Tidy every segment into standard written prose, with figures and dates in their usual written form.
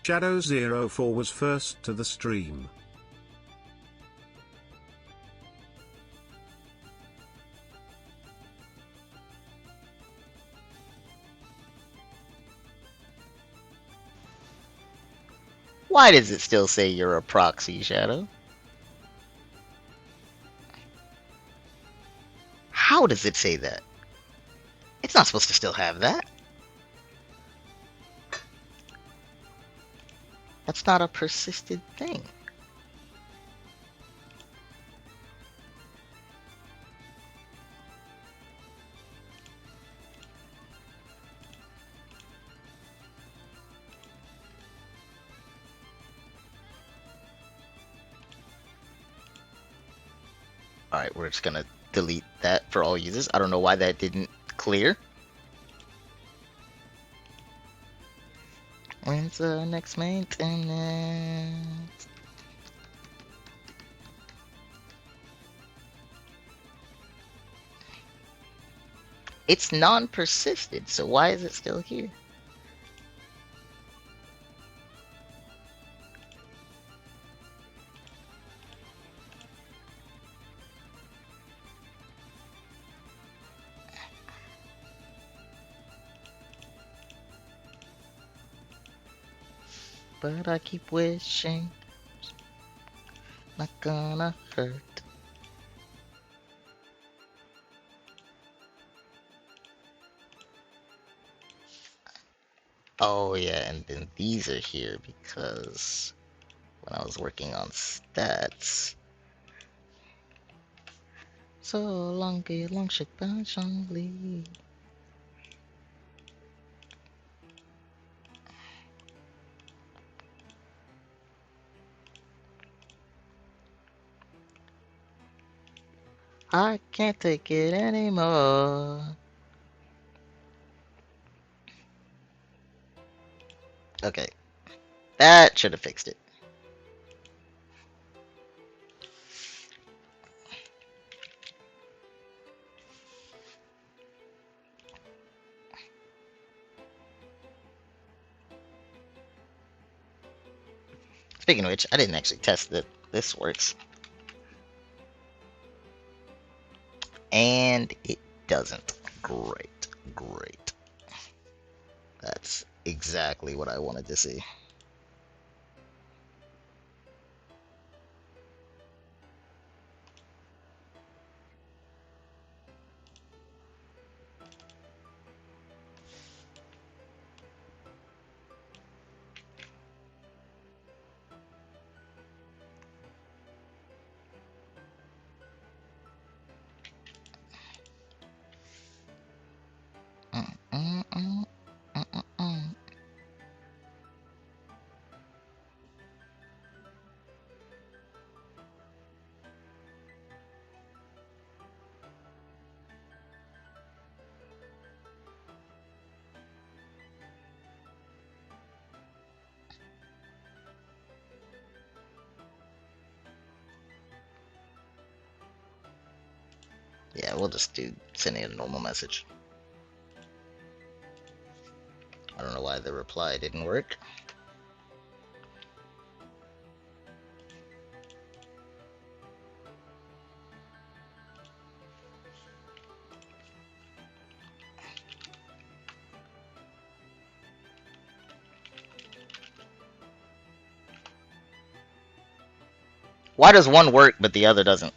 Shadow04 was first to the stream. Why does it still say you're a proxy, Shadow? How does it say that? It's not supposed to still have that. That's not a persisted thing. Alright, we're just gonna delete that for all users. I don't know why that didn't clear. When's the next maintenance? It's non-persisted, so why is it still here? But I keep wishing, not gonna hurt. Oh yeah, and then these are here because when I was working on stats. So long, long shit, patiently. I can't take it anymore. Okay, that should have fixed it. Speaking of which, I didn't actually test that this works. And it doesn't. Great, great. That's exactly what I wanted to see. Mm, mm, mm, mm, mm, mm. Yeah, we'll just do sending a normal message. I don't know why the reply didn't work. Why does one work but the other doesn't?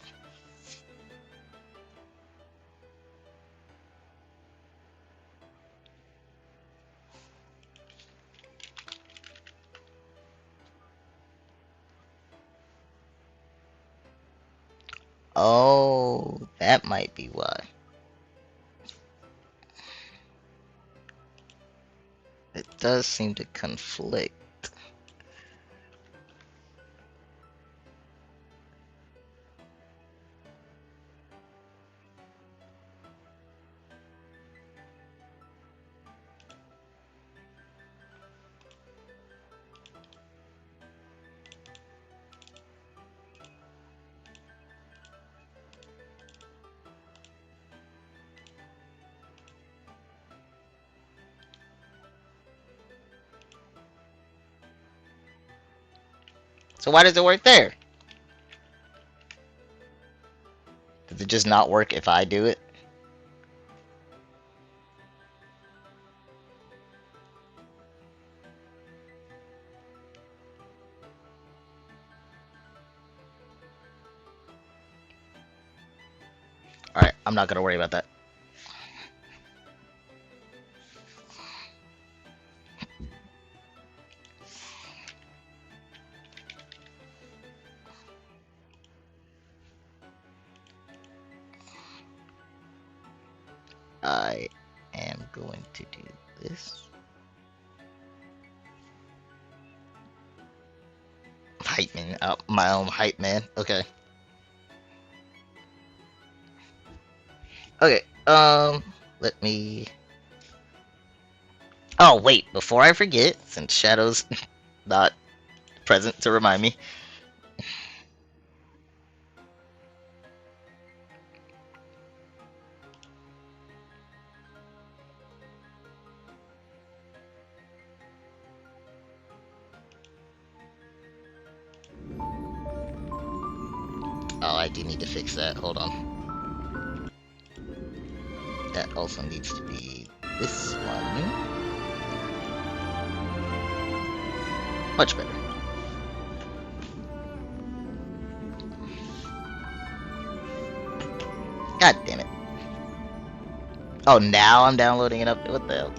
Oh, that might be why. It does seem to conflict. So why does it work there? Does it just not work if I do it? Alright, I'm not gonna worry about that. I am going to do this. Hype man, my own hype man. Okay. Okay. Let me. Oh wait, before I forget, since Shadow's not present to remind me. Oh, I do need to fix that. Hold on. That also needs to be this one. Much better. God damn it. Oh, now I'm downloading it up. What the hell?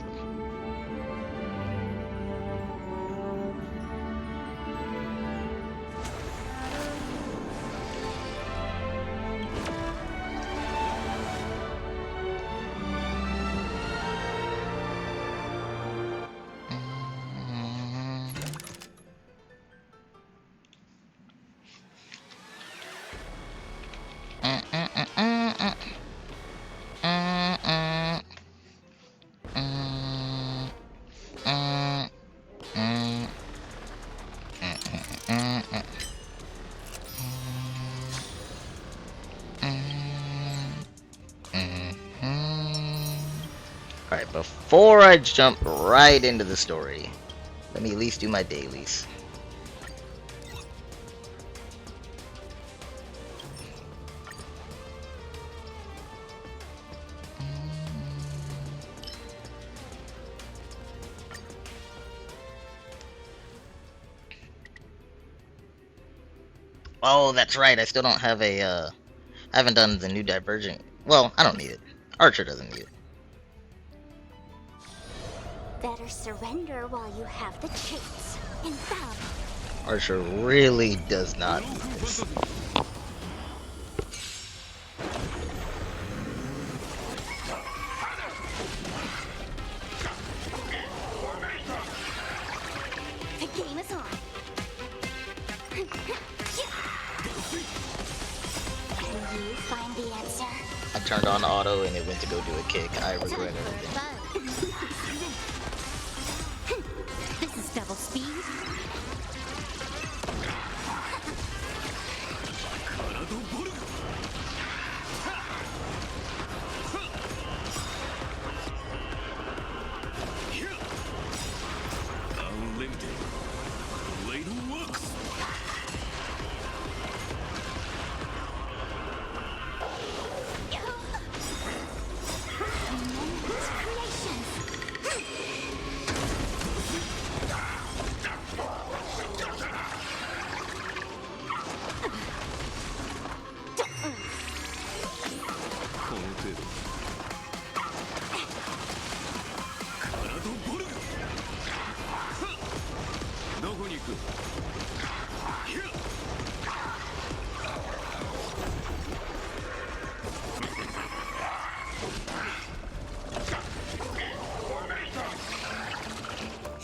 Alright, before I jump right into the story, let me at least do my dailies. Oh, that's right, I still don't have a, I haven't done the new Divergent. Well, I don't need it. Archer doesn't need it. Better surrender while you have the chance. Infallible. Archer really does not need this. The game is on. Can you find the answer? I turned on auto and it went to go do a kick. I regret everything. This is double speed.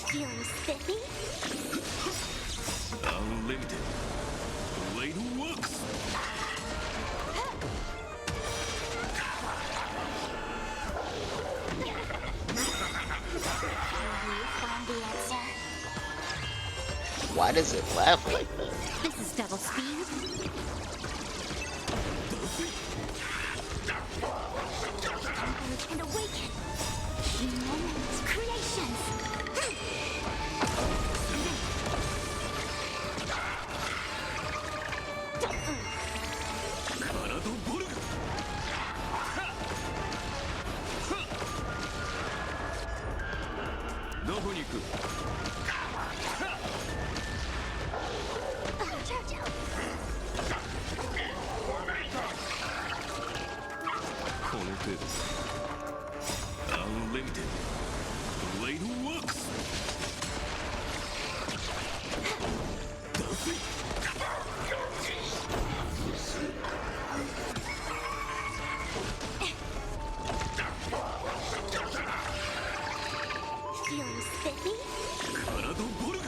Feeling spiffy? Unlimited. Blade works. Can you find the answer? Why does it laugh like that? This is double speed. And awaken. Humans creations. く Jojo. この程度アンリミテッドブレイドワークス出せ Feeling spiffy? 体ボルグ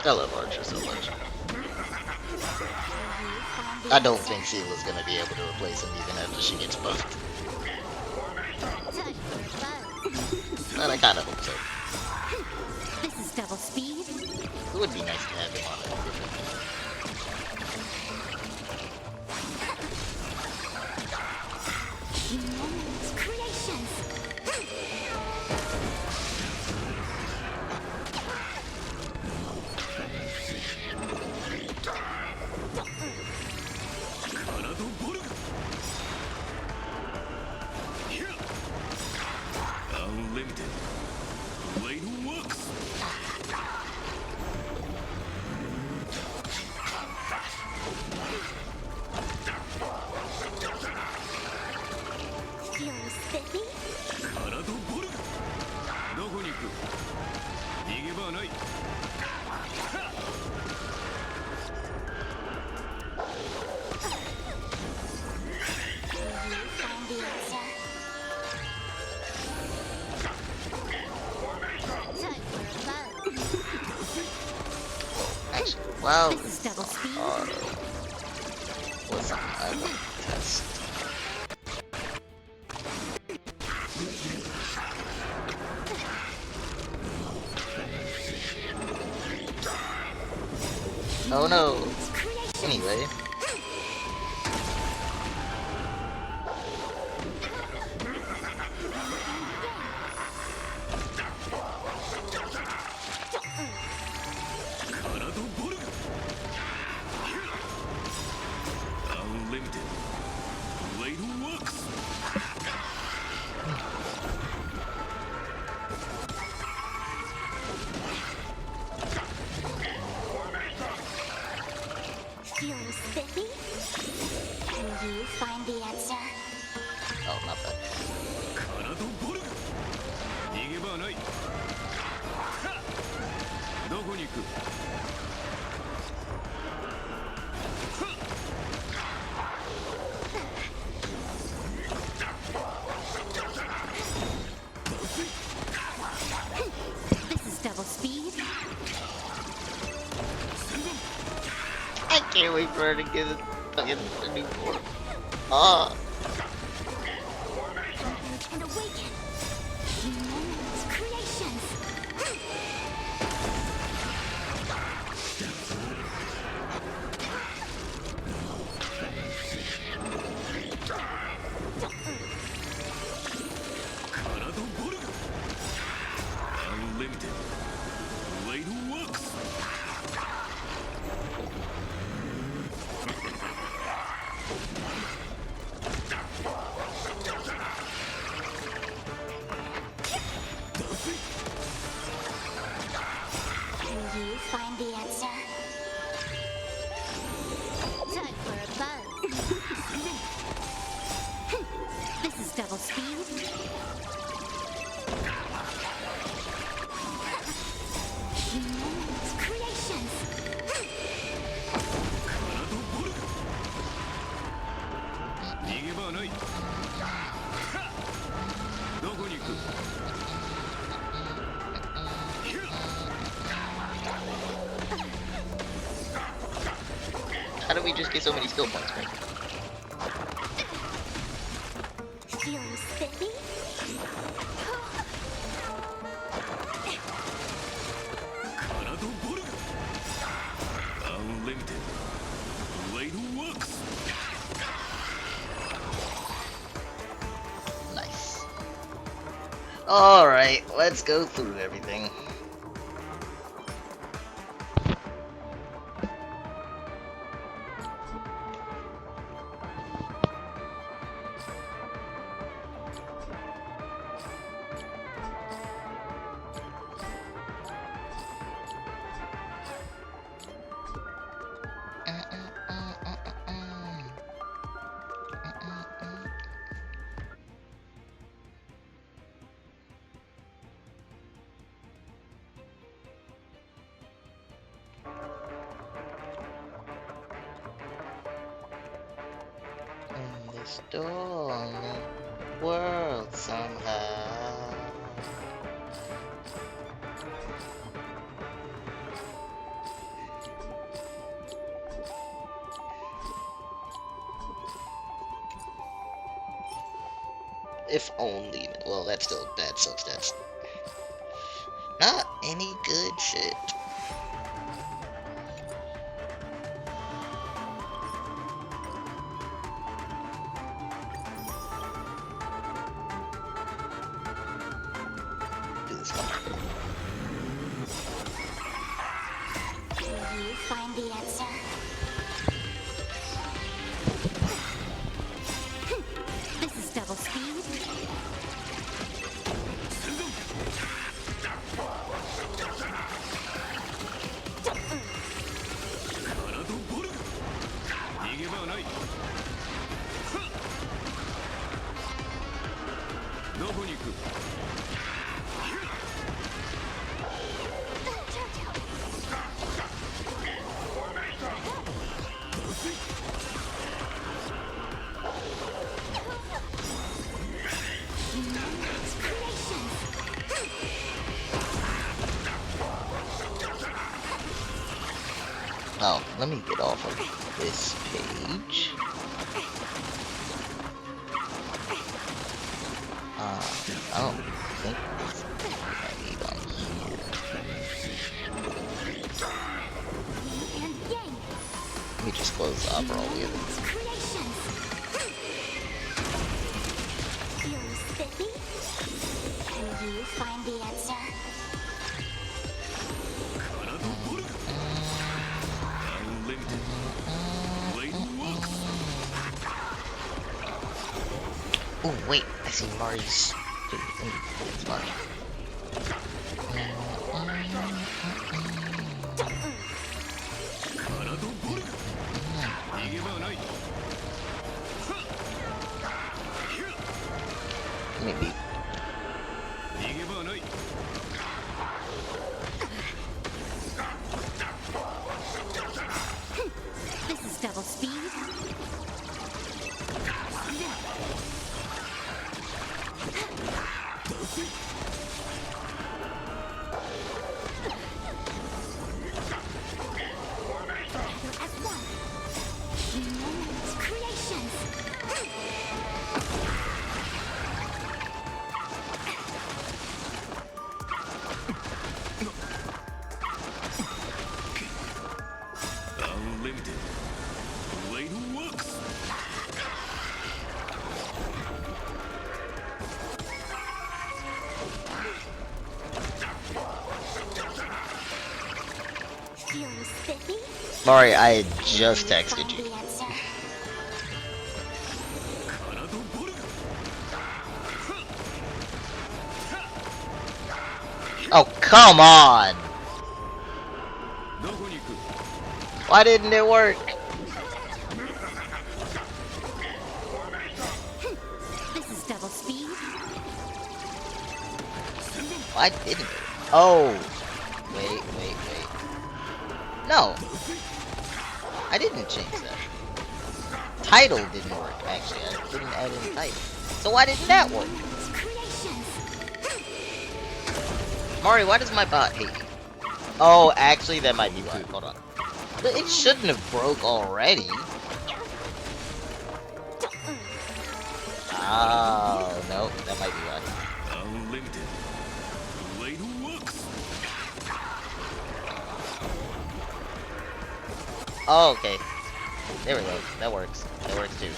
I love Archer so much. I don't think Sela's gonna be able to replace him even after she gets buffed. But I kinda hope so. This is double speed. It would be nice to have him on a different Humans creations. 体ボルグアンリミテッドブレイドワークス Feeling spiffy? 体ボルグどこに行く逃げ場はない You find the answer. Time for a buzz. Actually, wow. This is double speed. What's I love the test. Oh no. Anyway. Unlimited Blade Works. Feeling spiffy? Can you find the answer? Oh, not that. 体ボルグ逃げ場はないどこに行く This is double speed. I can't wait for her to get a fucking new form. Ah. And awaken. Humans creations. Unlimited Blade Works. Can you find the answer? Time for a buzz. This is double speed. Humans creations. 逃げ場はないどこに行く How do we just get so many skill points, man? Feeling spiffy? Unlimited Blade Works. Nice. Alright, let's go through everything. Restore the world somehow. If only. Well, that's still bad, so that's not any good shit. Do this one. Will you find the answer? This is double speed. Oh, let me get off of this page. I don't think there's anything I need on here. Let me just close the opera altogether. Feeling spiffy? Can you find the answer? Oh wait, I see Mari's. It's Mari. Maybe. This is double speed. Unlimited. Blade works. Feeling spiffy? Mari, I had just texted you. The answer. Oh, come on! Why didn't it work? This is double speed. Why didn't it? Oh! Wait. No! I didn't change that. Title didn't work, actually. I didn't add in title. So why didn't that work? Mari, why does my bot hate you? Oh, actually, that might be why. Hold on. But it shouldn't have broke already. Oh, no, that might be why. Unlimited. Blade works. Oh, okay. There we go. That works. That works too.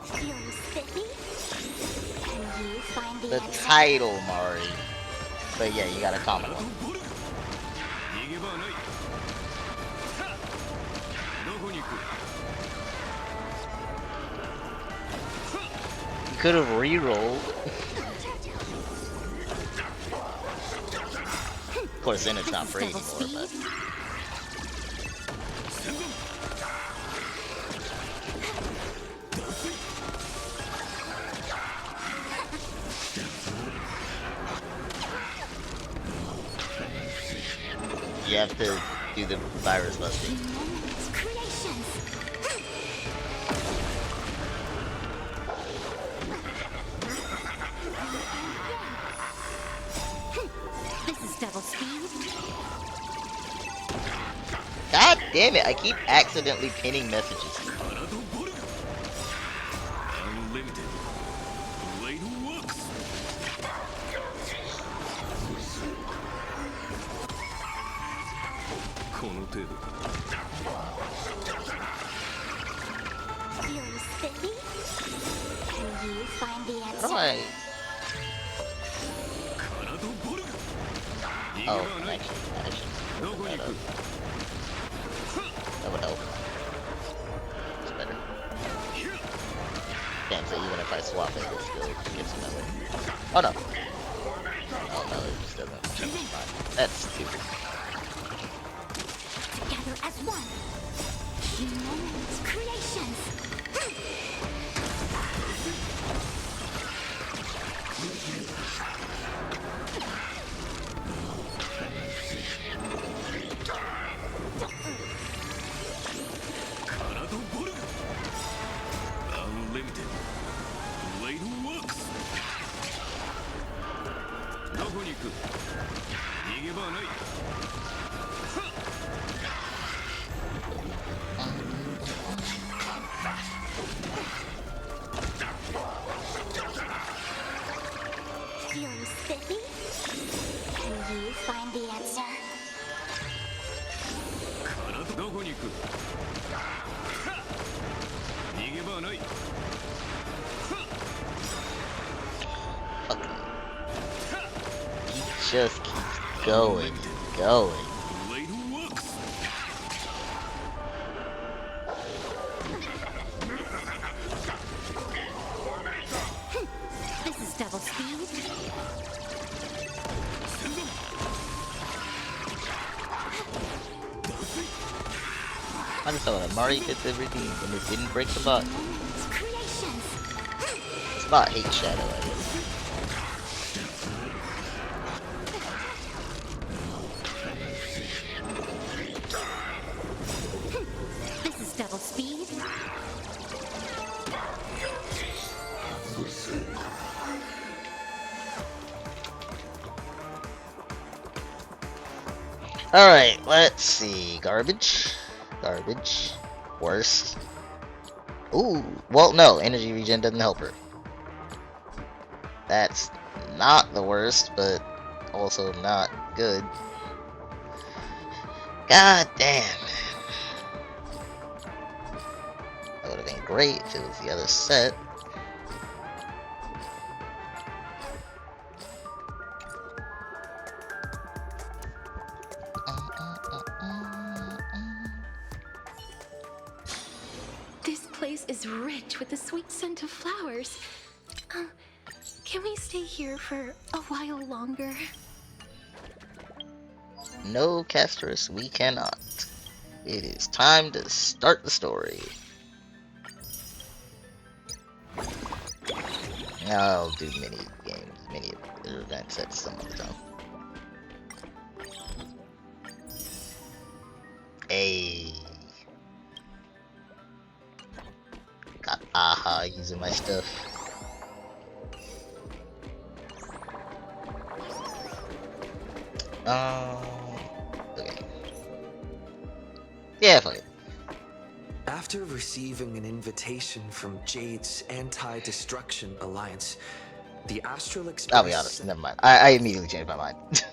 Feeling spiffy? Can you find the The answer? title, Mari. But yeah, you got a common one. You could have re-rolled. Of course, then it's not free anymore, but... You have to do the virus busting. double speed. God damn it, I keep accidentally pinning messages. Unlimited. Blade works. Feeling spiffy? Can you find the answer? Right. Oh, actually. That would help. It's better. Damn, so even if I swap it, it still gives another. Oh no. Oh no, it just doesn't. That's stupid. Together as one. Humans, creations. Unlimited. Blade works. どこに行く？逃げ場はない。 Feeling spiffy? Can you find the answer? どこに行く？逃げ場はない。 Just keeps going and going. Blade works. This is double speed. I just thought that Mari did everything and it didn't break the bot. Humans, creations. This bot hates Shadow, I guess. This is double speed. Alright, let's see. Garbage. Garbage. Worst. Ooh. Well, no. Energy regen doesn't help her. That's not the worst, but also not good. God damn. That would have been great if it was the other set. This place is rich with the sweet scent of flowers. Can we stay here for a while longer? No, Castrus, we cannot. It is time to start the story. I'll do mini games, mini events at some other time. Hey. Got aha using my stuff. Okay. Yeah, fuck it. After receiving an invitation from Jade's Anti-Destruction Alliance, the Astral Express... I'll be honest, never mind. I immediately changed my mind.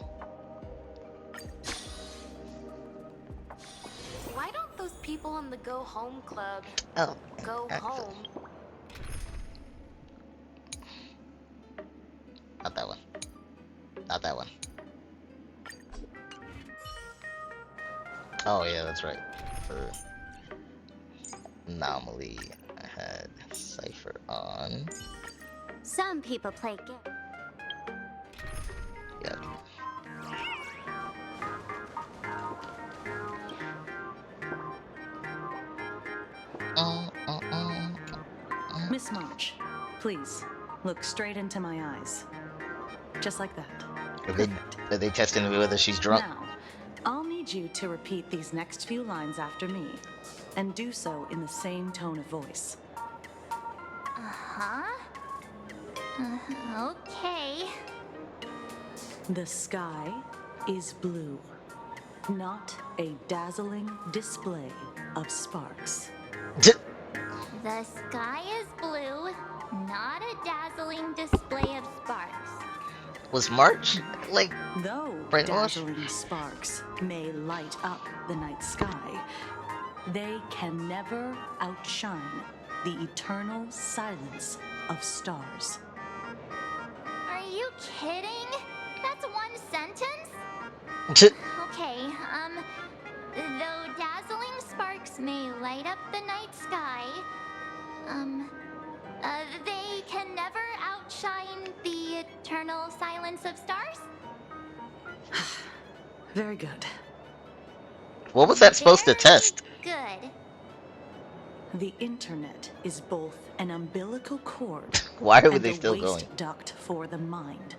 Why don't those people in the Go Home Club Oh, go home? Not that one. Not that one. Oh yeah, that's right. For Anomaly, I had Cypher on. Some people play games. Yep. Miss March, please, look straight into my eyes. Just like that. Are they testing whether she's drunk? Now, I'll need you to repeat these next few lines after me, and do so in the same tone of voice. Uh-huh. Okay. The sky is blue, not a dazzling display of sparks. The sky is blue, not a dazzling display of sparks. Was March like Though brainwashed? dazzling sparks may light up the night sky, they can never outshine the eternal silence of stars. Are you kidding? That's one sentence? Okay, though dazzling sparks may light up the night sky, they can never outshine the eternal silence of stars? Very good. What was that supposed to Very test? Good. The internet is both an umbilical cord Why are and they a still waste going? duct for the mind,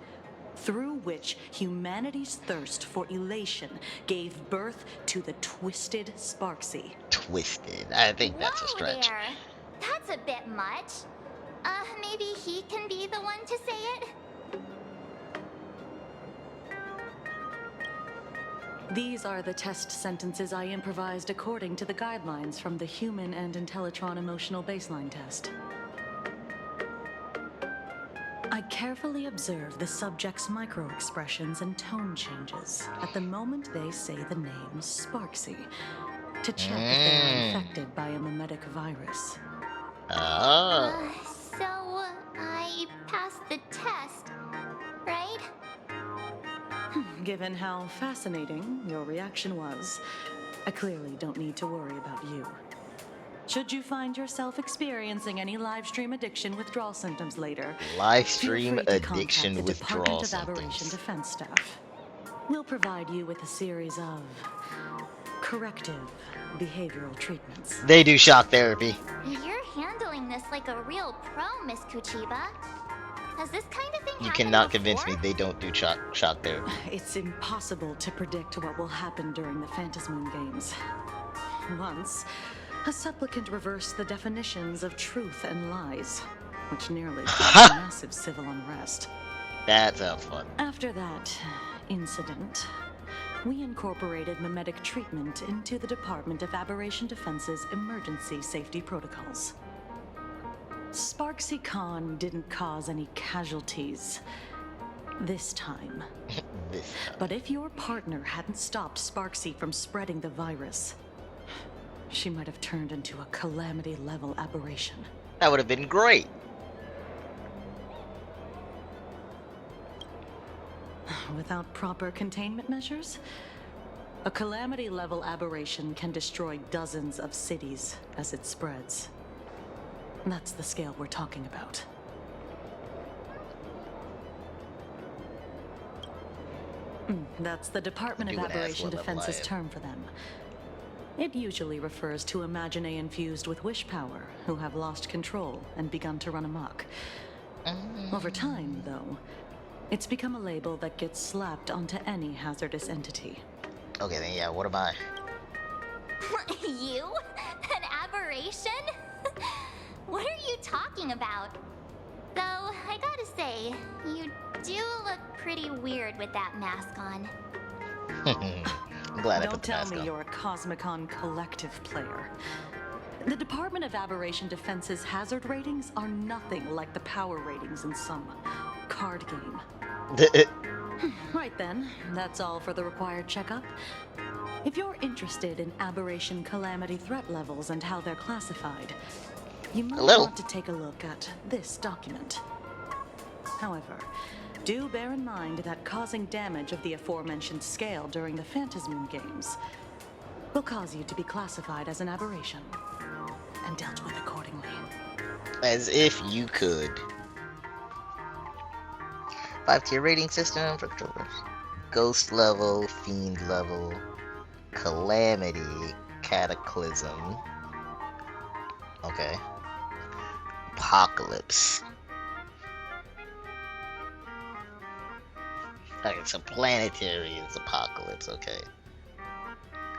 through which humanity's thirst for elation gave birth to the twisted Sparksy. Twisted. I think that's a Whoa stretch. there. That's a bit much. Maybe he can be the one to say it? These are the test sentences I improvised according to the guidelines from the Human and Intellitron Emotional Baseline Test. I carefully observe the subject's micro-expressions and tone changes at the moment they say the name Sparksy, to check if they are infected by a mimetic virus. So, I passed the test, right? Given how fascinating your reaction was, I clearly don't need to worry about you. Should you find yourself experiencing any live stream addiction withdrawal symptoms later, Live feel stream free to addiction contact the withdrawal Department of Aberration symptoms. Defense staff. We'll provide you with a series of corrective behavioral treatments. They do shock therapy. You're handling this like a real pro, Miss Kuchiba. Has this kind of thing You happened cannot convince me before? they don't do shock therapy. It's impossible to predict what will happen during the Phantasmoon Games. Once, a supplicant reversed the definitions of truth and lies, which nearly caused massive civil unrest. That sounds fun. After that incident, we incorporated mimetic treatment into the Department of Aberration Defense's emergency safety protocols. Sparksy Khan didn't cause any casualties this time. This But if your partner hadn't stopped Sparksy from spreading the virus, she might have turned into a calamity-level aberration. That would have been great. Without proper containment measures, a calamity-level aberration can destroy dozens of cities as it spreads. That's the scale we're talking about. That's the Department of Do an Aberration ass level Defense's lion. term for them. It usually refers to Imaginae infused with wish power who have lost control and begun to run amok. Over time, though, it's become a label that gets slapped onto any hazardous entity. Okay, then yeah, what am I? You? An aberration? What are you talking about? Though, I gotta say, you do look pretty weird with that mask on. I'm glad I Don't put the tell mask me on. you're a Cosmicon collective player. The Department of Aberration Defense's hazard ratings are nothing like the power ratings in some card game. Right then, that's all for the required checkup. If you're interested in aberration calamity threat levels and how they're classified, you might Hello. want to take a look at this document. However, do bear in mind that causing damage of the aforementioned scale during the Phantasmoon Games will cause you to be classified as an aberration and dealt with accordingly. As if you could. 5-tier rating system for controllers. Ghost level, Fiend level, Calamity, Cataclysm. Okay. Apocalypse. Okay, so planetary is Apocalypse, okay.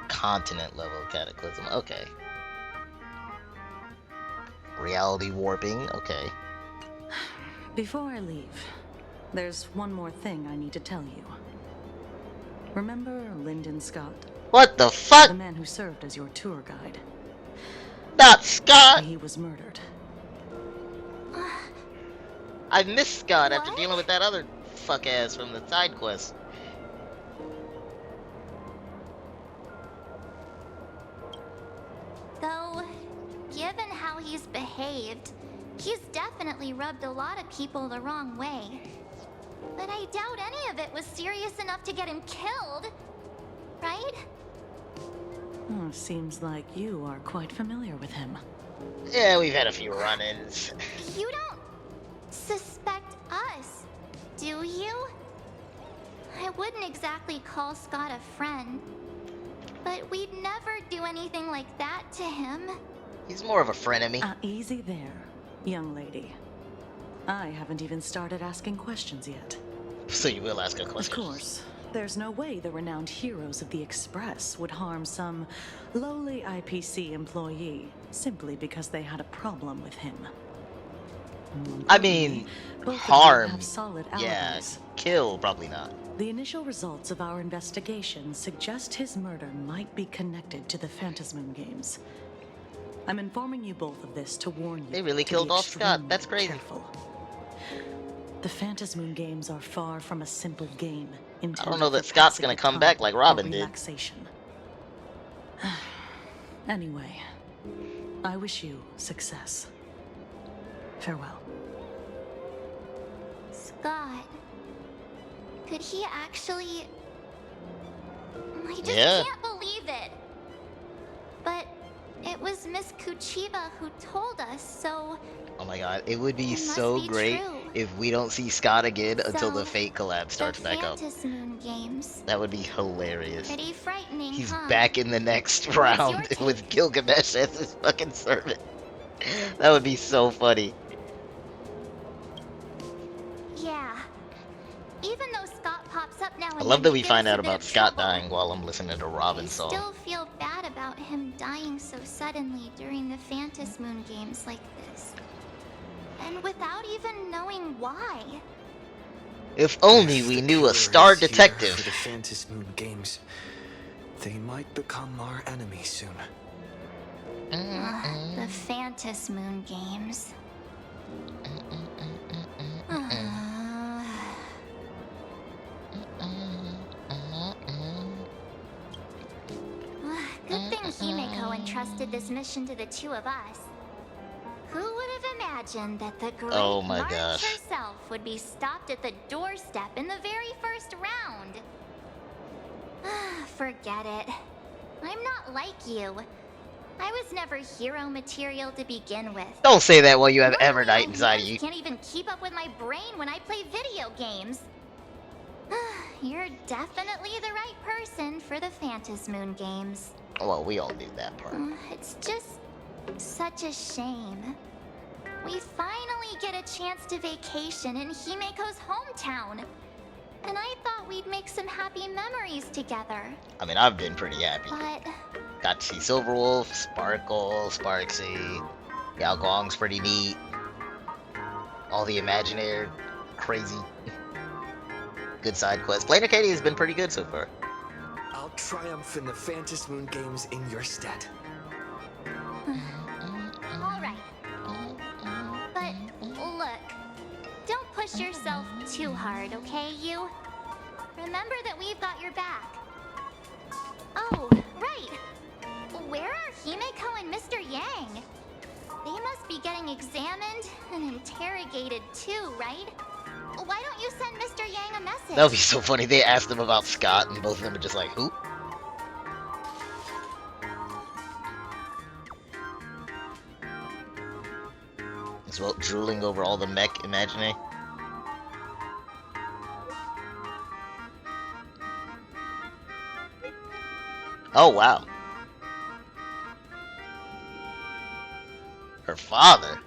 Continent level Cataclysm, okay. Reality warping, okay. Before I leave, there's one more thing I need to tell you. Remember Lyndon Scott? What the The fuck? man who served as your tour guide. Not Scott! He was murdered. I missed Scott after What? dealing with that other fuck ass from the side quest. Though, given how he's behaved, he's definitely rubbed a lot of people the wrong way. But I doubt any of it was serious enough to get him killed. Right? Oh, seems like you are quite familiar with him. Yeah, we've had a few run-ins. You don't suspect us, do you? I wouldn't exactly call Scott a friend, but we'd never do anything like that to him. He's more of a frenemy. Easy there, young lady. I haven't even started asking questions yet. So you will ask a Of question. course, there's no way the renowned heroes of the Express would harm some lowly IPC employee simply because they had a problem with him. I mean, Both of them harm. have solid Yeah, alibis. kill, probably not. The initial results of our investigation suggest his murder might be connected to the Phantasmoon games. I'm informing you both of this to warn you. They really to killed be off Scott. extremely That's crazy. careful. The Phantasmoon games are far from a simple game. I don't know that Scott's gonna come back like Robin did. Relaxation. Anyway, I wish you success. Farewell. Scott. Could he actually... I just Yeah. can't believe it. But it was Miss Kuchiba who told us, so... Oh my god, it would be It must so be great true. if we don't see Scott again until So, the Fate collab starts the back up. Phantasmoon games. That would be hilarious. Pretty frightening, He's huh? back in the next your round take? with Gilgamesh as his fucking servant. That would be so funny. Yeah. Even though Scott pops up now and I love then that to we get find us out a bit about of Scott trouble, dying while I'm listening to Robin's I song. still feel bad about him dying so suddenly during the Phantasmoon games like this. And without even knowing why. If only If we the knew killer a star is here detective. For the Phantasmoon games, they might become our enemies soon. The Phantasmoon games. Good thing Himeko entrusted this mission to the two of us. Who would have imagined that the great Oh my March gosh. herself would be stopped at the doorstep in the very first round? Forget it. I'm not like you. I was never hero material to begin with. Don't say that while you have Normally, Everdite my inside of hands you. can't even keep up with my brain when I play video games. You're definitely the right person for the Phantasmoon games. Well, we all knew that part. It's just such a shame. We finally get a chance to vacation in Himeko's hometown. And I thought we'd make some happy memories together. I mean, I've been pretty happy. But Got to see Silverwolf, Sparkle, Sparksy. Yao Guang's pretty neat. All the Imaginary, crazy. Good side quests. Playing Arcadia has been pretty good so far. I'll triumph in the Phantasmoon games in your stead. alright. But look, don't push yourself too hard, okay, you? Remember that we've got your back. Oh, right. Where are Himeko and Mr. Yang? They must be getting examined and interrogated too, right? Why don't you send Mr. Yang a message? That would be so funny. They asked them about Scott, and both of them are just like, who? As well, drooling over all the mech Imaginary. Oh, wow. Her father?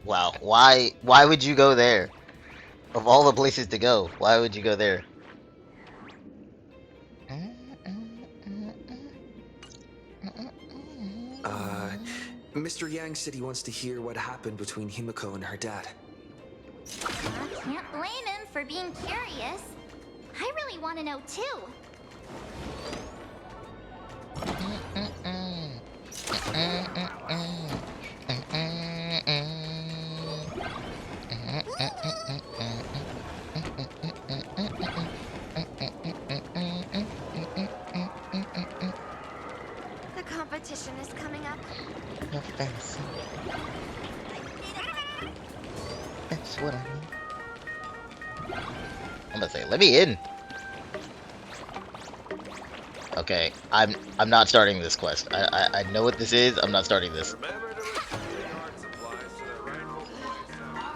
Wow, why would you go there? Of all the places to go, why would you go there? Mr. Yang said he wants to hear what happened between Himiko and her dad. I can't blame him for being curious. I really want to know too. The competition is coming up. No fancy. That's what I mean. I'm gonna say, let me in. Okay, I'm not starting this quest. I know what this is. I'm not starting this. Remember to return the art supplies to their rightful place.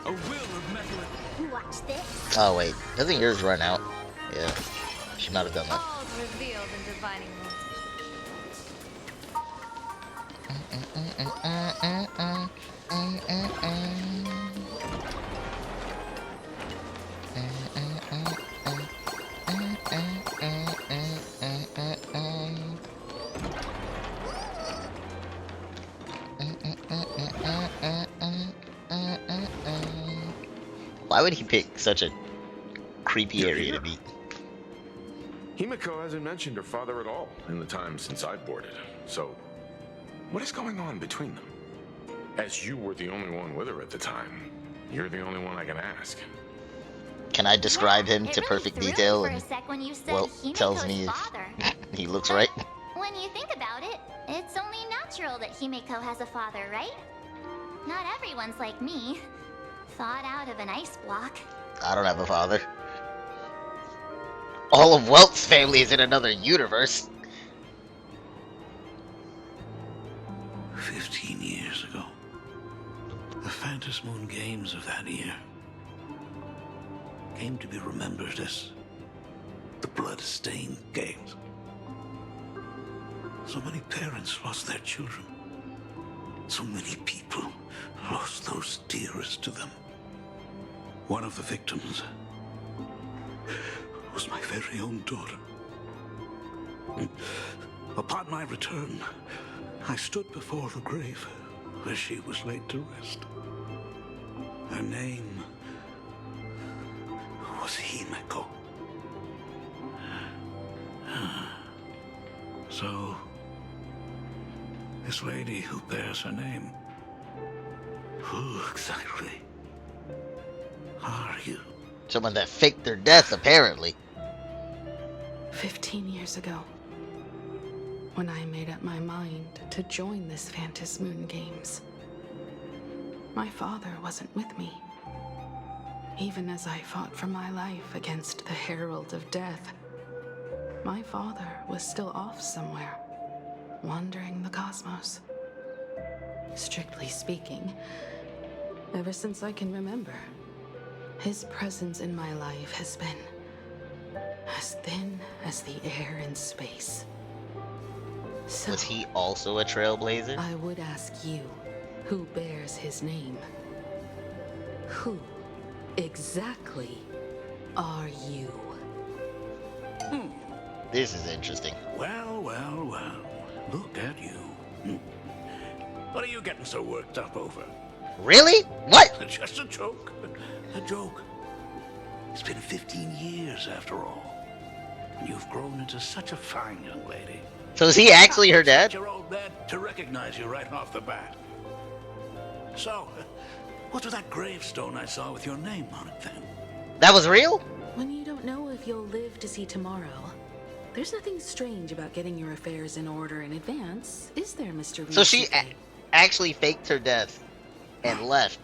A will of metal. Watch this. Oh wait, doesn't yours run out? Yeah, should not have done that. All's revealed in divining room. Why would he pick such a creepy area to be? Himiko hasn't mentioned her father at all in the time since I boarded. So, what is going on between them? As you were the only one with her at the time, you're the only one I can ask. Can I describe him It to really perfect threw me detail for a and sec when you said well tells Himiko's me father. if he looks right? When you think about it, it's only natural that Himiko has a father, right? Not everyone's like me. Thawed out of an ice block. I don't have a father. All of Welt's family is in another universe. 15 years ago. The Phantom Moon Games of that year came to be remembered as the Blood-Stained Games. So many parents lost their children. So many people lost those dearest to them. One of the victims was my very own daughter. Upon my return, I stood before the grave where she was laid to rest. Her name was Himiko. So, this lady who bears her name, who exactly are you? Someone that faked their death, apparently. 15 years ago, when I made up my mind to join this Phantom Moon Games, my father wasn't with me. Even as I fought for my life against the Herald of Death, my father was still off somewhere, wandering the cosmos. Strictly speaking, ever since I can remember, his presence in my life has been as thin as the air in space. So, Was he also a trailblazer? I would ask you, who bears his name? Who exactly are you? This is interesting. Well, well, well. Look at you. What are you getting so worked up over? Really? What? Just a joke. A joke. It's been 15 years after all. And you've grown into such a fine young lady. So is he actually her dad? Your old dad to recognize you right off the bat. So, what's with that gravestone I saw with your name on it then? That was real? When you don't know if you'll live to see tomorrow, there's nothing strange about getting your affairs in order in advance, is there, Mr. Ryusuke? So she actually faked her death and left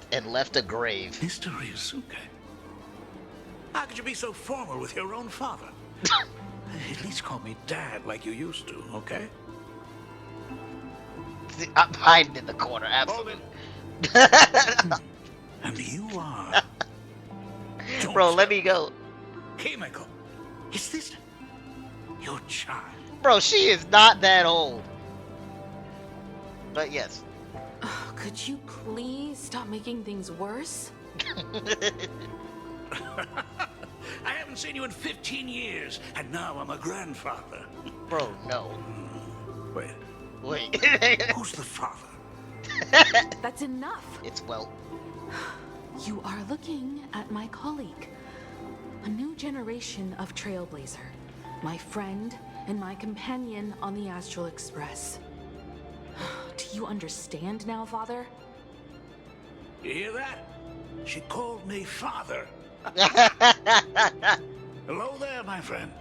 a grave. Mr. Ryusuke? How could you be so formal with your own father? At least call me Dad like you used to, okay? See, I'm hiding in the corner, absolutely. And you are... Bro, let me go. Himiko, is this your child? Bro, she is not that old. But yes. Oh, could you please stop making things worse? I haven't seen you in 15 years, and now I'm a grandfather. Bro, no. Wait, Wait. who's the father? That's enough. It's well. You are looking at my colleague, a new generation of trailblazer, my friend and my companion on the Astral Express. Do you understand now, Father? You hear that? She called me father. Hello there, my friend.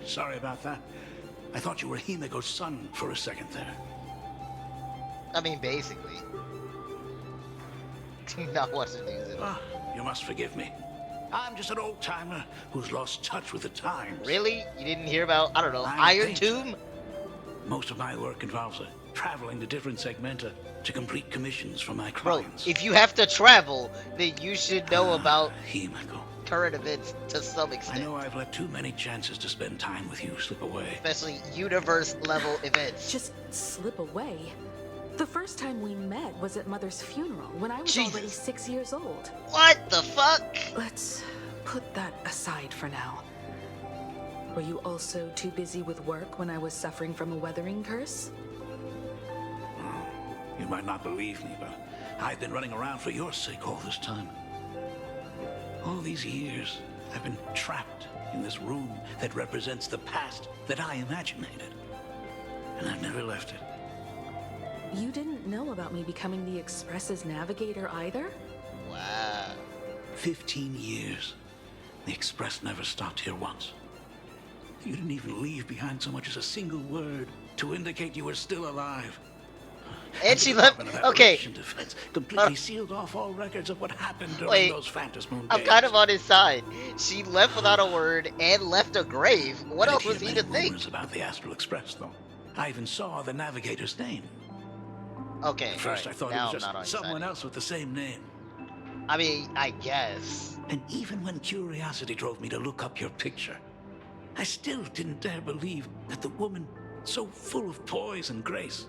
Sorry about that. I thought you were Himiko's son for a second there. I mean, basically. Not watch the news at all. You must forgive me. I'm just an old-timer who's lost touch with the times. Really? You didn't hear about, I don't know, I'm a Iron painter. Tomb? Most of my work involves traveling to different segmenta to complete commissions for my Bro, clients. if you have to travel, then you should know about Himiko. current events to some I extent. know I've let too many chances to spend time with you slip away. Especially universe-level events. Just slip away. The first time we met was at Mother's funeral when I was Jesus. already 6 years old. What the fuck? Let's put that aside for now. Were you also too busy with work when I was suffering from a weathering curse? You might not believe me, but I've been running around for your sake all this time. All these years, I've been trapped in this room that represents the past that I imaginated. And I've never left it. You didn't know about me becoming the Express's navigator either? Wow. 15 years. The Express never stopped here once. You didn't even leave behind so much as a single word to indicate you were still alive. And she the left. Department of Okay. Aberration Defense completely sealed off all records of what happened during Wait. those Phantasm Moon I'm days. kind of on his side. She left without a word and left a grave. What I else did was hear he to many think? rumors about the Astral Express, though. I even saw the navigator's name. Okay, At first, alright, I thought now it was I'm not on just your someone side. else with the same name. I mean, I guess. And even when curiosity drove me to look up your picture, I still didn't dare believe that the woman so full of poise and grace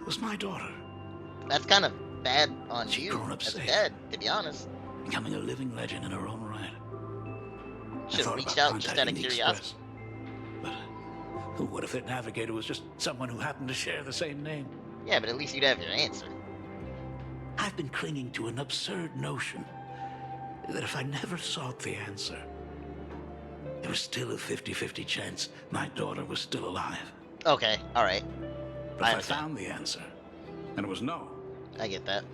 was my daughter, That's kind of bad on She'd you grown up as a safe. dad, to be honest. becoming a living legend in her own right. I Should have thought reached about out just out of contacting the curiosity. Express. But what if their navigator was just someone who happened to share the same name? Yeah, but at least you'd have your answer. I've been clinging to an absurd notion that if I never sought the answer, there was still a 50-50 chance my daughter was still alive. Okay, alright. But I if I understand. found the answer, and it was no, I get that.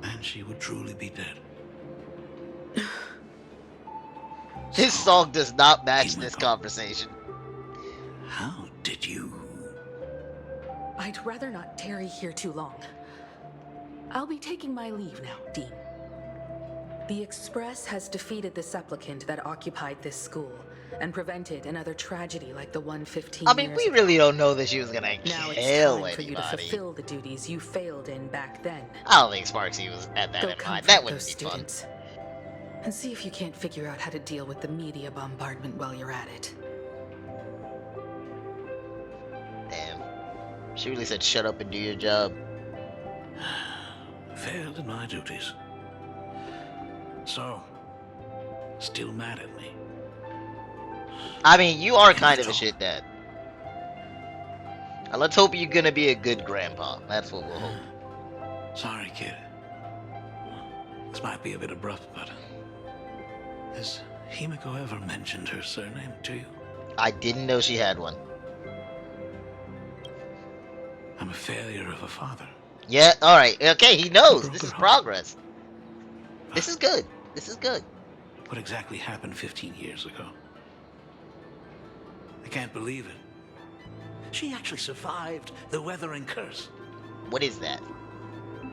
and she would truly be dead. This So, song does not match this Himiko. conversation. How did you... I'd rather not tarry here too long. I'll be taking my leave now, Dean. The Express has defeated the supplicant that occupied this school and prevented another tragedy like the one 15 I mean, years we ago. really don't know that she was gonna Now it's kill time for you to anybody. fulfill the duties you failed in back then. I don't think Sparksy was at that Go in mind. comfort That wouldn't those be fun. students. And see if you can't figure out how to deal with the media bombardment while you're at it. Damn. She really said shut up and do your job. failed in my duties? So, still mad at me? I mean, you are kind of a Himiko. shit dad. Let's hope you're gonna be a good grandpa. That's what we'll hope. Sorry, kid. This might be a bit abrupt, but... has Himiko ever mentioned her surname to you? I didn't know she had one. I'm a failure of a father. Yeah, alright. Okay, he knows. Broke This her is heart. progress. This is good. This is good. What exactly happened 15 years ago? I can't believe it. She actually survived the weathering curse. What is that?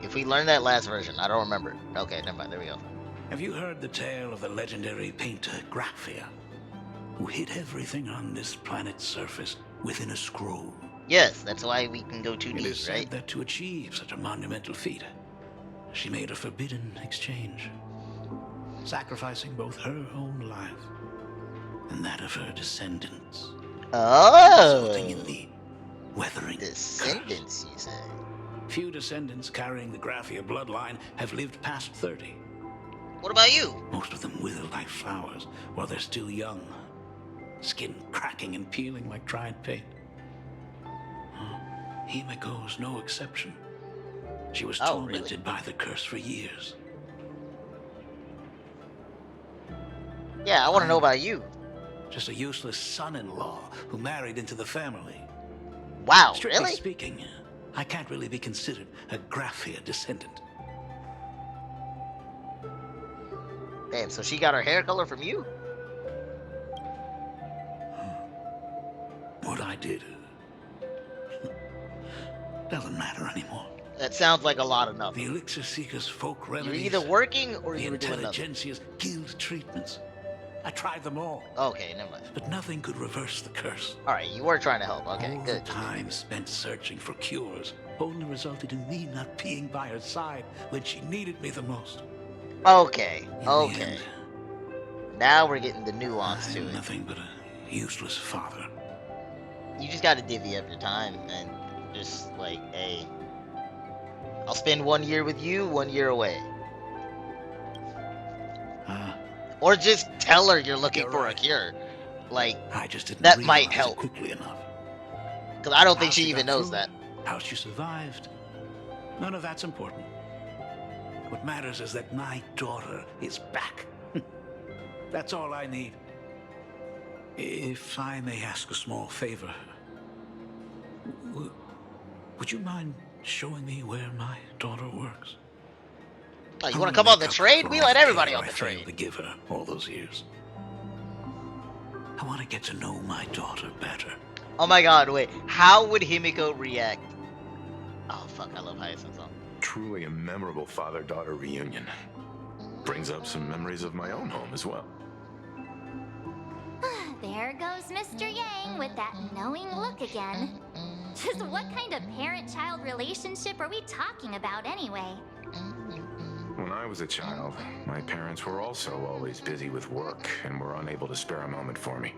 If we learned that last version, I don't remember. Okay, never mind. There we go. Have you heard the tale of the legendary painter Graphia, who hid everything on this planet's surface within a scroll? Yes, that's why we can go too It is deep, said right? that to achieve such a monumental feat, she made a forbidden exchange, sacrificing both her own life and that of her descendants, resulting in Oh, the weathering curse. descendants, you say? Few descendants carrying the Graphia bloodline have lived past 30. What about you? Most of them wither like flowers while they're still young. Skin cracking and peeling like dried paint. Himiko's no exception. She was tormented by the curse for years. Yeah, I want to know about you. Just a useless son-in-law who married into the family. Wow, Strictly really? speaking, I can't really be considered a Graphia descendant. Damn, so she got her hair color from you? What I did doesn't matter anymore. That sounds like a lot of nothing. The Elixir Seekers' folk You're remedies, either working or the you were doing nothing. Intelligentsia's guild treatments. I tried them all. Okay, never mind. But nothing could reverse the curse. Alright, you were trying to help. Okay, all good. the time spent searching for cures only resulted in me not being by her side when she needed me the most. Okay, In okay. the end, Now we're getting the nuance to I'm it. nothing but a useless father. You just gotta divvy up your time and just like, hey, I'll spend 1 year with you, 1 year away. Or just tell her you're looking for a cure. Like, I just didn't that might realize it help. quickly enough. Because I don't think How she even got knows through, that. How she survived. None of that's important. What matters is that my daughter is back. That's all I need. If I may ask a small favor, would you mind showing me where my daughter works? Oh, you want to come on the trade? We let everybody on the trade. To give her all those years. I want to get to know my daughter better. Oh my god, wait. How would Himiko react? Oh fuck, I love Hyacinth song. Truly a memorable father-daughter reunion. Brings up some memories of my own home as well. There goes Mr. Yang with that knowing look again. Just what kind of parent-child relationship are we talking about anyway? When I was a child, my parents were also always busy with work and were unable to spare a moment for me.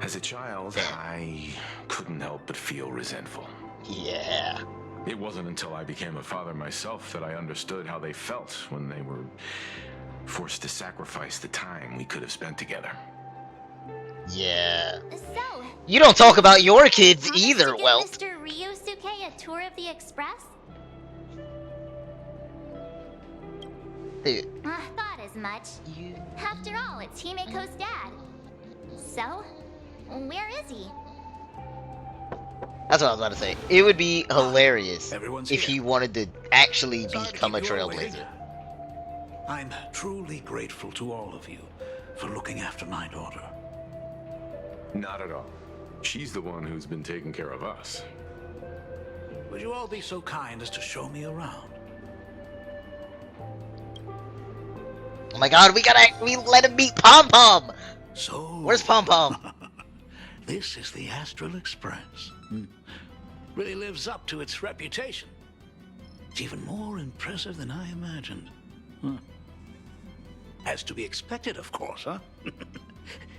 As a child, I couldn't help but feel resentful. Yeah. It wasn't until I became a father myself that I understood how they felt when they were forced to sacrifice the time we could have spent together. Yeah. So, You don't talk about your kids promise either, to give Welt. Mr. Ryusuke a tour of the Express? Dude. I thought as much. After all, it's Himiko's dad. So, where is he? That's what I was about to say. It would be hilarious Everyone's if here. he wanted to actually Sorry to become a keep you all waiting. trailblazer. I'm truly grateful to all of you for looking after my daughter. Not at all. She's the one who's been taking care of us. Would you all be so kind as to show me around? Oh my god, we let him meet Pom Pom! So... Where's Pom Pom? This is the Astral Express. Really lives up to its reputation. It's even more impressive than I imagined. As to be expected, of course, huh?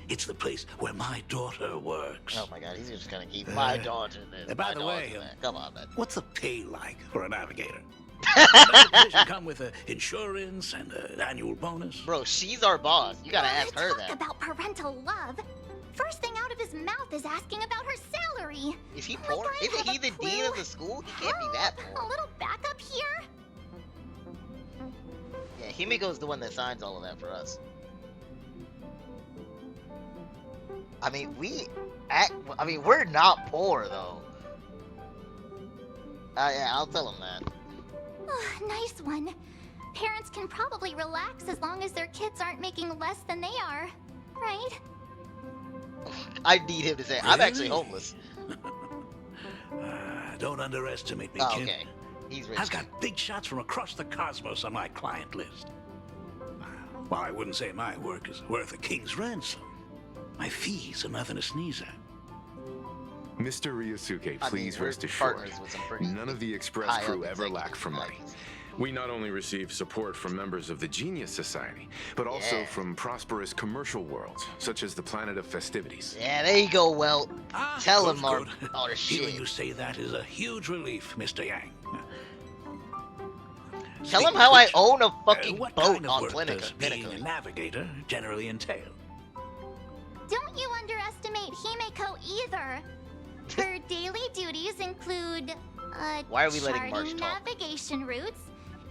It's the place where my daughter works. Oh my god, he's just gonna keep my daughter this. By my the daughter way, that. Come on, man. What's the pay like for a navigator? Does the position come with insurance and an annual bonus? Bro, she's our boss. You gotta ask her Talk that. about parental love. First thing out of his mouth is asking about her salary. Is he Like poor? I Isn't have he a the dean clue. of the school? He can't be that A poor. little backup here? Yeah, Himiko's the one that signs all of that for us. I mean, we're not poor though. Yeah, I'll tell him that. Nice one. Parents can probably relax as long as their kids aren't making less than they are, right? I need him to say, I'm actually homeless. Don't underestimate me, Oh, kid. okay. He's rich. I've got big shots from across the cosmos on my client list. While I wouldn't say my work is worth a king's ransom, my fees are nothing to sneeze at. Mr. Ryusuke, I mean, please we're rest assured, partners with some pretty none of the Express high-up crew ever executives lack for in money. life. We not only receive support from members of the Genius Society, but also Yeah. from prosperous commercial worlds, such as the Planet of Festivities. Yeah, there you go, Welt. Tell him our Hearing shit. you say that is a huge relief, Mr. Yang. Tell him Speaking how of I which, own a fucking what boat kind of on work does being a Pinnacle. navigator generally entail? Don't you underestimate Himeko either. Her daily duties include Why are we letting Marsh charting talk? navigation routes,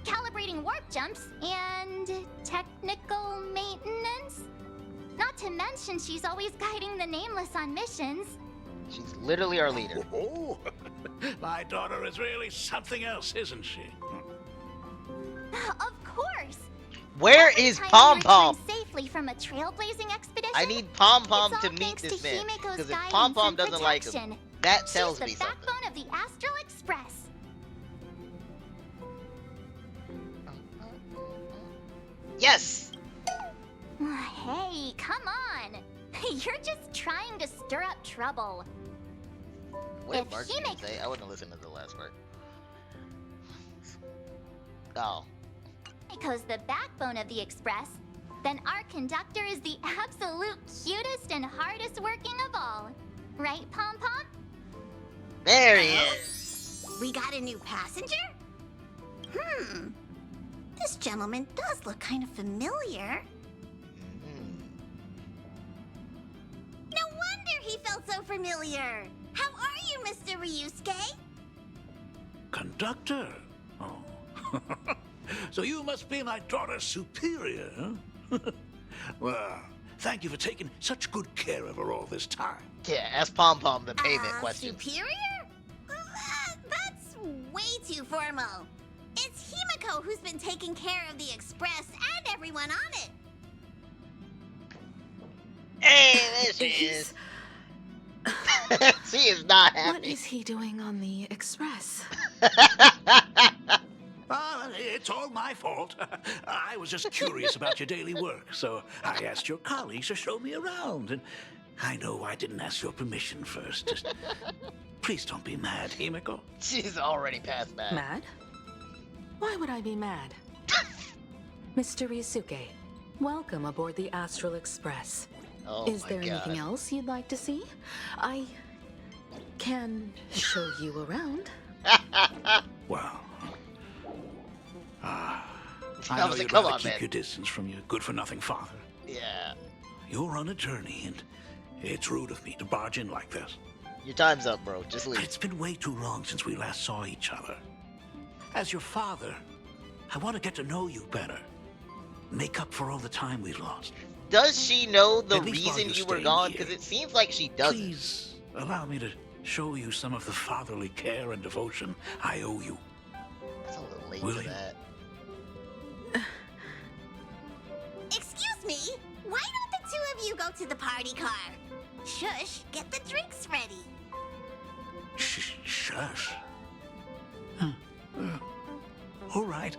calibrating warp jumps, and technical maintenance. Not to mention she's always guiding the Nameless on missions. She's literally our leader. Oh, my daughter is really something else, isn't she? Of course. Where Every is time Pom we Pom? return safely from a trailblazing expedition, I need Pom Pom it's to all meet thanks this to man. Himeko's Because if guidance Pom Pom and doesn't like him, protection. that tells She's me the something. backbone of the Astral Express. Yes! Hey, come on! You're just trying to stir up trouble. What did If Mark he even makes- say? I wouldn't listen to the last part. Oh. Himeko's the backbone of the Express, then our conductor is the absolute cutest and hardest working of all. Right, Pom Pom? There he is! We got a new passenger? This gentleman does look kind of familiar. No wonder he felt so familiar. How are you, Mr. Ryusuke? Conductor? Oh. So you must be my daughter's superior, huh? Well, thank you for taking such good care of her all this time. Yeah, ask Pom Pom the payment question. Superior? That's way too formal. It's Himeko who's been taking care of the Express and everyone on it. Hey, there she is. She is not What happy. is he doing on the Express? It's all my fault. I was just curious about your daily work, so I asked your colleagues to show me around. And I know I didn't ask your permission first. Just please don't be mad, Himeko. She's already past that. Mad? Why would I be mad? Mr. Ryusuke, welcome aboard the Astral Express. Oh Is my there God. anything else you'd like to see? I can show you around. Well, I I know was like, you'd come rather on, keep man. your distance from your good-for-nothing father. Yeah. You're on a journey, and it's rude of me to barge in like this. Your time's up, bro. Just But leave. it's been way too long since we last saw each other. As your father, I want to get to know you better. Make up for all the time we lost. Does she know the At least while reason you're you were staying gone? here, Because it seems like she doesn't. Please allow me to show you some of the fatherly care and devotion I owe you. That's a little late Will for you? that. Excuse me, why don't the two of you go to the party car? Shush, get the drinks ready. Shush. Huh. All right.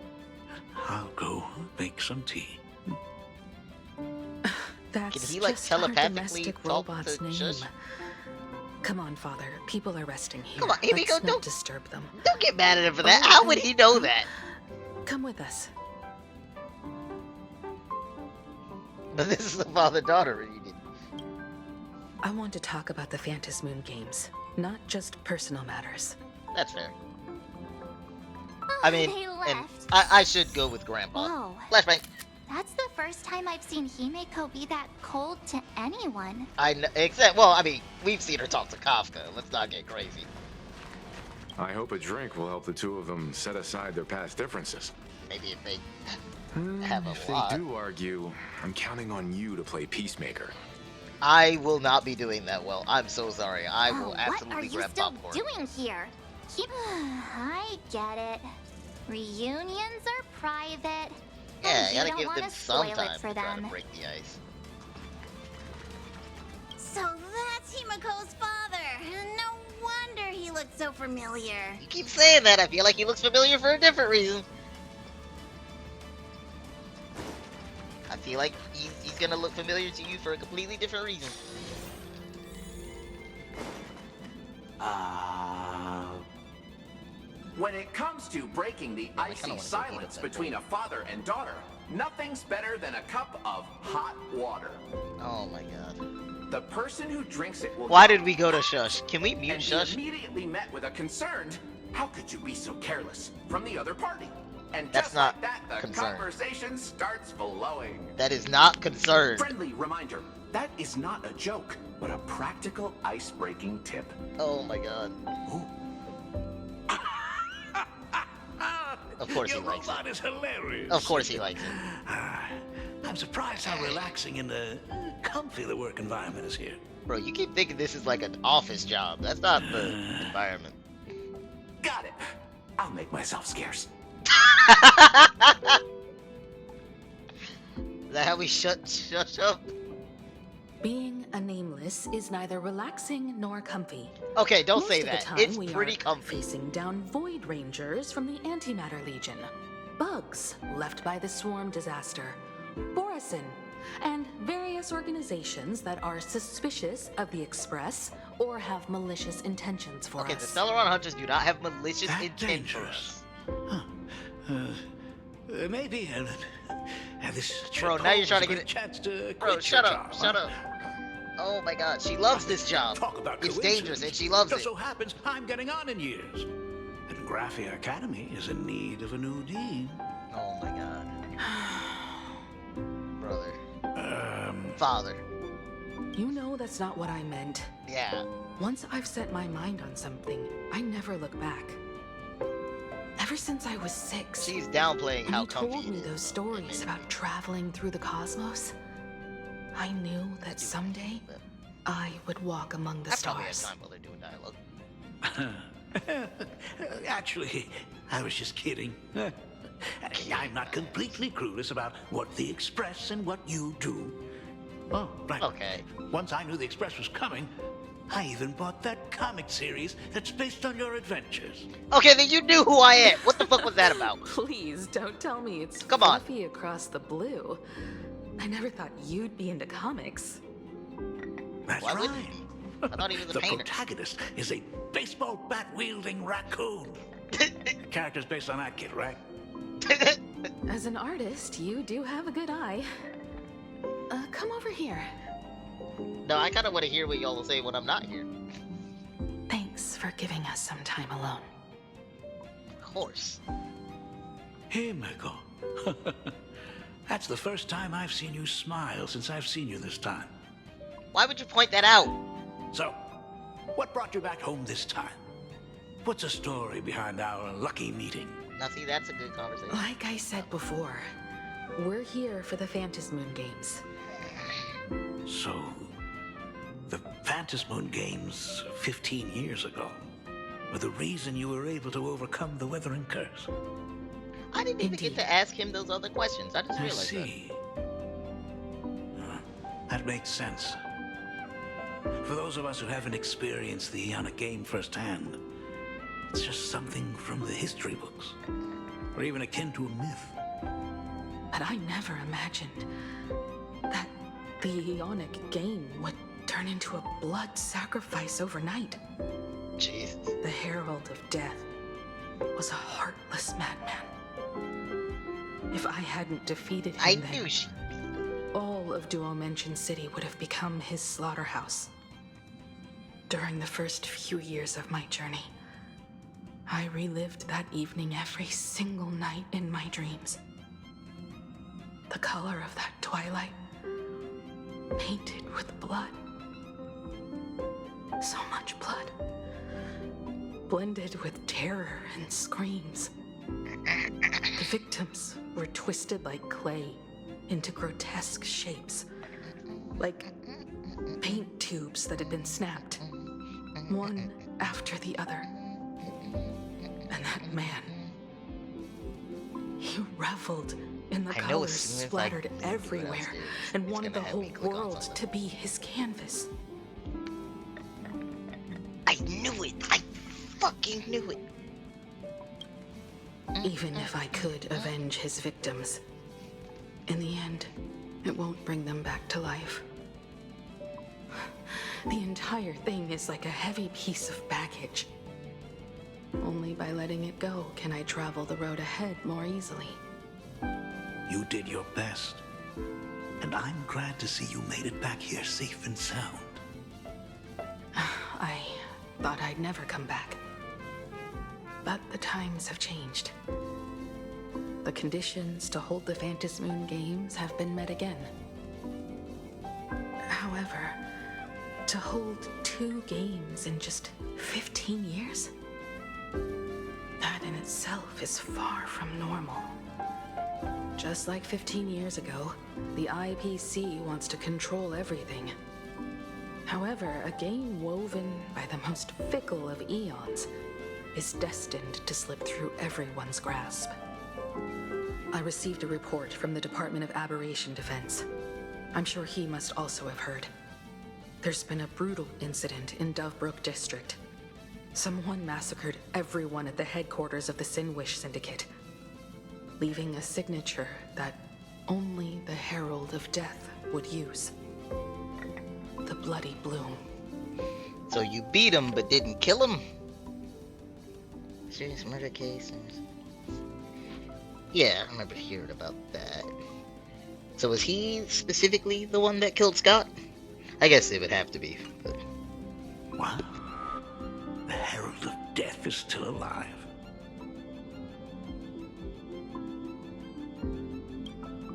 I'll go make some tea. That's Can he, like, just our telepathically domestic talk robot's to name. Shush? Come on, Father. People are resting here. Come on, Himeko, Let's not don't- disturb them. Don't get mad at him for that. Oh, How would he know that? Come with us. But this is the father-daughter reunion. I want to talk about the Phantom Moon Games, not just personal matters. That's fair. Oh, I mean, they and left. I should go with Grandpa. Whoa. Flashbang. That's the first time I've seen Himeko be that cold to anyone. I know, except, well, I mean, we've seen her talk to Kafka. Let's not get crazy. I hope a drink will help the two of them set aside their past differences. Maybe if they have If a lot. they do argue, I'm counting on you to play peacemaker. I will not be doing that well. I'm so sorry. I will What absolutely are you grab still popcorn. doing here? I get it. Reunions are private. Yeah, and you you gotta don't give wanna them some spoil time it for to try to them. break the ice. So that's Himeko's father. No wonder he looked so familiar. You keep saying that. I feel like he looks familiar for a different reason. I feel like he's gonna look familiar to you for a completely different reason. When it comes to breaking the icy silence between a father and daughter, nothing's better than a cup of hot water. Oh my god. The person who drinks it will. Why did we go to Shush? Can we mute and Shush? He immediately met with a concerned, "How could you be so careless?" from the other party. And That's just not like that, the concern. conversation starts flowing. That is not concerned. Friendly reminder, that is not a joke, but a practical ice-breaking tip. Oh my god. Of course he likes it. Is hilarious. Of course he likes it. I'm surprised how relaxing and comfy the work environment is here. Bro, you keep thinking this is like an office job. That's not the environment. Got it. I'll make myself scarce. Is that how we shut up? Being a nameless is neither relaxing nor comfy. Okay, don't Most say of the that. time, It's we pretty are comfy. Facing down void rangers from the Antimatter Legion, bugs left by the swarm disaster, Borisin, and various organizations that are suspicious of the Express or have malicious intentions for Okay, the us. Celeron Hunters do not have malicious That intent for dangerous. us. Maybe this Bro, now you're trying to get a it. chance to Bro, quit shut your up, job, shut huh? up. Oh my god, she loves this job. Talk about It's coincidence. dangerous and she loves Just it. so happens I'm getting on in years. And Graphia Academy is in need of a new dean. Oh my god. Brother. Father. You know that's not what I meant. Yeah. Once I've set my mind on something, I never look back. Ever since I was 6. She's downplaying and how you comfy told it me is. those stories about traveling through the cosmos. I knew that someday I would walk among the I probably have stars. time while they're doing dialogue. Actually, I was just kidding. I'm not completely clueless about what the Express and what you do. Oh, right. Okay. Once I knew the Express was coming, I even bought that comic series that's based on your adventures. Okay, then you knew who I am. What the fuck was that about? Please don't tell me it's Come on. fluffy across the blue. I never thought you'd be into comics. That's Why right. wouldn't he? I thought he was a The painter. protagonist is a baseball bat-wielding raccoon. The character's based on that kid, right? As an artist, you do have a good eye. Come over here. No, I kind of want to hear what y'all will say when I'm not here. Thanks for giving us some time alone. Of course. Hey, Miko. That's the first time I've seen you smile since I've seen you this time. Why would you point that out? So, what brought you back home this time? What's the story behind our lucky meeting? Now, see, that's a good conversation. Like I said before, we're here for the Phantasmoon Games. So, the Phantasmoon Games 15 years ago were the reason you were able to overcome the Weathering Curse. I didn't even get to ask him those other questions. I just I realized that. see. That makes sense. For those of us who haven't experienced the Ionic game firsthand, it's just something from the history books, or even akin to a myth. But I never imagined that the Ionic game would turn into a blood sacrifice overnight. Jesus. The Herald of Death was a heartless madman. If I hadn't defeated him, I then knew she. all of Duo Mansion City would have become his slaughterhouse. During the first few years of my journey, I relived that evening every single night in my dreams. The color of that twilight, painted with blood. So much blood, blended with terror and screams. The victims were twisted like clay into grotesque shapes, like paint tubes that had been snapped, one after the other. And that man, he reveled in the I know, as colors soon as I splattered do everywhere downstairs, and it's wanted gonna the have me whole click on world something. to be his canvas. I knew it. I fucking knew it. Even if I could avenge his victims, in the end, it won't bring them back to life. The entire thing is like a heavy piece of baggage. Only by letting it go can I travel the road ahead more easily. You did your best. And I'm glad to see you made it back here safe and sound. I thought I'd never come back. But the times have changed. The conditions to hold the Phantom Moon Games have been met again. However, to hold 2 games in just 15 years? That in itself is far from normal. Just like 15 years ago, the IPC wants to control everything. However, a game woven by the most fickle of eons is destined to slip through everyone's grasp. I received a report from the Department of Aberration Defense. I'm sure he must also have heard. There's been a brutal incident in Dovebrook District. Someone massacred everyone at the headquarters of the Sinwish Syndicate, leaving a signature that only the Herald of Death would use. The Bloody Bloom. So you beat him but didn't kill him? Serious murder case? Yeah, I remember hearing about that. So was he specifically the one that killed Scott? I guess it would have to be, but... What? The Herald of Death is still alive.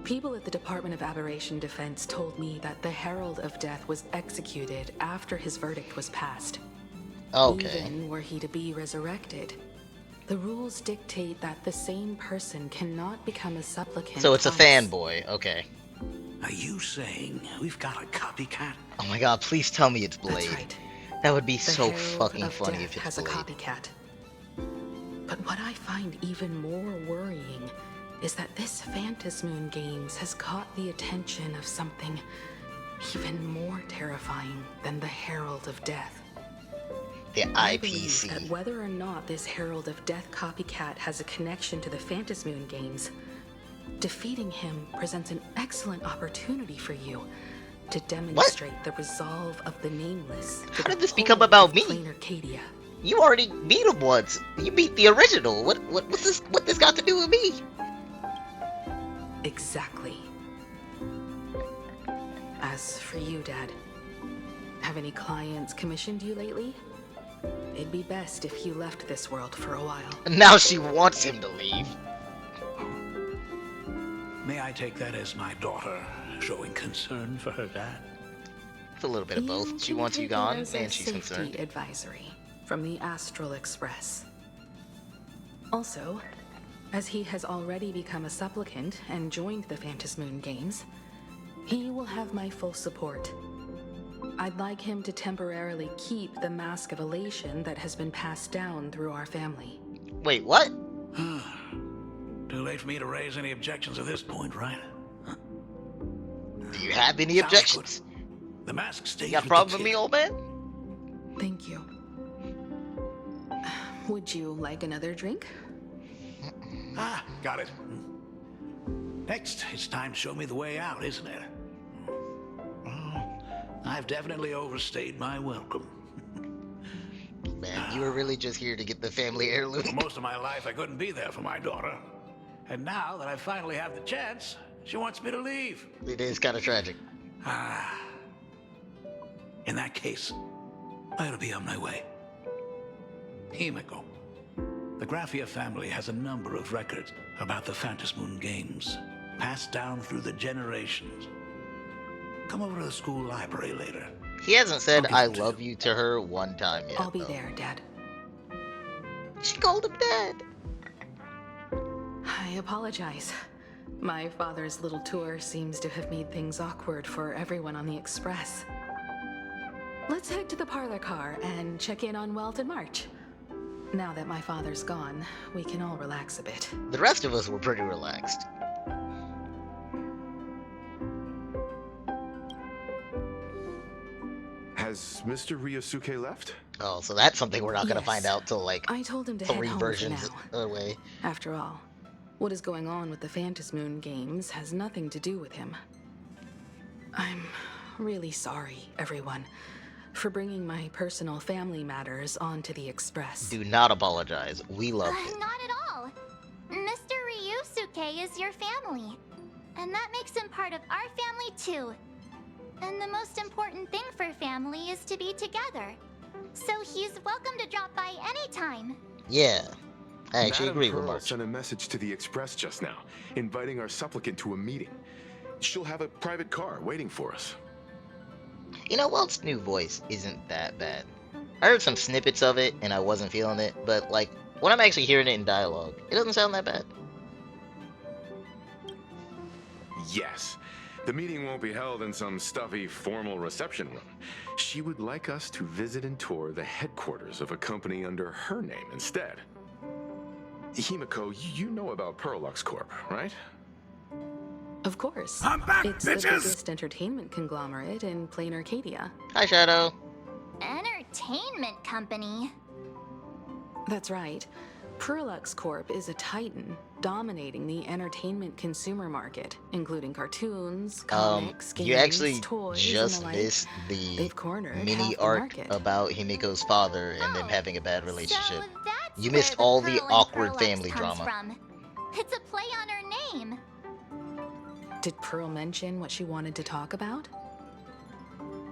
People at the Department of Aberration Defense told me that the Herald of Death was executed after his verdict was passed. Okay. Even were he to be resurrected, the rules dictate that the same person cannot become a supplicant. So it's a twice. fanboy, okay. Are you saying we've got a copycat? Oh my god, please tell me it's Blade. That's right. That would be The so Herald fucking of funny Death if it's has Blade. a copycat. But what I find even more worrying is that this Phantom Moon Games has caught the attention of something even more terrifying than the Herald of Death. The I believe IPC. that whether or not this Herald of Death copycat has a connection to the Phantom Moon Games, defeating him presents an excellent opportunity for you to demonstrate the resolve of the Nameless. How did this become about me? Plain Arcadia. You already beat him once. You beat the original. What this got to do with me? Exactly. As for you, Dad, have any clients commissioned you lately? It'd be best if you left this world for a while. Now she wants him to leave. May I take that as my daughter showing concern for her dad? It's a little bit of both. She wants you gone, and she's concerned. Safety advisory from the Astral Express. Also, as he has already become a supplicant and joined the Phantom Moon Games, he will have my full support. I'd like him to temporarily keep the mask of elation that has been passed down through our family. Wait, what? Too late for me to raise any objections at this point, right? Do you have any Sounds objections? good. The mask stays You got a with problem the with me, kid. old man? Thank you. Would you like another drink? Ah, got it. Next, it's time to show me the way out, isn't it? Well, I've definitely overstayed my welcome. Man, you were really just here to get the family heirloom. For most of my life, I couldn't be there for my daughter. And now that I finally have the chance, she wants me to leave. It is kind of tragic. Ah. In that case, I ought to be on my way. Himiko. The Graphia family has a number of records about the Phantom Moon Games, passed down through the generations. Come over to the school library later. He hasn't said I love you to her one time yet. I'll be there, Dad. She called him Dad. I apologize. My father's little tour seems to have made things awkward for everyone on the Express. Let's head to the parlor car and check in on Welt and March. Now that my father's gone, we can all relax a bit. The rest of us were pretty relaxed. Has Mr. Ryosuke left? Oh, so that's something we're not gonna find out till like I told him to head 3 home for versions now. away. After all, what is going on with the Phantom Moon Games has nothing to do with him. I'm really sorry, everyone, for bringing my personal family matters onto the Express. Do not apologize. We loved it. Not at all. Mr. Ryusuke is your family. And that makes him part of our family too. And the most important thing for family is to be together. So he's welcome to drop by anytime. Yeah, I actually Madam agree with Pearl March. sent a message to the Express just now, inviting our supplicant to a meeting. She'll have a private car waiting for us. You know, Walt's new voice isn't that bad. I heard some snippets of it and I wasn't feeling it, but like when I'm actually hearing it in dialogue, it doesn't sound that bad. Yes. The meeting won't be held in some stuffy, formal reception room. She would like us to visit and tour the headquarters of a company under her name instead. Himiko, you know about Perlux Corp, right? Of course. I'm back, It's bitches! the biggest entertainment conglomerate in plain Arcadia. Hi, Shadow. Entertainment company. That's right. Perlux Corp is a titan, dominating the entertainment consumer market, including cartoons, comics, games, you actually toys, just and the like. missed the They've cornered mini half the arc market. about Himiko's father and them having a bad relationship. So that's You missed where all the the Pearl and awkward Perlux family comes drama. From. It's a play on her name. Did Pearl mention what she wanted to talk about?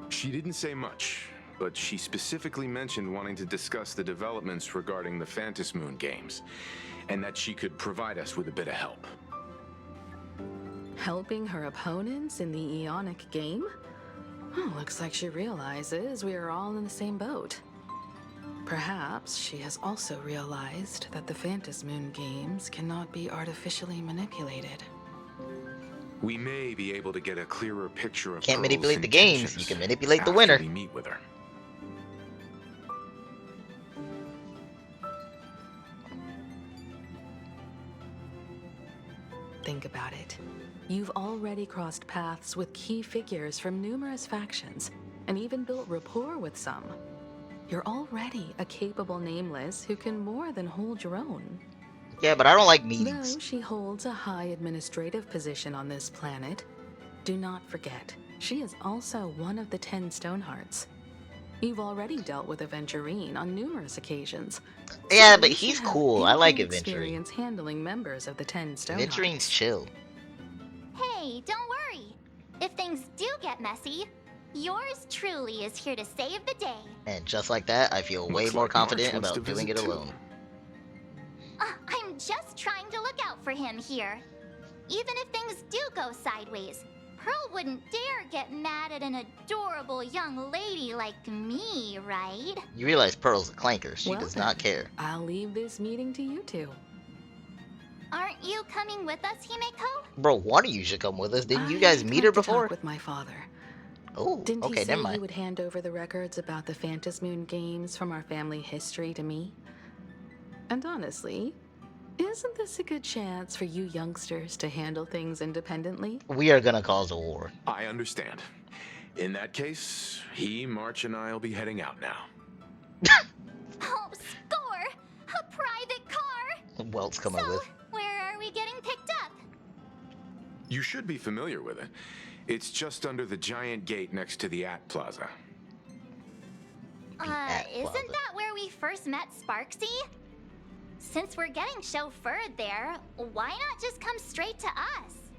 She didn't say much, but she specifically mentioned wanting to discuss the developments regarding the Phantom Moon games, and that she could provide us with a bit of help. Helping her opponents in the Eonic game? Oh, looks like she realizes we are all in the same boat. Perhaps she has also realized that the Phantom Moon games cannot be artificially manipulated. We may be able to get a clearer picture of Can't Pearl's manipulate the games, intentions you can manipulate the after winner. we meet with her. Think about it. You've already crossed paths with key figures from numerous factions, and even built rapport with some. You're already a capable nameless who can more than hold your own. Yeah, but I don't like Though meetings. she holds a high administrative position on this planet, do not forget, she is also one of the 10 Stonehearts. You've already dealt with Aventurine on numerous occasions. Yeah, so but you he's should have cool. I like ample Aventurine. experience handling members of the 10 Stonehearts. Aventurine's chill. Hey, don't worry. If things do get messy, yours truly is here to save the day. And just like that, I feel way Looks more like March confident wants about to doing it visit too. alone. I'm just trying to look out for him here. Even if things do go sideways, Pearl wouldn't dare get mad at an adorable young lady like me, right? You realize Pearl's a clanker. She Well does then, not care. I'll leave this meeting to you two. Aren't you coming with us, Himeko? Bro, one of you should come with us. Didn't you I'd guys meet her like to before? talk with my father. Oh, Didn't okay, he say never he mind. would hand over the records about the Phantom Moon games from our family history to me? And honestly, isn't this a good chance for you youngsters to handle things independently? We are gonna cause a war. I understand. In that case, March, and I'll be heading out now. Oh, score! A private car! Welt's coming So, with. where are we getting picked up? You should be familiar with it. It's just under the giant gate next to the At Plaza. At Isn't Plaza. that where we first met Sparksy? Since we're getting chauffeured there, why not just come straight to us?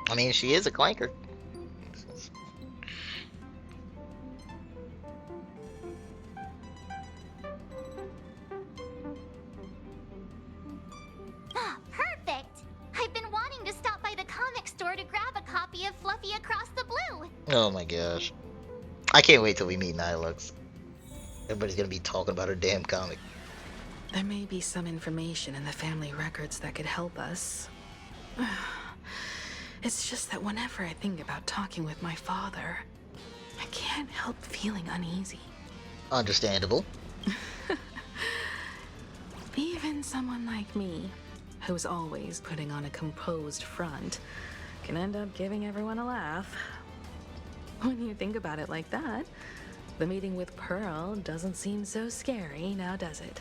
I mean, she is a clanker. Ah, perfect! I've been wanting to stop by the comic store to grab a copy of Fluffy Across the Blue. Oh my gosh. I can't wait till we meet Nihilux. Everybody's gonna be talking about her damn comic. There may be some information in the family records that could help us. It's just that whenever I think about talking with my father, I can't help feeling uneasy. Understandable. Even someone like me, who's always putting on a composed front, can end up giving everyone a laugh. When you think about it like that, the meeting with Pearl doesn't seem so scary, now does it?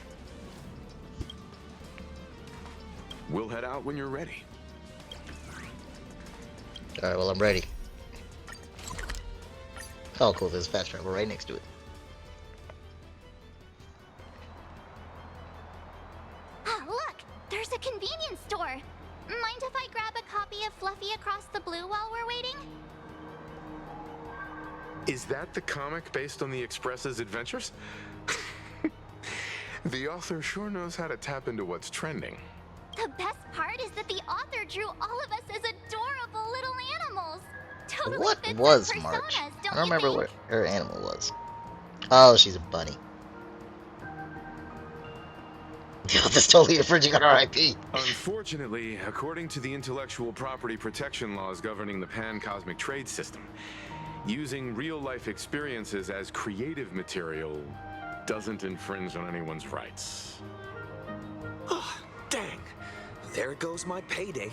We'll head out when you're ready. Alright, well, I'm ready. Oh, cool. There's fast travel right next to it. Ah, look! There's a convenience store! Mind if I grab a copy of Fluffy Across the Blue while we're waiting? Is that the comic based on the Express's adventures? The author sure knows how to tap into what's trending. The best part is that the author drew all of us as adorable little animals. Totally What fits was our March? personas, I don't don't you remember think? what her animal was. Oh, she's a bunny. That's totally infringing on our IP. Unfortunately, according to the intellectual property protection laws governing the pan-cosmic trade system, using real-life experiences as creative material doesn't infringe on anyone's rights. Oh, dang. There goes my payday.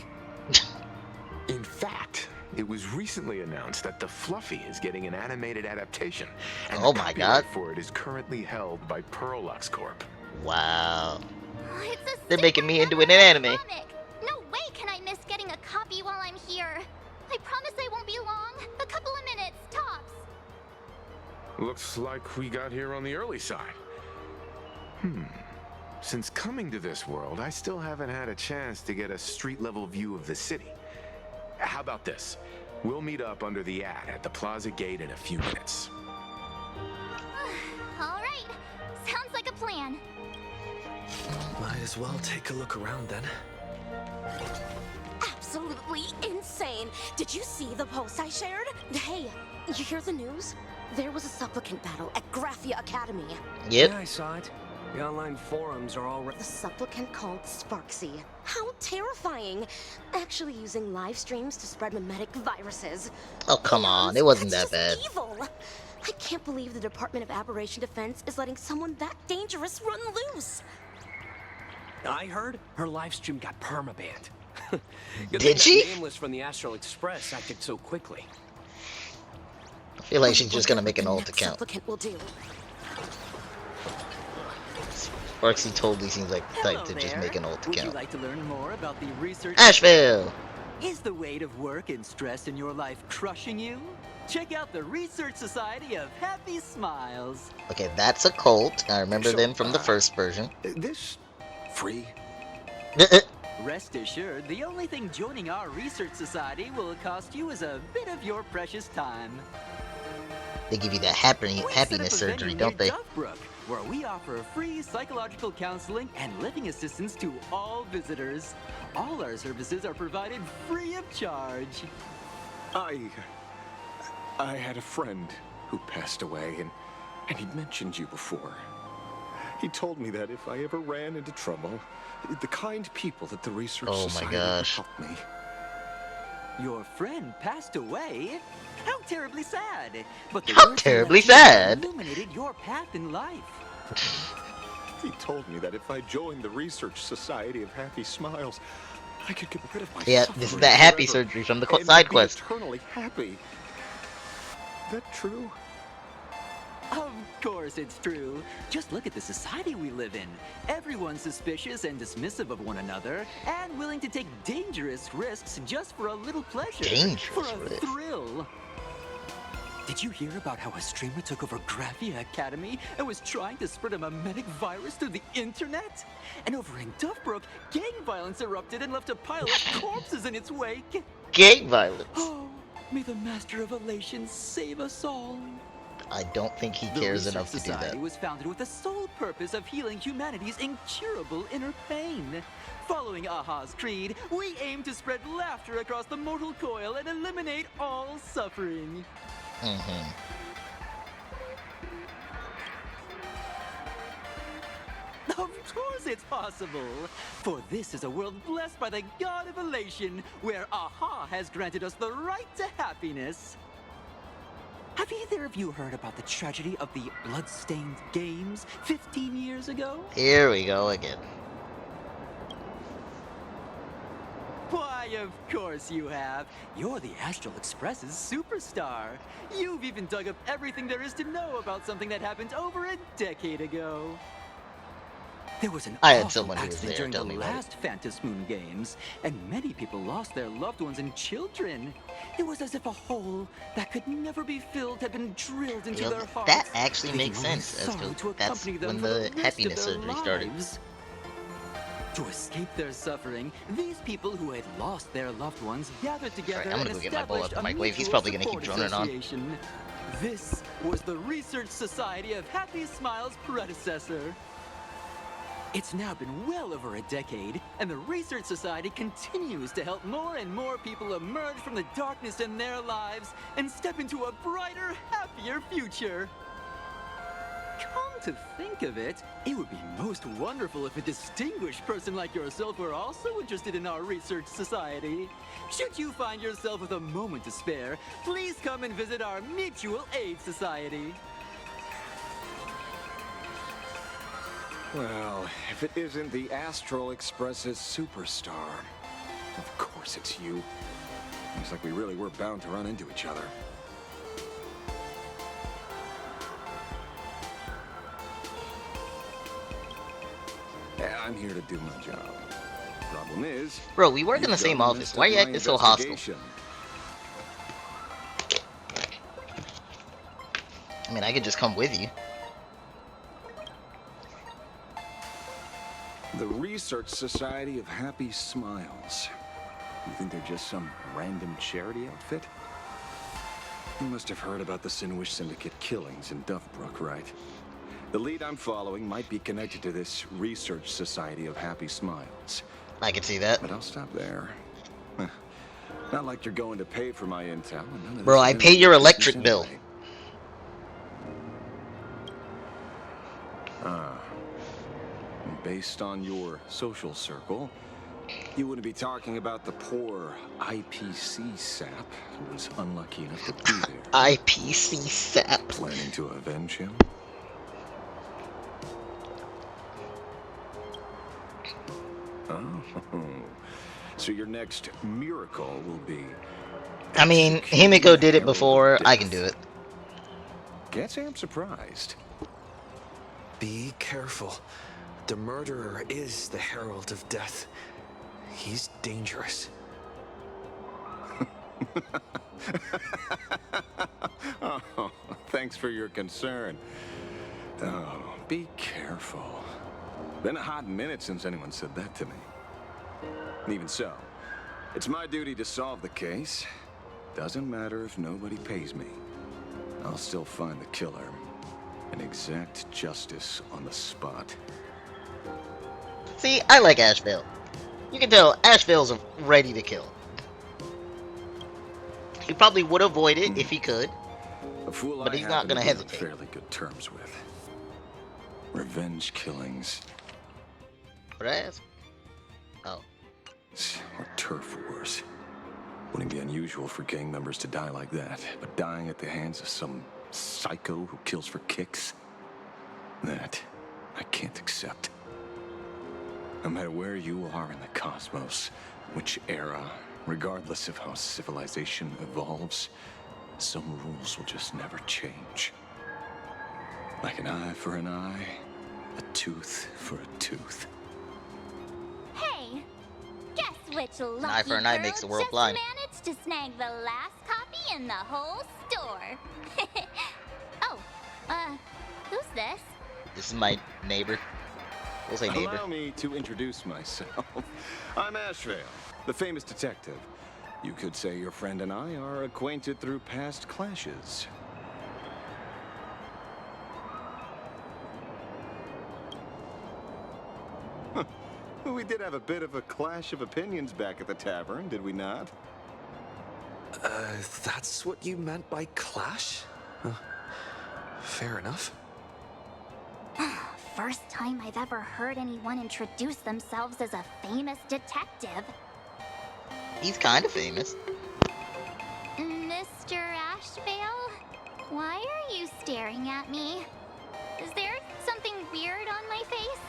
In fact, it was recently announced that the Fluffy is getting an animated adaptation, and Oh the my copyright God. for it is currently held by Perlux Corp. Wow. It's a They're making me into an super anime. comic. No way can I miss getting a copy while I'm here. I promise I won't be long. A couple of minutes, tops. Looks like we got here on the early side. Since coming to this world, I still haven't had a chance to get a street-level view of the city. How about this? We'll meet up under the ad at the plaza gate in a few minutes. All right. Sounds like a plan. Might as well take a look around then. Absolutely insane. Did you see the post I shared? Hey, you hear the news? There was a supplicant battle at Graphia Academy. Yep. Yeah, I saw it. The online forums are all... The supplicant called Sparksy. How terrifying. Actually using live streams to spread mimetic viruses. Oh, come on. It wasn't that bad. Evil. I can't believe the Department of Aberration Defense is letting someone that dangerous run loose. I heard her live stream got permabanned. Good Did thing she? that Nameless from the Astral Express acted so quickly. I feel like she's just gonna make an alt account. Supplicant will do. Sparksy totally seems like the type to just make an alt Would you account. like to learn more about the research? Ashveil! Is the weight of work and stress in your life crushing you? Check out the Research Society of Happy Smiles. Okay, that's a cult. I remember them from the first version. This free? Rest assured, the only thing joining our Research Society will cost you is a bit of your precious time. They give you that happiness surgery, don't they? Duffbrook, where we offer free psychological counseling and living assistance to all visitors. All our services are provided free of charge. I had a friend who passed away, and he'd mentioned you before. He told me that if I ever ran into trouble, the kind people at the Research Oh my Society gosh. would help me. Your friend passed away? How terribly sad. But the How words terribly he left sad. illuminated your path in life. He told me that if I joined the Research Society of Happy Smiles, I could get rid of my Yeah, this is that happy surgery from the side quest. Eternally happy. That true? Of course it's true. Just look at the society we live in. Everyone's suspicious and dismissive of one another, and willing to take dangerous risks just for a little pleasure. For a risks. thrill. Did you hear about how a streamer took over Graphia Academy and was trying to spread a mimetic virus through the internet? And over in Duffbrook, gang violence erupted and left a pile of corpses in its wake. Gang violence. Oh, may the Master of Elation save us all. I don't think he The cares Research enough to do Society that. was founded with the sole purpose of healing humanity's incurable inner pain. Following Aha's creed, we aim to spread laughter across the mortal coil and eliminate all suffering. Of course it's possible! For this is a world blessed by the god of elation, where Aha has granted us the right to happiness. Have either of you heard about the tragedy of the Bloodstained Games 15 years ago? Here we go again. Why, of course you have. You're the Astral Express's superstar. You've even dug up everything there is to know about something that happened over a decade ago. There was an I had awful someone who was accident there during tell the me about it. last Phantom Moon Games, and many people lost their loved ones and children. It was as if a hole that could never be filled had been drilled into their hearts. That actually leaving makes only sense, as sorrow to that's accompany them when for the rest of happiness their surgery started. lives. To escape their suffering, these people who had lost their loved ones gathered together I'm gonna and go get my bowl established out the a microwave. He's mutual probably gonna keep support droning on. association. This was the Research Society of Happy Smiles' predecessor. It's now been well over a decade, and the Research Society continues to help more and more people emerge from the darkness in their lives and step into a brighter, happier future. Come to think of it, it would be most wonderful if a distinguished person like yourself were also interested in our Research Society. Should you find yourself with a moment to spare, please come and visit our Mutual Aid Society. Well, if it isn't the Astral Express's superstar. Of course it's you. Looks like we really were bound to run into each other. Yeah, I'm here to do my job. Problem is... Bro, we work in the same office. Why are you acting so hostile? I mean, I could just come with you. The Research Society of Happy Smiles. You think they're just some random charity outfit? You must have heard about the Sinwish Syndicate killings in Duffbrook, right? The lead I'm following might be connected to this Research Society of Happy Smiles. I can see that. But I'll stop there. Not like you're going to pay for my intel. And none of Bro, this I is pay your business electric bill. anyway. Ah. Based on your social circle, you wouldn't be talking about the poor IPC sap who was unlucky enough to be there. IPC sap. Planning to avenge him? Oh. So your next miracle will be... I mean, Himiko did it before. I can do it. Can't say I'm surprised. Be careful. The murderer is the herald of death. He's dangerous. Oh, thanks for your concern. Oh, be careful. Been a hot minute since anyone said that to me. And even so, it's my duty to solve the case. Doesn't matter if nobody pays me. I'll still find the killer and exact justice on the spot. See, I like Ashveil. You can tell Ashveil's ready to kill. He probably would avoid it if he could, A fool but I he's not happen gonna to be on hesitate. fairly good terms with. Revenge killings What did I ask? Oh. or turf wars. Wouldn't be unusual for gang members to die like that, but dying at the hands of some psycho who kills for kicks? That I can't accept. No matter where you are in the cosmos, which era, regardless of how civilization evolves, some rules will just never change. Like an eye for an eye, a tooth for a tooth. Hey, guess which lucky eye for an eye girl makes the world just blind. managed to snag the last copy in the whole store. Oh, who's this? This is my neighbor. We'll say neighbor. Allow me to introduce myself. I'm Ashveil, the famous detective. You could say your friend and I are acquainted through past clashes. Huh. We did have a bit of a clash of opinions back at the tavern, did we not? That's what you meant by clash? Fair enough. First time I've ever heard anyone introduce themselves as a famous detective. He's kind of famous. Mr. Ashveil? Why are you staring at me? Is there something weird on my face?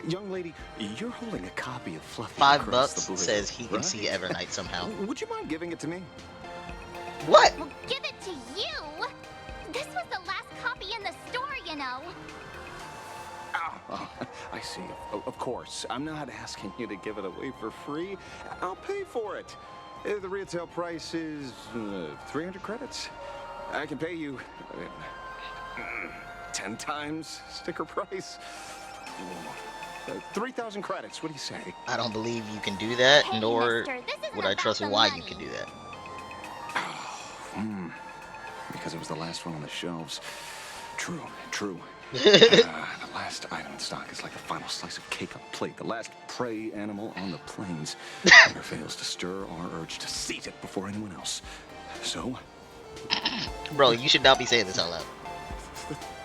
Young lady, you're holding a copy of Fluffy $5 Across the Blue, says he can right? see Evernight somehow. Would you mind giving it to me? What? Well, give it to you! This was the last copy in the store, you know. Oh, I see. Of course. I'm not asking you to give it away for free. I'll pay for it. The retail price is 300 credits. I can pay you 10 times sticker price. 3,000 credits. What do you say? I don't believe you can do that, Hey, nor mister, this isn't would I about trust the why money. you can do that. Because it was the last one on the shelves. True. The last item in stock is like the final slice of cake on a plate. The last prey animal on the plains never fails to stir our urge to seize it before anyone else. So, bro, you should not be saying this out loud.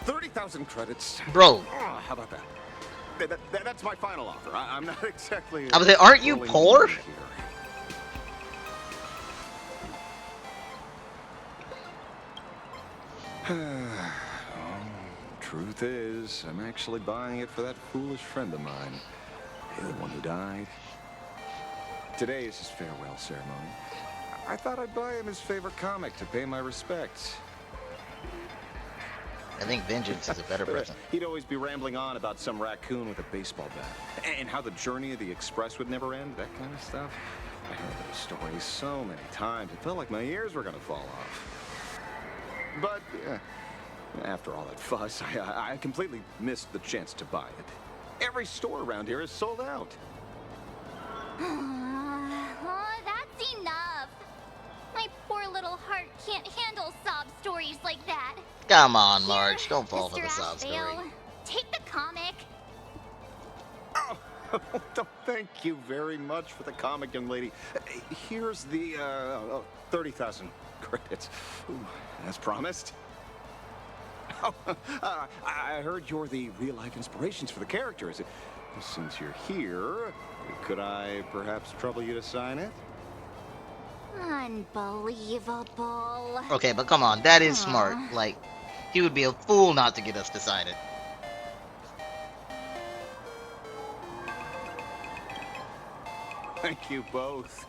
30,000 credits. Bro. How about that? That's my final offer. I'm not exactly... I was like, aren't you poor? Truth is, I'm actually buying it for that foolish friend of mine. The one who died. Today is his farewell ceremony. I thought I'd buy him his favorite comic to pay my respects. I think vengeance is a better present. He'd always be rambling on about some raccoon with a baseball bat. And how the journey of the Express would never end, that kind of stuff. I heard those stories so many times, it felt like my ears were gonna fall off. But, after all that fuss, I completely missed the chance to buy it. Every store around here is sold out. Oh, that's enough. My poor little heart can't handle sob stories like that. Come on, Marge. Don't fall for Mr. the sob story. Ashveil, take the comic. Oh, thank you very much for the comic, young lady. Here's the 30,000 credits. Ooh, as promised. Oh, I heard you're the real-life inspirations for the characters. Since you're here, could I perhaps trouble you to sign it? Unbelievable. Okay, but come on, that is smart. Like, he would be a fool not to get us to sign it. Thank you both.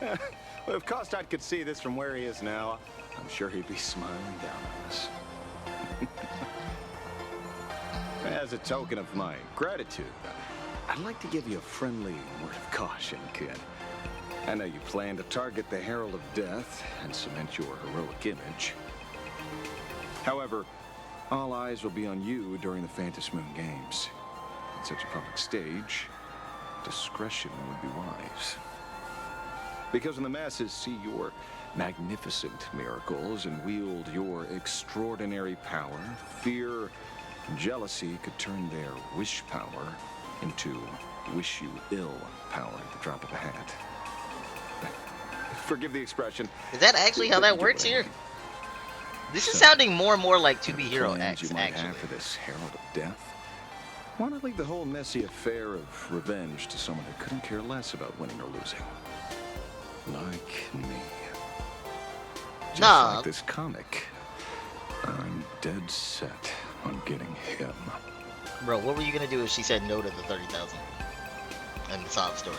Well, if Kostad could see this from where he is now, I'm sure he'd be smiling down on us. As a token of my gratitude, I'd like to give you a friendly word of caution, kid. I know you plan to target the Herald of Death and cement your heroic image. However, all eyes will be on you during the Phantom Moon Games. On such a public stage, discretion would be wise. Because when the masses see your magnificent miracles and wield your extraordinary power, fear and jealousy could turn their wish power into wish you ill power at the drop of a hat. Forgive the expression. Is that actually how that works here? This is sounding more and more like To Be Hero X, you might actually. have for this Herald of Death? Why not leave the whole messy affair of revenge to someone who couldn't care less about winning or losing? Like me. Just like this comic. I'm dead set on getting him. Bro, what were you gonna do if she said no to the 30,000? And the sob story.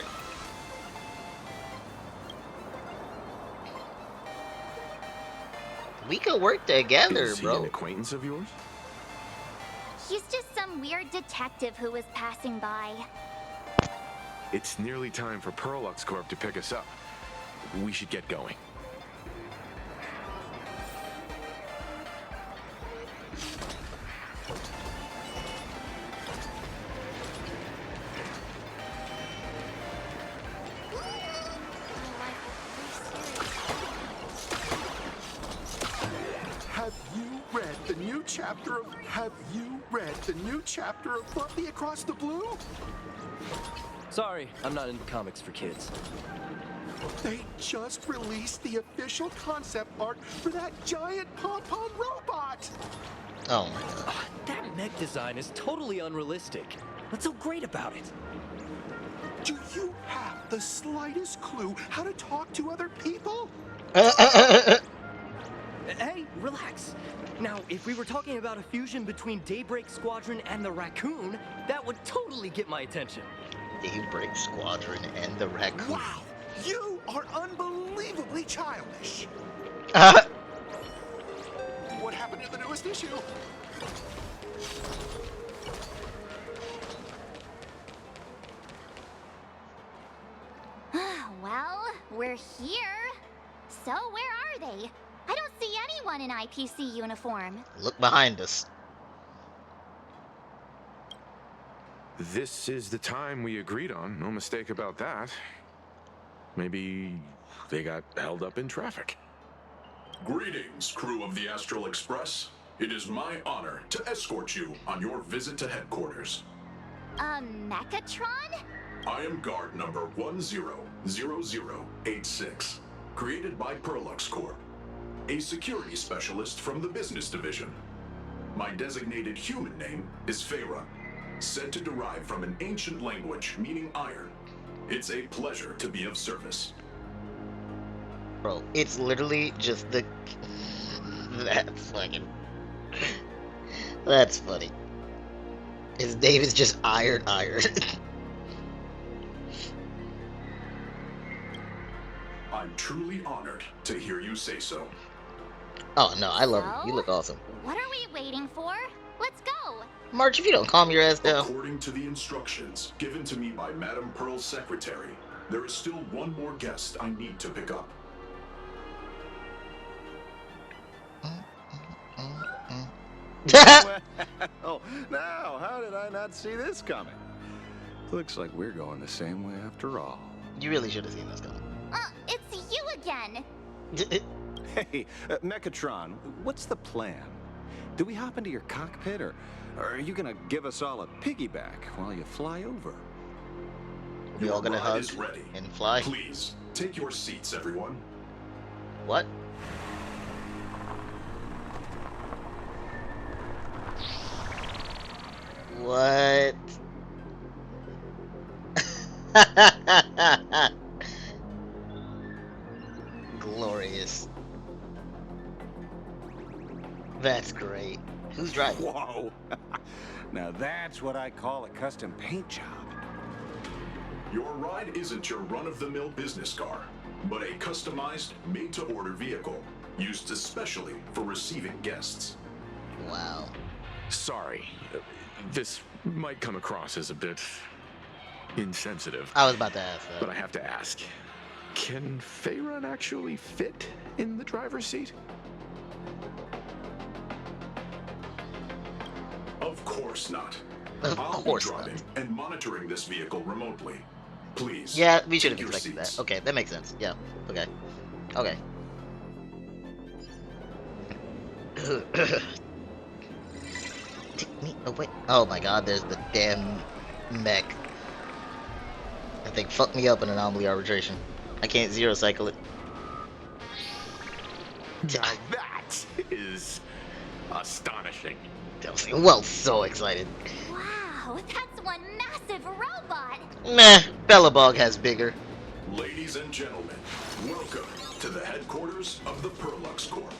We could work together, Is he bro. an acquaintance of yours? He's just some weird detective who was passing by. It's nearly time for Perlux Corp to pick us up. We should get going. Have you read the new chapter of Buffy Across the Blue? Sorry, I'm not into comics for kids. They just released the official concept art for that giant pom-pom robot! Oh my god. That mech design is totally unrealistic. What's so great about it? Do you have the slightest clue how to talk to other people? Hey, relax. Now, if we were talking about a fusion between Daybreak Squadron and the Raccoon, that would totally get my attention. Daybreak Squadron and the Raccoon. Wow! You are unbelievably childish! What happened in the newest issue? We're here. So where are they? I don't see anyone in IPC uniform. Look behind us. This is the time we agreed on. No mistake about that. Maybe they got held up in traffic. Greetings, crew of the Astral Express. It is my honor to escort you on your visit to headquarters. Mechatron? I am guard number 100086, created by Perlux Corp, a security specialist from the business division. My designated human name is Faerun, said to derive from an ancient language meaning iron. It's a pleasure to be of service. Bro, it's literally just the... That's fucking... That's funny. His name is just Iron. I'm truly honored to hear you say so. Oh no, I love you. You look awesome. What are we waiting for? Let's go. March, if you don't calm your ass down. According to the instructions given to me by Madame Pearl's secretary, there is still one more guest I need to pick up. Well, now, how did I not see this coming? Looks like we're going the same way after all. You really should have seen this coming. It's you again. Hey, Mechatron, what's the plan? Do we hop into your cockpit, or are you gonna give us all a piggyback while you fly over? We all gonna hug is ready. and fly? Please, take your seats, everyone. What? What? Glorious. That's great. Who's driving? Whoa! Now that's what I call a custom paint job. Your ride isn't your run-of-the-mill business car, but a customized, made-to-order vehicle, used especially for receiving guests. Wow. Sorry. This might come across as a bit insensitive. I was about to ask that. But I have to ask. Can Faerun actually fit in the driver's seat? Of course not. Of course I'll be driving and monitoring this vehicle remotely. Please. Yeah, we should have take your expected that. seats. Okay, that makes sense. Yeah. Okay. Okay. Take me away. Oh my god, there's the damn mech. That thing fucked me up in anomaly arbitration. I can't zero cycle it. Now that is astonishing. Well, so excited. Wow, that's one massive robot. Meh, Bellabog has bigger. Ladies and gentlemen, welcome to the headquarters of the Perlux Corp.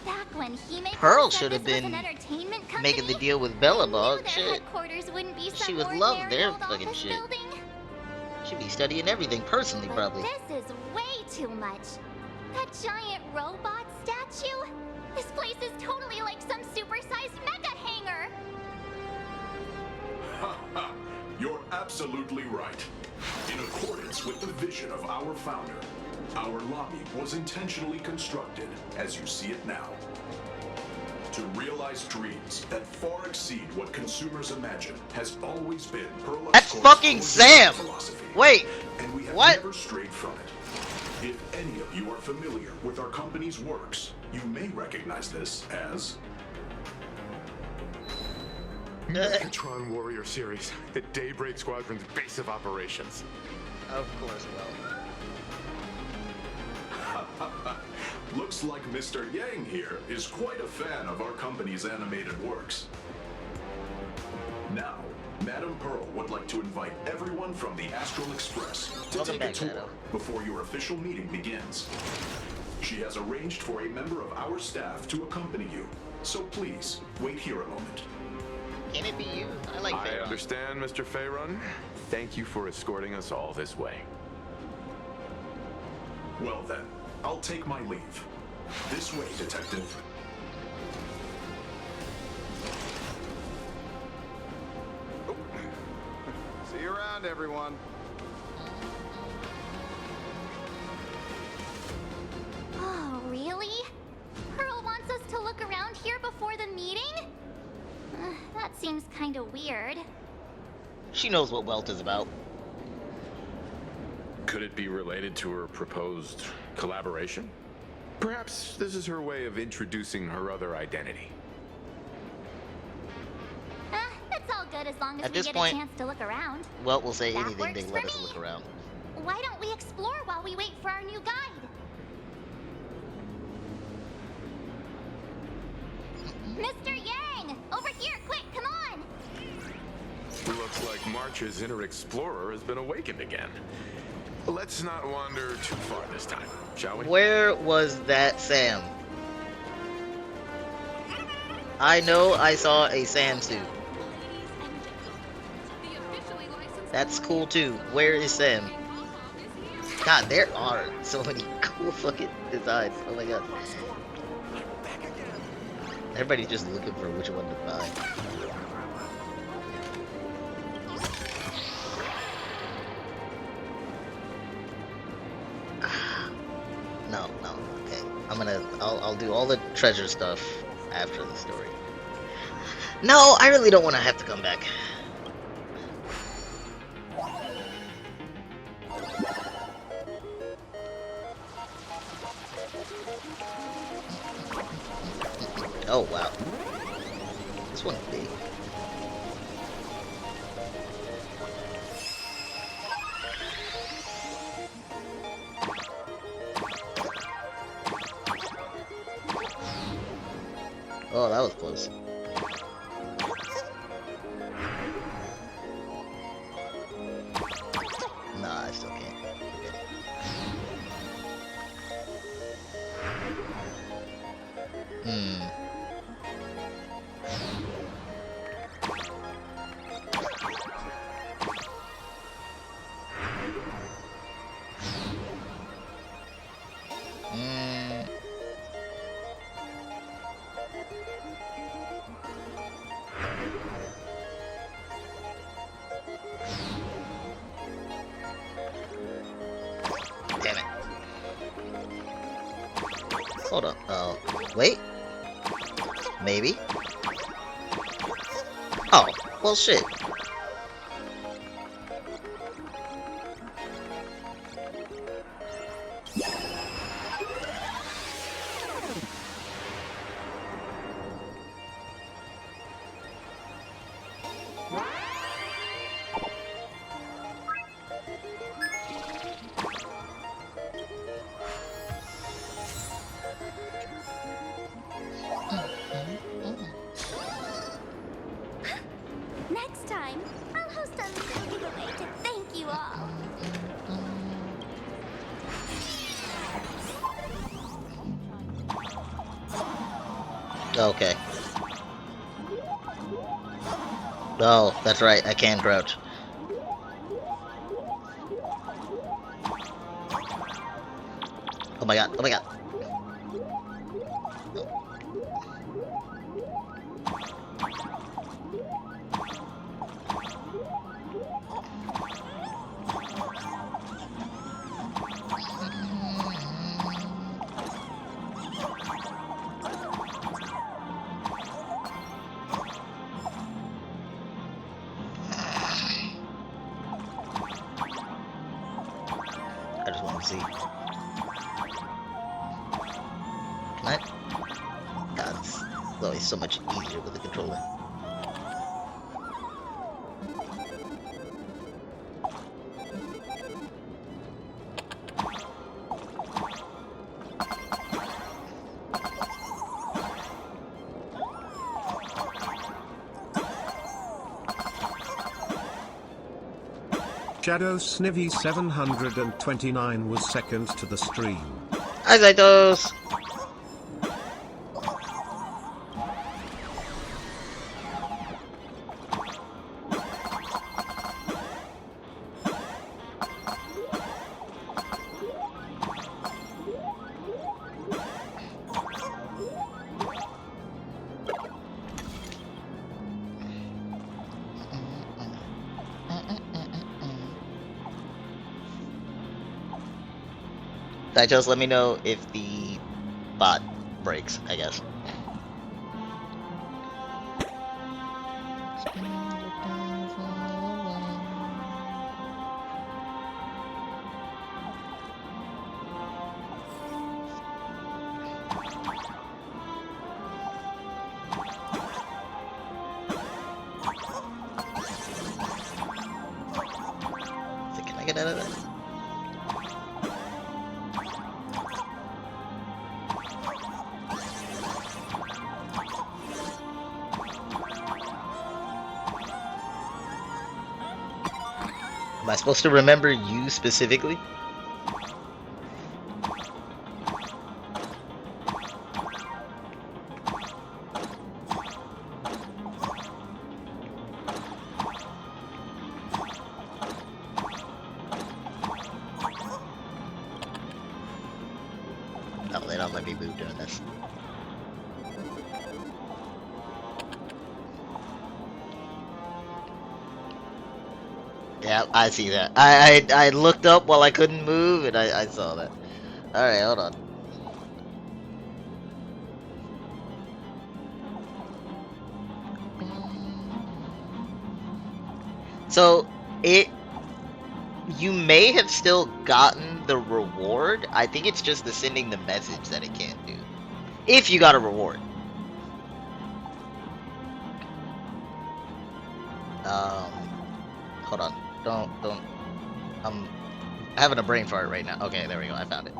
Back when He-Man Pearl said should have this was been an entertainment company, making the deal with I knew Bellabog. their Shit. headquarters wouldn't be some She would love ordinary their old fucking office shit. building. She'd be studying everything personally, But probably. this is way too much. That giant robot statue? This place is totally like some supersized mega hangar. You're absolutely right. In accordance with the vision of our founder, our lobby was intentionally constructed as you see it now. To realize dreams that far exceed what consumers imagine has always been Perlux That's Corp's fucking core Sam! philosophy. Wait, And we have what? never strayed from it. If any of you are familiar with our company's works, you may recognize this as Mechatron Warrior Series, the Daybreak Squadron's base of operations. Of course, Looks like Mr. Yang here is quite a fan of our company's animated works. Now, Madame Pearl would like to invite everyone from the Astral Express to Welcome take back, a tour Shadow. before your official meeting begins. She has arranged for a member of our staff to accompany you, so please wait here a moment. Can it be you? I like I Faerun. understand, Mr. Faerun. Thank you for escorting us all this way. Well then, I'll take my leave. This way, Detective. See you around, everyone. seems kinda weird. She knows what Welt is about. Could it be related to her proposed collaboration? Perhaps this is her way of introducing her other identity. It's all good as long as At we this get point, a chance to look around. Welt will say That anything to works let for us me. look around. Why don't we explore while we wait for our new guide? Mr. Yang! Over here, quick, come on! Looks like March's inner explorer has been awakened again. Let's not wander too far this time, shall we? Where was that Sam? I know I saw a Sam suit. That's cool too. Where is Sam? God, there are so many cool fucking designs. Oh my god. Everybody's just looking for which one to buy. No, okay. I'll do all the treasure stuff after the story. No, I really don't want to have to come back. Oh wow. This one's big. Oh, that was close. Nah, I still can't. Damn it. Hold on. Oh, wait. Maybe. Oh, well, shit. Next time, I'll host a little giveaway to thank you all. Okay. Oh, that's right, I can crouch. Oh my god, oh my god. I just want to see. Can I? God, it's always so much easier with the controller. Shadow Snivy 729 was second to the stream. Hi, Zaitos! Just let me know if the bot breaks, I guess. So can I get out of that? Am I supposed to remember you specifically? Oh, they don't let me move doing this. Yeah, I see that. I looked up while I couldn't move, and I saw that. Alright, hold on. So, you may have still gotten the reward. I think it's just the sending the message that it can't do. If you got a reward. Hold on. Don't. I'm having a brain fart right now. Okay, there we go. I found it.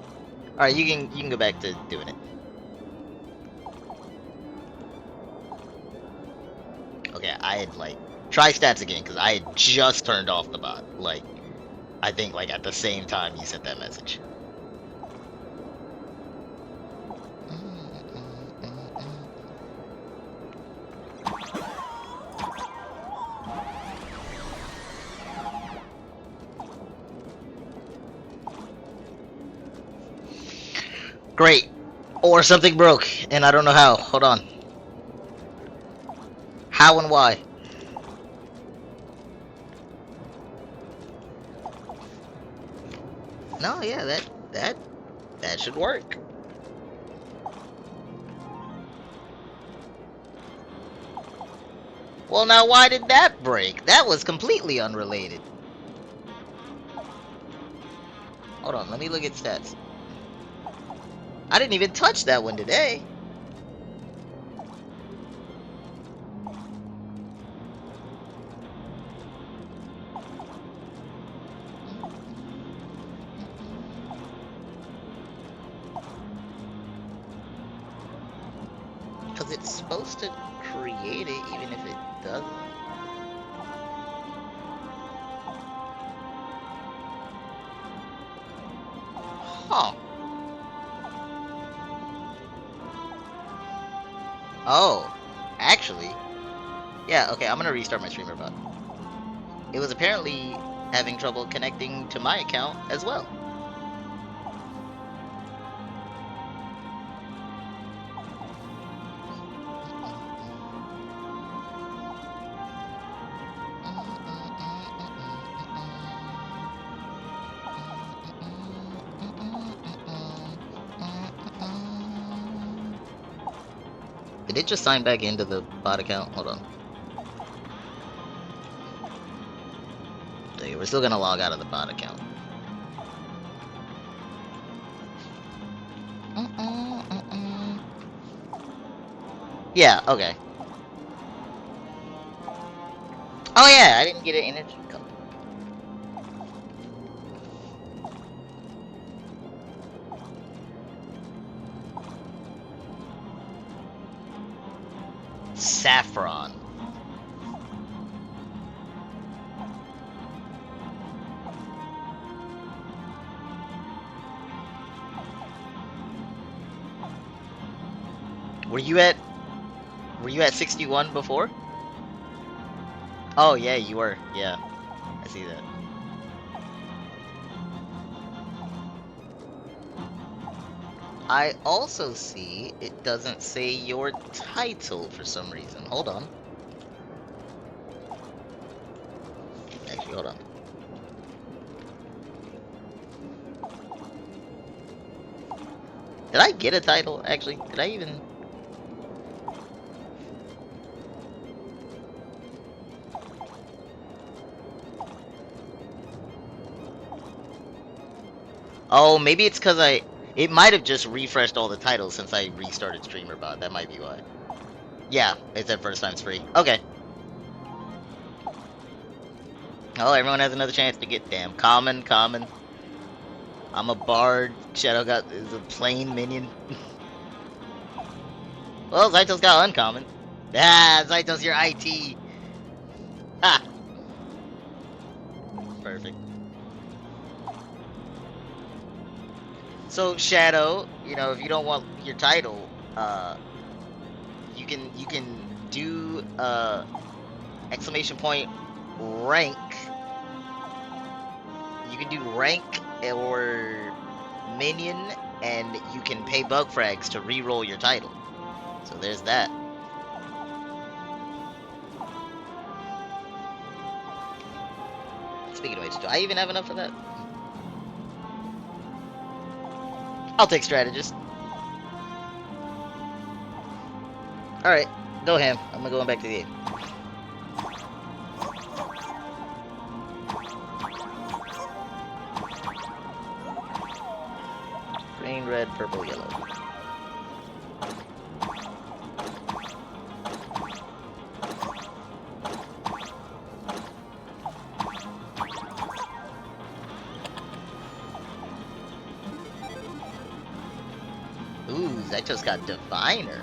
Alright, you can go back to doing it. Okay, I had like try stats again because I had just turned off the bot. Like, I think like at the same time you sent that message. Great. Or something broke, and I don't know how. Hold on. How and why? No, yeah, that should work. Well, now why did that break? That was completely unrelated. Hold on, let me look at stats. I didn't even touch that one today. Because it's supposed to create it even if it doesn't. Huh. Oh, actually, yeah, okay, I'm gonna restart my streamer bot. It was apparently having trouble connecting to my account as well. Did it just sign back into the bot account? Hold on. Okay, we're still gonna log out of the bot account. Yeah, okay. Oh yeah, I didn't get an energy cup. Saffron. Were you at 61 before? Oh yeah, you were. Yeah. I see that. I also see it doesn't say your title for some reason. Hold on. Actually, hold on. Did I get a title? Actually, did I even... Oh, maybe it's because it might have just refreshed all the titles since I restarted StreamerBot. That might be why. Yeah, it said first time's free. Okay. Oh, everyone has another chance to get damn common. I'm a bard. Shadow got is a plain minion. Well, Zaitos got uncommon. Ah, Zaitos, your IT. Ha. Perfect. So Shadow, you know, if you don't want your title, you can do exclamation point rank. You can do rank or minion, and you can pay bug frags to re-roll your title. So there's that. Speaking of which, do I even have enough for that? I'll take strategist. Alright, go ham. I'm going back to the 8. Green, red, purple, yellow. Ooh, that just got Diviner.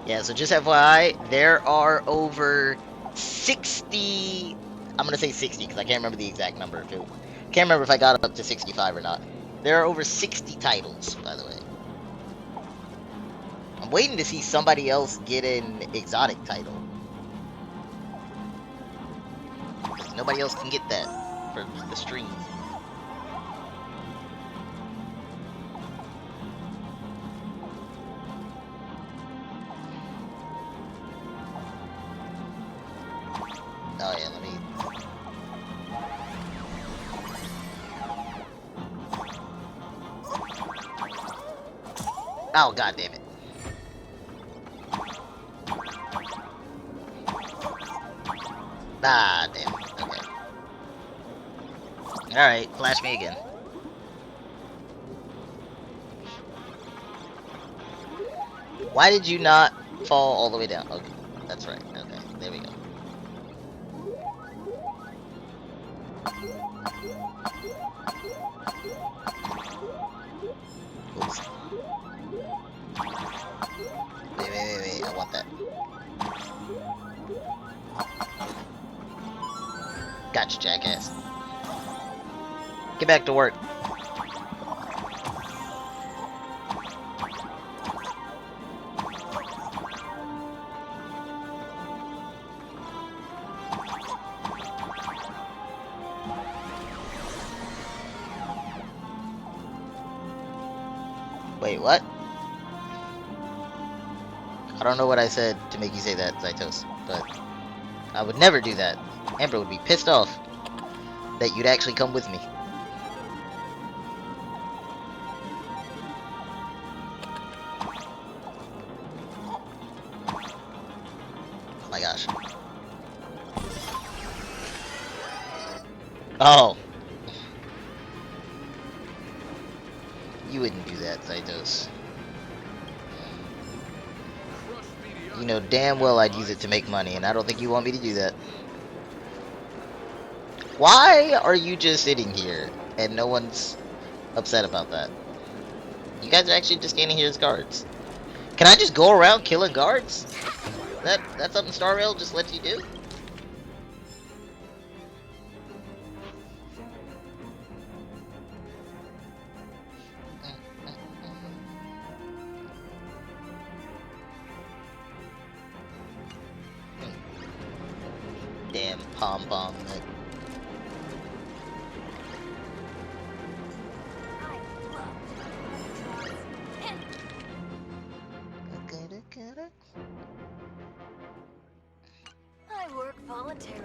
Yeah, so just FYI, there are over 60... I'm gonna say 60, because I can't remember the exact number. Can't remember if I got up to 65 or not. There are over 60 titles, by the way. I'm waiting to see somebody else get an exotic title. Because nobody else can get that for the stream. Oh yeah, let me... Oh, god damn it. Ah, damn. Okay. Alright, flash me again. Why did you not fall all the way down? Okay, that's right. Okay, there we go. Oops. Wait, I want that. Gotcha, jackass. Get back to work. Wait, what? I don't know what I said to make you say that, Zaitos, but I would never do that. Amber would be pissed off that you'd actually come with me. Oh my gosh. Oh. You wouldn't do that, Zaitos. You know damn well I'd use it to make money, and I don't think you want me to do that. Why are you just sitting here and no one's upset about that? You guys are actually just standing here as guards. Can I just go around killing guards? That's something Star Rail just lets you do? Damn pom-pom. I work voluntarily.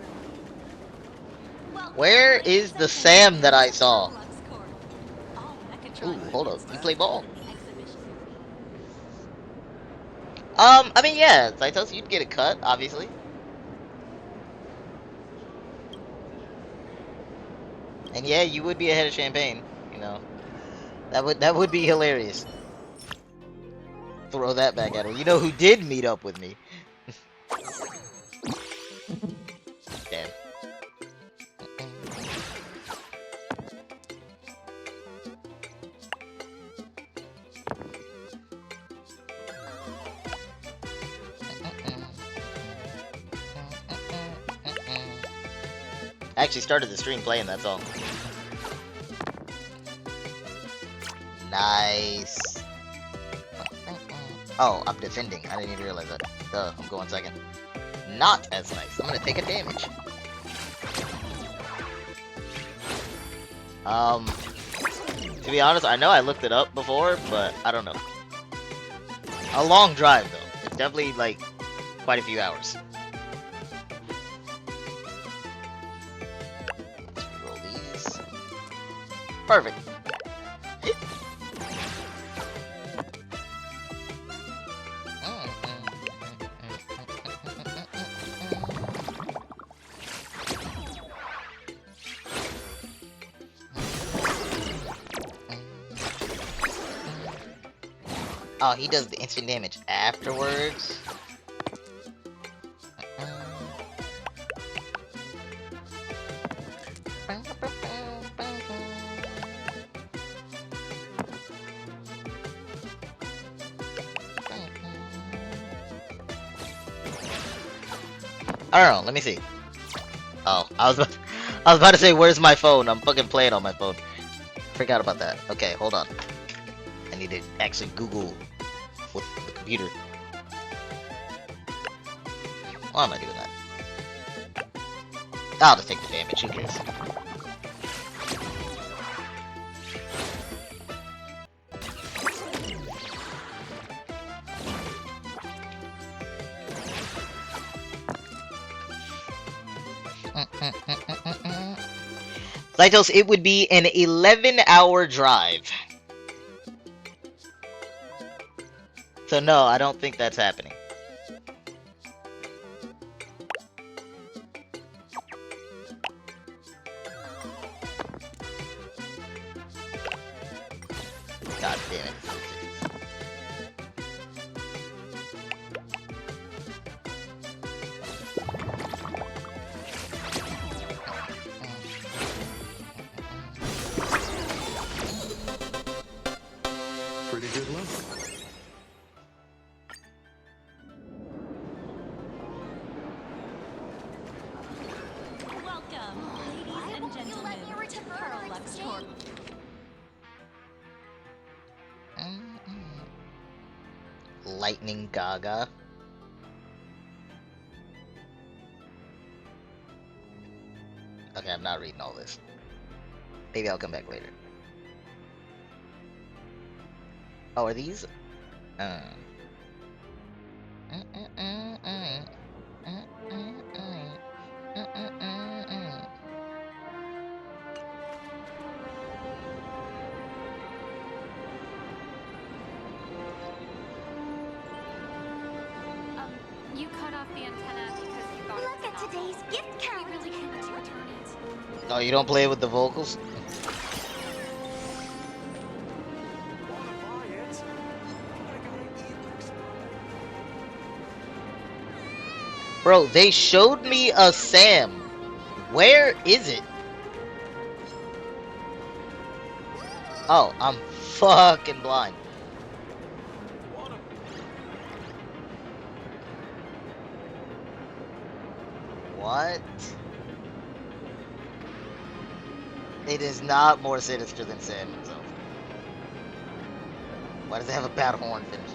Where is the Sam that I saw? Ooh, hold up. You play ball? I mean, yeah, Zaitos, you'd get a cut, obviously. And yeah, you would be ahead of Champagne. You know, that would be hilarious. Throw that back at her. You know who did meet up with me? Damn. I actually started the stream playing, that's all. Nice. Oh, I'm defending. I didn't even realize that. Duh, I'm going second. Not as nice. I'm gonna take a damage. To be honest, I know I looked it up before, but I don't know. A long drive, though. It's definitely, like, quite a few hours. Let's roll these. Perfect. Oh, he does the instant damage afterwards. I don't know, let me see. Oh, I was about to say, where's my phone? I'm fucking playing on my phone. Forgot about that. Okay, hold on. I need to actually Google with the computer. Why am I doing that? I'll just take the damage, who cares? Lytos, it would be an 11-hour drive. So no, I don't think that's happening. God damn it. Pretty good luck. Welcome, ladies and gentlemen, to Pearl Lux Tour. Lightning Gaga. Okay, I'm not reading all this. Maybe I'll come back later. Oh, are these? You cut off the antenna because you thought Look at today's gift count. really can't let you return it. Oh, you don't play with the vocals? Bro, they showed me a Sam. Where is it? Oh, I'm fucking blind. What? It is not more sinister than Sam himself. Why does it have a bad horn finish?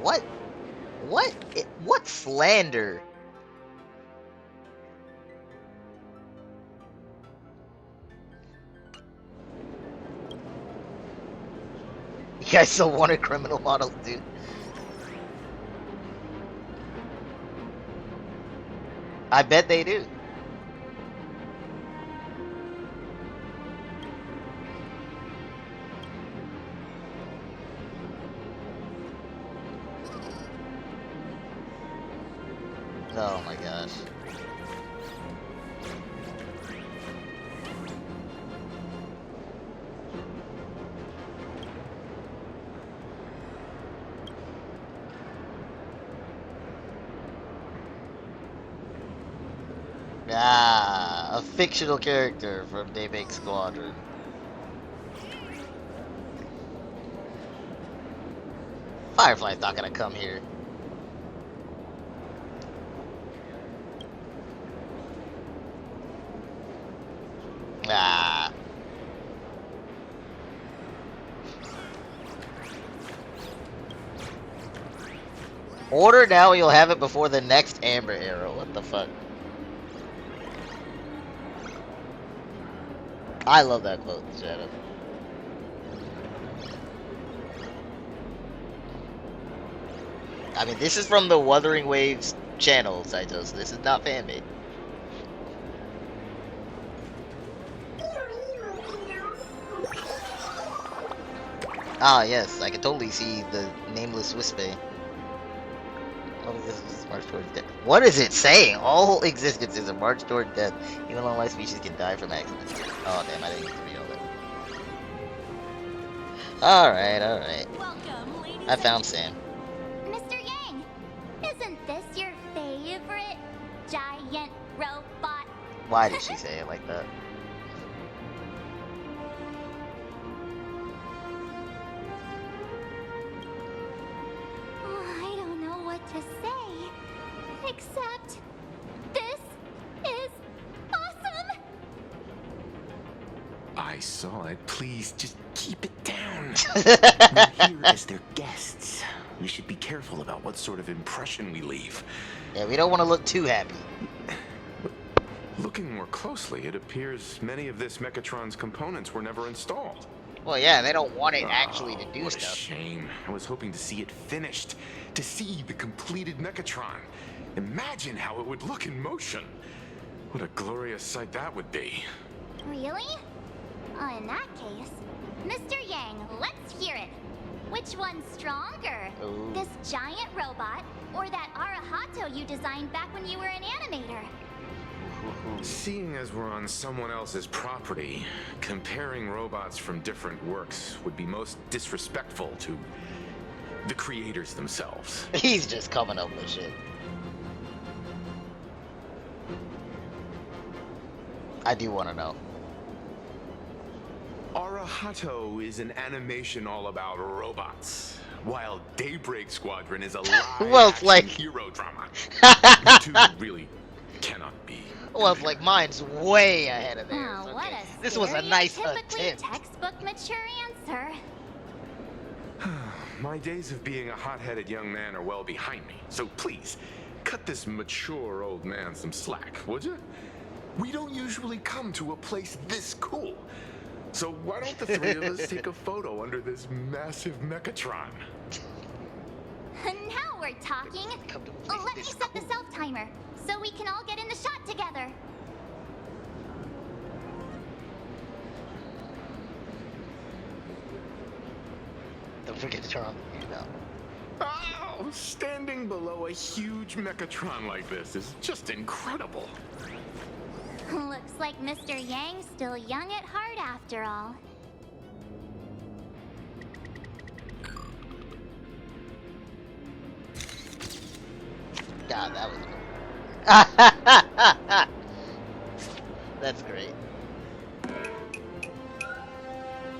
What? What? What slander? You guys still wanted criminal models, dude. I bet they do. Oh my gosh. A fictional character from Daybreak Squadron. Firefly's not gonna come here. Ah. Order now, you'll have it before the next Amber Arrow. What the fuck? I love that quote, Shadow. I mean, this is from the Wuthering Waves channel, Saito, so this is not fan-made. Ah, yes, I can totally see the nameless Wispy. Oh, this is march towards death. What is it saying? All existence is a march toward death. Even long life species can die from accidents. Oh, damn, I didn't get to read all that. Alright. Welcome, ladies. I found Sam. Mr. Yang, isn't this your favorite giant robot? Why did she say it like that? Oh, I don't know what to say, except this is awesome. I saw it. Please, just keep it down. We're here as their guests. We should be careful about what sort of impression we leave. Yeah, we don't want to look too happy. Looking more closely, it appears many of this Mechatron's components were never installed. Well, yeah, they don't want it actually to do what stuff. A shame. I was hoping to see it finished, to see the completed Mechatron. Imagine how it would look in motion. What a glorious sight that would be. Really? In that case, Mr. Yang, let's hear it. Which one's stronger? Ooh. This giant robot, or that Arahato you designed back when you were an animator? Seeing as we're on someone else's property, comparing robots from different works would be most disrespectful to the creators themselves. He's just coming up with shit. I do want to know. Arahato is an animation all about robots, while Daybreak Squadron is a live Well, it's like hero drama. The two really cannot be. Well, it's like mine's way ahead of theirs. Oh, Okay. what a This was a nice stereotypically attempt. textbook mature answer. My days of being a hot-headed young man are well behind me, so please, cut this mature old man some slack, would you? We don't usually come to a place this cool. So why don't the three of us take a photo under this massive Mechatron? Now we're talking. Let me set the self-timer, so we can all get in the shot together. Don't forget to turn on the music now. Oh, standing below a huge Mechatron like this is just incredible. Looks like Mr. Yang's still young at heart after all. God, that was cool. That's great.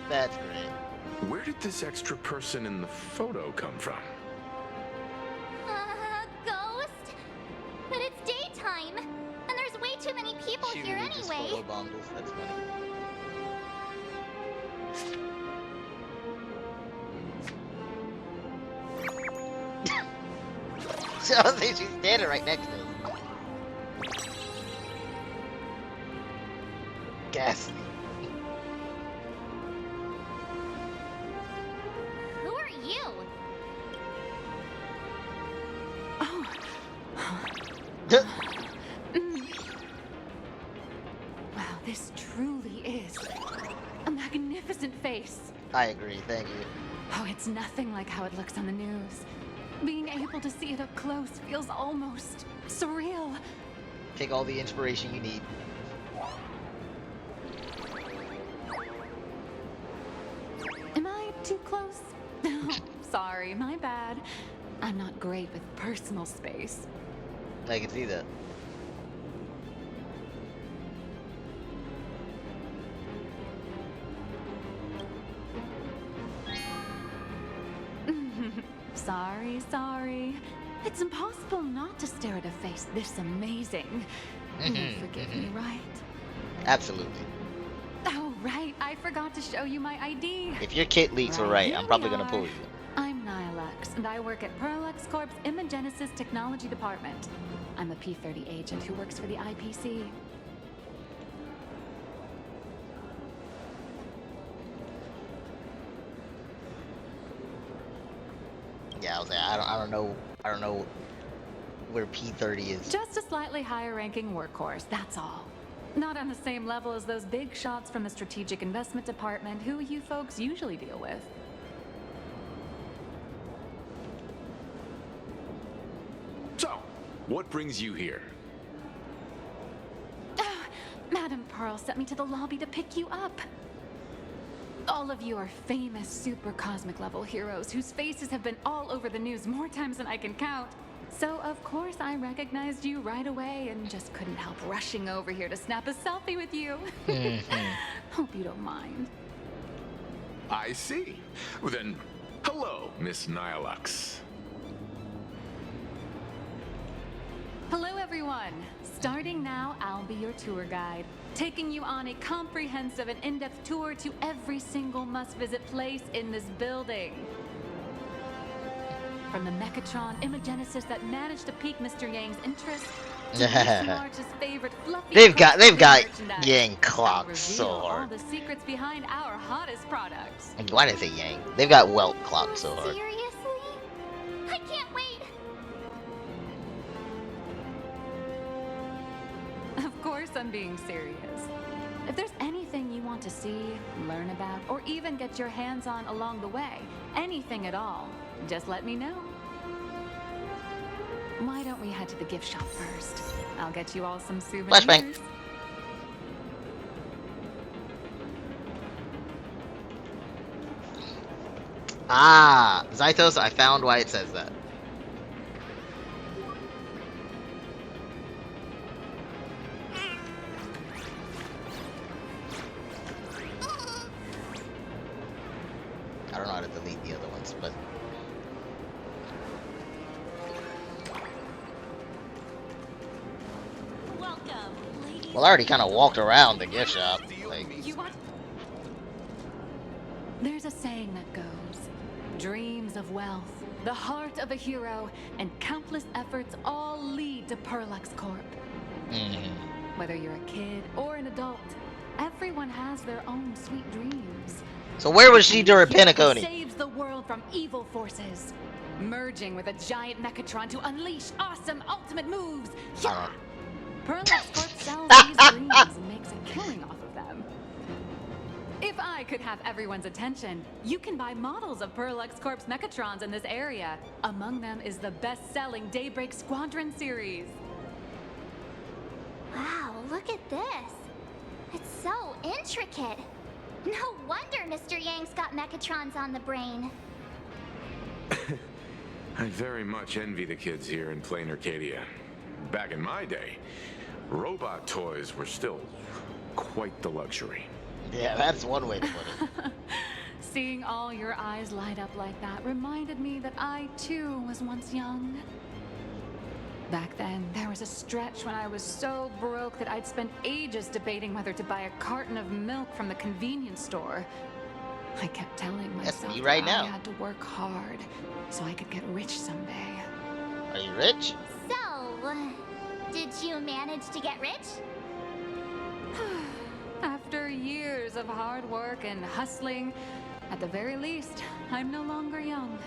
That's great. Where did this extra person in the photo come from? Ghost? But it's daytime, and there's way too many people She here really just anyway. photobombed us. That's funny. So I think she's standing right next to him. Ghastly. Who are you? Wow, this truly is a magnificent face. I agree, thank you. Oh, it's nothing like how it looks on the news. Being able to see it up close feels almost surreal. Take all the inspiration you need. Am I too close? Sorry, my bad. I'm not great with personal space. I can see that. Sorry. It's impossible not to stare at a face this amazing. You'll forgive me, right? Absolutely. Oh, right. I forgot to show you my ID. If your kit leaks were right, I'm probably gonna pull you. I'm Nihilux, and I work at Parallax Corp's Imagenesis Technology Department. I'm a P-30 agent who works for the IPC. Yeah, I was like, I don't know where P-30 is. Just a slightly higher-ranking workhorse, that's all. Not on the same level as those big shots from the Strategic Investment Department who you folks usually deal with. So, what brings you here? Madam Pearl sent me to the lobby to pick you up. All of you are famous super cosmic level heroes whose faces have been all over the news more times than I can count. So of course I recognized you right away and just couldn't help rushing over here to snap a selfie with you. Hope you don't mind. I see. Well then, hello, Miss Nihilux. Hello everyone. Starting now, I'll be your tour guide, taking you on a comprehensive and in-depth tour to every single must-visit place in this building. From the Mechatron Imagenesis that managed to pique Mr. Yang's interest, to Mr. March's favorite fluffy they've got merchandise, Yang I'll clocked so reveal all hard. the secrets behind our hottest products. Why did I say Yang? They've got Welt clocked so hard. Seriously? I can't wait. Of course I'm being serious. If there's anything you want to see, learn about, or even get your hands on along the way, anything at all, just let me know. Why don't we head to the gift shop first? I'll get you all some souvenirs. Flashbang. Ah, Zytos, I found why it says that. I don't know how to delete the other ones, but well, I already kind of walked around the gift shop. Like, There's a saying that goes, dreams of wealth, the heart of a hero, and countless efforts all lead to Parallax Corp. Whether you're a kid or an adult, everyone has their own sweet dreams. so where was she during Hero Penacony? saves the world from evil forces, merging with a giant Mechatron to unleash awesome ultimate moves. Yeah! Parallax Corp sells these dreams and makes a killing off of them. If I could have everyone's attention, you can buy models of Parallax Corp's Mechatrons in this area. Among them is the best-selling Daybreak Squadron series. Wow, look at this. It's so intricate. No wonder Mr. Yang's got Mechatrons on the brain. I very much envy the kids here in Plain Arcadia. Back in my day, robot toys were still quite the luxury. Yeah, that's one way to put it. Seeing all your eyes light up like that reminded me that I, too, was once young. Back then, there was a stretch when I was so broke that I'd spend ages debating whether to buy a carton of milk from the convenience store. I kept telling myself me right that now. I had to work hard so I could get rich someday. Are you rich? So, did you manage to get rich? After years of hard work and hustling, at the very least, I'm no longer young.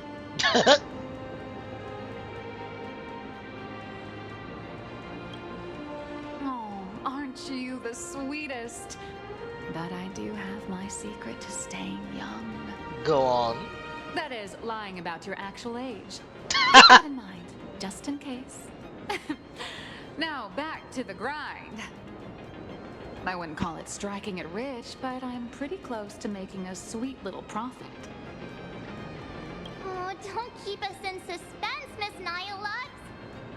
Oh, aren't you the sweetest? But I do have my secret to staying young. Go on. That is, lying about your actual age. Keep that in mind, just in case. Now, back to the grind. I wouldn't call it striking it rich, but I'm pretty close to making a sweet little profit. Oh, don't keep us in suspense, Miss Nihilux.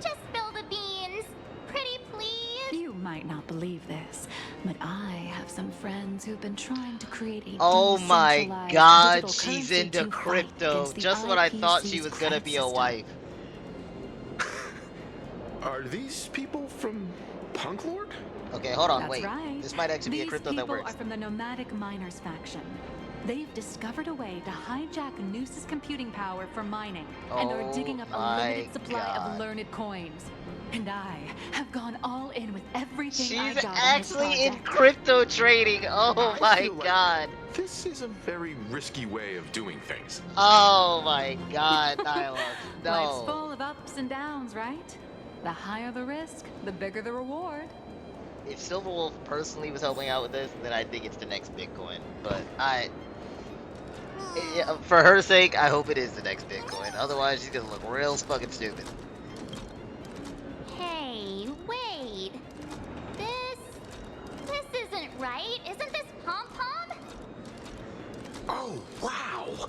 Just spill the beans. Pretty please. You might not believe this, but I have some friends ones who've been trying to create a Oh my decentralized god, digital she's currency into to fight crypto. against the Just when I thought she IPC's was gonna credit be a system. wife. Are these people from Punk Lord? Okay, hold on, That's wait. right. This might actually be a These crypto that people works. are from the Nomadic Miners faction. They've discovered a way to hijack Noose's computing power for mining and are Oh digging up a my limited supply God. of learned coins. And I have gone all in with everything I She's got actually on this in project. crypto trading. Oh I my feel like god. This is a very risky way of doing things. Oh my god, Nyla. Life's No. full of ups and downs, right? The higher the risk, the bigger the reward. If Silverwolf personally was helping out with this, then I think it's the next Bitcoin. But for her sake, I hope it is the next Bitcoin. Otherwise, she's gonna look real fucking stupid. Hey, wait. This isn't right. Isn't this Pom Pom? Oh, wow.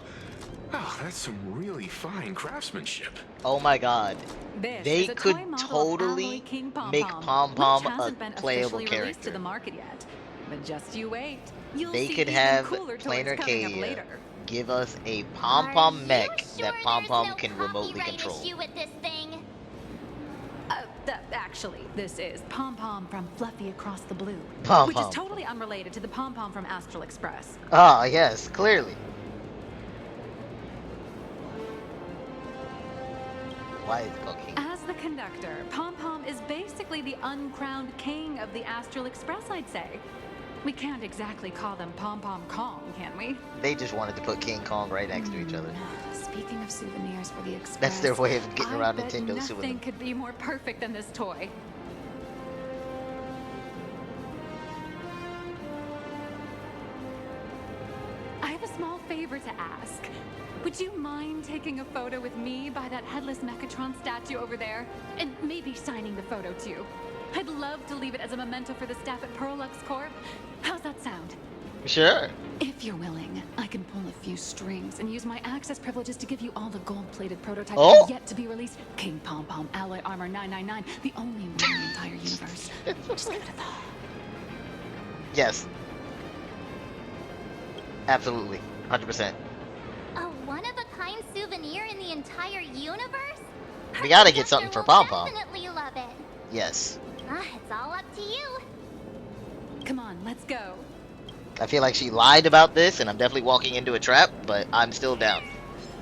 Oh, that's some really fine craftsmanship. Oh my god. This They is a could toy model of totally Alloy King Pom make Pom, Pom which Pom hasn't a been playable officially released to character. the market yet. But just you wait. You'll They see could even have cooler toys Plain coming up Arcadia later. give us a Pom Pom mech Sure that Pom Pom there's no can remotely copyright control. issue with this thing? Actually, this is Pom Pom from Fluffy Across the Blue, Pom which Pom. is totally unrelated to the Pom Pom from Astral Express. Ah, yes, clearly. Why is it called King? As the conductor, Pom Pom is basically the uncrowned king of the Astral Express, I'd say. We can't exactly call them Pom Pom Kong, can we? They just wanted to put King Kong right next to each other. Speaking of souvenirs for the Express, That's their way of getting around I bet Nintendo suing nothing them. could be more perfect than this toy. I have a small favor to ask. Would you mind taking a photo with me by that headless Mechatron statue over there? And maybe signing the photo too. I'd love to leave it as a memento for the staff at Perlux Corp. How's that sound? Sure. if you're willing, I can pull a few strings and use my access privileges to give you all the gold-plated prototypes yet to be released. King Pom Pom Alloy Armor 999, the only one in the entire universe. Just give it a thought. Yes. Absolutely. 100%. A one-of-a-kind souvenir in the entire universe? We gotta get something for Pom Pom. Definitely love it. Yes. It's all up to you. Come on, let's go. I feel like she lied about this, and I'm definitely walking into a trap, but I'm still down.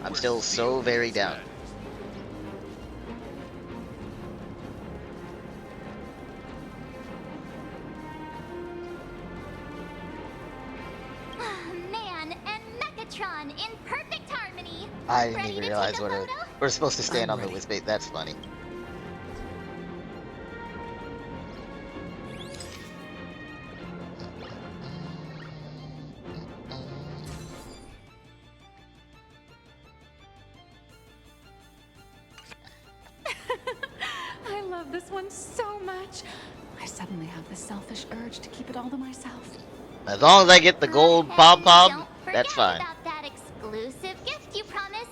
I'm still so very down. Man and Mechatron in perfect harmony. I didn't Ready even to realize take a what photo? we're supposed to stand on the whispate. That's funny. I love this one so much. I suddenly have this selfish urge to keep it all to myself. As long as I get the gold Pom Pom, that's fine. About that exclusive gift you promised.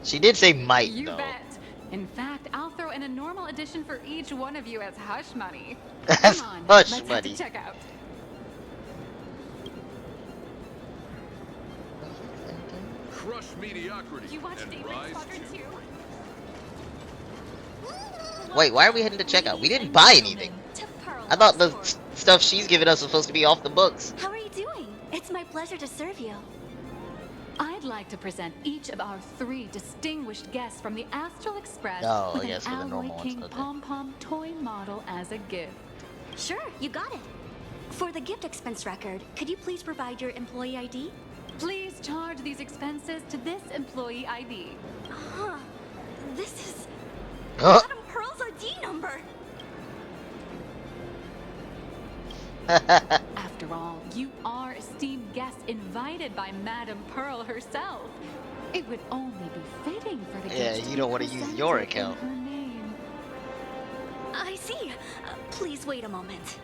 She did say might, You though. bet. In fact, I'll throw in a normal edition for each one of you as hush money. As Come on, hush let's money. head to checkout. Crush mediocrity You watched and Daybreak rise Squadron to... 2? Wait, why are we heading to checkout? We didn't buy anything. I thought the stuff she's giving us was supposed to be off the books. How are you doing? It's my pleasure to serve you. I'd like to present each of our 3 distinguished guests from the Astral Express Oh, with I guess an for the Alloy normal ones, King okay. Pom Pom toy model as a gift. Sure, you got it. For the gift expense record, could you please provide your employee ID? Please charge these expenses to this employee ID. Huh. This is Huh? Madam Pearl's ID number. After all, you are esteemed guests invited by Madam Pearl herself. It would only be fitting for the Yeah, gift you don't want to use your presented in account. her name. I see. Please wait a moment.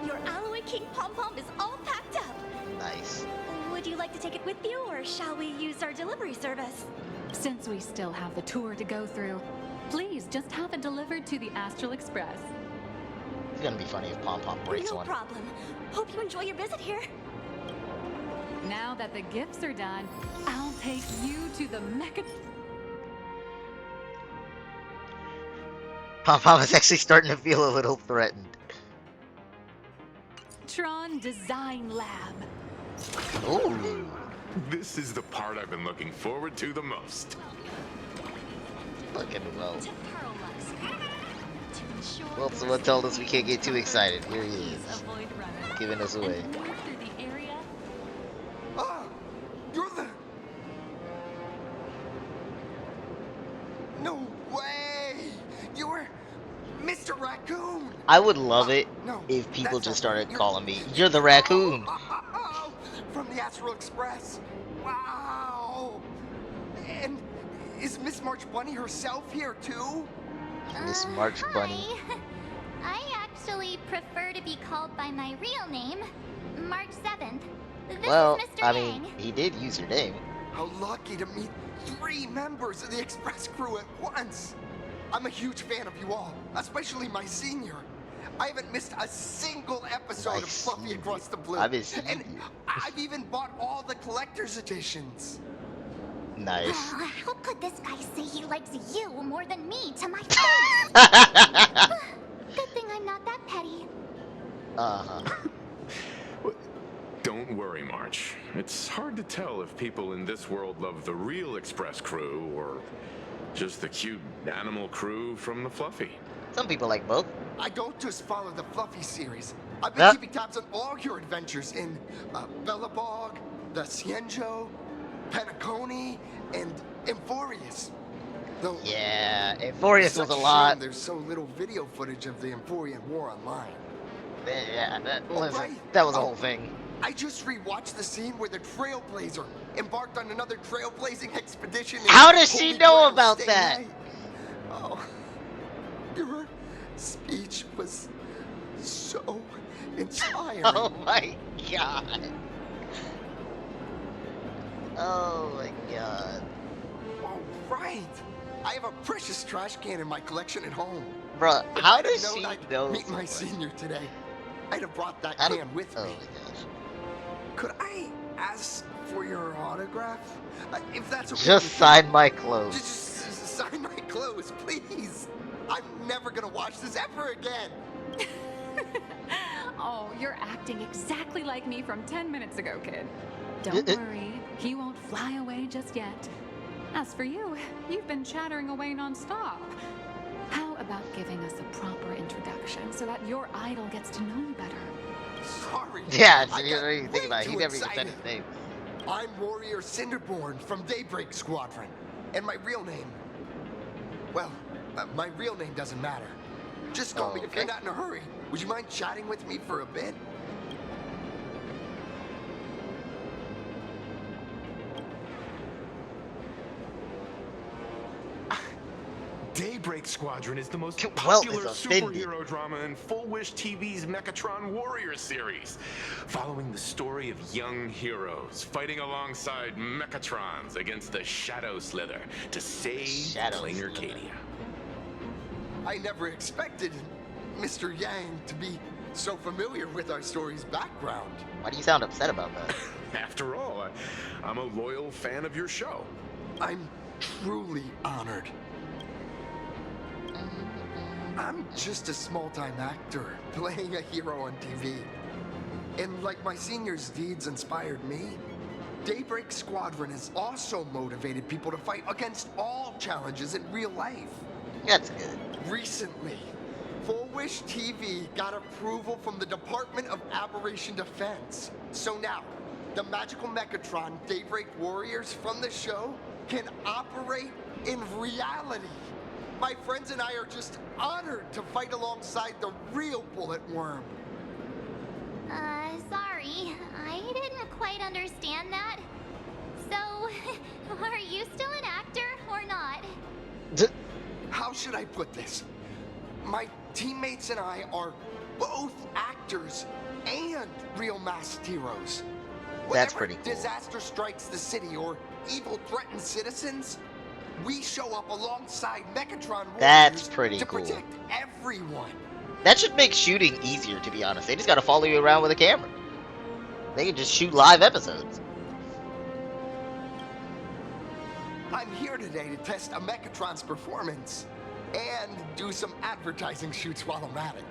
Your Alloy King Pom Pom is all packed up. Nice. Would you like to take it with you, or shall we use our delivery service? Since we still have the tour to go through, please just have it delivered to the Astral Express. It's gonna be funny if Pom Pom breaks No one. problem. Hope you enjoy your visit here. Now that the gifts are done, I'll take you to the Mecha. Pom Pom is actually starting to feel a little threatened. Tron Design Lab. Ooh. This is the part I've been looking forward to the most. Look at Will. Well, someone told us we can't get too excited. Here he is, giving us away. Ah, you're the... No way! You were Mr. Raccoon! I would love it No, if people that's just not started right. calling me, "You're the raccoon." From the Astral Express. Wow! And is Miss March Bunny herself here too? Miss March Bunny. Hi. I actually prefer to be called by my real name, March 7th. This Well, is Mr. I Yang. mean, he did use your name. How lucky to meet 3 members of the Express crew at once. I'm a huge fan of you all, especially my senior. I haven't missed a single episode of Fluffy Across the Blue. I've been seeing And you. I've even bought all the collector's editions. Nice. How could this guy say he likes you more than me to my face? Good thing I'm not that petty. Uh-huh. Don't worry, March. It's hard to tell if people in this world love the real Express crew or just the cute animal crew from the Fluffy. Some people like both. I don't just follow the Fluffy series. I've been keeping tabs on all your adventures in Bellabog, the Cienjo, Penacony, and Emphorius. Though Yeah, Emphorius such was a shame lot. There's so little video footage of the Emphorian War online. Yeah, that was Right. a whole thing. I just rewatched the scene where the Trailblazer embarked on another trailblazing expedition. in How does she Holy know Grail about State that? Night. Oh, your speech was so inspiring. Oh my god. Oh my god. Oh, right. I have a precious trash can in my collection at home. Bruh, If how I'd have does known she I'd know meet my so much? senior today, I'd have brought that How can with me. Oh my gosh. Could I ask for your autograph? If that's okay. Just with you. sign my clothes. Just sign my clothes, please. I'm never gonna watch this ever again. Oh, you're acting exactly like me from 10 minutes ago, kid. Don't worry, he won't fly away just yet. As for you, you've been chattering away nonstop. How about giving us a proper introduction so that your idol gets to know you better? Sorry. Yeah, I you got don't even think way about it. He too never even said excited. his name. I'm Warrior Cinderborn from Daybreak Squadron. And my real name... Well, my real name doesn't matter. Just call me if you're not in a hurry. Would you mind chatting with me for a bit? Daybreak Squadron is the most Welt popular is offended. superhero drama in Full Wish TV's Mechatron Warrior series, following the story of young heroes fighting alongside Mechatrons against the Shadow Slither to save Plain Arcadia. I never expected Mr. Yang to be so familiar with our story's background. Why do you sound upset about that? After all, I'm a loyal fan of your show. I'm truly honored. I'm just a small-time actor playing a hero on TV. And like my senior's deeds inspired me, Daybreak Squadron has also motivated people to fight against all challenges in real life. That's good. Recently, Full Wish TV got approval from the Department of Aberration Defense. So now, the magical Mechatron Daybreak Warriors from the show can operate in reality. My friends and I are just honored to fight alongside the real Bullet Worm. Sorry. I didn't quite understand that. So, are you still an actor or not? How should I put this? My teammates and I are both actors and real masked heroes. That's Whenever pretty cool. disaster strikes the city or evil threatens citizens, we show up alongside Mechatron warriors That's pretty to cool. protect everyone. That should make shooting easier, to be honest. They just gotta follow you around with a camera. They can just shoot live episodes. I'm here today to test a Mechatron's performance and do some advertising shoots while I'm at it.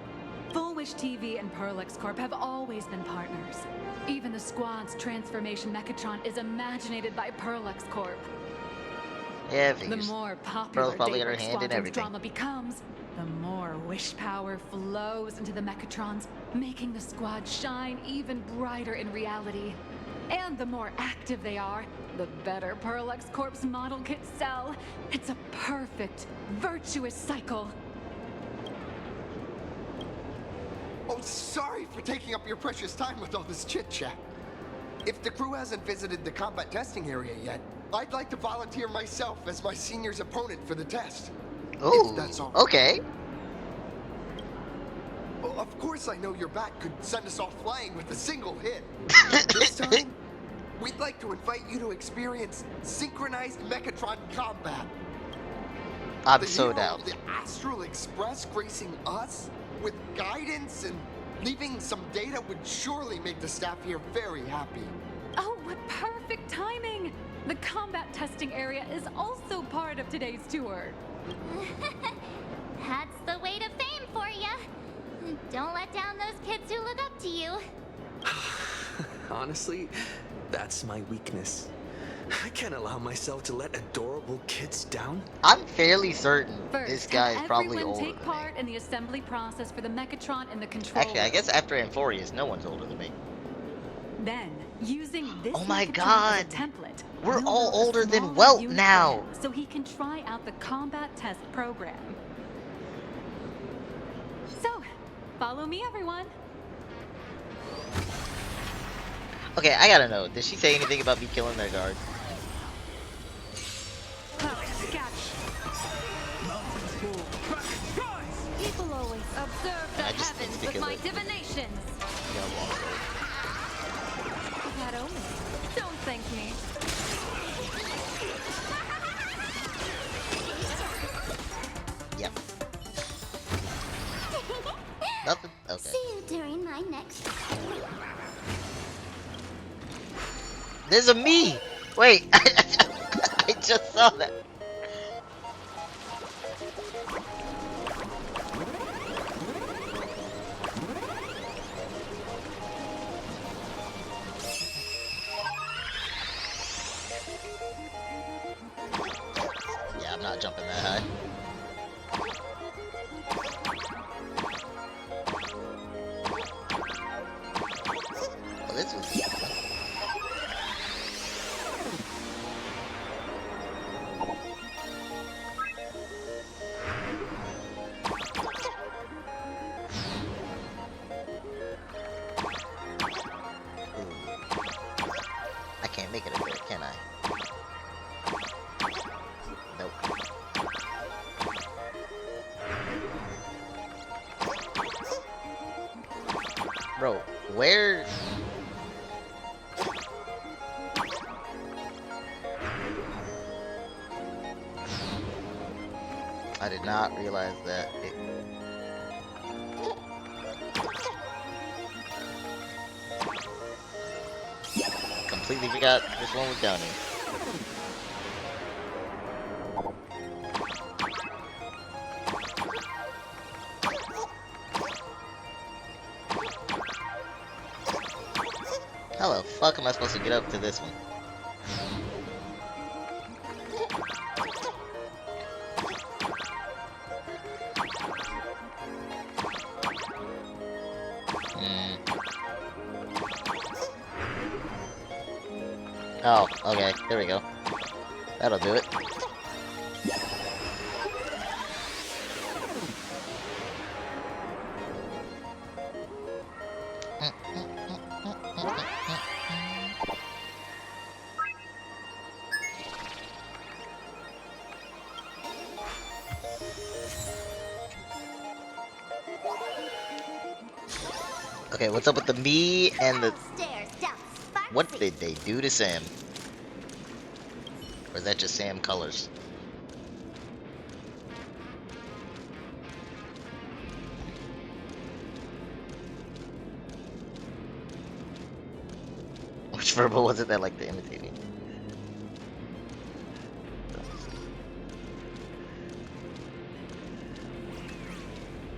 Full Wish TV and Perlex Corp have always been partners. Even the squad's transformation Mechatron is imaginated by Perlex Corp. Yeah, The more popular Pearl's probably got her Daybreak hand in Squadron's everything. drama becomes, the more wish power flows into the Mechatrons, making the squad shine even brighter in reality. And the more active they are, the better Perlex Corp's model kits sell. It's a perfect, virtuous cycle. Oh, sorry for taking up your precious time with all this chit-chat. If the crew hasn't visited the combat testing area yet, I'd like to volunteer myself as my senior's opponent for the test. Oh, that's all right. okay. Well, of course I know your bat could send us all flying with a single hit. This time, we'd like to invite you to experience synchronized Mechatron combat. I'm The so hero down. of the Astral Express gracing us with guidance and leaving some data would surely make the staff here very happy. Oh, what perfect timing! The combat testing area is also part of today's tour. That's the way to fame for ya. Don't let down those kids who look up to you. Honestly, that's my weakness. I can't allow myself to let adorable kids down. I'm fairly certain First, this guy is have probably everyone older take than me. part in the assembly process for the Mechatron and the control. Actually, I guess after Amphorius, no one's older than me. Then, using this Oh my Mechatron God. as a template, We're we'll all build a older than smaller Welt unit now. for him so he can try out the combat test program. So, follow me, everyone. Okay, I gotta know. Did she say anything about me killing their guard? People always observe the I just heavens need to with kill my it. divinations. Yeah, well, That omen. Don't thank me. yeah. Nothing? Okay. See you during my next. There's a me! Wait, I just saw that. Yeah, I'm not jumping that high. Well, this was... I can't make it up there, can I? Nope. Bro, where... I did not realize that it... Completely forgot this one was down here. How the fuck am I supposed to get up to this one? Oh, okay, there we go. That'll do it. Okay, what's up with the me and the... What did they do to Sam? Or is that just Sam colors? verbal was it that like the imitating?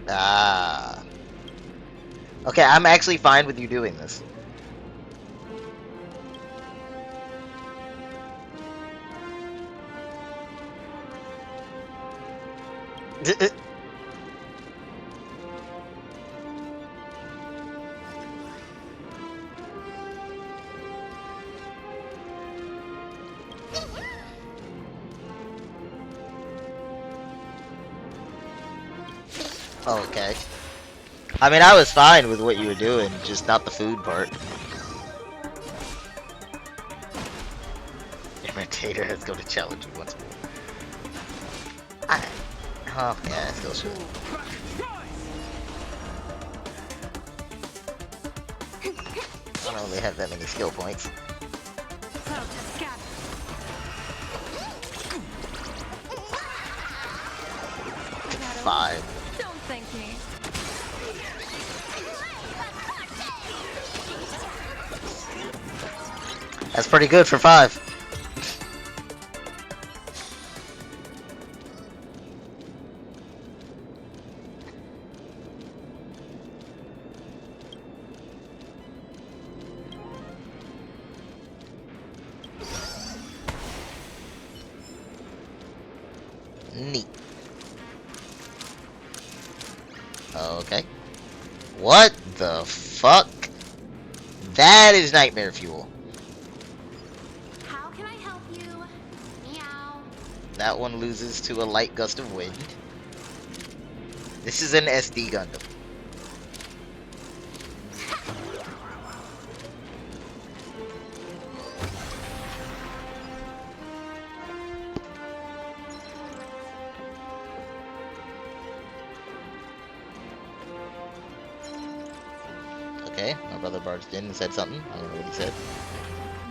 Ah. Okay, I'm actually fine with you doing this. Okay. I mean, I was fine with what you were doing, just not the food part. Imitator has go to challenge you once more. Oh, yeah, still should. I don't really have that many skill points. 5. Don't thank me. That's pretty good for 5. Neat. Okay. What the fuck? That is nightmare fuel. How can I help you? Meow. That one loses to a light gust of wind. This is an SD Gundam. Okay, my brother barged in and said something. I don't know what he said.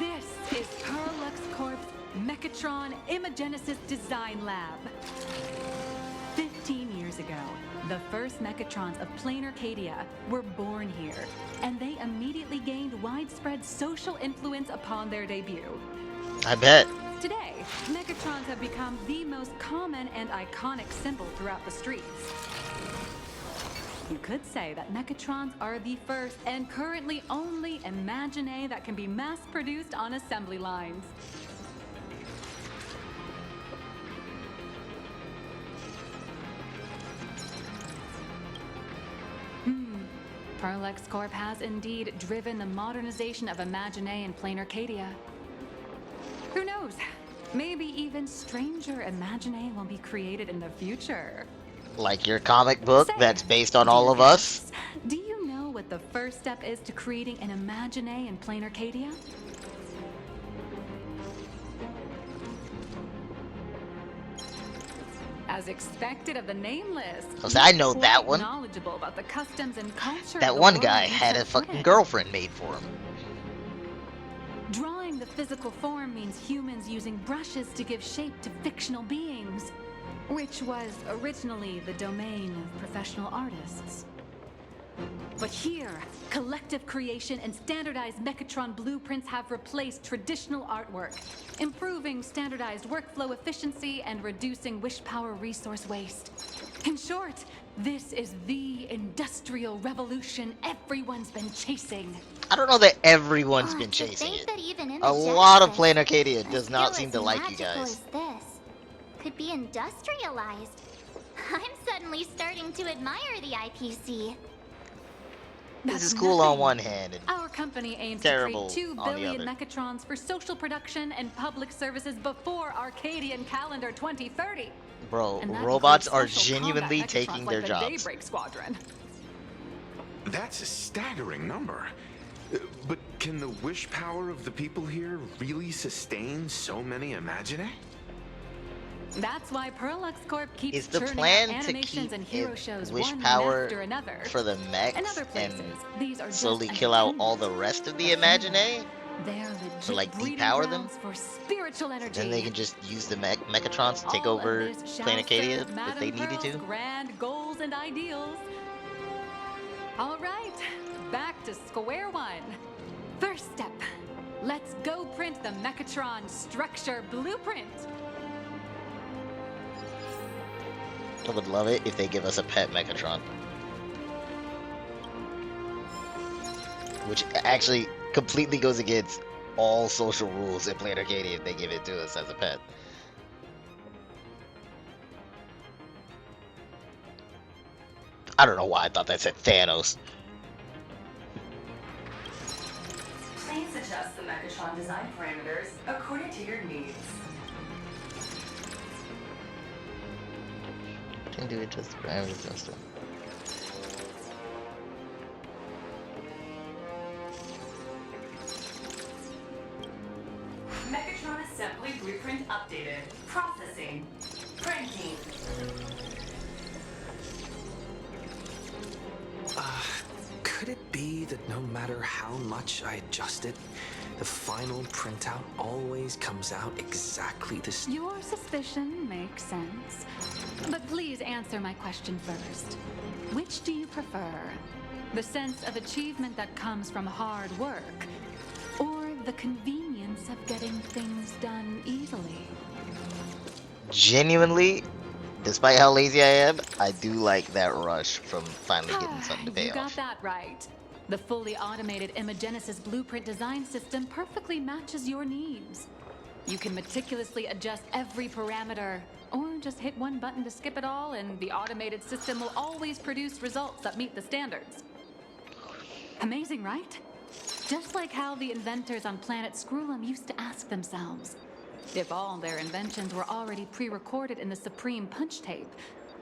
This is Perlux Corp's Mechatron Imagenesis Design Lab. 15 years ago, the first Mechatrons of Plain Arcadia were born here, and they immediately gained widespread social influence upon their debut. I bet. Today, Mechatrons have become the most common and iconic symbol throughout the streets. You could say that Mechatrons are the first and currently only Imagine that can be mass-produced on assembly lines. Perlux Corp has indeed driven the modernization of Imagine in Plain Arcadia. Who knows? Maybe even stranger Imagine will be created in the future. Like your comic book that's based on all of us? Do you know what the first step is to creating an Imagine in Plain Arcadia? As expected of the Nameless, I know that one. Knowledgeable about the customs and culture. That one guy had a fucking girlfriend made for him. Drawing the physical form means humans using brushes to give shape to fictional beings, which was originally the domain of professional artists. But here, collective creation and standardized Mechatron blueprints have replaced traditional artwork, improving standardized workflow efficiency and reducing wish power resource waste. In short, this is the industrial revolution everyone's been chasing. I don't know that everyone's been chasing it. A lot of Plain Arcadia does not seem to like you guys. This could be industrialized. I'm suddenly starting to admire the IPC. This is cool on one hand and our company aims terrible to create 2 on the billion other. Mechatrons for social production and public services before Arcadian calendar 2030. Bro, And that robots are includes special genuinely combat Mechatrons taking like their the jobs. Daybreak Squadron. That's a staggering number. But can the wish power of the people here really sustain so many Imagine? That's why Perlux Corp keeps Is the churning plan out to animations keep and hero shows wish one power after another. for the mechs In other places, and these are slowly just kill out all the rest of the Imagine? They're legit To like breeding depower them? grounds for spiritual energy. Then they can just use the Mechatrons to take All of over this shall Plain Arcadia serve if Madame they needed Pearl's to. grand goals and ideals. All right, back to square one. First step, let's go print the Mechatron structure blueprint. I would love it if they give us a pet Mechatron. Which actually completely goes against all social rules in Planet Arcadia if they give it to us as a pet. I don't know why I thought that said Thanos. Please adjust the Mechatron design parameters according to your needs. Can do adjust the parameters adjuster. Mechatron assembly blueprint updated. Processing. Printing. Could it be that no matter how much I adjust it, the final printout always comes out exactly the same? Your suspicion makes sense. But please answer my question first. Which do you prefer? The sense of achievement that comes from hard work, or the convenience of getting things done easily? Genuinely, despite how lazy I am, I do like that rush from finally getting something to pay You got off. that right. The fully automated Imogenesis blueprint design system perfectly matches your needs. You can meticulously adjust every parameter, or just hit one button to skip it all, and the automated system will always produce results that meet the standards. Amazing, right? Just like how the inventors on planet Skrullum used to ask themselves, if all their inventions were already pre-recorded in the Supreme Punch Tape,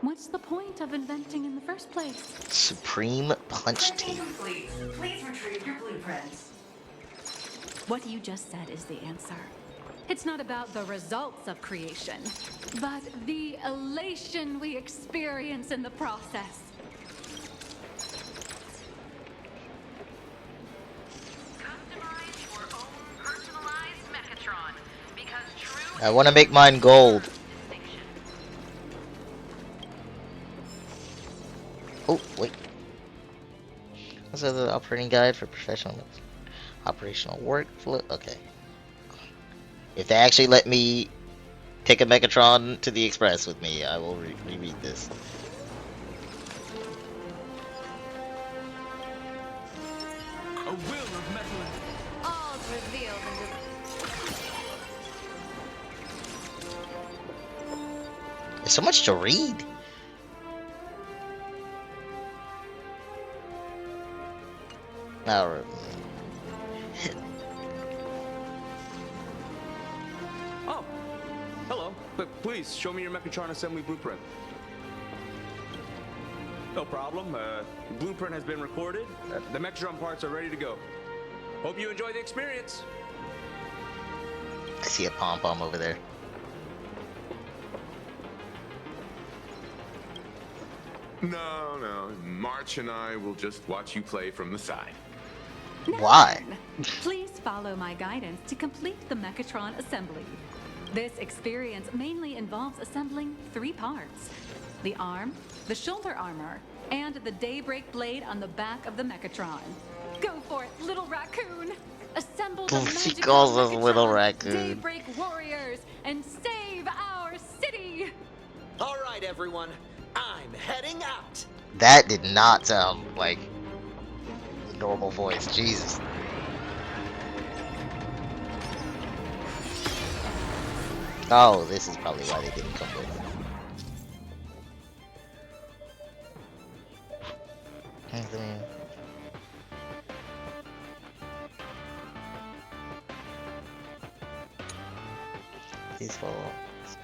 what's the point of inventing in the first place? Supreme Punch Tape. Complete. Please retrieve your blueprints. What you just said is the answer. It's not about the results of creation, but the elation we experience in the process. Customize your own personalized Mechatron, because true I want to make mine gold. Oh, wait. This is the operating guide for professional operational workflow. Okay. If they actually let me take a Mechatron to the Express with me, I will reread this. A will of metal. All's revealed in There's so much to read. Now, Oh, hello. But please show me your Mechatron assembly blueprint. No problem. Blueprint has been recorded. The Mechatron parts are ready to go. Hope you enjoy the experience. I see a pom-pom over there. No, no. March and I will just watch you play from the side. Why? Please follow my guidance to complete the Mechatron assembly. This experience mainly involves assembling 3 parts: the arm, the shoulder armor, and the daybreak blade on the back of the Mechatron. Go for it, little raccoon! Assemble the She magical calls us Mechatron, little raccoon. Daybreak warriors, and save our city! All right, everyone. I'm heading out. That did not sound like the normal voice. Jesus. Oh, this is probably why they didn't come with it. Please follow instructions.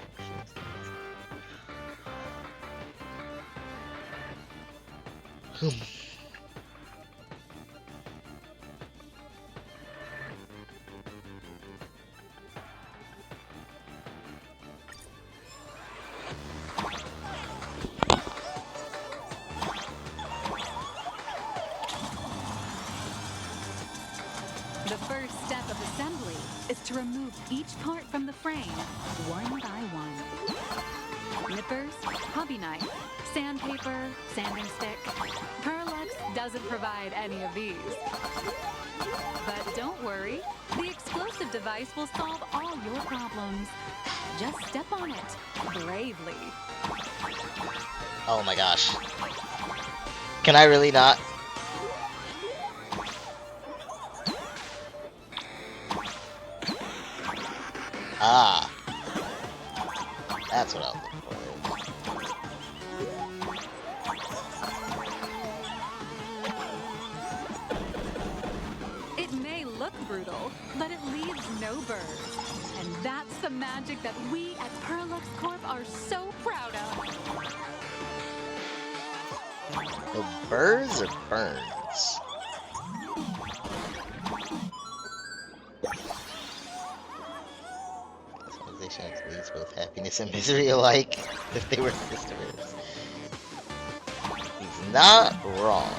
The first step of assembly is to remove each part from the frame, one by one. Nippers, hobby knife, sandpaper, sanding stick, Pearlex doesn't provide any of these. But don't worry, the explosive device will solve all your problems. Just step on it, bravely. Oh my gosh. Can I really not? Ah. That's what I was looking for. It may look brutal, but it leaves no burrs. And that's the magic that we at Perlux Corp are so proud of. No burrs or burns? Civilization leads both happiness and misery alike, if they were sisters. He's not wrong.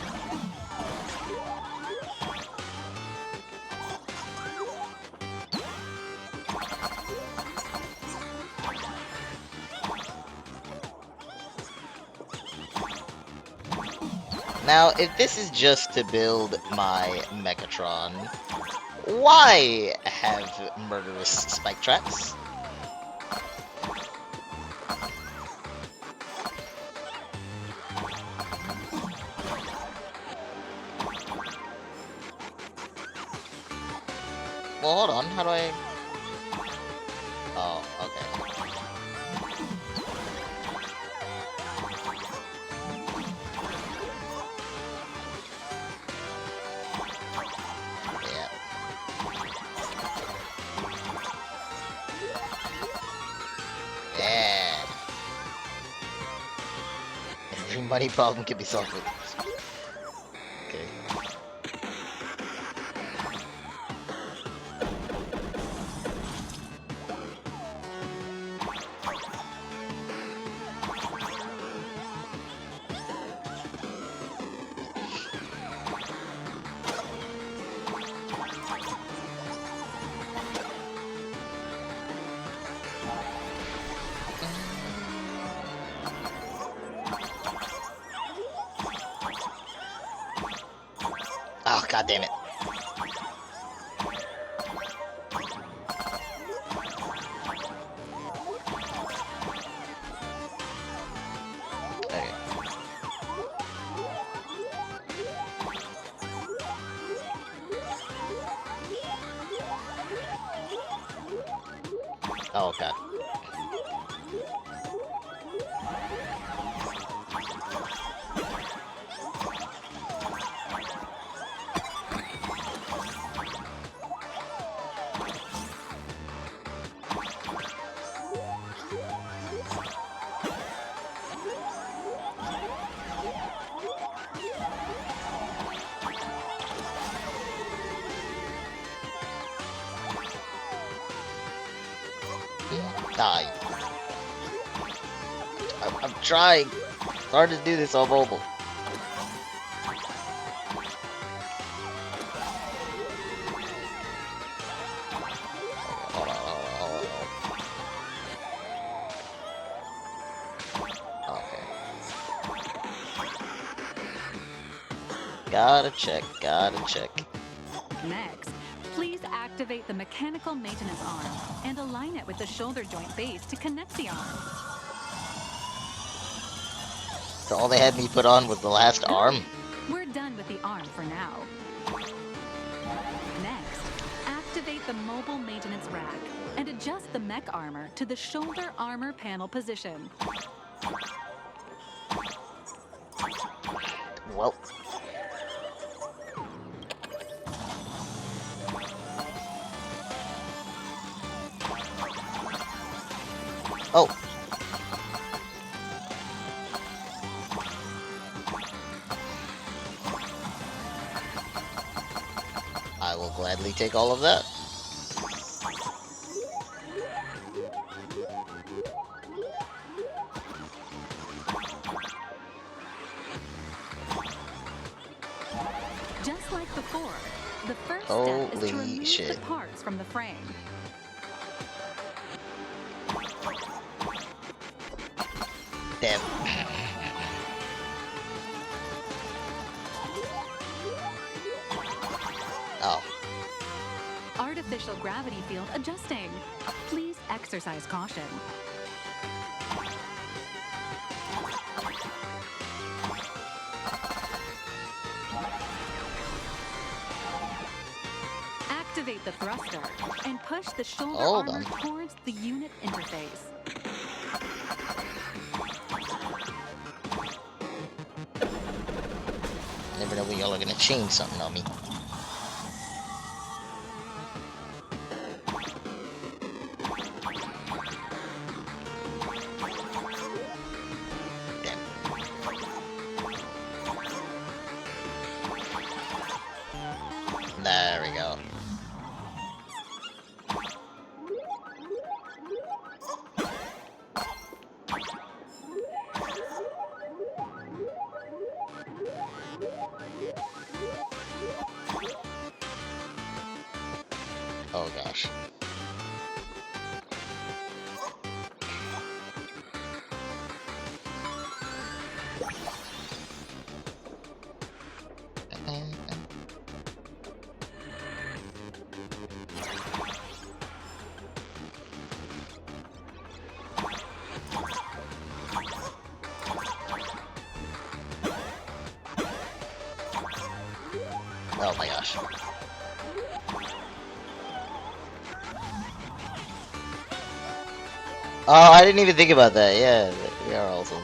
Now, if this is just to build my Mechatron, why have murderous spike traps? Well, hold on, how do I... Oh, okay. Yeah. Yeah. Every money problem can be solved with... Okay. Oh, god damn it. Okay. Oh, okay. Die. I'm trying. It's hard to do this on mobile. Hold on, hold on. Okay. Gotta check. Next, please activate the mechanical maintenance arm and align it with the shoulder joint base to connect the arm. So all they had me put on was the last arm? We're done with the arm for now. Next, activate the mobile maintenance rack and adjust the mech armor to the shoulder armor panel position. Well. Oh. I will gladly take all of that. Just like before, the first step is to remove the parts from the frame. Damn. artificial gravity field adjusting. Please exercise caution. Activate the thruster and push the shoulder armor towards the unit interface. Never know when y'all are gonna change something on me. There we go. Oh gosh. Oh my gosh. Oh, I didn't even think about that. Yeah, they are also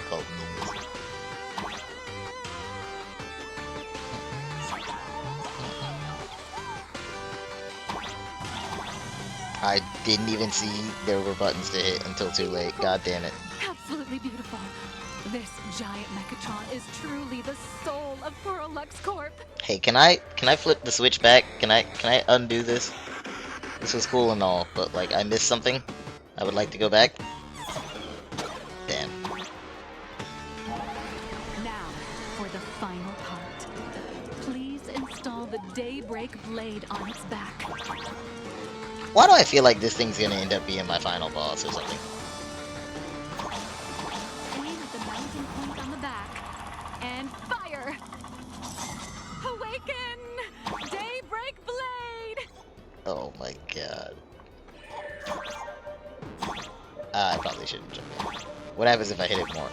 called memes. I didn't even see there were buttons to hit until too late. God damn it. Absolutely beautiful. This giant Mechatron is truly the soul of Lux Corp. Hey, can I flip the switch back? Can I undo this? This was cool and all, but like I missed something. I would like to go back. Damn. Now, for the final part. Please install the Daybreak blade on its back. Why do I feel like this thing's gonna end up being my final boss or something? Aim at the mounting point on the back and fire! Awaken! Daybreak blade! Oh my god. I probably shouldn't jump in. What happens if I hit it more?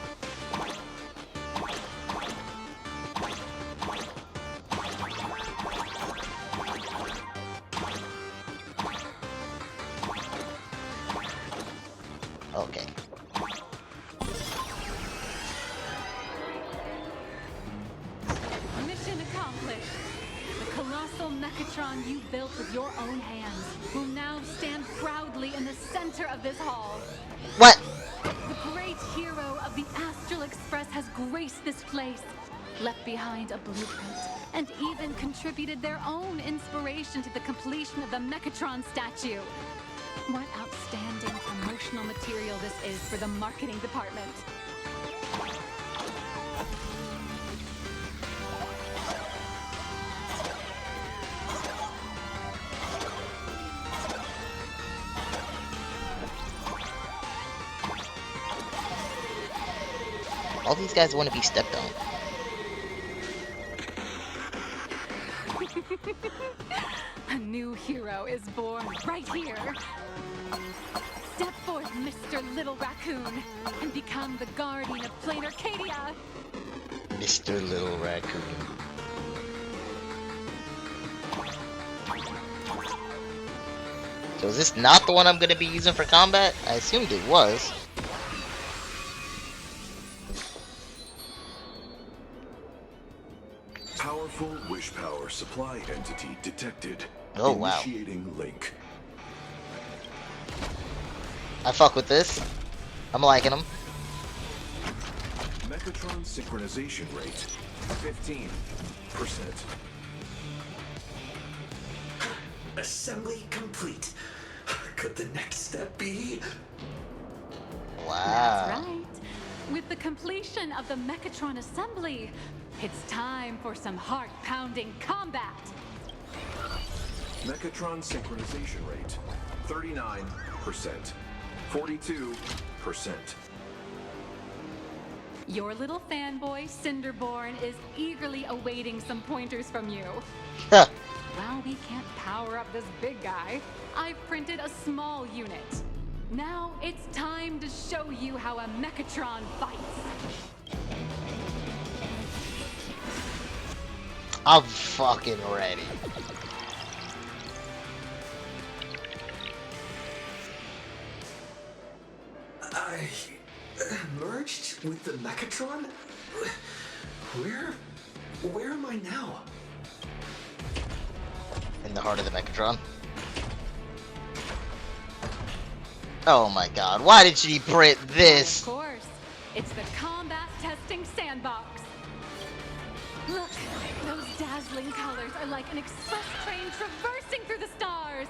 Okay. Mission accomplished. The colossal Mechatron you built with your own hands will now stand proudly in the center of this hall. What? The great hero of the Astral Express has graced this place, left behind a blueprint, and even contributed their own inspiration to the completion of the Mechatron statue. What outstanding promotional material this is for the marketing department. All these guys want to be stepped on. A new hero is born right here. Step forth, Mr. Little Raccoon, and become the guardian of Plain Arcadia. Mr. Little Raccoon. So is this not the one I'm going to be using for combat? I assumed it was. Powerful wish power supply entity detected. Oh wow. Initiating link. I fuck with this. I'm liking them. Mechatron synchronization rate 15%. Assembly complete. Could the next step be? Wow. That's right. With the completion of the Mechatron assembly, it's time for some heart-pounding combat. Mechatron synchronization rate 39%. 42%. Your little fanboy, Cinderborn, is eagerly awaiting some pointers from you. while we can't power up this big guy, I've printed a small unit. Now it's time to show you how a Mechatron fights. I'm fucking ready. I merged with the Mechatron? Where am I now? In the heart of the Mechatron. Oh my god, why did she print this? Of course, it's the combat testing sandbox. Look, those dazzling colors are like an express train traversing through the stars.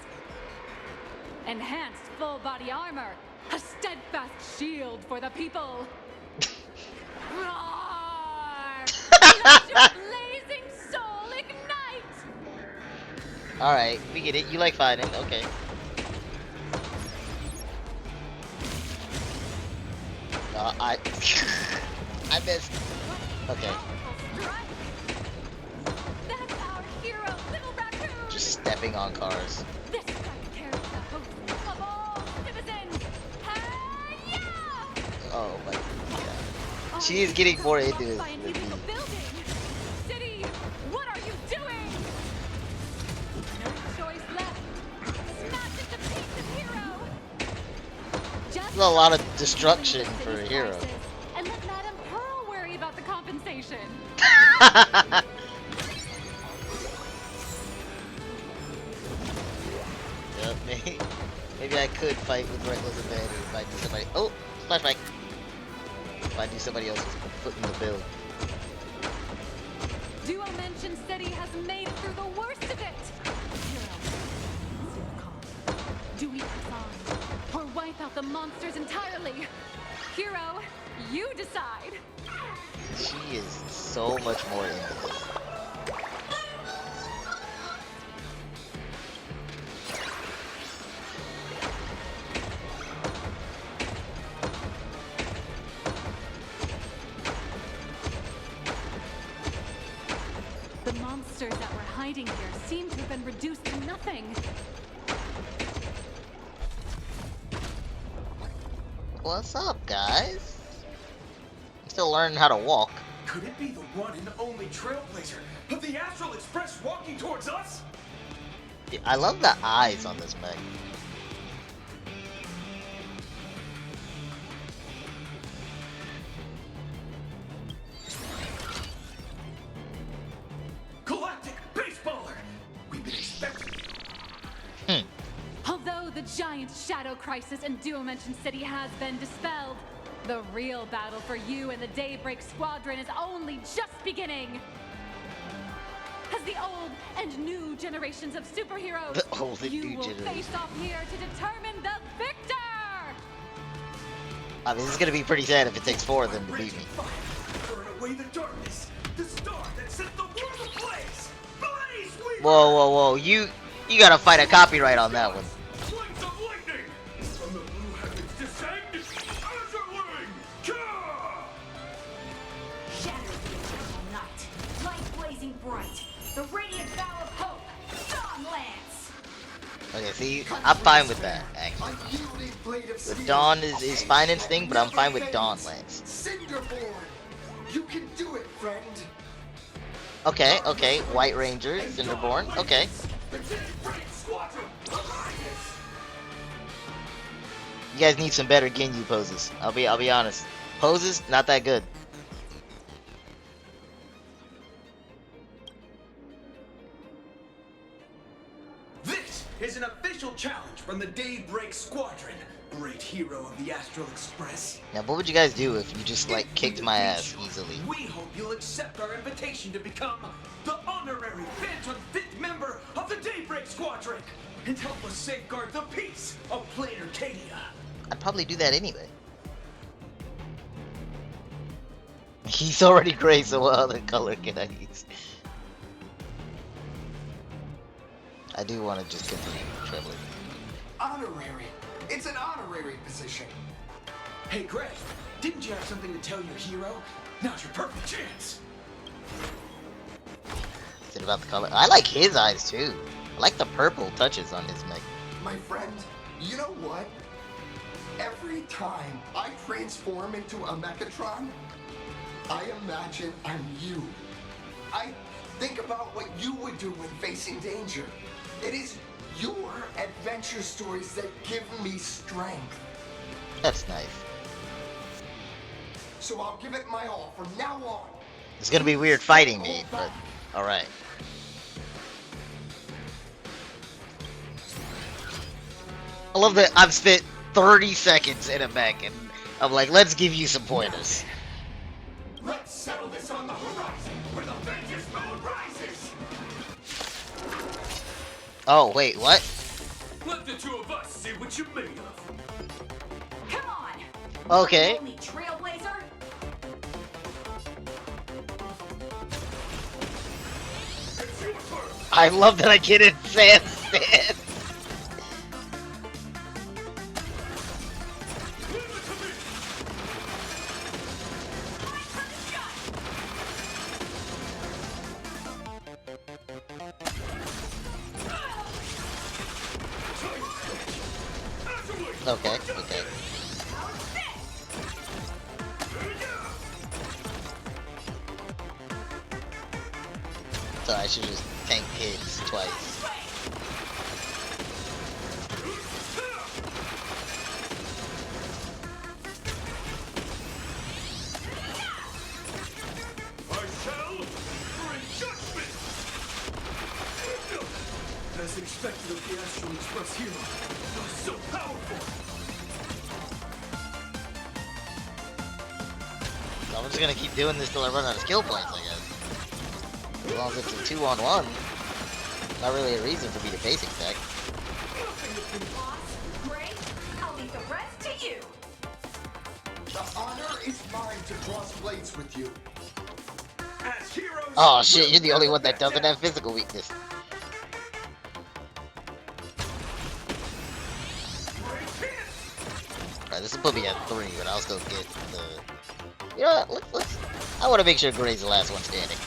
Enhanced full body armor, a steadfast shield for the people. Roar! Let your blazing soul ignite! Alright, we get it. You like fighting, okay. I missed. Okay. That's our hero, Little Raccoon! Just stepping on cars. This strike carries the hope of all citizens! Hi-ya! Oh my god. She is getting more into it than me. City, what are you doing? No choice left. Smash into pieces, hero! Just There's a lot of destruction for a hero. and let Madame Pearl worry about the compensation. Yep, maybe I could fight with reckless abandon if I do somebody. Oh, flashback. If I do somebody else's foot in the bill. Duo Mention City has made it through the worst of it. Hero, do we press on or wipe out the monsters entirely? Hero, you decide. She is so much more into this. The monsters that were hiding here seem to have been reduced to nothing. What's up, guys? I'm still learning how to walk. Could it be the one and only trailblazer of the Astral Express walking towards us? I love the eyes on this mech. Galactic Baseballer! We've been expecting you. Although the giant shadow crisis in Duo Mention City has been dispelled, the real battle for you and the Daybreak Squadron is only just beginning. As the old and new generations of superheroes, The old and you new will generation. face off here to determine the victor! I mean, this is gonna be pretty sad if it takes 4 of them to beat me. Burn away the darkness, the star that set the world ablaze! Blaze, we Whoa, you gotta fight a copyright on that one. Flames of lightning! From the blue heavens descend, Azurling! Ka! Shadows of the eternal night, light blazing bright, the radiant vow of hope, Dawn Lance! Okay, see, I'm fine with that, actually. The Dawn is fine in Sting, but I'm fine with Dawn Lance. Cinderborn! You can do it, friend! Okay, White Ranger, Cinderborn, okay. You guys need some better Ginyu poses. I'll be honest. Poses, not that good. This is an official challenge from the Daybreak Squadron, great hero of the Astral Express. Now, what would you guys do if you just, like, kicked my ass easily? We hope you'll accept our invitation to become the honorary Phantom 5th member of the Daybreak Squadron and help us safeguard the peace of Plain Arcadia. I'd probably do that anyway. He's already gray, so what other color can I use? I do want to just continue traveling. Honorary. It's an honorary position. Hey, Greg, didn't you have something to tell your hero? Now's your perfect chance. It's What about the color? I like his eyes too. I like the purple touches on his mech. My friend, you know what? Every time I transform into a Mechatron, I imagine I'm you. I think about what you would do when facing danger. It is your adventure stories that give me strength. That's nice. So I'll give it my all from now on. It's gonna be weird fighting me, but alright. I love that I've spent 30 seconds in a mech and I'm like, let's give you some pointers. Let's settle this on the horizon where the vengeance moon rises. Oh, wait, what? Let the two of us see what you're made of. Come on. Okay. Only trailblazer. It's your turn. I love that I get in Sandstand. Okay, okay. So I should just tank hits twice. I shall bring judgment. As expected of the Astral Express hero, so powerful. So I'm just gonna keep doing this till I run out of skill points, I guess. As long as it's a 2-on-1. Not really a reason for me to basic deck. Great. I'll leave the rest to you. The honor is mine to cross blades with you. As heroes. Oh shit, you're the only one that doesn't have physical weakness. Alright, this will put me at 3, but I'll still get the... You know what, let's... I want to make sure Gray's the last one standing.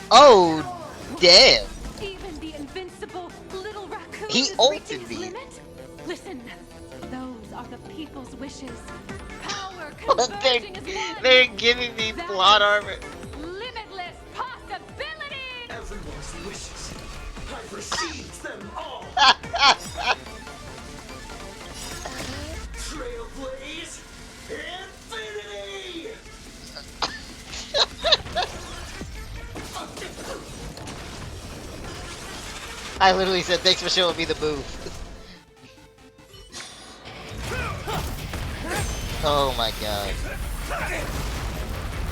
Oh, damn! Even the invincible little raccoon He is ulted reaching his me. limit. Listen, those are the people's wishes. Power they're, converging as one. they're giving me plot armor. Limitless possibilities. Everyone's wishes. I've received them all. Trailblaze Infinity! I literally said, thanks for showing me the move. Oh my god.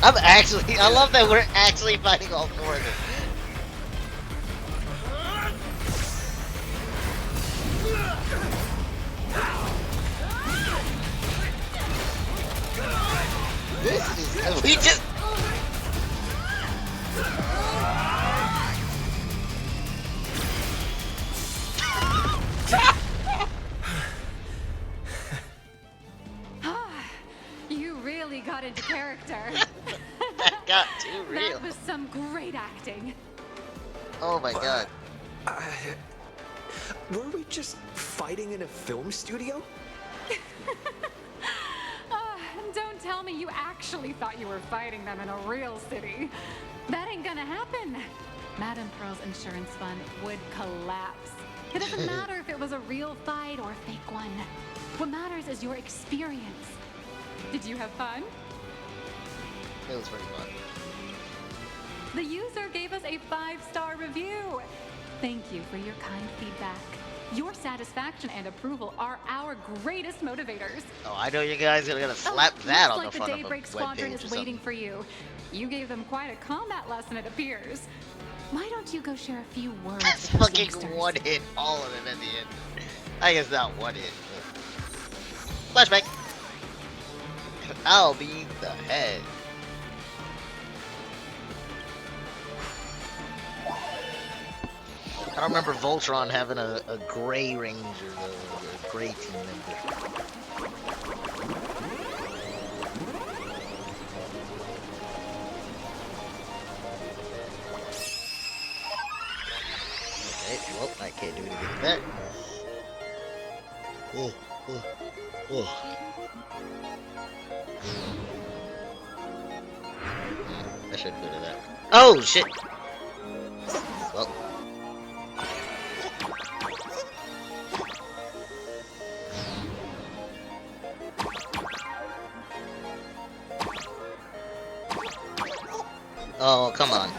I love that we're actually fighting all four of them. This is, we just... You really got into character. That got too real. That was some great acting. Oh my god. Were we just fighting in a film studio? Don't tell me you actually thought you were fighting them in a real city. That ain't gonna happen. Madame Pearl's insurance fund would collapse. It doesn't matter if it was a real fight or a fake one. What matters is your experience. Did you have fun? It was pretty fun. The user gave us a 5-star review. Thank you for your kind feedback. Your satisfaction and approval are our greatest motivators. Oh, I know you guys are gonna slap that on the Looks front like of the a Daybreak Squadron webpage is or waiting something. for you. You gave them quite a combat lesson, it appears. Why don't you go share a few words That's with those fucking youngsters? one hit, all of them at the end. I guess not one hit. But... Flashback. I'll be the head. I don't remember Voltron having a gray ranger, a gray team member. Okay, well, I can't do anything with that. Oh, oh, oh. I shouldn't go to that. Oh, shit! Well. Oh, come on.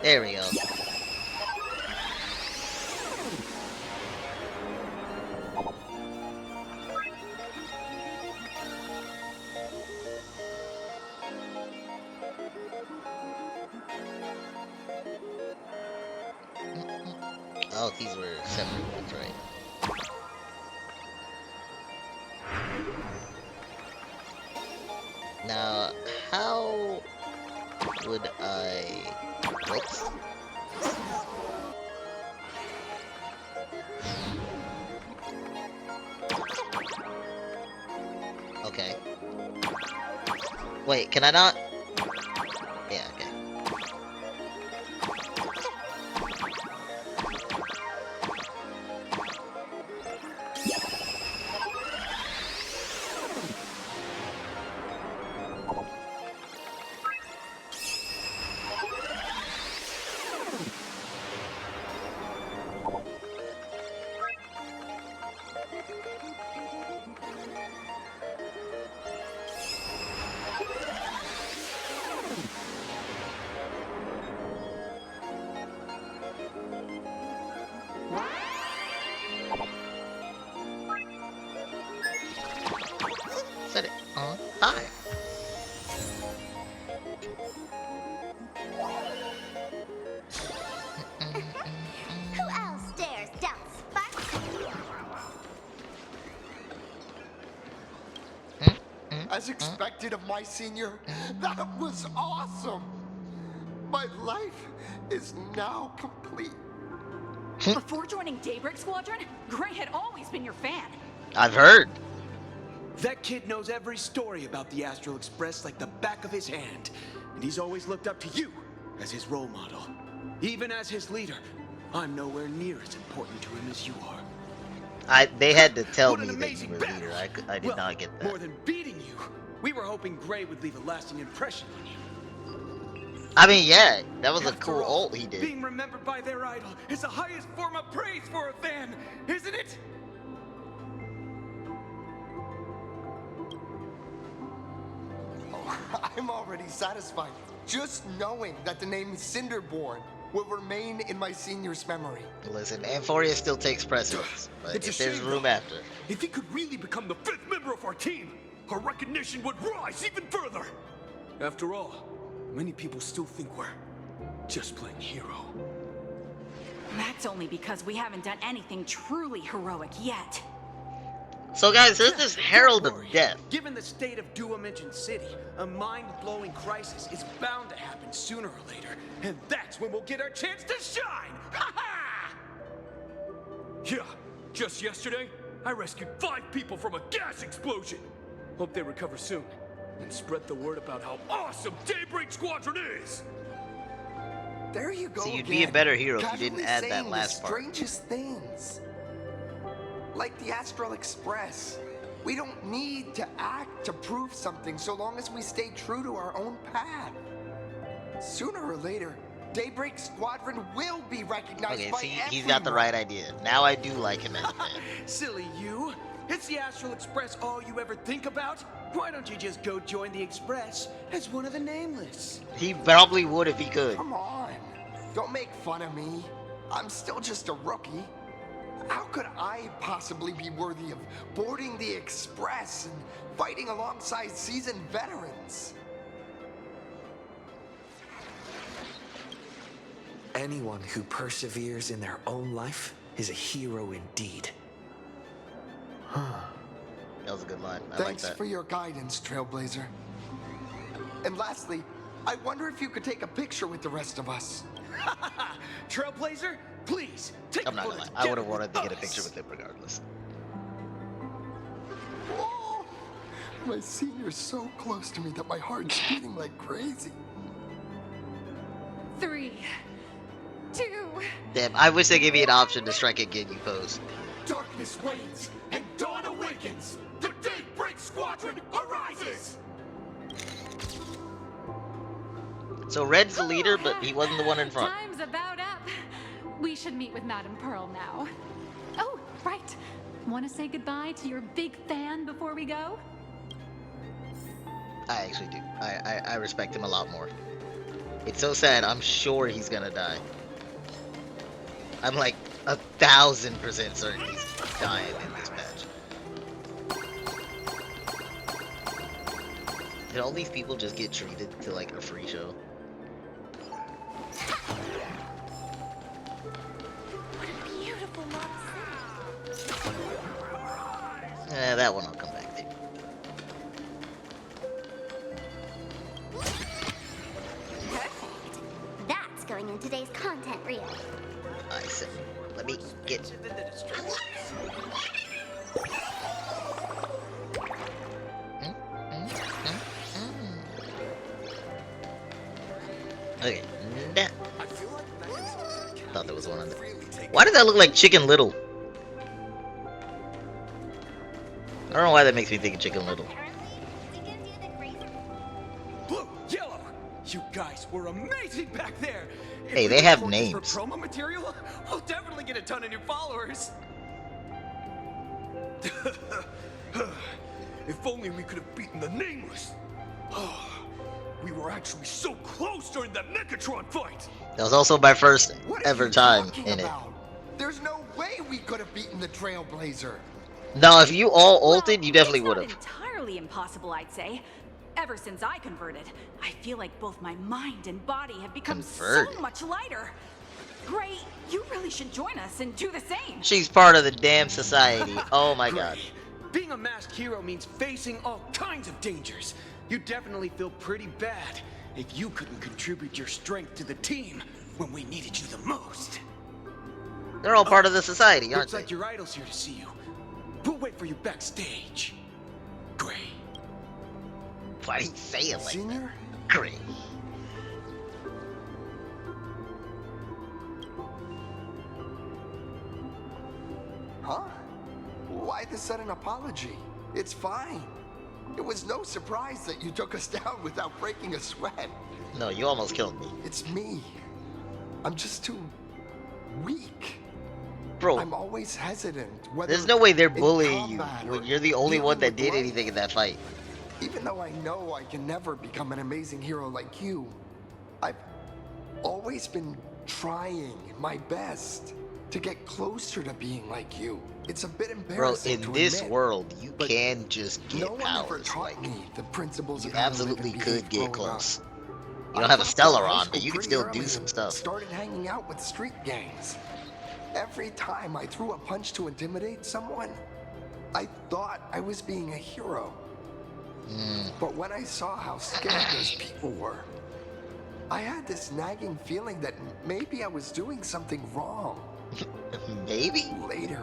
There we go. Oh, these were separate ones, right? Now, how would I... Whoops. Okay. Wait, can I not? Yeah, okay. Set it on fire. Who else dares doubt Sparks? As expected of my senior, that was awesome. My life is now complete. Before joining Daybreak Squadron, Gray had always been your fan. I've heard. That kid knows every story about the Astral Express like the back of his hand. And he's always looked up to you as his role model. Even as his leader, I'm nowhere near as important to him as you are. They had to tell me that you were leader. I did not get that. More than beating you, we were hoping Gray would leave a lasting impression on you. I mean, yeah, that was a cool ult he did. Being remembered by their idol is the highest form of praise for a fan, isn't it? I'm already satisfied, just knowing that the name Cinderborn will remain in my senior's memory. Listen, Amphoria still takes precedence, but It's if a there's shame, room though. after. If he could really become the 5th member of our team, our recognition would rise even further. After all, many people still think we're just playing hero. That's only because we haven't done anything truly heroic yet. So guys, there's this Herald of Death. Given the state of Duomension City, a mind-blowing crisis is bound to happen sooner or later, and that's when we'll get our chance to shine! Ha ha! Yeah, just yesterday, I rescued 5 people from a gas explosion. Hope they recover soon, and spread the word about how awesome Daybreak Squadron is. There you go. See, you'd again, be a better hero if you didn't casually add that saying last the part. strangest things. Like the Astral Express. We don't need to act to prove something so long as we stay true to our own path. Sooner or later, Daybreak Squadron will be recognized Okay, by see, everyone. he's got the right idea. Now I do like him as a fan. Silly you! Is the Astral Express all you ever think about? Why don't you just go join the Express as one of the Nameless? He probably would if he could. Come on. Don't make fun of me. I'm still just a rookie. How could I possibly be worthy of boarding the Express and fighting alongside seasoned veterans? Anyone who perseveres in their own life is a hero indeed. That was a good line. I Thanks like that. for your guidance, Trailblazer. And lastly, I wonder if you could take a picture with the rest of us. Trailblazer, please take I'm not gonna lie. I would have wanted to get a picture with him regardless. Oh, my senior's so close to me that my heart's beating like crazy. 3, 2. Damn, I wish they gave me an option to strike a Ginyu pose. Darkness wanes and dawn awakens. The Daybreak Squadron arises. So Red's the leader, but he wasn't the one in front. Time's about up. We should meet with Madame Pearl now. Oh, right. Want to say goodbye to your big fan before we go? I actually do. I respect him a lot more. It's so sad. I'm sure he's gonna die. I'm like 1,000% certain he's dying in this match. Did all these people just get treated to like a free show? Beautiful City. That one I'll come back to. Perfect. That's going in today's content reel. I said, let me get. Okay, thought there was one on there. Why does that look like Chicken Little? I don't know why that makes me think of Chicken Little. Blue, yellow, you guys were amazing back there. Hey, If they we have record this names. For promo material, we'll definitely get a ton of new followers. If only we could have beaten the Nameless. Oh, we were actually so close during that Megatron fight. That was also my first What are ever you time talking in it. about? There's no way we could have beaten the Trailblazer. No, if you all ulted, you definitely would have. Entirely impossible, I'd say. Ever since I converted, I feel like both my mind and body have become Converted? so much lighter. Gray, you really should join us and do the same. She's part of the damn society. Oh my god. Being a masked hero means facing all kinds of dangers. You definitely feel pretty bad if you couldn't contribute your strength to the team when we needed you the most. They're all part of the society, aren't Looks they? like your idol's here to see you. We'll wait for you backstage. Gray. Why do you say it like Senior? that? Great. Huh? Why the sudden apology? It's fine. It was no surprise that you took us down without breaking a sweat. No, you almost killed me. It's me. I'm just too weak. Bro, I'm always hesitant. Whether there's no way they're in bullying you combat when or you're the only dealing one that with did life. anything in that fight. Even though I know I can never become an amazing hero like you, I've always been trying my best to get closer to being like you. It's a bit Bro, embarrassing in to this admit, world, you but can just get no one ever powers. taught Like, me the principles you of how to live absolutely and could behave get growing up. close. You I don't have a dropped Stellar out of high on, but school you can pretty still early do some and stuff. Started hanging out with street gangs. Every time I threw a punch to intimidate someone, I thought I was being a hero. But when I saw how scared those people were, I had this nagging feeling that maybe I was doing something wrong. Maybe? Later,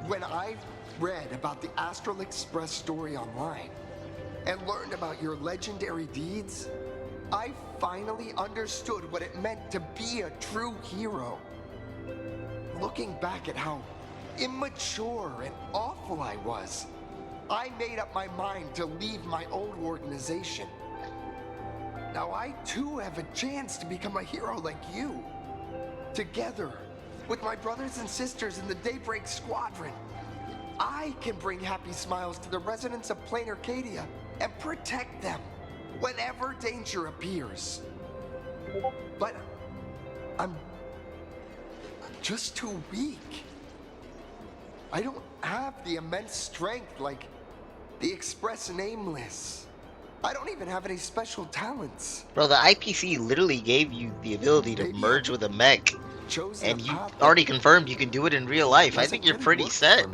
when I read about the Astral Express story online and learned about your legendary deeds, I finally understood what it meant to be a true hero. Looking back at how immature and awful I was, I made up my mind to leave my old organization. Now I too have a chance to become a hero like you. Together, with my brothers and sisters in the Daybreak Squadron, I can bring happy smiles to the residents of Plain Arcadia and protect them whenever danger appears. But I'm just too weak. I don't have the immense strength like the Express Nameless. I don't even have any special talents. Bro, the IPC literally gave you the ability to merge with a mech. And you already confirmed you can do it in real life. I think you're pretty set.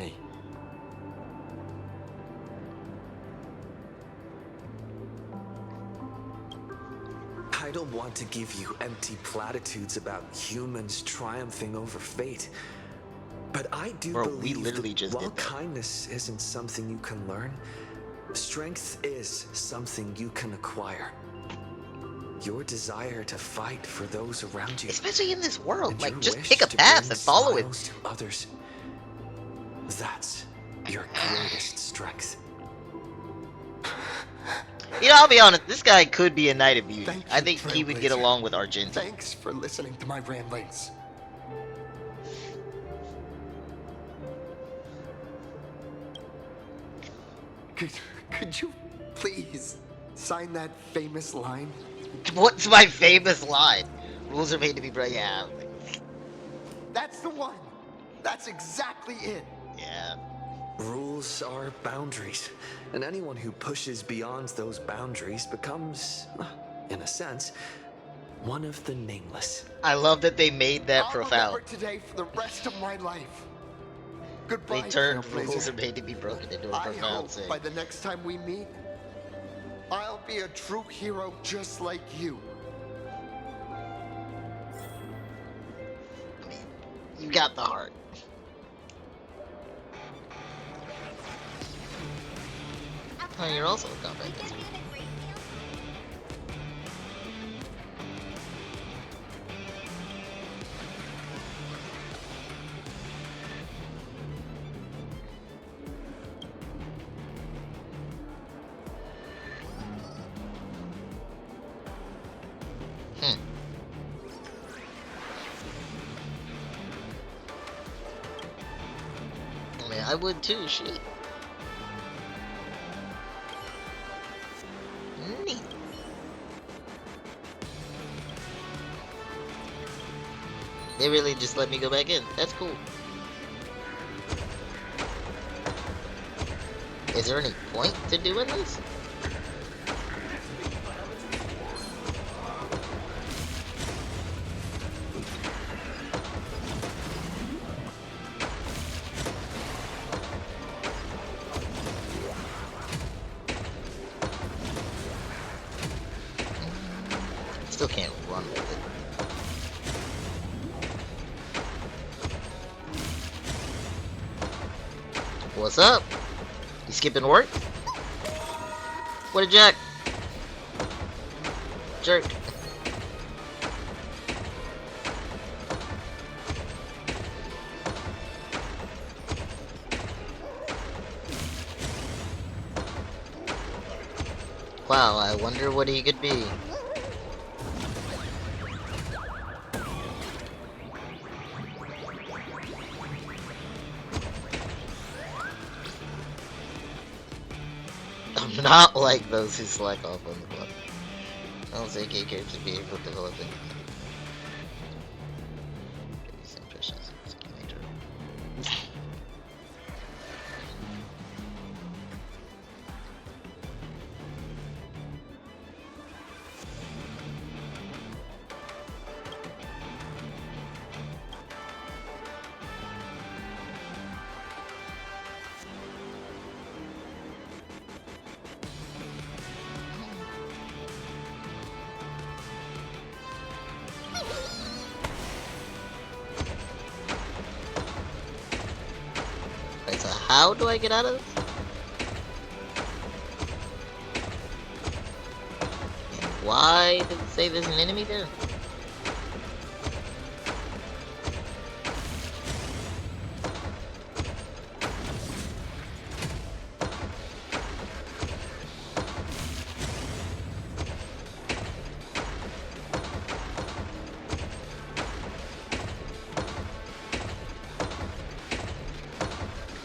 I don't want to give you empty platitudes about humans triumphing over fate. But I do believe we literally that just while did that. kindness isn't something you can learn, strength is something you can acquire. Your desire to fight for those around you, especially in this world, and like your just wish pick a to path bring and follow it. smiles to others, that's your greatest strength. You know, I'll be honest, this guy could be a Knight of Beauty. I think he would get along with Argent. Thanks for listening to my ramblings. Could you please sign that famous line? What's my famous line? Rules are made to be broken. Yeah. That's the one. That's exactly it. Yeah. Rules are boundaries, and anyone who pushes beyond those boundaries becomes, in a sense, one of the nameless. I love that they made that I'll profound. remember today for the rest of my life. Goodbye, They turned Trailblazer. rules are made to be broken into a I profound hope saying. by the next time we meet, I'll be a true hero just like you. You got the heart. Oh, you're also a combat dancer. I mean, I would too, shit. Neat. They really just let me go back in. That's cool. Is there any point to doing this? Still can't run with it. What's up? You skipping work? What a jack! Jerk. Wow, I wonder what he could be. I'm not like those who slack off on the button. I don't think AK characters be able to develop it. Wait, so how do I get out of this? And why did it say there's an enemy there?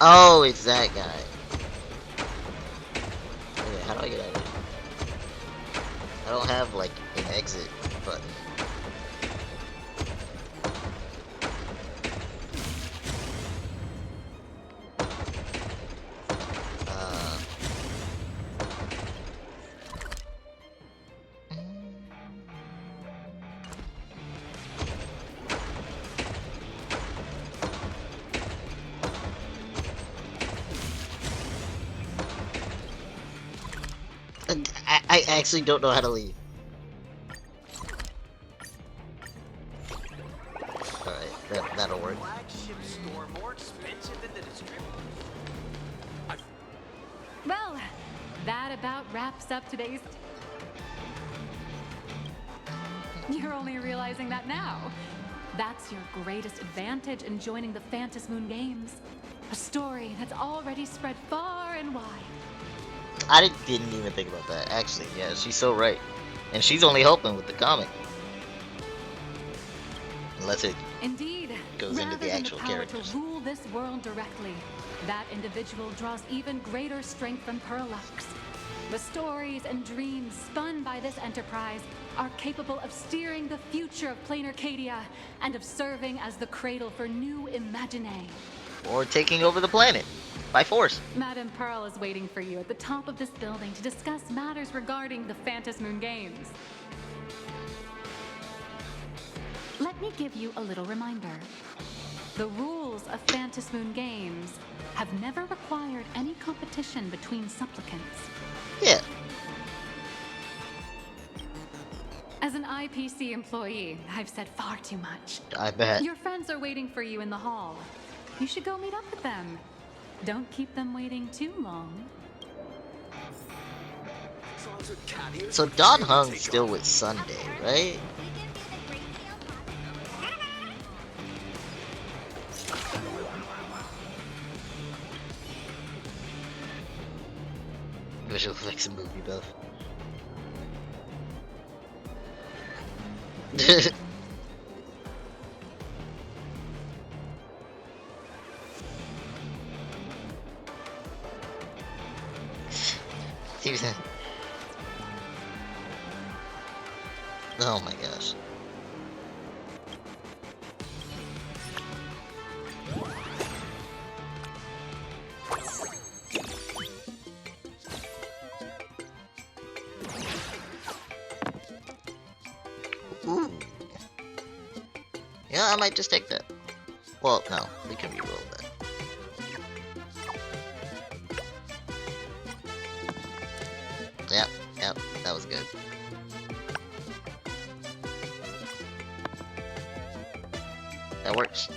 Oh, it's that guy. Okay, how do I get out of here? I don't have, like, an exit button. I actually don't know how to leave. Alright, that'll work. Well, that about wraps up today's... You're only realizing that now. That's your greatest advantage in joining the Fantas Moon Games. A story that's already spread far and wide. I didn't even think about that. Actually, yeah, she's so right. And she's only helping with the comic. Unless it Indeed, goes into the actual characters. To rule this world directly, that individual draws even greater strength from Parallax. The stories and dreams spun by this enterprise are capable of steering the future of Plain Arcadia and of serving as the cradle for new imaginae. Or taking over the planet by force. Madame Pearl is waiting for you at the top of this building to discuss matters regarding the Fantas Moon Games. Let me give you a little reminder. The rules of Fantas Moon Games have never required any competition between supplicants. Yeah. As an IPC employee, I've said far too much. I bet. Your friends are waiting for you in the hall. You should go meet up with them. Don't keep them waiting too long. So Don Hung's still with Sunday, right? Visual effects and movie buff. Oh my gosh. Ooh. Yeah, I might just take that. Well, no, we can re-roll that. Yep, that was good. That works.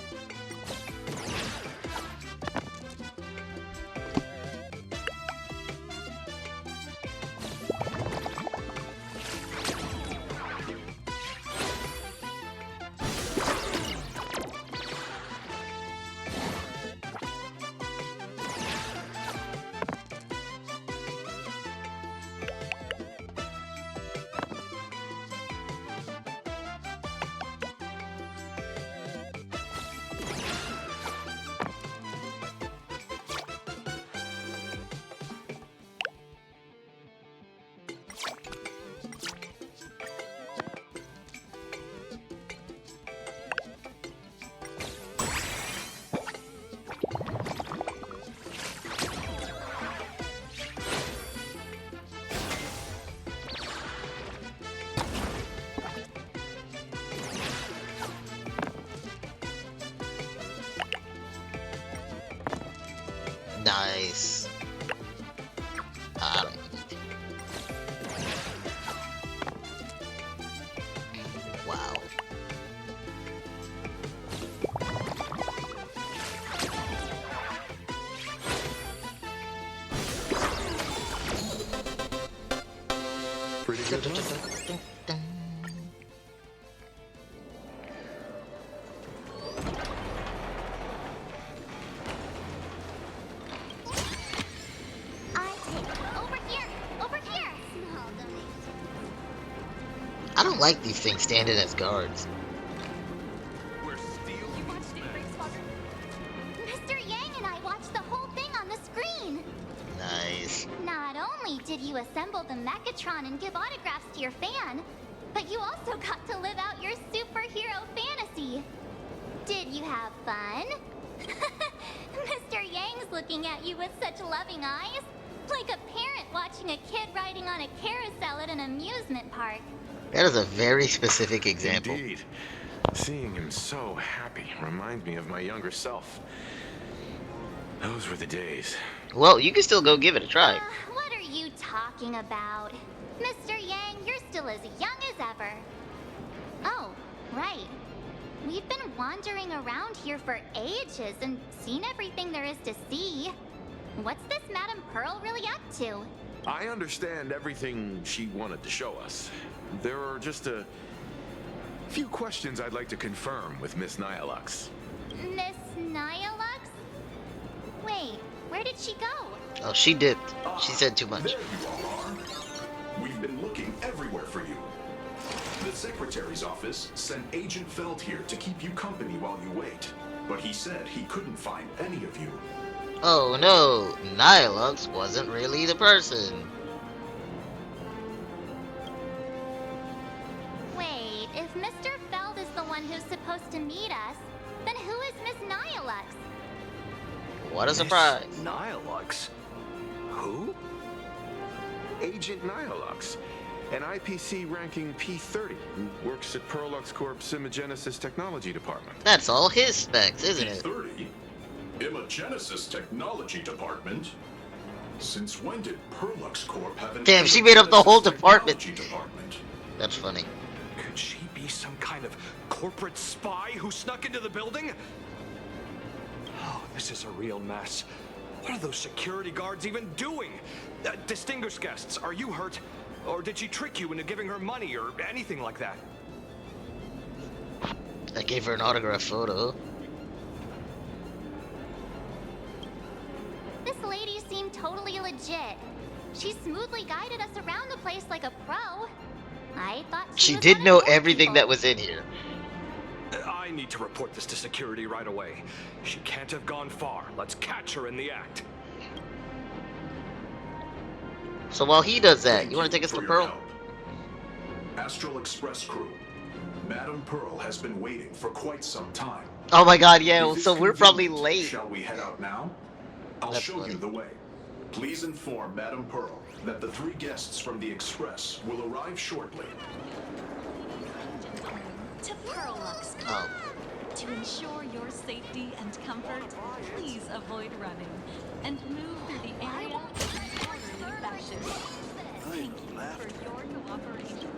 Nice. I don't even need to. Wow. Pretty good. I don't like these things standing as guards. Mr. Yang and I watched the whole thing on the screen. Nice. Not only did you assemble the Mechatron and give autographs to your fan, but you also got to live out your superhero fantasy. Did you have fun? Mr. Yang's looking at you with such loving eyes, like a parent watching a kid riding on a carousel at an amusement park. That is a very specific example. Indeed. Seeing him so happy reminds me of my younger self. Those were the days. Well, you can still go give it a try. What are you talking about? Mr. Yang, you're still as young as ever. Oh, right. We've been wandering around here for ages and seen everything there is to see. What's this Madame Pearl really up to? I understand everything she wanted to show us. There are just a few questions I'd like to confirm with Miss Nyalux. Miss Nyalux? Wait, where did she go? Oh, she dipped. She said too much. There you all are. We've been looking everywhere for you. The Secretary's office sent Agent Feld here to keep you company while you wait, but he said he couldn't find any of you. Oh no, Nyalux wasn't really the person. Wait, if Mr. Feld is the one who's supposed to meet us, then who is Miss Nyalux? What a surprise. Nyalux? Who? Agent Nyalux, an IPC ranking P30 who works at Perlux Corp's Imagenesis Technology Department. That's all his specs, isn't it? P30? Imagenesis Technology Department? Since when did Perlux Corp have an Damn, she made up the whole department. department? That's funny. Could she be some kind of corporate spy who snuck into the building? Oh, this is a real mess. What are those security guards even doing? Distinguished guests, are you hurt? Or did she trick you into giving her money or anything like that? I gave her an autograph photo. This lady seemed totally legit. She smoothly guided us around the place like a pro. I thought She was did one of know your everything people. that was in here. I need to report this to security right away. She can't have gone far. Let's catch her in the act. So while he does that, you want to take us to for your Pearl? help. Astral Express crew, Madame Pearl has been waiting for quite some time. Oh my god, yeah, If it's so we're probably convenient, late. Shall we head out now? I'll That's show funny. you the way. Please inform Madame Pearl that the 3 guests from the Express will arrive shortly. To Perlux. Oh. To ensure your safety and comfort, please avoid running and move through the area in an orderly fashion. Thank you for your cooperation.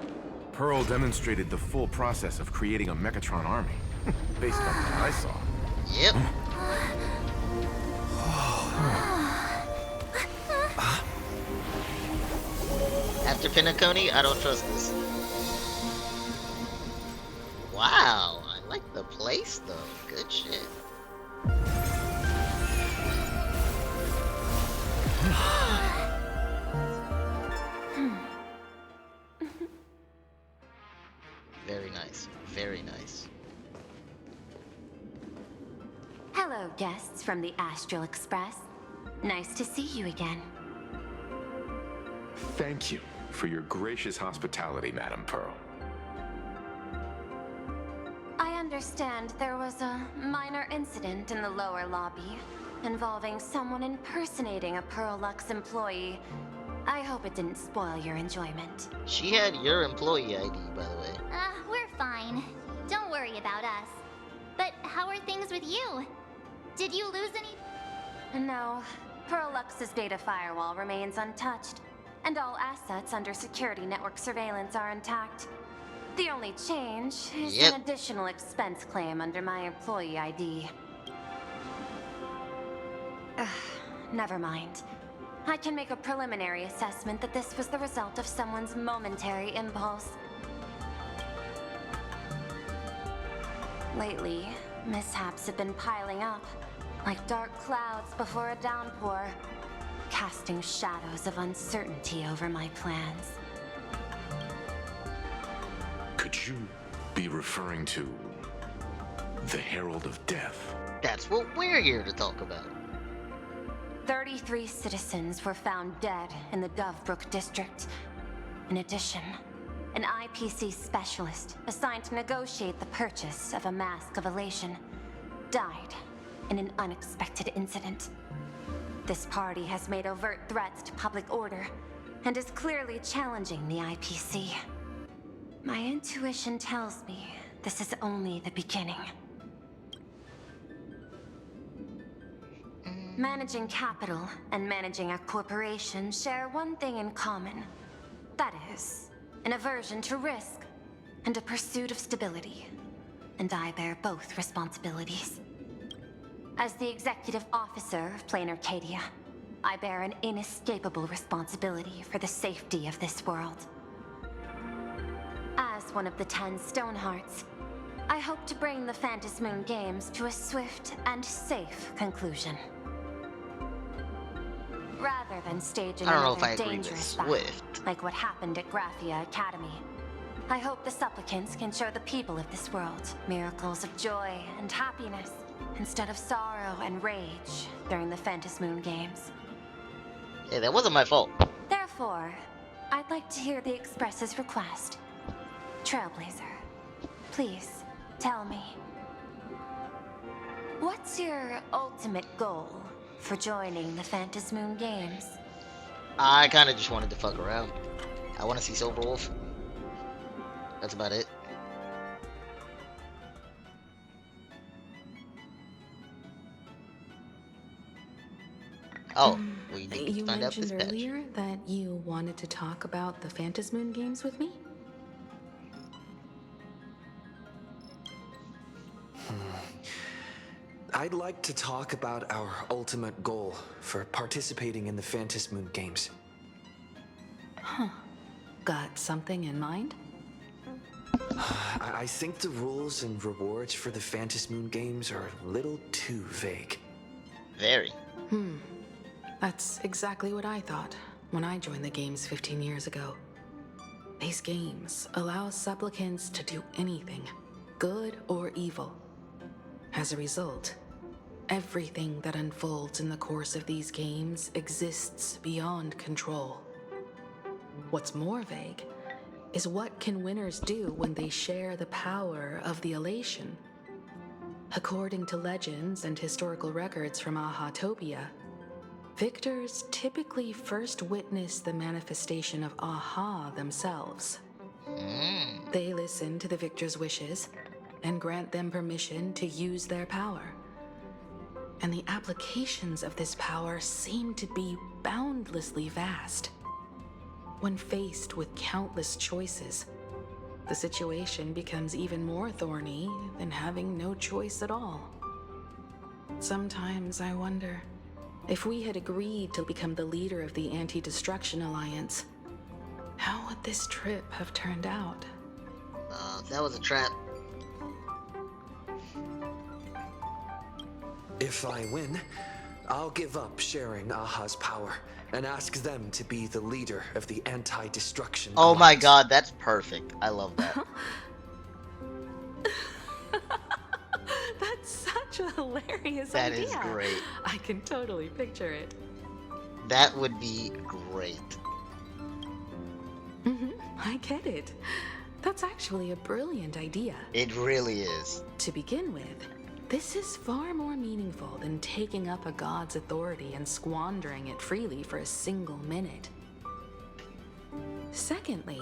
Pearl demonstrated the full process of creating a Mechatron army, based on what I saw. Yep. After Pinacone, I don't trust this. Wow, I like the place though. Good shit. Very nice. Very nice. Hello, guests from the Astral Express. Nice to see you again. Thank you for your gracious hospitality, Madame Pearl. I understand there was a minor incident in the lower lobby involving someone impersonating a Perlux employee. I hope it didn't spoil your enjoyment. She had your employee ID, by the way. We're fine. Don't worry about us. But how are things with you? Did you lose any? No. Perlux's data firewall remains untouched, and all assets under security network surveillance are intact. The only change is an additional expense claim under my employee ID. Never mind. I can make a preliminary assessment that this was the result of someone's momentary impulse. Lately, mishaps have been piling up, like dark clouds before a downpour, casting shadows of uncertainty over my plans. Could you be referring to the Herald of Death? That's what we're here to talk about. 33 citizens were found dead in the Dovebrook district. In addition, an IPC specialist assigned to negotiate the purchase of a Mask of Elation died in an unexpected incident. This party has made overt threats to public order and is clearly challenging the IPC. My intuition tells me this is only the beginning. Managing capital and managing a corporation share one thing in common. That is, an aversion to risk and a pursuit of stability. And I bear both responsibilities. As the executive officer of Plain Arcadia, I bear an inescapable responsibility for the safety of this world. As one of the 10 Stonehearts, I hope to bring the Phantom Moon Games to a swift and safe conclusion. Rather than staging I don't know if another I agree with dangerous battle, swift. like what happened at Graphia Academy, I hope the supplicants can show the people of this world miracles of joy and happiness, instead of sorrow and rage during the Phantom Moon Games. Hey, that wasn't my fault. Therefore, I'd like to hear the Express's request. Trailblazer, please, tell me. What's your ultimate goal for joining the Phantom Moon Games? I kinda just wanted to fuck around. I wanna see Silverwolf. That's about it. Oh, we need to You find out this mentioned badge. earlier that you wanted to talk about the Phantom Moon Games with me? I'd like to talk about our ultimate goal for participating in the Phantom Moon Games. Huh. Got something in mind? I think the rules and rewards for the Phantom Moon Games are a little too vague. Very. That's exactly what I thought when I joined the games 15 years ago. These games allow supplicants to do anything, good or evil. As a result, everything that unfolds in the course of these games exists beyond control. What's more vague is what can winners do when they share the power of the elation. According to legends and historical records from Ahatopia, victors typically first witness the manifestation of Aha themselves. They listen to the victor's wishes and grant them permission to use their power. And the applications of this power seem to be boundlessly vast. When faced with countless choices, the situation becomes even more thorny than having no choice at all. Sometimes I wonder, if we had agreed to become the leader of the Anti-Destruction Alliance, how would this trip have turned out? That was a trap. If I win, I'll give up sharing Aha's power and ask them to be the leader of the Anti-Destruction Oh my Alliance. god, that's perfect. I love that. That's such a hilarious That idea. is great. I can totally picture it. That would be great. I get it. That's actually a brilliant idea. It really is. To begin with, this is far more meaningful than taking up a god's authority and squandering it freely for a single minute. Secondly,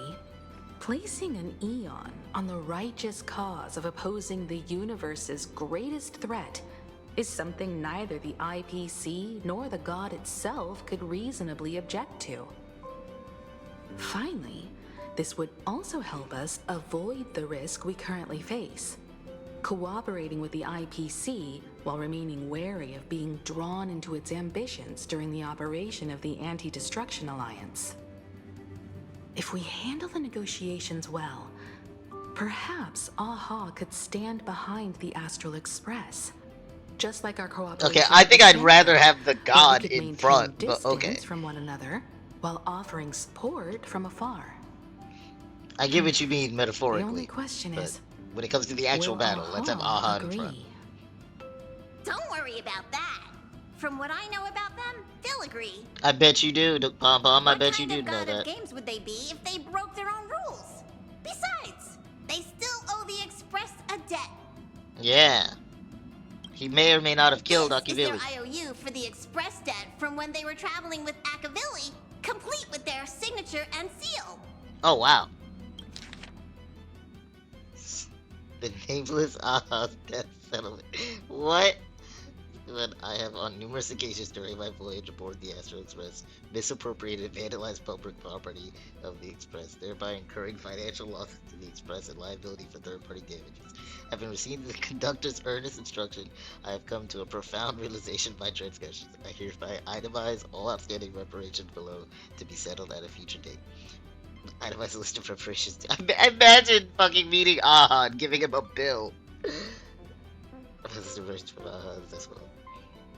placing an Eon on the righteous cause of opposing the universe's greatest threat is something neither the IPC nor the god itself could reasonably object to. Finally, this would also help us avoid the risk we currently face. Cooperating with the IPC while remaining wary of being drawn into its ambitions during the operation of the Anti-Destruction Alliance. If we handle the negotiations well, perhaps Aha could stand behind the Astral Express. Just like our cooperation. Okay, I think with I'd rather have the where we god could in maintain front, but okay. distance from one another while offering support from afar. I get what you mean The metaphorically. only question but is, when it comes to the actual will battle, let's have Aha in agree? front. Don't worry about that. From what I know about them, they'll agree. I bet you do, Pom Pom. I bet you do What know kind of god that. of games would they be if they broke their own rules? Besides, they still owe the Express a debt. Yeah. He may or may not have killed This is their Akivili. IOU for the Express debt from when they were traveling with Akavili, complete with their signature and seal. Oh, wow. The nameless Aha's death settlement. What? But I have on numerous occasions during my voyage aboard the Astral Express misappropriated and vandalized public property of the Express, thereby incurring financial losses to the Express and liability for third-party damages. Having received the conductor's earnest instruction, I have come to a profound realization of my transgressions. I hereby itemize all outstanding reparations below to be settled at a future date. Itemize a list of reparations. Imagine fucking meeting Aha and giving him a bill.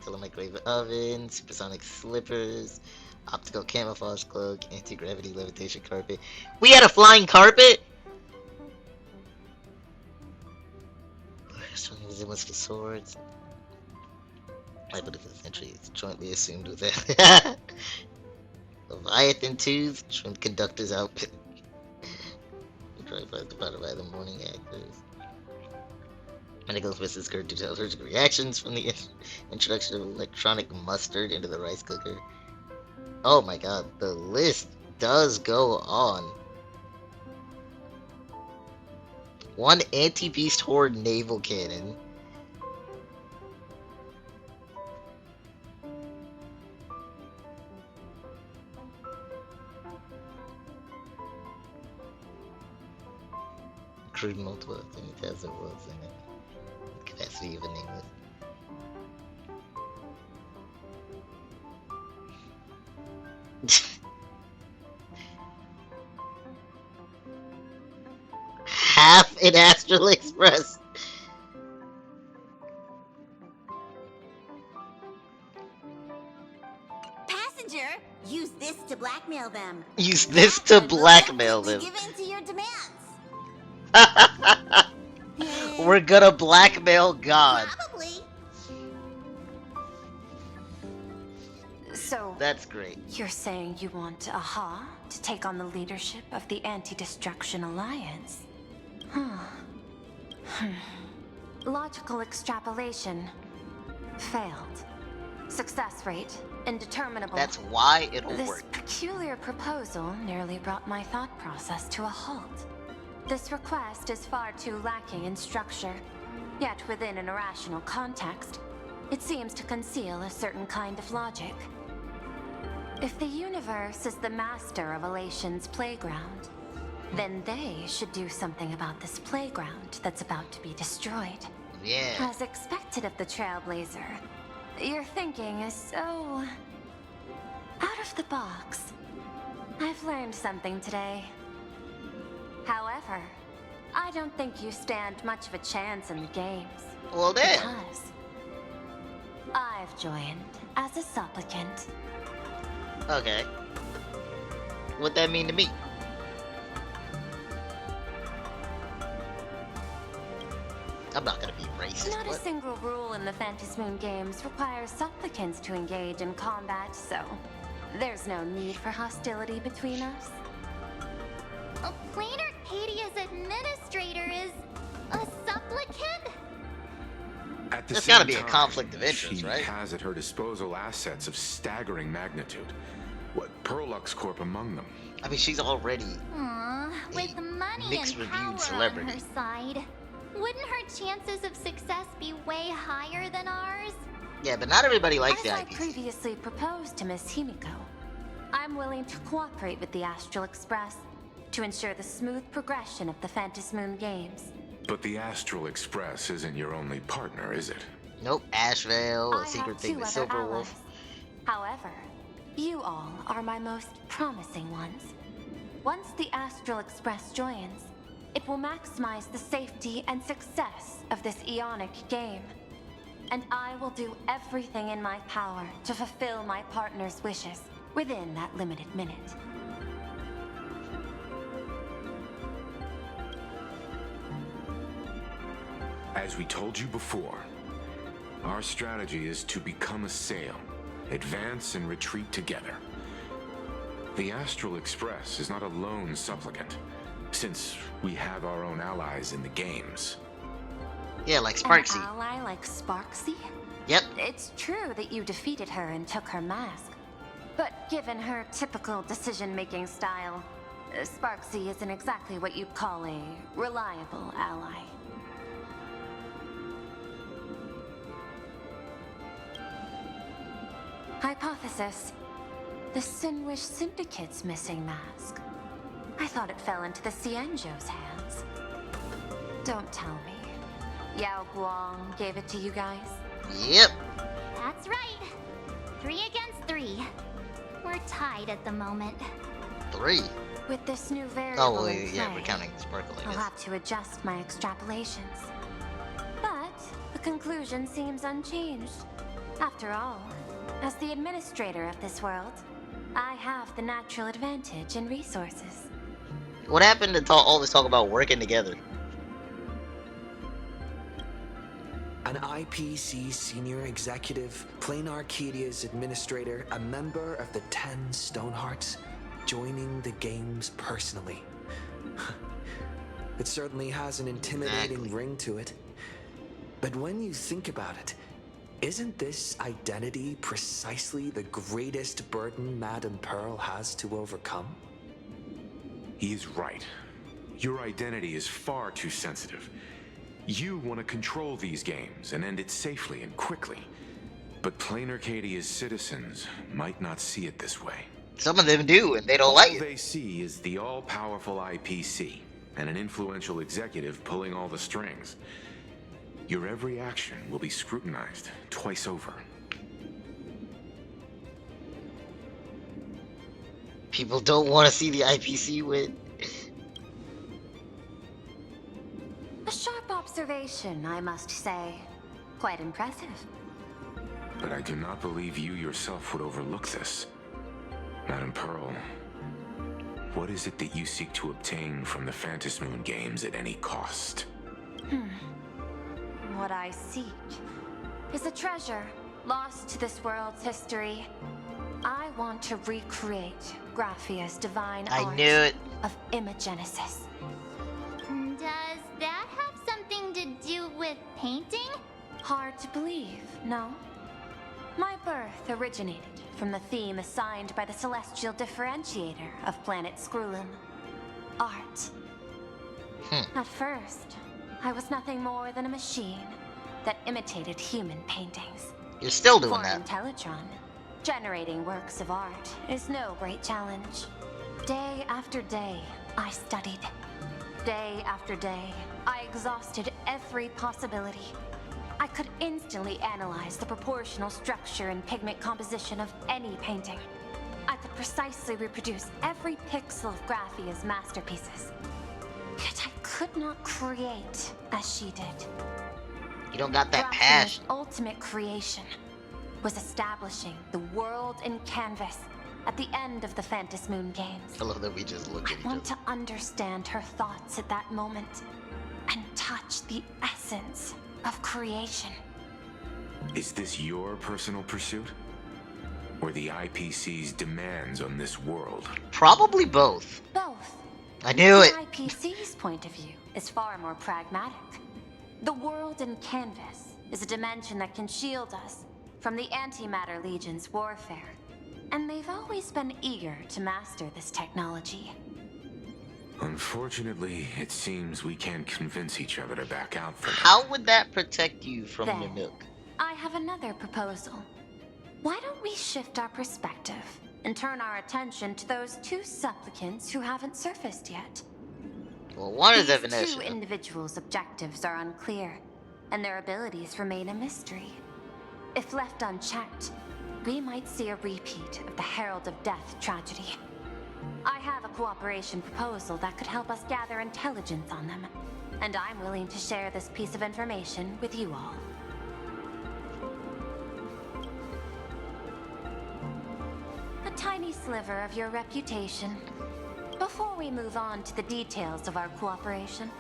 Telemicrowave oven, supersonic slippers, optical camouflage cloak, anti-gravity levitation carpet. We had a flying carpet? Resemblance to swords. Liability for the century is jointly assumed with that. Leviathan tooth, trimmed conductor's outfit. Divided by the morning actors. Medical specialist occurred due to allergic reactions from the introduction of electronic mustard into the rice cooker. Oh my god, the list does go on. One anti-beast horde naval cannon. Crude multiple things has the world's in it. Capacity of a nameless. Half an Astral Express. Passenger, use this to blackmail them. Use this to blackmail them. Give in to your demands. We're gonna blackmail God. Probably. So that's great. You're saying you want Aha to take on the leadership of the Anti-Destruction Alliance? Logical extrapolation. Failed. Success rate indeterminable. That's why it'll This work. peculiar proposal nearly brought my thought process to a halt. This request is far too lacking in structure, yet within an irrational context, it seems to conceal a certain kind of logic. If the universe is the master of Elation's playground, then they should do something about this playground that's about to be destroyed. Yeah. As expected of the Trailblazer, your thinking is so out of the box. I've learned something today. However, I don't think you stand much of a chance in the games. Well then. Because I've joined as a supplicant. Okay. What'd that mean to me? I'm not gonna be racist. Not a single rule in the Phantasmoon games requires supplicants to engage in combat, so there's no need for hostility between us. A Planar Arcadia's administrator is a supplicant? At the There's same gotta be a time, conflict of interest, she right? has at her disposal assets of staggering magnitude. What, Perlux Corp among them. I mean, she's already Aww, with money mixed and reviewed power celebrity. on her side, wouldn't her chances of success be way higher than ours? Yeah, but not everybody likes the As I IPC. previously proposed to Miss Himiko, I'm willing to cooperate with the Astral Express to ensure the smooth progression of the Phantasmoon games. But the Astral Express isn't your only partner, is it? Nope, Ashveil, I a secret have thing two with other Silver allies. Wolf. However, you all are my most promising ones. Once the Astral Express joins, it will maximize the safety and success of this Ionic game. And I will do everything in my power to fulfill my partner's wishes within that limited minute. As we told you before, our strategy is to become a sail, advance and retreat together. The Astral Express is not a lone supplicant, since we have our own allies in the games. Yeah, like Sparksy. An ally like Sparksy? Yep. It's true that you defeated her and took her mask. But given her typical decision-making style, Sparksy isn't exactly what you'd call a reliable ally. Hypothesis. The Sinwish Syndicate's missing mask. I thought it fell into the Cienjo's hands. Don't tell me. Yao Guang gave it to you guys? Yep. That's right. 3 against 3. We're tied at the moment. 3? With this new variable in play, yeah, we're counting Sparkle, I I'll guess. have to adjust my extrapolations. But the conclusion seems unchanged. After all, as the administrator of this world, I have the natural advantage in resources. What happened to all this talk about working together? An IPC senior executive, Plain Arcadia's administrator, a member of the 10 Stonehearts, joining the games personally. It certainly has an intimidating ring to it. But when you think about it, isn't this identity precisely the greatest burden Madame Pearl has to overcome? He is right. Your identity is far too sensitive. You want to control these games and end it safely and quickly. But Plain Arcadia's citizens might not see it this way. Some of them do, and they don't like it. All they see is the all-powerful IPC and an influential executive pulling all the strings. Your every action will be scrutinized twice over. People don't want to see the IPC win. A sharp observation, I must say. Quite impressive. But I do not believe you yourself would overlook this. Madame Pearl, what is it that you seek to obtain from the Phantasmoon games at any cost? What I seek is a treasure lost to this world's history. I want to recreate Graphia's divine art knew it. of imagenesis. Does that have something to do with painting? Hard to believe, no? My birth originated from the theme assigned by the celestial differentiator of planet Skrullum. Art. At first, I was nothing more than a machine that imitated human paintings. You're still doing For that. Intellitron, generating works of art is no great challenge. Day after day, I studied. Day after day, I exhausted every possibility. I could instantly analyze the proportional structure and pigment composition of any painting. I could precisely reproduce every pixel of Graphia's masterpieces. Yet I could not create as she did. You don't got that Graphia's passion. ultimate creation was establishing the world in canvas at the end of the Phantasmoon games. I love that we just look at each I want other. to understand her thoughts at that moment and touch the essence of creation. Is this your personal pursuit? Or the IPC's demands on this world? Probably both. Both. I knew it. The IPC's point of view is far more pragmatic. The world in canvas is a dimension that can shield us from the Antimatter Legion's warfare. And they've always been eager to master this technology. Unfortunately, it seems we can't convince each other to back out from it. How would that protect you from Then, the Nook? I have another proposal. Why don't we shift our perspective and turn our attention to those 2 supplicants who haven't surfaced yet? Well, one is These 2 Evanescence. individuals' objectives are unclear, and their abilities remain a mystery. If left unchecked, we might see a repeat of the Herald of Death tragedy. I have a cooperation proposal that could help us gather intelligence on them, and I'm willing to share this piece of information with you all. A tiny sliver of your reputation. Before we move on to the details of our cooperation,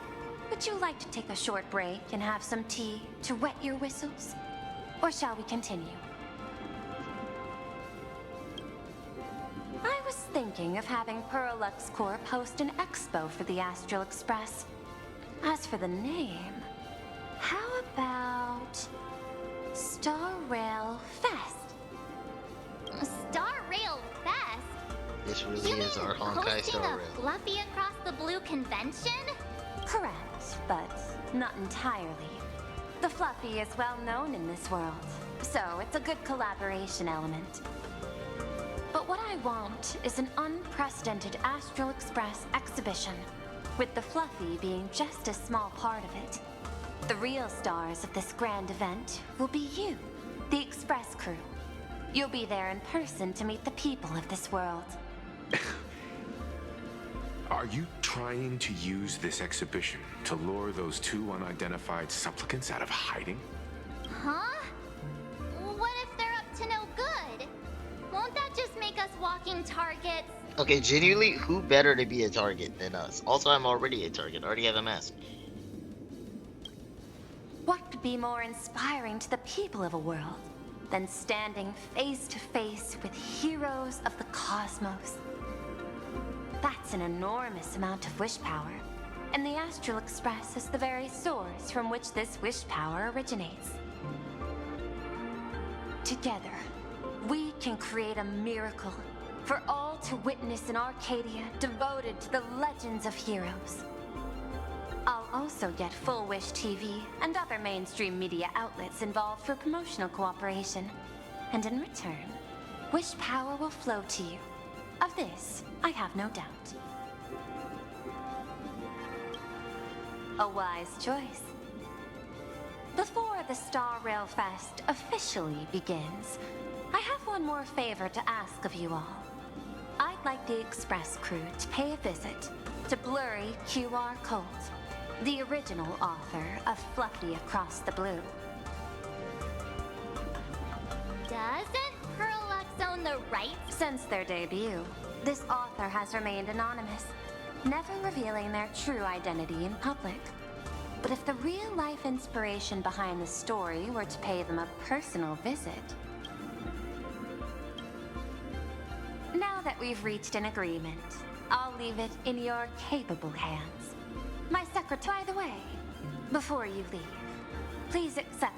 would you like to take a short break and have some tea to wet your whistles? Or shall we continue? I was thinking of having Perlux Corp host an expo for the Astral Express. As for the name, how about Star Rail Fest? Star Rail Fest? This really is our Honkai Hosting Star a Rail. Fluffy Across the Blue convention? Correct, but not entirely. The Fluffy is well known in this world, So it's a good collaboration element. But what I want is an unprecedented Astral Express exhibition, with the Fluffy being just a small part of it. The real stars of this grand event will be you, the Express crew. You'll be there in person to meet the people of this world. Are you trying to use this exhibition to lure those two unidentified supplicants out of hiding? Huh? What if they're up to no good? Won't that just make us walking targets? Okay, genuinely, who better to be a target than us? Also, I'm already a target. I already have a mask. What could be more inspiring to the people of a world than standing face to face with heroes of the cosmos? That's an enormous amount of wish power, and the Astral Express is the very source from which this wish power originates. Together, we can create a miracle for all to witness in Arcadia devoted to the legends of heroes. I'll also get Full Wish TV and other mainstream media outlets involved for promotional cooperation. And in return, wish power will flow to you. Of this, I have no doubt. A wise choice. Before the Star Rail Fest officially begins, I have one more favor to ask of you all. I'd like the Express crew to pay a visit to Blurry QR Colt, the original author of Fluffy Across the Blue. Doesn't Parallax own the rights? Since their debut, this author has remained anonymous, never revealing their true identity in public. But if the real-life inspiration behind the story were to pay them a personal visit... Now that we've reached an agreement, I'll leave it in your capable hands. My secretary, by the way, before you leave, please accept.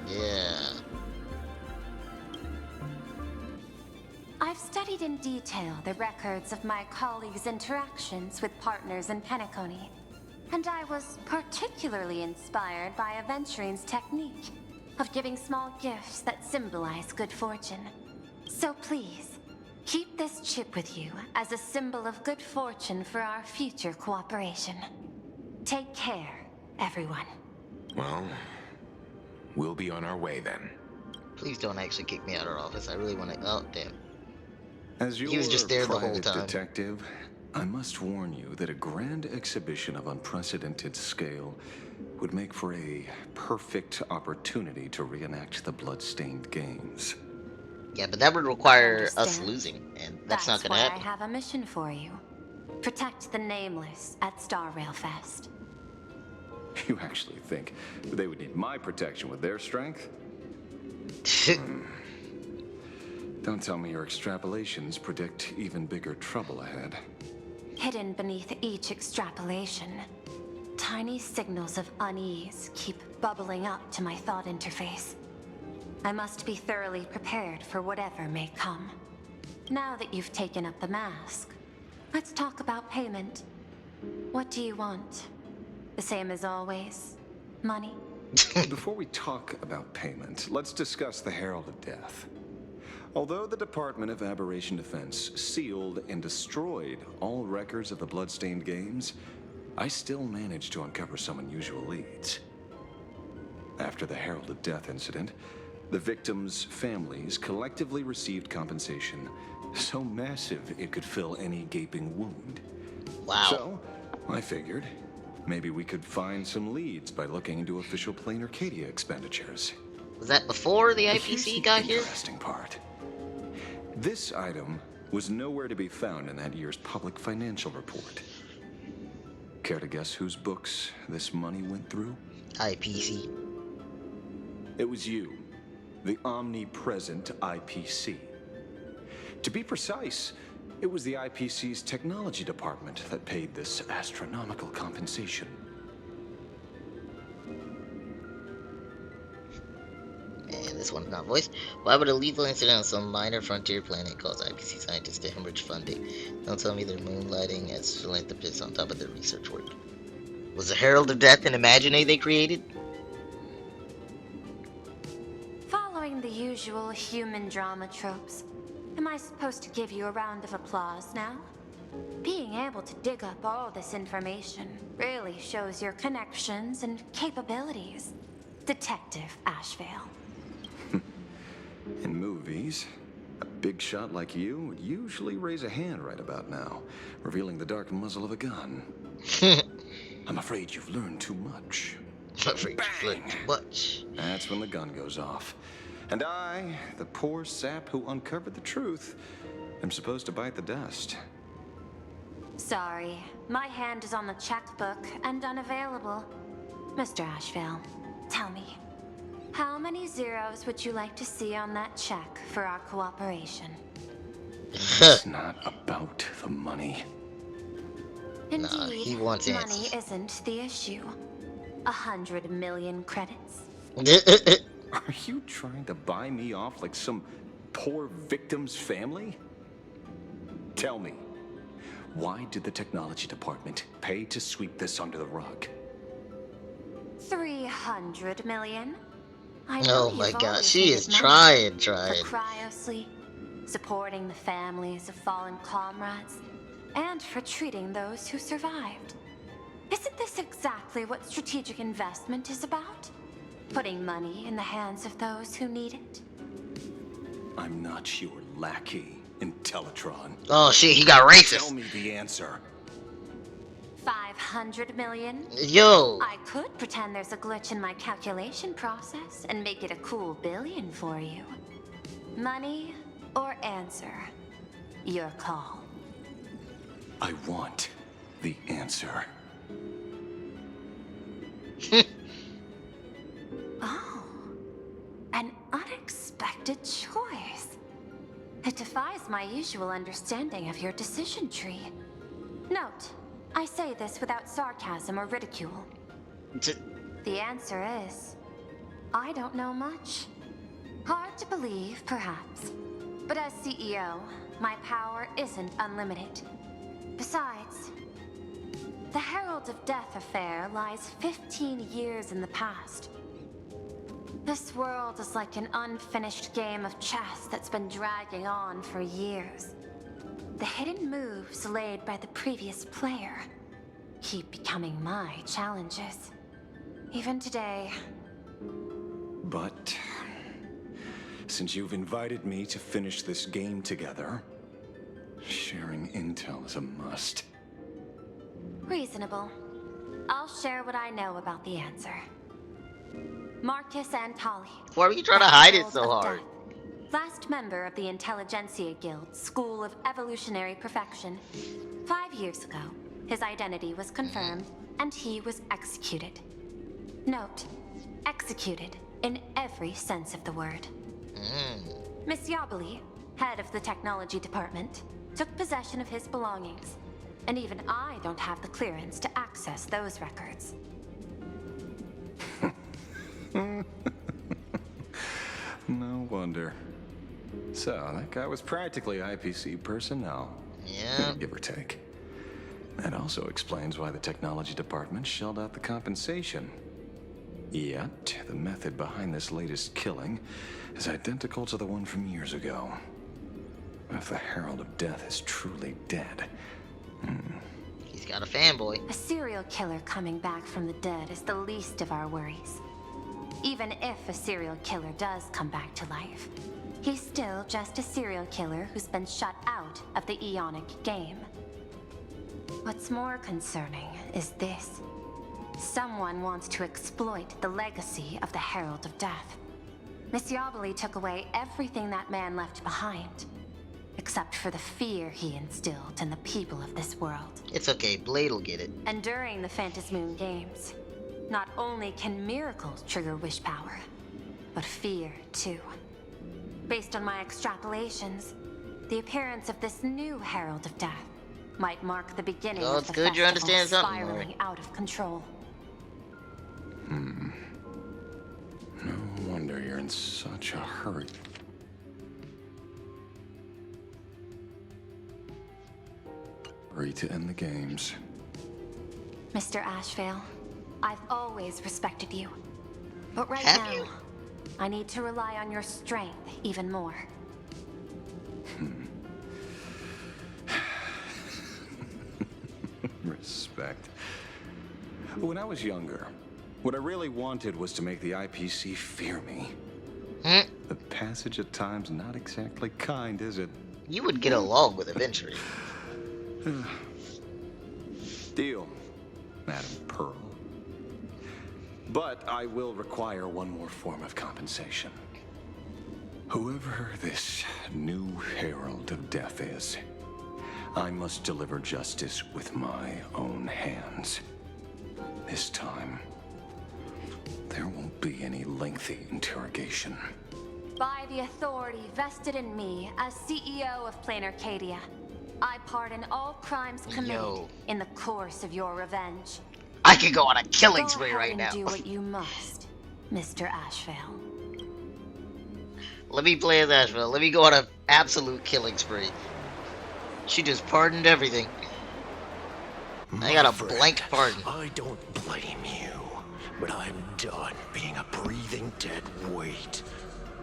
Yeah. I've studied in detail the records of my colleagues' interactions with partners in Penacony, and I was particularly inspired by Aventurine's technique of giving small gifts that symbolize good fortune. So please, keep this chip with you as a symbol of good fortune for our future cooperation. Take care, everyone. Well, we'll be on our way then. Please don't actually kick me out of office. I really want to. Oh, damn. As your He was just there the whole private time. detective, I must warn you that a grand exhibition of unprecedented scale would make for a perfect opportunity to reenact the blood-stained games. Yeah, but that would require us Understand. losing, and that's not That's gonna why happen. I have a mission for you. Protect the Nameless at Star Rail Fest. You actually think they would need my protection with their strength? Don't tell me your extrapolations predict even bigger trouble ahead. Hidden beneath each extrapolation, tiny signals of unease keep bubbling up to my thought interface. I must be thoroughly prepared for whatever may come. Now that you've taken up the mask, let's talk about payment. What do you want? The same as always? Money? Before we talk about payment, let's discuss the Herald of Death. Although the Department of Aberration Defense sealed and destroyed all records of the bloodstained games, I still managed to uncover some unusual leads. After the Herald of Death incident, the victims' families collectively received compensation so massive it could fill any gaping wound. Wow. So, I figured maybe we could find some leads by looking into official Plain Arcadia expenditures. Was that before the But here's IPC the got here? interesting part. This item was nowhere to be found in that year's public financial report. Care to guess whose books this money went through? IPC. It was you, the omnipresent IPC. To be precise, it was the IPC's technology department that paid this astronomical compensation. And this one's not voiced. Why would a lethal incident on some minor frontier planet cause IPC scientists to hemorrhage funding? Don't tell me they're moonlighting as philanthropists on top of their research work. Was the Herald of Death an Imaginary they created? Following the usual human drama tropes, am I supposed to give you a round of applause now? Being able to dig up all this information really shows your connections and capabilities, Detective Ashveil. In movies, a big shot like you would usually raise a hand right about now, revealing the dark muzzle of a gun. I'm afraid you've learned too much. I'm afraid you've learned too much. That's when the gun goes off. And I, the poor sap who uncovered the truth, am supposed to bite the dust. Sorry, my hand is on the checkbook and unavailable. Mr. Ashveil, tell me, how many zeros would you like to see on that check for our cooperation? It's not about the money. Indeed, he wants money answers. isn't the issue. 100 million credits. Are you trying to buy me off like some poor victim's family? Tell me, why did the technology department pay to sweep this under the rug? 300 million? I Oh know my you've god, always she is needed money trying. For cryosleep, supporting the families of fallen comrades, and for treating those who survived. Isn't this exactly what strategic investment is about? Putting money in the hands of those who need it? I'm not your lackey, Intellitron. Oh shit, he got racist. Tell me the answer. 500 million? Yo. I could pretend there's a glitch in my calculation process and make it a cool billion for you. Money or answer? Your call. I want the answer. Oh, an unexpected choice. It defies my usual understanding of your decision tree. Note, I say this without sarcasm or ridicule. The answer is, I don't know much. Hard to believe, perhaps. But as CEO, my power isn't unlimited. Besides, the Herald of Death affair lies 15 years in the past. This world is like an unfinished game of chess that's been dragging on for years. The hidden moves laid by the previous player keep becoming my challenges. Even today. But since you've invited me to finish this game together, sharing intel is a must. Reasonable. I'll share what I know about the answer. Marcus Antali. Why are you trying to hide it so hard? Last member of the Intelligentsia Guild School of Evolutionary Perfection. 5 years ago, his identity was confirmed, and he was executed. Note, executed in every sense of the word. Miss Yabali, head of the technology department, took possession of his belongings, and even I don't have the clearance to access those records. No wonder. So, that guy was practically IPC personnel. Yeah. Give or take. That also explains why the technology department shelled out the compensation. Yet, the method behind this latest killing is identical to the one from years ago. If the Herald of Death is truly dead... He's got a fanboy. A serial killer coming back from the dead is the least of our worries. Even if a serial killer does come back to life, he's still just a serial killer who's been shut out of the Ionic game. What's more concerning is this. Someone wants to exploit the legacy of the Herald of Death. Miss Yabali took away everything that man left behind, except for the fear he instilled in the people of this world. It's okay, Blade will get it. And during the Phantasmoon Games, not only can miracles trigger wish power, but fear too. Based on my extrapolations, the appearance of this new Herald of Death might mark the beginning Oh, of it's the good you're festival understanding something, spiraling out of control. No wonder you're in such a hurry. Hurry to end the games. Mr. Ashveil, I've always respected you. But right Have now, you? I need to rely on your strength even more. Respect. When I was younger, what I really wanted was to make the IPC fear me. The passage of time's not exactly kind, is it? You would get along with Adventure. Deal, Madam Pearl. But I will require one more form of compensation. Whoever this new Herald of Death is, I must deliver justice with my own hands. This time, there won't be any lengthy interrogation. By the authority vested in me as CEO of Plain Arcadia, I pardon all crimes committed in the course of your revenge. I could go on a killing spree right now. Do what you must, Mr. Ashveil. Let me play as Asheville. Let me go on an absolute killing spree. She just pardoned everything. I got a blank pardon. I don't blame you, but I'm done being a breathing dead weight.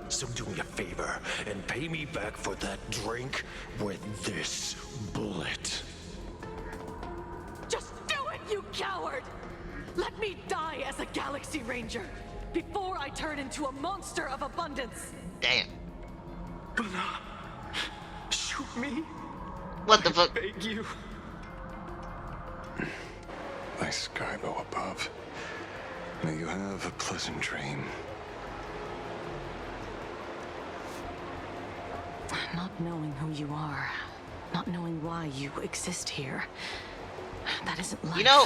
So do me a favor and pay me back for that drink with this bullet. Just do it, you coward! Let me die as a Galaxy Ranger before I turn into a monster of abundance. Damn. Shoot me. What the fuck? I beg you. Thy Skybow above. May you have a pleasant dream. Not knowing who you are, not knowing why you exist here, that isn't life. You know,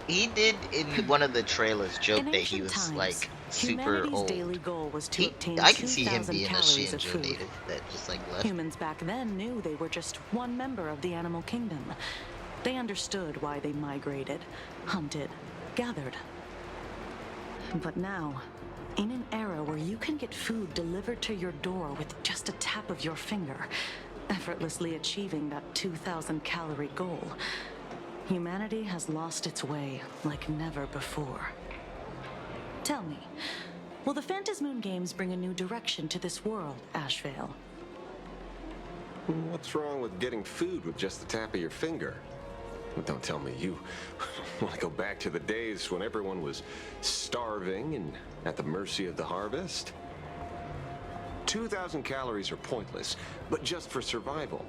he did in one of the trailers joke that he was times, like super old. Daily goal was to obtain I can see him 2,000 being a calories of Shinjo food. native that just like left. Humans back then knew they were just one member of the animal kingdom. They understood why they migrated, hunted, gathered. But now, in an era where you can get food delivered to your door with just a tap of your finger, effortlessly achieving that 2,000 calorie goal, humanity has lost its way like never before. Tell me, will the Phantasmoon Games bring a new direction to this world, Ashveil? What's wrong with getting food with just the tap of your finger? Don't tell me you want to go back to the days when everyone was starving and at the mercy of the harvest? 2,000 calories are pointless, but just for survival.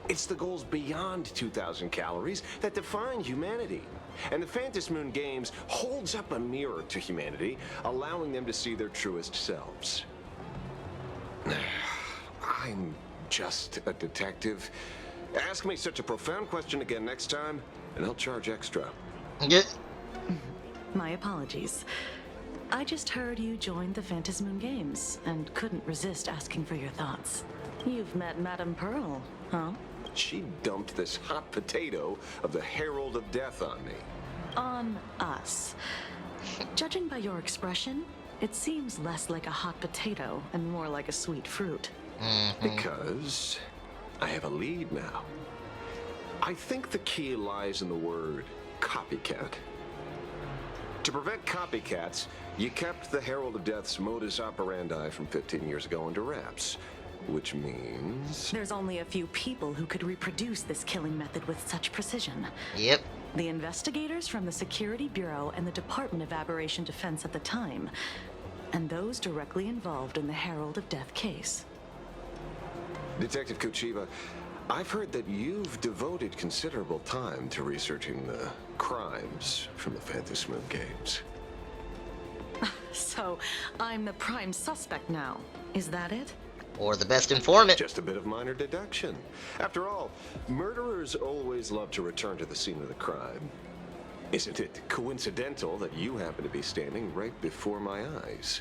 It's the goals beyond 2,000 calories that define humanity. And the Phantasmoon Games holds up a mirror to humanity, allowing them to see their truest selves. I'm just a detective. Ask me such a profound question again next time, and I'll charge extra. My apologies. I just heard you joined the Phantasmoon Games and couldn't resist asking for your thoughts. You've met Madame Pearl, huh? She dumped this hot potato of the Herald of Death on me. On us. Judging by your expression, it seems less like a hot potato and more like a sweet fruit. Because I have a lead now. I think the key lies in the word copycat. To prevent copycats, you kept the Herald of Death's modus operandi from 15 years ago under wraps. Which means... There's only a few people who could reproduce this killing method with such precision. Yep. The investigators from the Security Bureau and the Department of Aberration Defense at the time, and those directly involved in the Herald of Death case. Detective Kuchiba, I've heard that you've devoted considerable time to researching the crimes from the Phantasmoon Games. So, I'm the prime suspect now. Is that it? Or the best informant. Just a bit of minor deduction. After all, murderers always love to return to the scene of the crime. Isn't it coincidental that you happen to be standing right before my eyes?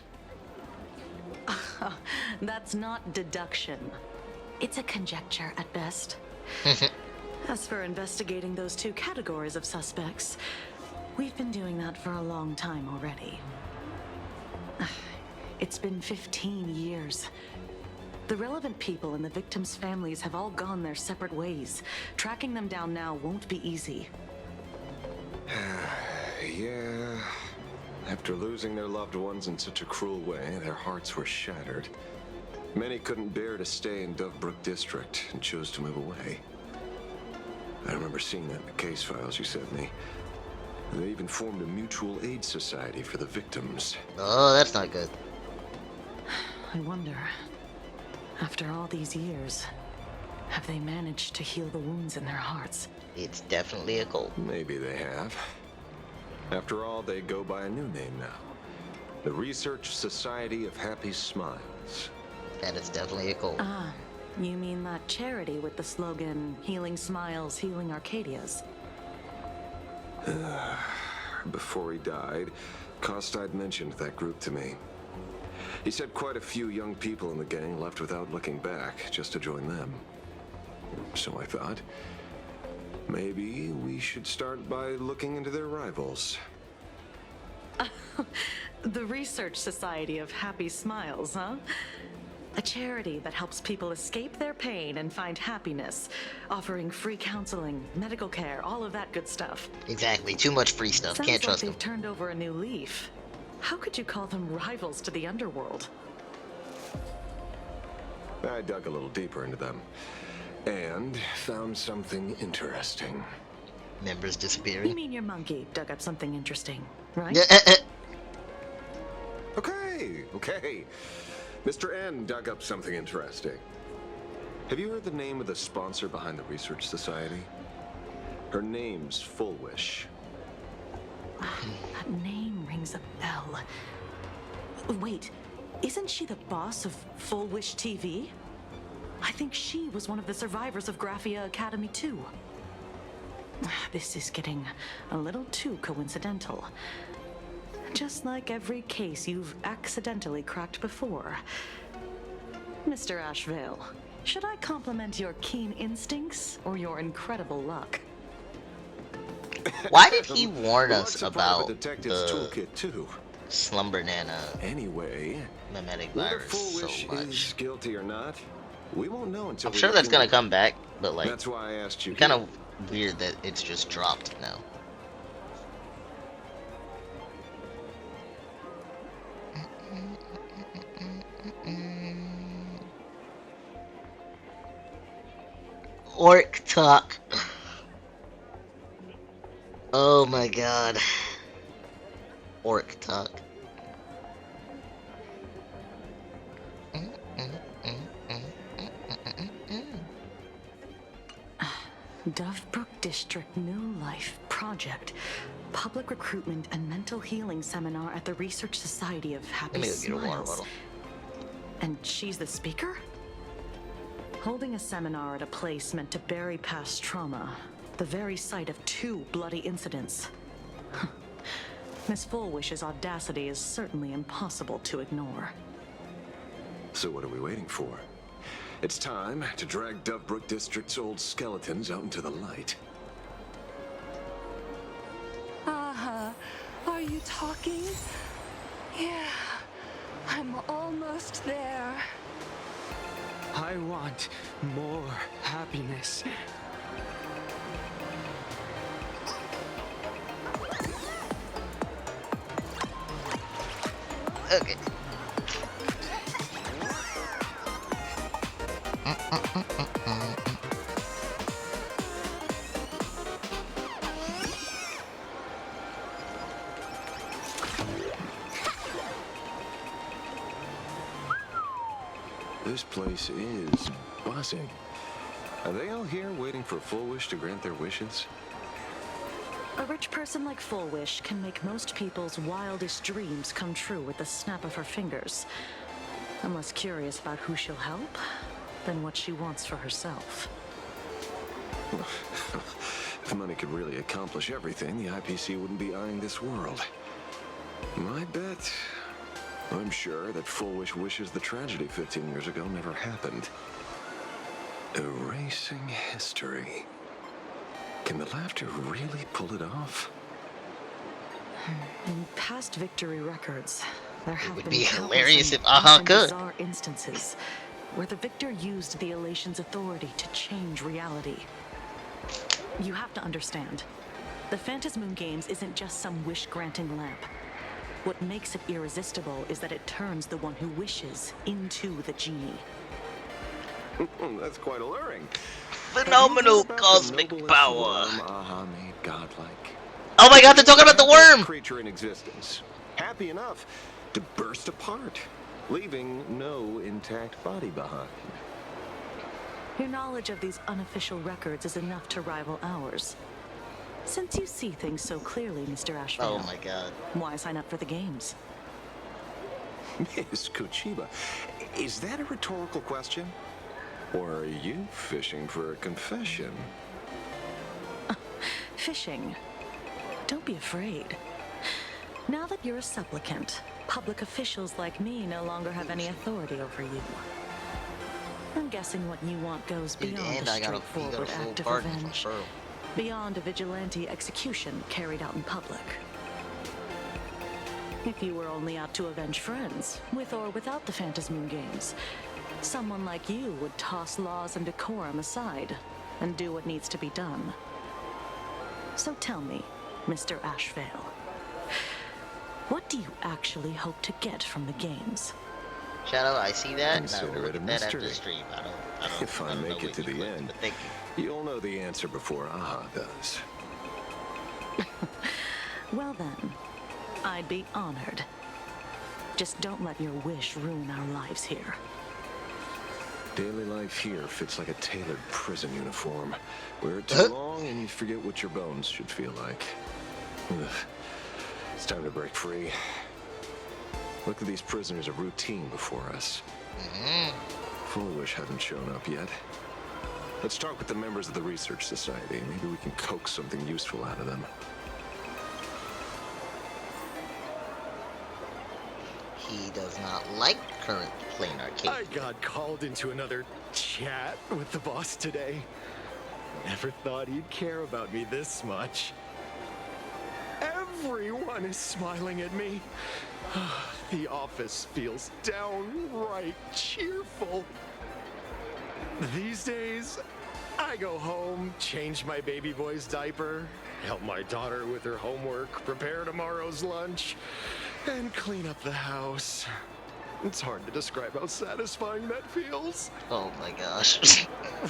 That's not deduction. It's a conjecture at best. As for investigating those two categories of suspects, we've been doing that for a long time already. It's been 15 years. The relevant people and the victims' families have all gone their separate ways. Tracking them down now won't be easy. Yeah. After losing their loved ones in such a cruel way, their hearts were shattered. Many couldn't bear to stay in Dovebrook District and chose to move away. I remember seeing that in the case files you sent me. They even formed a mutual aid society for the victims. Oh, that's not good. I wonder, after all these years, have they managed to heal the wounds in their hearts? It's definitely a goal. Maybe they have. After all, they go by a new name now. The Research Society of Happy Smiles. That is definitely a goal. Ah, you mean that charity with the slogan, Healing Smiles, Healing Arcadias? Before he died, Costide mentioned that group to me. He said quite a few young people in the gang left without looking back, just to join them. So I thought, maybe we should start by looking into their rivals. The Research Society of Happy Smiles, huh? A charity that helps people escape their pain and find happiness, offering free counseling, medical care, all of that good stuff. Exactly, too much free stuff. Sounds Can't like trust they've them. turned over a new leaf. How could you call them rivals to the underworld? I dug a little deeper into them and found something interesting. Members disappearing? You mean your monkey dug up something interesting, right? Okay. Mr. N dug up something interesting. Have you heard the name of the sponsor behind the Research Society? Her name's Full Wish. That name rings a bell. Wait, isn't she the boss of Full Wish TV? I think she was one of the survivors of Graphia Academy 2. This is getting a little too coincidental. Just like every case you've accidentally cracked before. Mr. Ashveil, should I compliment your keen instincts or your incredible luck? Why did he warn us Well, about the detective's toolkit too. Slumber Nana Anyway, mimetic whether virus Full so Wish much? is guilty or not, we won't know until I'm we sure look that's gonna into come it. back, but like, That's why I asked you. kind of weird that it's just dropped now. Orc talk. Oh my god. Orc talk. Dovebrook District New Life Project. Public Recruitment and Mental Healing Seminar at the Research Society of Happy Let me go get a water Smiles. bottle. And she's the speaker? Holding a seminar at a place meant to bury past trauma. The very site of 2 bloody incidents. Miss Fullwish's audacity is certainly impossible to ignore. So what are we waiting for? It's time to drag Dovebrook District's old skeletons out into the light. Are you talking? Yeah, I'm almost there. I want more happiness. Okay. This place is buzzing. Are they all here waiting for Full Wish to grant their wishes? A rich person like Fullwish can make most people's wildest dreams come true with the snap of her fingers. I'm less curious about who she'll help than what she wants for herself. If money could really accomplish everything, the IPC wouldn't be eyeing this world. My bet, I'm sure that Full Wish wishes the tragedy 15 years ago never happened. Erasing history. Can the laughter really pull it off? In past victory records, there have would been be countless hilarious if and Aha often could. bizarre instances where the victor used the elation's authority to change reality. You have to understand, The Phantasmoon Games isn't just some wish-granting lamp. What makes it irresistible is that it turns the one who wishes into the genie. That's quite alluring. Phenomenal cosmic power. Aha made godlike. Oh my god, they're talking about the worm! Creature in existence. Happy enough to burst apart, leaving no intact body behind. Your knowledge of these unofficial records is enough to rival ours. Since you see things so clearly, Mr. Ashveil. Oh my god. Why sign up for the games? Miss Kuchiba, is that a rhetorical question? Or are you fishing for a confession? Fishing. Don't be afraid. Now that you're a supplicant, public officials like me no longer have any authority over you. I'm guessing what you want goes beyond a straightforward act of revenge. Beyond a vigilante execution carried out in public. If you were only out to avenge friends, with or without the Phantasmoon Games, someone like you would toss laws and decorum aside and do what needs to be done. So tell me, Mr. Ashveil, what do you actually hope to get from the games? Shadow, I see that. Consider it a That after mystery. the stream. If I make it to the end, you'll know the answer before Aha does. Well then, I'd be honored. Just don't let your wish ruin our lives here. Daily life here fits like a tailored prison uniform. Wear it too long and you forget what your bones should feel like. Ugh. It's time to break free. Look at these prisoners of routine before us. Foolish hasn't shown up yet. Let's talk with the members of the Research Society. Maybe we can coax something useful out of them. He does not like current plain arcade. I got called into another chat with the boss today. Never thought he'd care about me this much. Everyone is smiling at me. The office feels downright cheerful. These days, I go home, change my baby boy's diaper, help my daughter with her homework, prepare tomorrow's lunch, and clean up the house. It's hard to describe how satisfying that feels. Oh my gosh.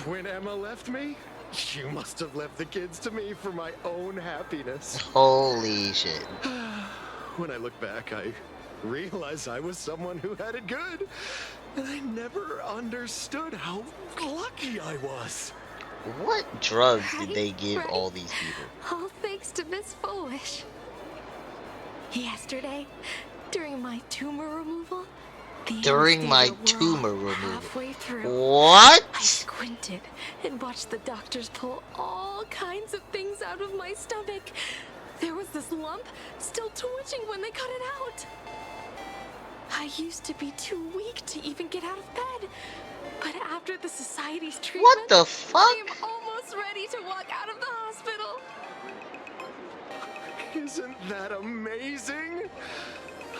When Emma left me, you must have left the kids to me for my own happiness. Holy shit. When I look back, I realize I was someone who had it good, and I never understood how lucky I was. What drugs did they give all these people? All thanks to Miss Foolish. Yesterday, during my tumor removal, During my tumor halfway removal. through, What? I squinted and watched the doctors pull all kinds of things out of my stomach. There was this lump still twitching when they cut it out. I used to be too weak to even get out of bed. But after the society's treatment, What the fuck? I am almost ready to walk out of the hospital. Isn't that amazing?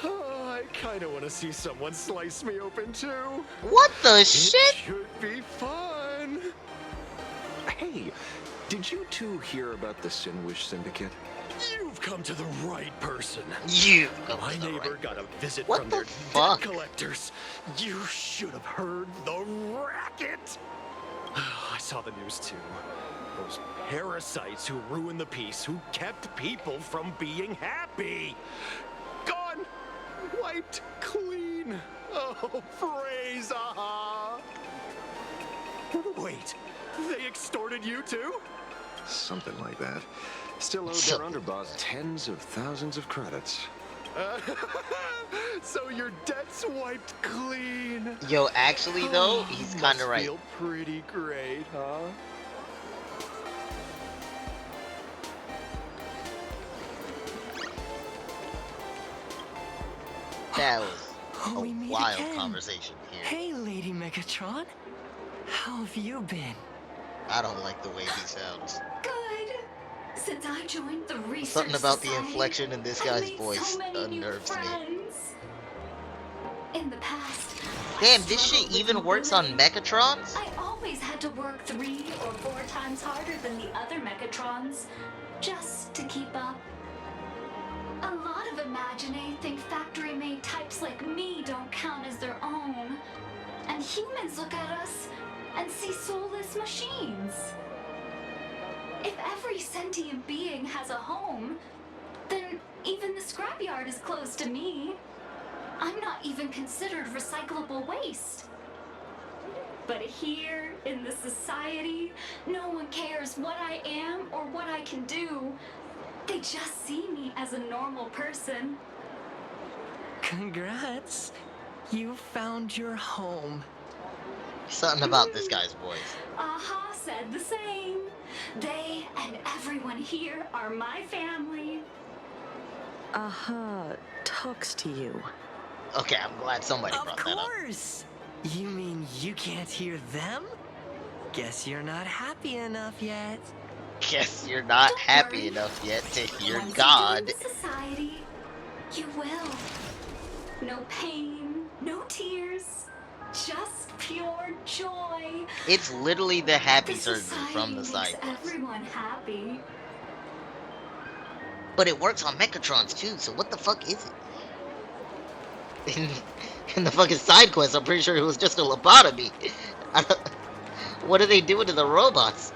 Oh, I kind of want to see someone slice me open too. What the It shit? should be fun. Hey, did you two hear about the Sinwish Syndicate? You've come to the right person. My neighbor got a visit What from the their fuck? debt collectors. You should have heard the racket. I saw the news too. Those parasites who ruined the peace, who kept people from being happy. Gone, wiped clean. Oh, praise Aha. Wait, they extorted you too? Something like that. Still owed their underboss tens of thousands of credits. So your debt's wiped clean. Yo, actually though, he's kind of right. Feel pretty great, huh? That was a wild conversation here. Hey, Lady Megatron. How have you been? I don't like the way he sounds. Good. Since I joined the research Something about the society, inflection in this I've guy's made voice so many new unnerves me. friends. In the past, Damn, this shit even works on Megatrons? I always always had to work 3 or 4 times harder than the other Mechatrons just to keep up. A lot of Imaginae think factory-made types like me don't count as their own. And humans look at us and see soulless machines. If every sentient being has a home, then even the scrapyard is close to me. I'm not even considered recyclable waste. But here, in this society, no one cares what I am or what I can do. They just see me as a normal person. Congrats. You found your home. Something about this guy's voice. Aha said the same. They and everyone here are my family. Aha talks to you. Okay, I'm glad somebody brought that up. Of course! You mean you can't hear them? Guess you're not happy enough yet. Guess you're not happy enough yet to hear God. Once you join society, you will. No pain, no tears, just pure joy. It's literally the happy The surgery from the society side makes quest. everyone happy. But it works on Mechatrons too, so what the fuck is it? In the fucking side quest, I'm pretty sure it was just a lobotomy. What are they doing to the robots?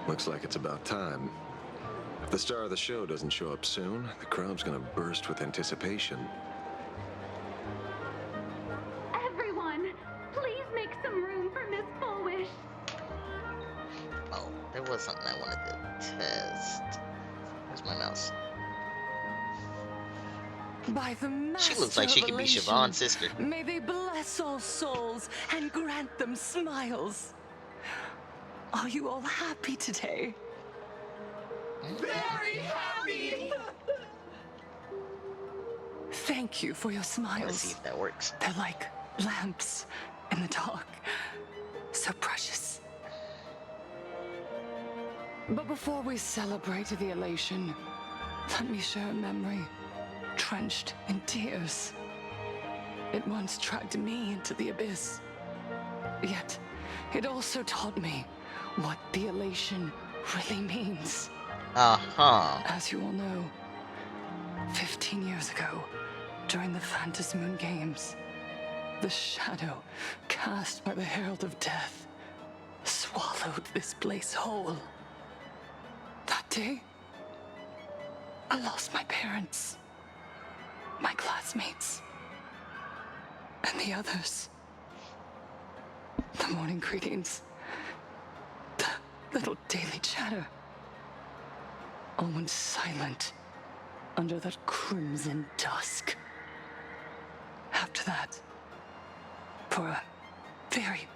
Looks like it's about time. If the star of the show doesn't show up soon, the crowd's gonna burst with anticipation. Everyone, please make some room for Miss Fullwish. Oh, there was something I wanted to test. Where's my mouse? By the She looks like she could be Siobhan's sister. May they bless all souls and grant them smiles. Are you all happy today? Very happy! Thank you for your smiles. Let's see if that works. They're like lamps in the dark. So precious. But before we celebrate the elation, let me share a memory drenched in tears. It once dragged me into the abyss. Yet, it also taught me what the elation really means. Uh-huh. As you all know, 15 years ago, during the Phantom Moon Games, the shadow cast by the Herald of Death swallowed this place whole. That day, I lost my parents, my classmates, and the others. The morning greetings, the little daily chatter, all went silent under that crimson dusk. After that, for a very,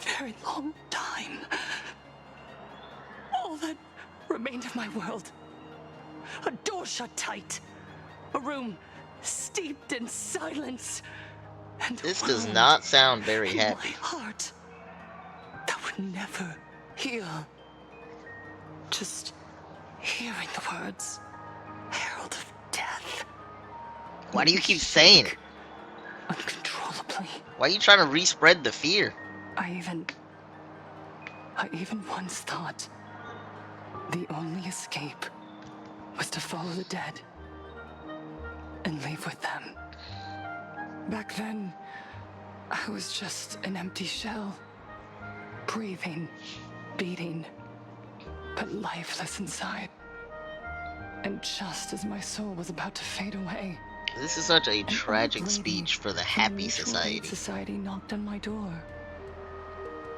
very long time, all that remained of my world, a door shut tight, a room steeped in silence, and this does not sound very in happy. my heart that would never heal. Just hearing the words, Herald of Death. Why do you keep saying it? Uncontrollably. Why are you trying to respread the fear? I even once thought the only escape was to follow the dead and leave with them. Back then, I was just an empty shell, breathing, beating, but lifeless inside. And just as my soul was about to fade away, This is such a an tragic old lady speech for the from happy Mutual Aid society. Society knocked on my door.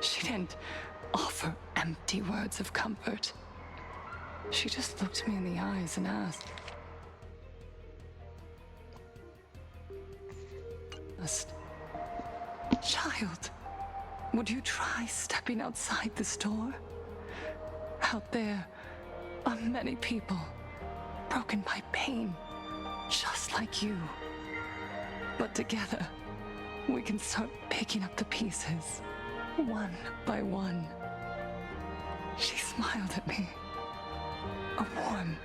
She didn't offer empty words of comfort. She just looked me in the eyes and asked, "Child, would you try stepping outside this door? Out there are many people broken by pain, just like you. But together, we can start picking up the pieces, one by one." She smiled at me, a warm,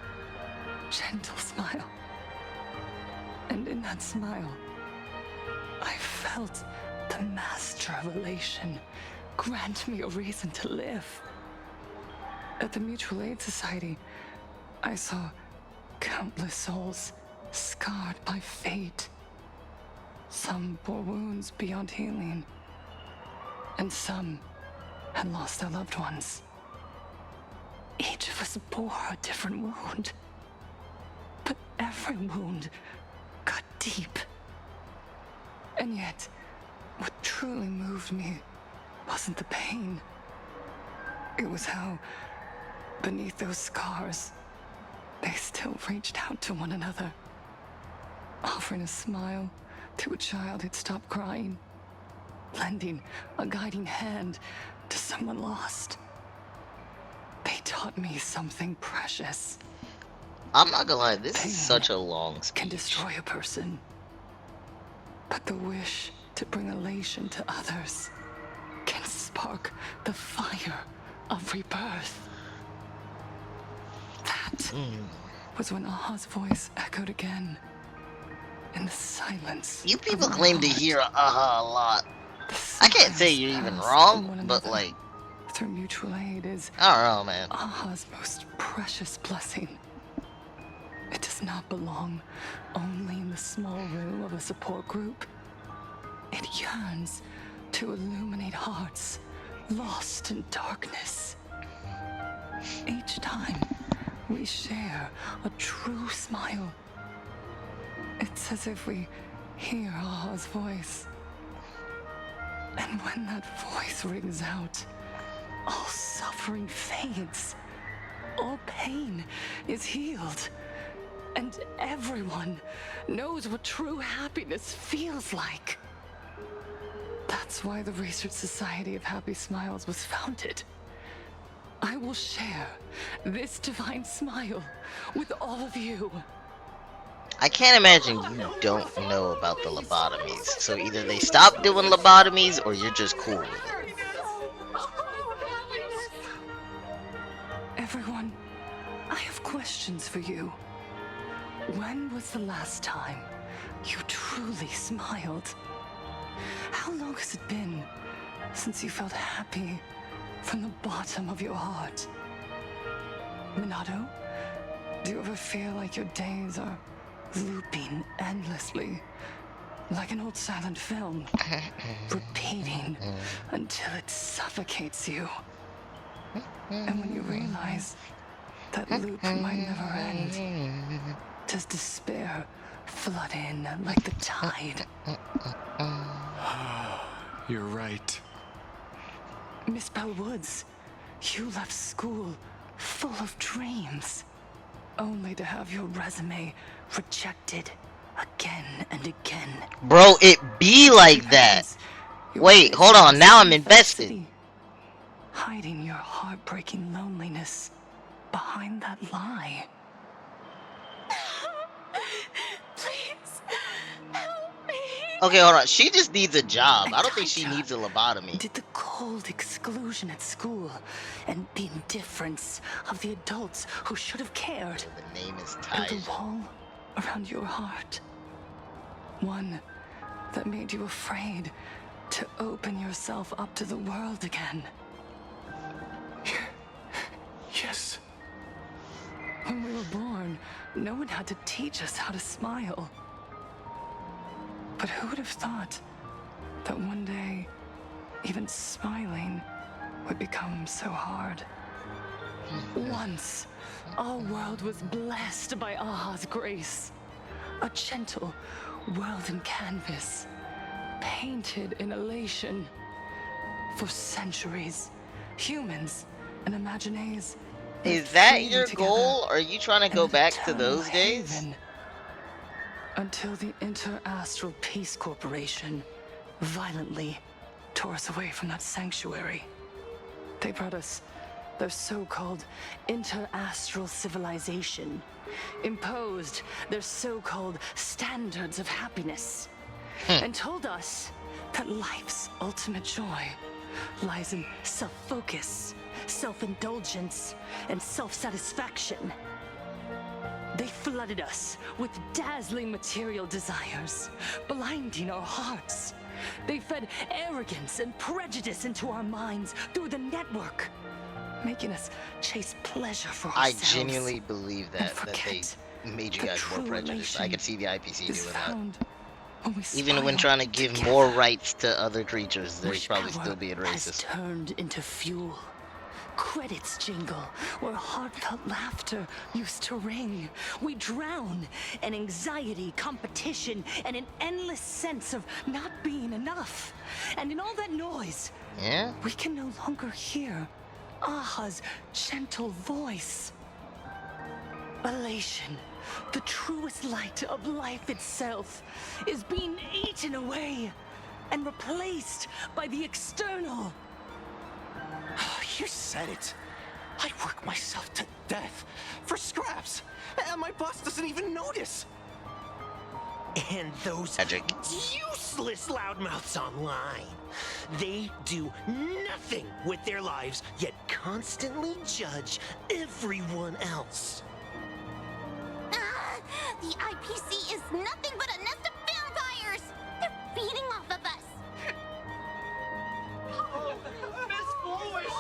gentle smile. And in that smile, I felt the master of elation grant me a reason to live. At the Mutual Aid Society, I saw countless souls scarred by fate. Some bore wounds beyond healing, and some had lost their loved ones. Each of us bore a different wound, but every wound got deep. And yet, what truly moved me wasn't the pain. It was how, beneath those scars, they still reached out to one another, offering a smile to a child who'd stopped crying, lending a guiding hand to someone lost. They taught me something precious. I'm not gonna lie, this is such a long speech. Can destroy a person, but the wish to bring elation to others can spark the fire of rebirth. That was when Aha's voice echoed again in the silence. You people claim to hear Aha a lot. I can't say you're even wrong, but like, through mutual aid is I don't know, man. Aha's most precious blessing. It does not belong only in the small room of a support group. It yearns to illuminate hearts lost in darkness. Each time we share a true smile, it's as if we hear Aha's voice. And when that voice rings out, all suffering fades, all pain is healed, and everyone knows what true happiness feels like. That's why the Research Society of Happy Smiles was founded. I will share this divine smile with all of you. I can't imagine you don't know about the lobotomies. So either they stopped doing lobotomies or you're just cool with it. Everyone, I have questions for you. When was the last time you truly smiled? How long has it been since you felt happy from the bottom of your heart? Minato, do you ever feel like your days are looping endlessly, like an old silent film, repeating until it suffocates you? And when you realize that loop might never end, does despair flood in like the tide? You're right. Miss Bellwoods, you left school full of dreams, only to have your resume rejected again and again. Bro, it be like that. Wait, hold on. Now I'm invested. Hiding your heartbreaking loneliness behind that lie. Please, help me. Okay, hold on. She just needs a job. I don't think she needs a lobotomy. Did the cold exclusion at school and the indifference of the adults who should have cared The name is build Taj. a wall around your heart? One that made you afraid to open yourself up to the world again. Yes. When we were born, no one had to teach us how to smile. But who would have thought that one day, even smiling would become so hard? Once, our world was blessed by Aha's grace. A gentle world in canvas, painted in elation. For centuries, humans and Imaginaes. Is that your goal? Or are you trying to go back to those days? Until the Inter-Astral Peace Corporation violently tore us away from that sanctuary. They brought us their so-called inter-astral civilization, imposed their so-called standards of happiness, and told us that life's ultimate joy lies in self-focus, self-indulgence, and self-satisfaction. They flooded us with dazzling material desires, blinding our hearts, They fed arrogance and prejudice into our minds through the network, making us chase pleasure for ourselves. I genuinely believe that they made you guys more prejudiced. I could see the IPC doing that. Even when trying to give more rights to other creatures, they're probably still being racist. Turned into fuel. Credits jingle where heartfelt laughter used to ring. We drown in anxiety, competition, and an endless sense of not being enough. And in all that noise, we can no longer hear Aha's gentle voice. Elation, the truest light of life itself, is being eaten away and replaced by the external. You said it. I work myself to death for scraps, and my boss doesn't even notice. And those useless loudmouths online, they do nothing with their lives, yet constantly judge everyone else. The IPC is nothing but a nest of vampires! They're feeding off of us!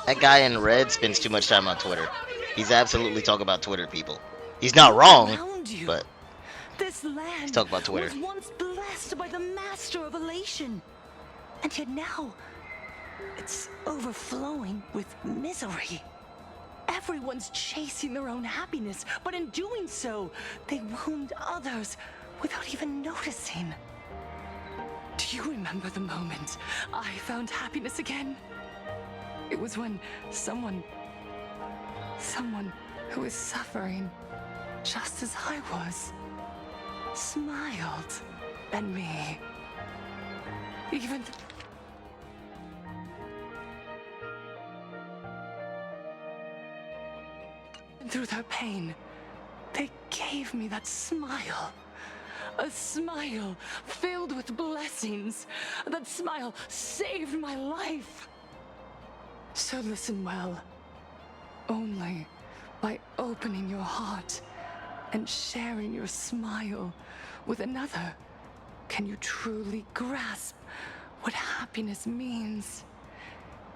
That guy in red spends too much time on Twitter. He's absolutely talking about Twitter people. He's not wrong, but this land he's talking about Twitter. was once blessed by the master of elation, and yet now it's overflowing with misery. Everyone's chasing their own happiness, but in doing so, they wound others without even noticing. Do you remember the moment I found happiness again? It was when someone who was suffering just as I was, smiled at me. Even through their pain, they gave me that smile. A smile filled with blessings. That smile saved my life. So listen well. Only by opening your heart and sharing your smile with another can you truly grasp what happiness means.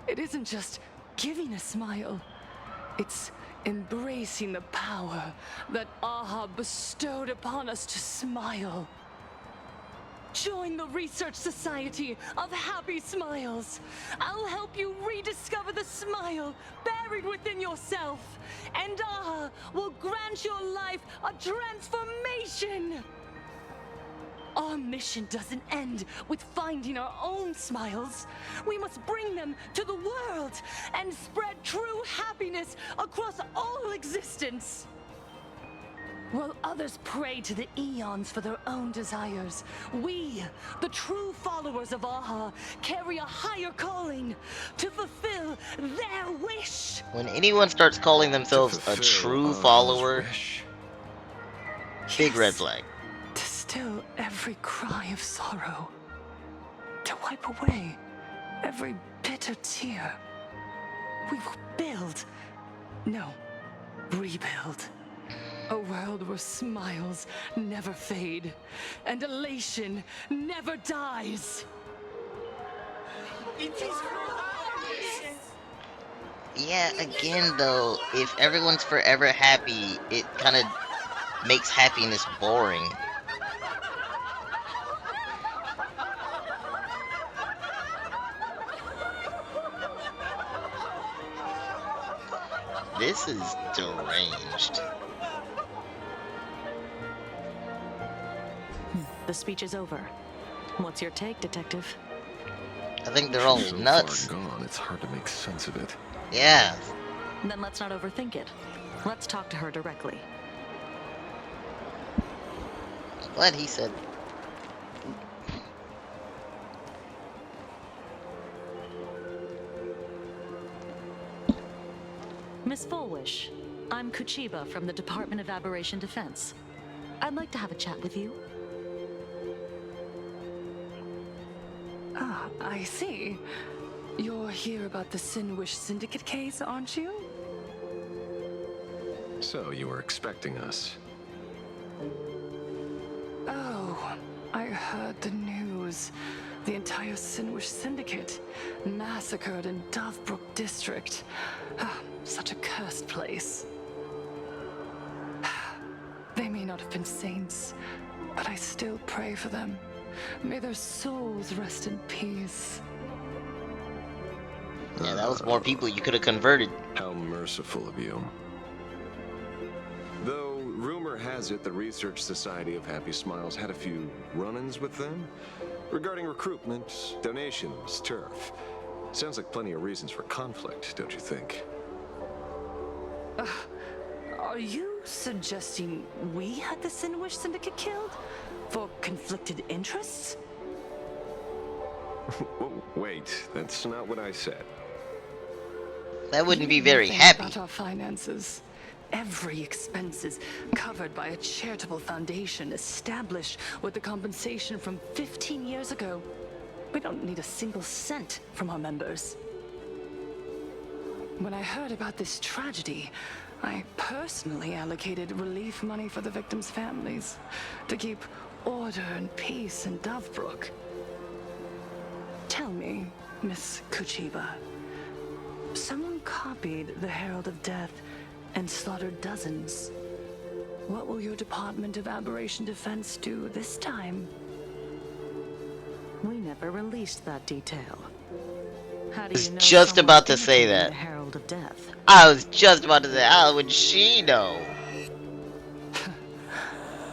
It isn't just giving a smile. It's embracing the power that Aha bestowed upon us to smile. Join the Research Society of Happy Smiles. I'll help you rediscover the smile buried within yourself, and Aha will grant your life a transformation. Our mission doesn't end with finding our own smiles. We must bring them to the world and spread true happiness across all existence. While others pray to the eons for their own desires, we, the true followers of Aha, carry a higher calling to fulfill their wish. When anyone starts calling themselves a true follower, big red flag. To still every cry of sorrow, to wipe away every bitter tear. We will build, no, rebuild. A world where smiles never fade, and elation never dies. Yeah, again though, if everyone's forever happy, it kind of makes happiness boring. This is deranged. The speech is over. What's your take, Detective? I think they're all nuts. So far gone, it's hard to make sense of it. Yeah. Then let's not overthink it. Let's talk to her directly. Glad he said. Miss Fullwish, I'm Kuchiba from the Department of Aberration Defense. I'd like to have a chat with you. Ah, I see. You're here about the Sinwish Syndicate case, aren't you? So you were expecting us. Oh, I heard the news. The entire Sinwish Syndicate massacred in Dovebrook District. Such a cursed place. They may not have been saints, but I still pray for them. May their souls rest in peace. Yeah, that was more people you could have converted. How merciful of you. Though rumor has it the Research Society of Happy Smiles had a few run-ins with them regarding recruitment, donations, turf. Sounds like plenty of reasons for conflict, don't you think? Are you suggesting we had the Sinwish Syndicate killed? For conflicted interests? Whoa, wait, that's not what I said. That wouldn't be You know very nothing happy. About our finances. Every expense is covered by a charitable foundation established with the compensation from 15 years ago. We don't need a single cent from our members. When I heard about this tragedy, I personally allocated relief money for the victims' families to keep order and peace in Dovebrook. Tell me, Miss Kuchiba, someone copied the Herald of Death and slaughtered dozens. What will your Department of Aberration Defense do this time? We never released that detail. How do I was you know just someone's about to say imitating that. the Herald of Death? I was just about to say, how would she know?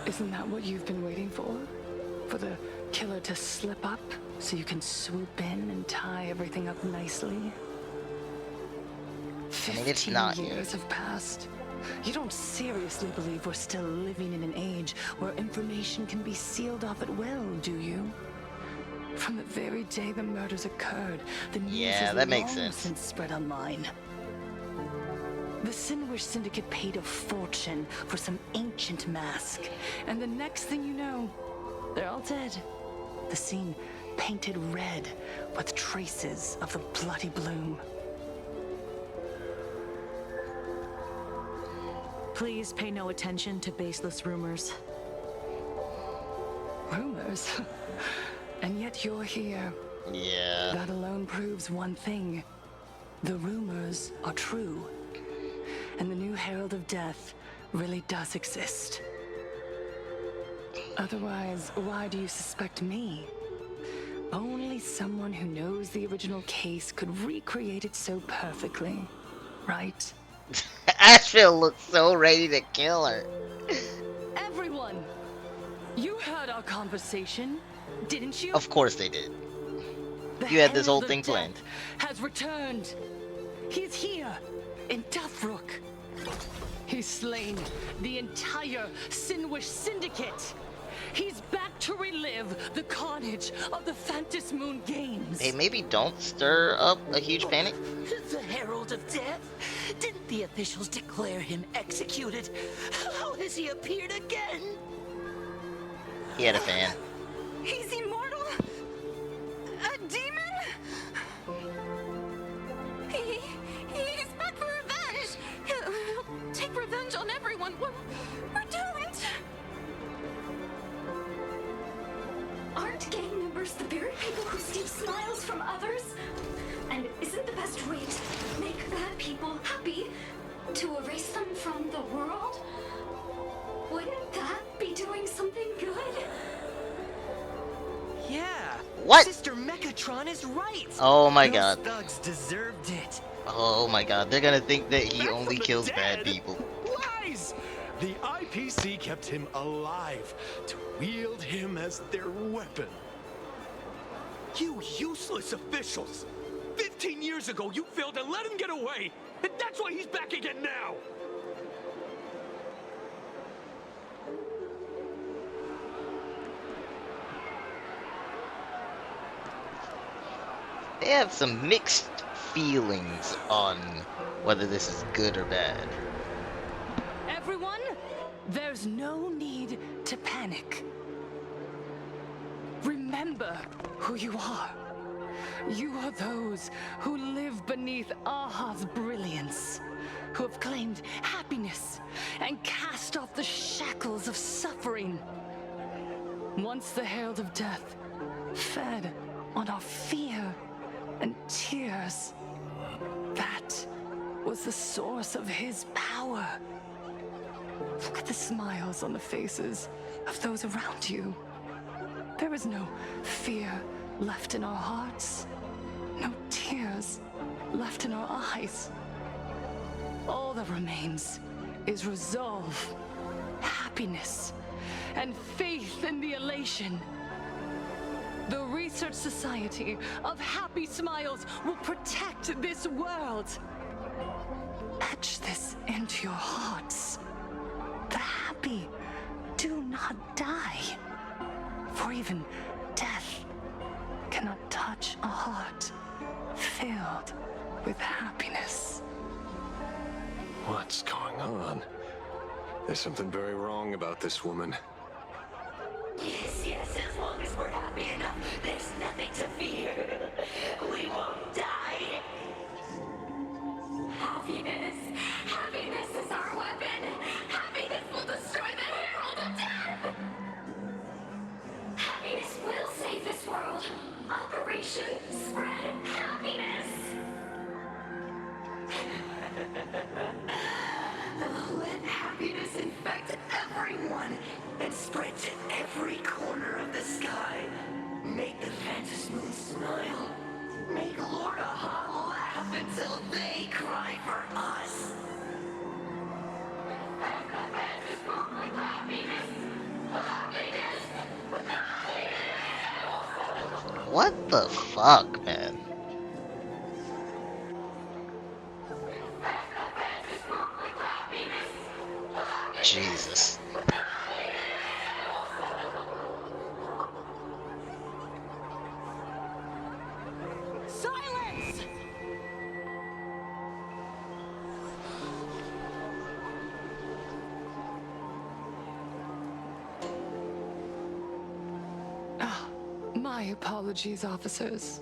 Isn't that what you've been waiting for? For the killer to slip up so you can swoop in and tie everything up nicely? I mean, it's 15 not years have passed. You don't seriously believe we're still living in an age where information can be sealed off at will, do you? From the very day the murders occurred, the news Yeah, has that makes long sense. since spread online. The Sinwish Syndicate paid a fortune for some ancient mask, and the next thing you know, they're all dead. The scene painted red with traces of the bloody bloom. Please pay no attention to baseless rumors. Rumors? And yet you're here. Yeah. That alone proves one thing. The rumors are true. And the new Herald of Death really does exist. Otherwise, why do you suspect me? Only someone who knows the original case could recreate it so perfectly, right? Ashveil looks so ready to kill her. Everyone! You heard our conversation, didn't you? Of course they did. The You had this whole Herald of thing Death planned. Has returned. He's here in Dovebrook. He's slain the entire Sinwish Syndicate. He's back to relive the carnage of the Phantom Moon Games. Hey, maybe don't stir up a huge panic. The Herald of Death? Didn't the officials declare him executed? How has he appeared again? He had a fan. He's immortal? A demon? He's back for revenge. He'll take revenge on everyone. We're doomed. Aren't gang members the very people who steal smiles from others? And isn't the best way to make bad people happy to erase them from the world? Wouldn't that be doing something good? Yeah. What? Sister Mechatron is right. Oh my Those god. thugs deserved it. Oh my god, they're gonna think that he only kills bad people. Lies! The IPC kept him alive to wield him as their weapon. You useless officials! 15 years ago, you failed to let him get away! And that's why he's back again now! They have some mixed feelings on whether this is good or bad. Everyone, there's no need to panic. Remember who you are. You are those who live beneath Aha's brilliance, who have claimed happiness and cast off the shackles of suffering. Once the Herald of Death fed on our fear and tears. That was the source of his power. Look at the smiles on the faces of those around you. There is no fear left in our hearts, no tears left in our eyes. All that remains is resolve, happiness, and faith in the elation. The Research Society of Happy Smiles will protect this world. Etch this into your hearts. The happy do not die, for even death cannot touch a heart filled with happiness. What's going on? There's something very wrong about this woman. Yes, as long as we're happy enough, there's nothing to fear. We won't die. Happiness is our weapon. Happiness will destroy the Herald of Death. Happiness will save this world. Operation Spread Happiness. Let happiness infect everyone and spread to every corner of the sky. Make the Phantasmoon smile. Make Lord Aha laugh until they cry for us. What the fuck, man? Jesus. Silence! My apologies, officers.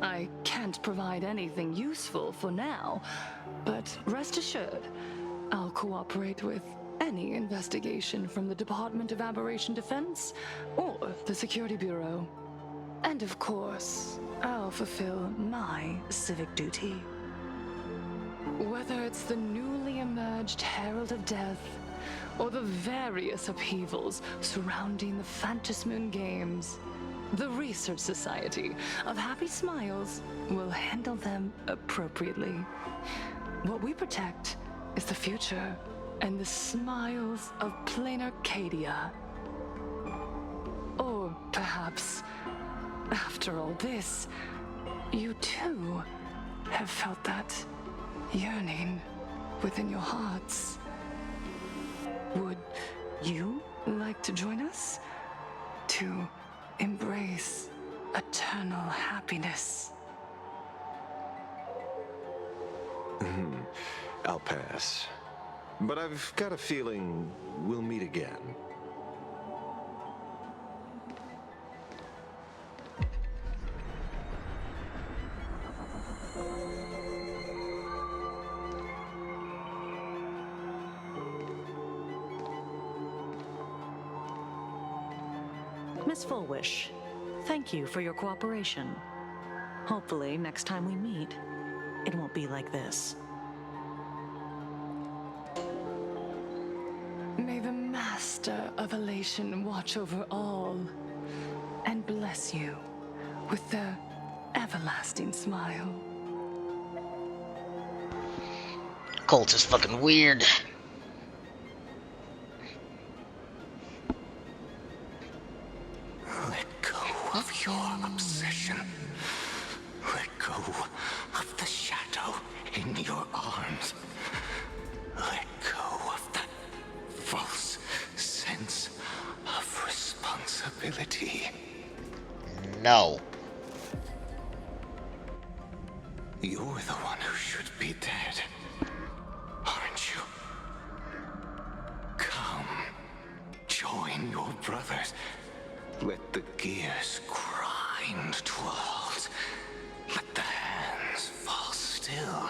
I can't provide anything useful for now, but rest assured, I'll cooperate with any investigation from the Department of Aberration Defense or the Security Bureau. And of course, I'll fulfill my civic duty. Whether it's the newly emerged Herald of Death or the various upheavals surrounding the Phantasmoon Games, the Research Society of Happy Smiles will handle them appropriately. What we protect is the future and the smiles of plain Arcadia. Or perhaps, after all this, you too have felt that yearning within your hearts. Would you like to join us to embrace eternal happiness? I'll pass. But I've got a feeling we'll meet again. Miss Fullwish, thank you for your cooperation. Hopefully, next time we meet, it won't be like this. May the Master of Elation watch over all and bless you with the everlasting smile. Cult is fucking weird. Let go of your obsession. Let go of the shadow in your arms. Let go of that false sense of responsibility. No. You're the one who should be dead, aren't you? Come, join your brothers. Let the gears grind to a halt. Let the hands fall still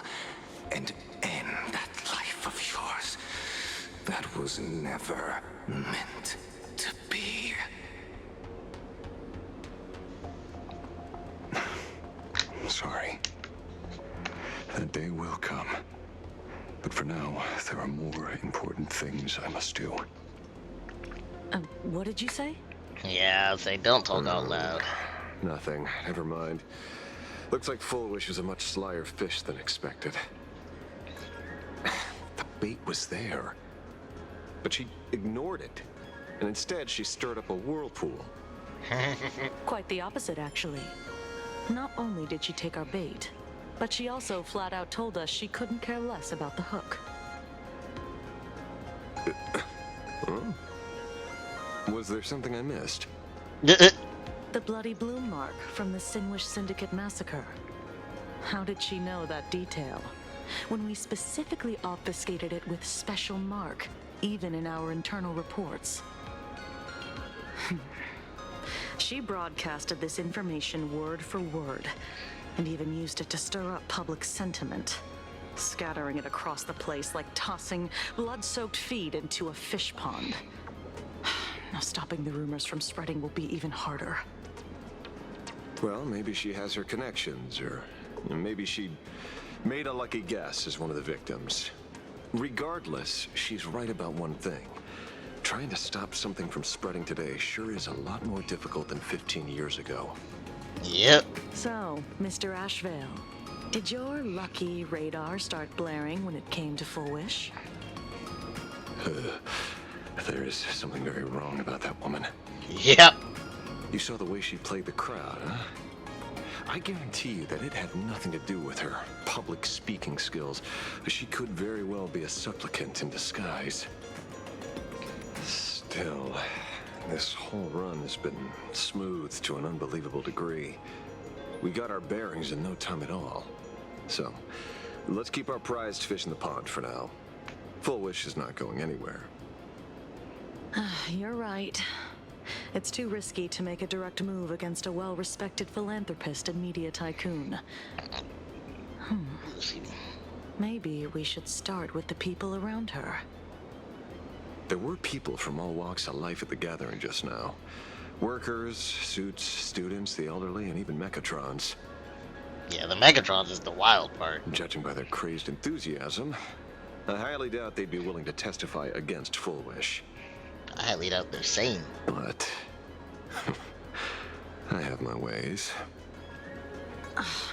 and end that life of yours that was never meant to be. sorry. That day will come. But for now, there are more important things I must do. What did you say? Yeah, say don't talk out loud. Nothing. Never mind. Looks like Full Wish was a much slyer fish than expected. The bait was there. But she ignored it. And instead, she stirred up a whirlpool. Quite the opposite, actually. Not only did she take our bait, but she also flat out told us she couldn't care less about the hook. Oh. Was there something I missed? The bloody bloom mark from the Sinwish Syndicate massacre. How did she know that detail? When we specifically obfuscated it with special mark, even in our internal reports. She broadcasted this information word for word, and even used it to stir up public sentiment, scattering it across the place like tossing blood-soaked feed into a fish pond. Now stopping the rumors from spreading will be even harder. Well, maybe she has her connections, or maybe she made a lucky guess as one of the victims. Regardless, she's right about one thing. Trying to stop something from spreading today sure is a lot more difficult than 15 years ago. Yep. So, Mr. Ashveil, did your lucky radar start blaring when it came to Full Wish? There is something very wrong about that woman. Yep. You saw the way she played the crowd, huh? I guarantee you that it had nothing to do with her public speaking skills. She could very well be a supplicant in disguise. Still, this whole run has been smooth to an unbelievable degree. We got our bearings in no time at all. So, let's keep our prized fish in the pond for now. Full Wish is not going anywhere. You're right. It's too risky to make a direct move against a well-respected philanthropist and media tycoon. Maybe we should start with the people around her. There were people from all walks of life at the gathering just now. Workers, suits, students, the elderly, and even Mechatrons. Yeah, the Mechatrons is the wild part. Judging by their crazed enthusiasm, I highly doubt they'd be willing to testify against Full Wish. I highly doubt they're sane. But I have my ways.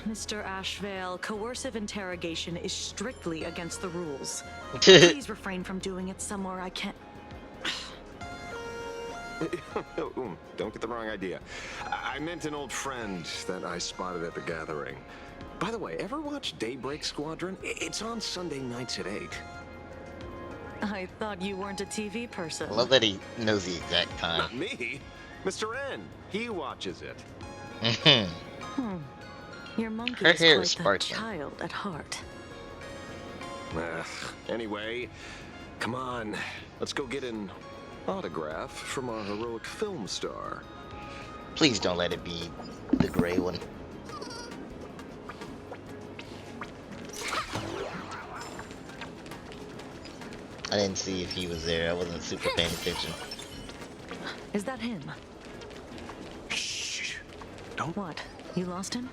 Mr. Ashveil, coercive interrogation is strictly against the rules. Please refrain from doing it somewhere I can't... Don't get the wrong idea. I meant an old friend that I spotted at the gathering. By the way, ever watch Daybreak Squadron? It's on Sunday nights at 8. I thought you weren't a TV person. I love that he knows the exact time. Not me. Mr. N. He watches it. Your monkey Her is hair quite is the sparkling. child at heart. Anyway, come on. Let's go get an autograph from our heroic film star. Please don't let it be the gray one. I didn't see if he was there. I wasn't super paying attention. Is that him? Shh. Don't. What? You lost him?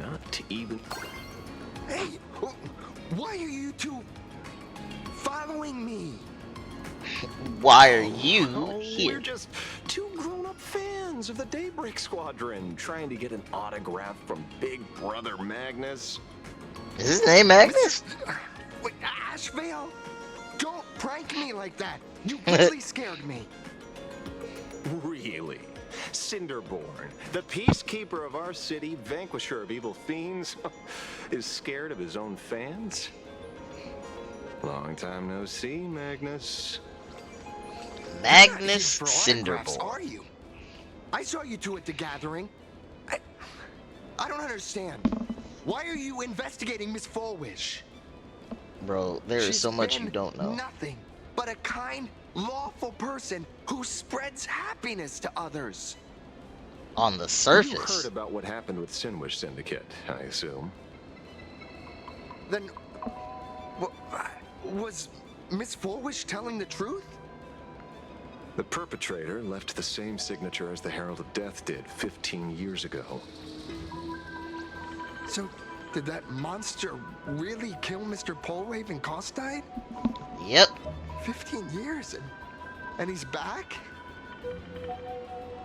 Not even. Hey, why are you two following me? Why are you here? We're just two grown-up fans of the Daybreak Squadron trying to get an autograph from Big Brother Magnus. Is his name Magnus? Wait, Ashveil, don't prank me like that. You really scared me. Really? Cinderborn, the peacekeeper of our city, vanquisher of evil fiends, is scared of his own fans? Long time no see, Magnus. Magnus For autographs, Cinderborn. are you? I saw you two at the gathering. I don't understand. Why are you investigating Miss Fullwish? Bro, there is She's so much you been don't know. Nothing but a kind, lawful person who spreads happiness to others. On the You surface. heard about what happened with Sinwish Syndicate, I assume. Then, was Miss Fullwish telling the truth? The perpetrator left the same signature as the Herald of Death did 15 years ago. So, did that monster really kill Mr. Polwave and Costide? Yep. 15 years and he's back?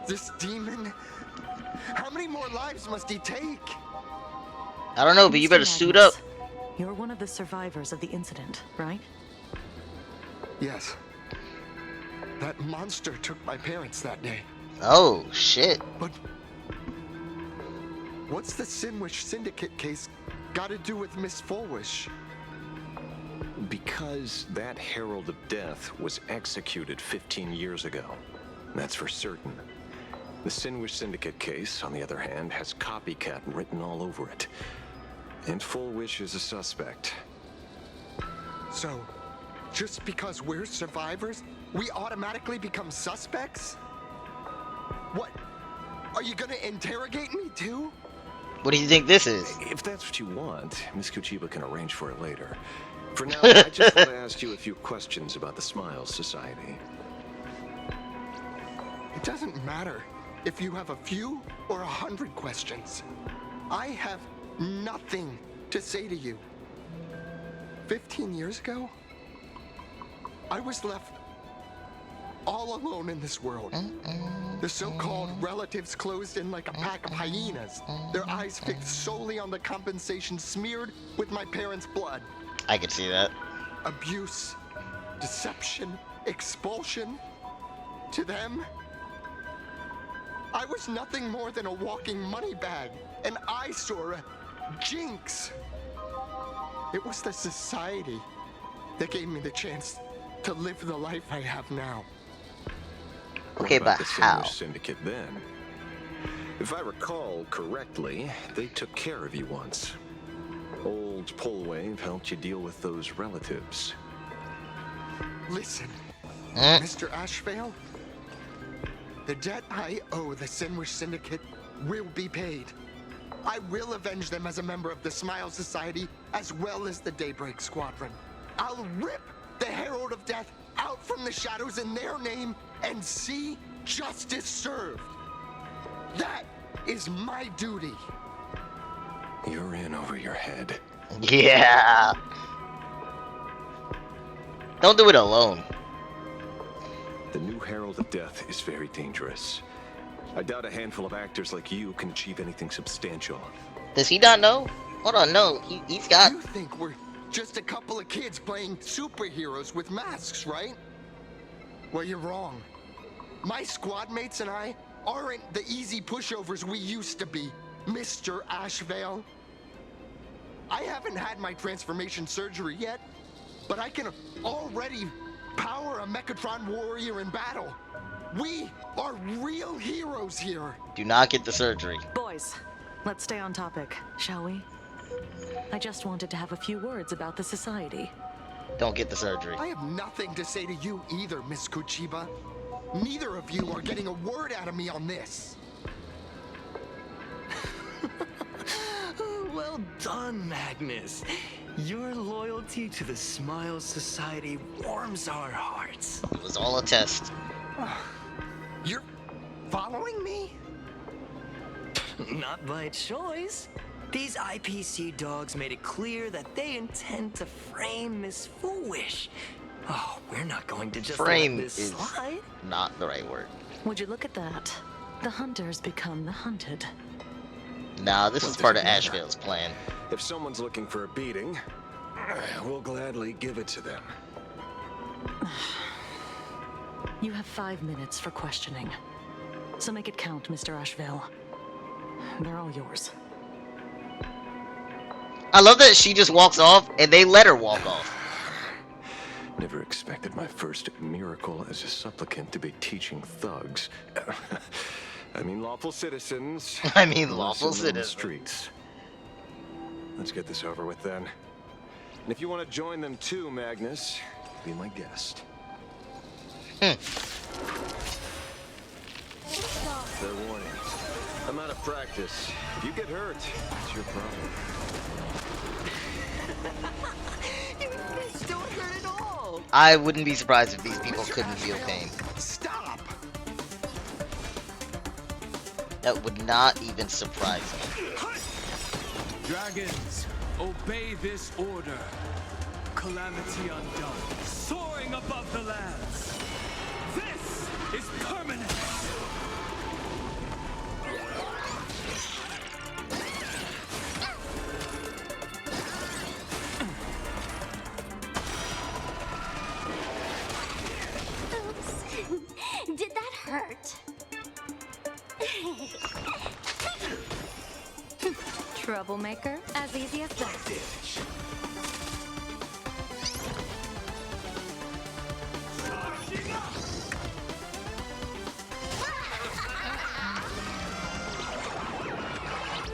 This demon? How many more lives must he take? I don't know, but you better suit up. You're one of the survivors of the incident, right? Yes. That monster took my parents that day. Oh, shit. But what's the Sinwish Syndicate case got to do with Miss Fulwish? Because that Herald of Death was executed 15 years ago. That's for certain. The Sinwish Syndicate case, on the other hand, has copycat written all over it. And Fulwish is a suspect. So, just because we're survivors, we automatically become suspects? What? Are you gonna interrogate me too? What do you think this is? If that's what you want, Miss Kuchiba can arrange for it later. For now, I just want to ask you a few questions about the Smiles Society. It doesn't matter if you have a few or 100 questions. I have nothing to say to you. 15 years ago, I was left all alone in this world. The so-called relatives closed in like a pack of hyenas, their eyes fixed solely on the compensation smeared with my parents' blood. I could see that. Abuse, deception, expulsion. To them, I was nothing more than a walking money bag, an eyesore, a jinx. It was the society that gave me the chance to live the life I have now. Okay, but the how? Sinwish Syndicate then? If I recall correctly, they took care of you once. Old Polwave helped you deal with those relatives. Listen, Mr. Ashveil, the debt I owe the Sinwish Syndicate will be paid. I will avenge them as a member of the Smile Society, as well as the Daybreak Squadron. I'll rip the Herald of Death out from the shadows in their name and see justice served. That is my duty. You're in over your head. Yeah. Don't do it alone. The new Herald of Death is very dangerous. I doubt a handful of actors like you can achieve anything substantial. Does he not know? Hold on, no. He's got... You think we're just a couple of kids playing superheroes with masks, right? Well, you're wrong. My squad mates and I aren't the easy pushovers we used to be, Mr. Ashveil. I haven't had my transformation surgery yet, but I can already power a Mechatron warrior in battle. We are real heroes here. Do not get the surgery. Boys, let's stay on topic, shall we? I just wanted to have a few words about the society. Don't get the surgery. I have nothing to say to you either, Miss Kuchiba. Neither of you are getting a word out of me on this. Well done, Magnus. Your loyalty to the Smile Society warms our hearts. It was all a test. You're following me? Not by choice. These IPC dogs made it clear that they intend to frame Miss Foolish. Oh, we're not going to just Frame let this is slide. not the right word. Would you look at that? The hunters become the hunted. Nah, this is part of Ashveil's plan. If someone's looking for a beating, we'll gladly give it to them. You have 5 minutes for questioning. So make it count, Mr. Ashveil. They're all yours. I love that she just walks off and they let her walk off. Never expected my first miracle as a supplicant to be teaching thugs. I mean lawful citizens. I mean lawful lessons on the citizens. streets. Let's get this over with then. And if you want to join them too, Magnus, be my guest. Fair warning. I'm out of practice. If you get hurt, it's your problem. Don't hurt at all. I wouldn't be surprised if these people couldn't feel pain. Stop! That would not even surprise me. Dragons, obey this order. Calamity undone, soaring above the lands. This is permanent. Oops. Did that hurt? Troublemaker, as easy as that.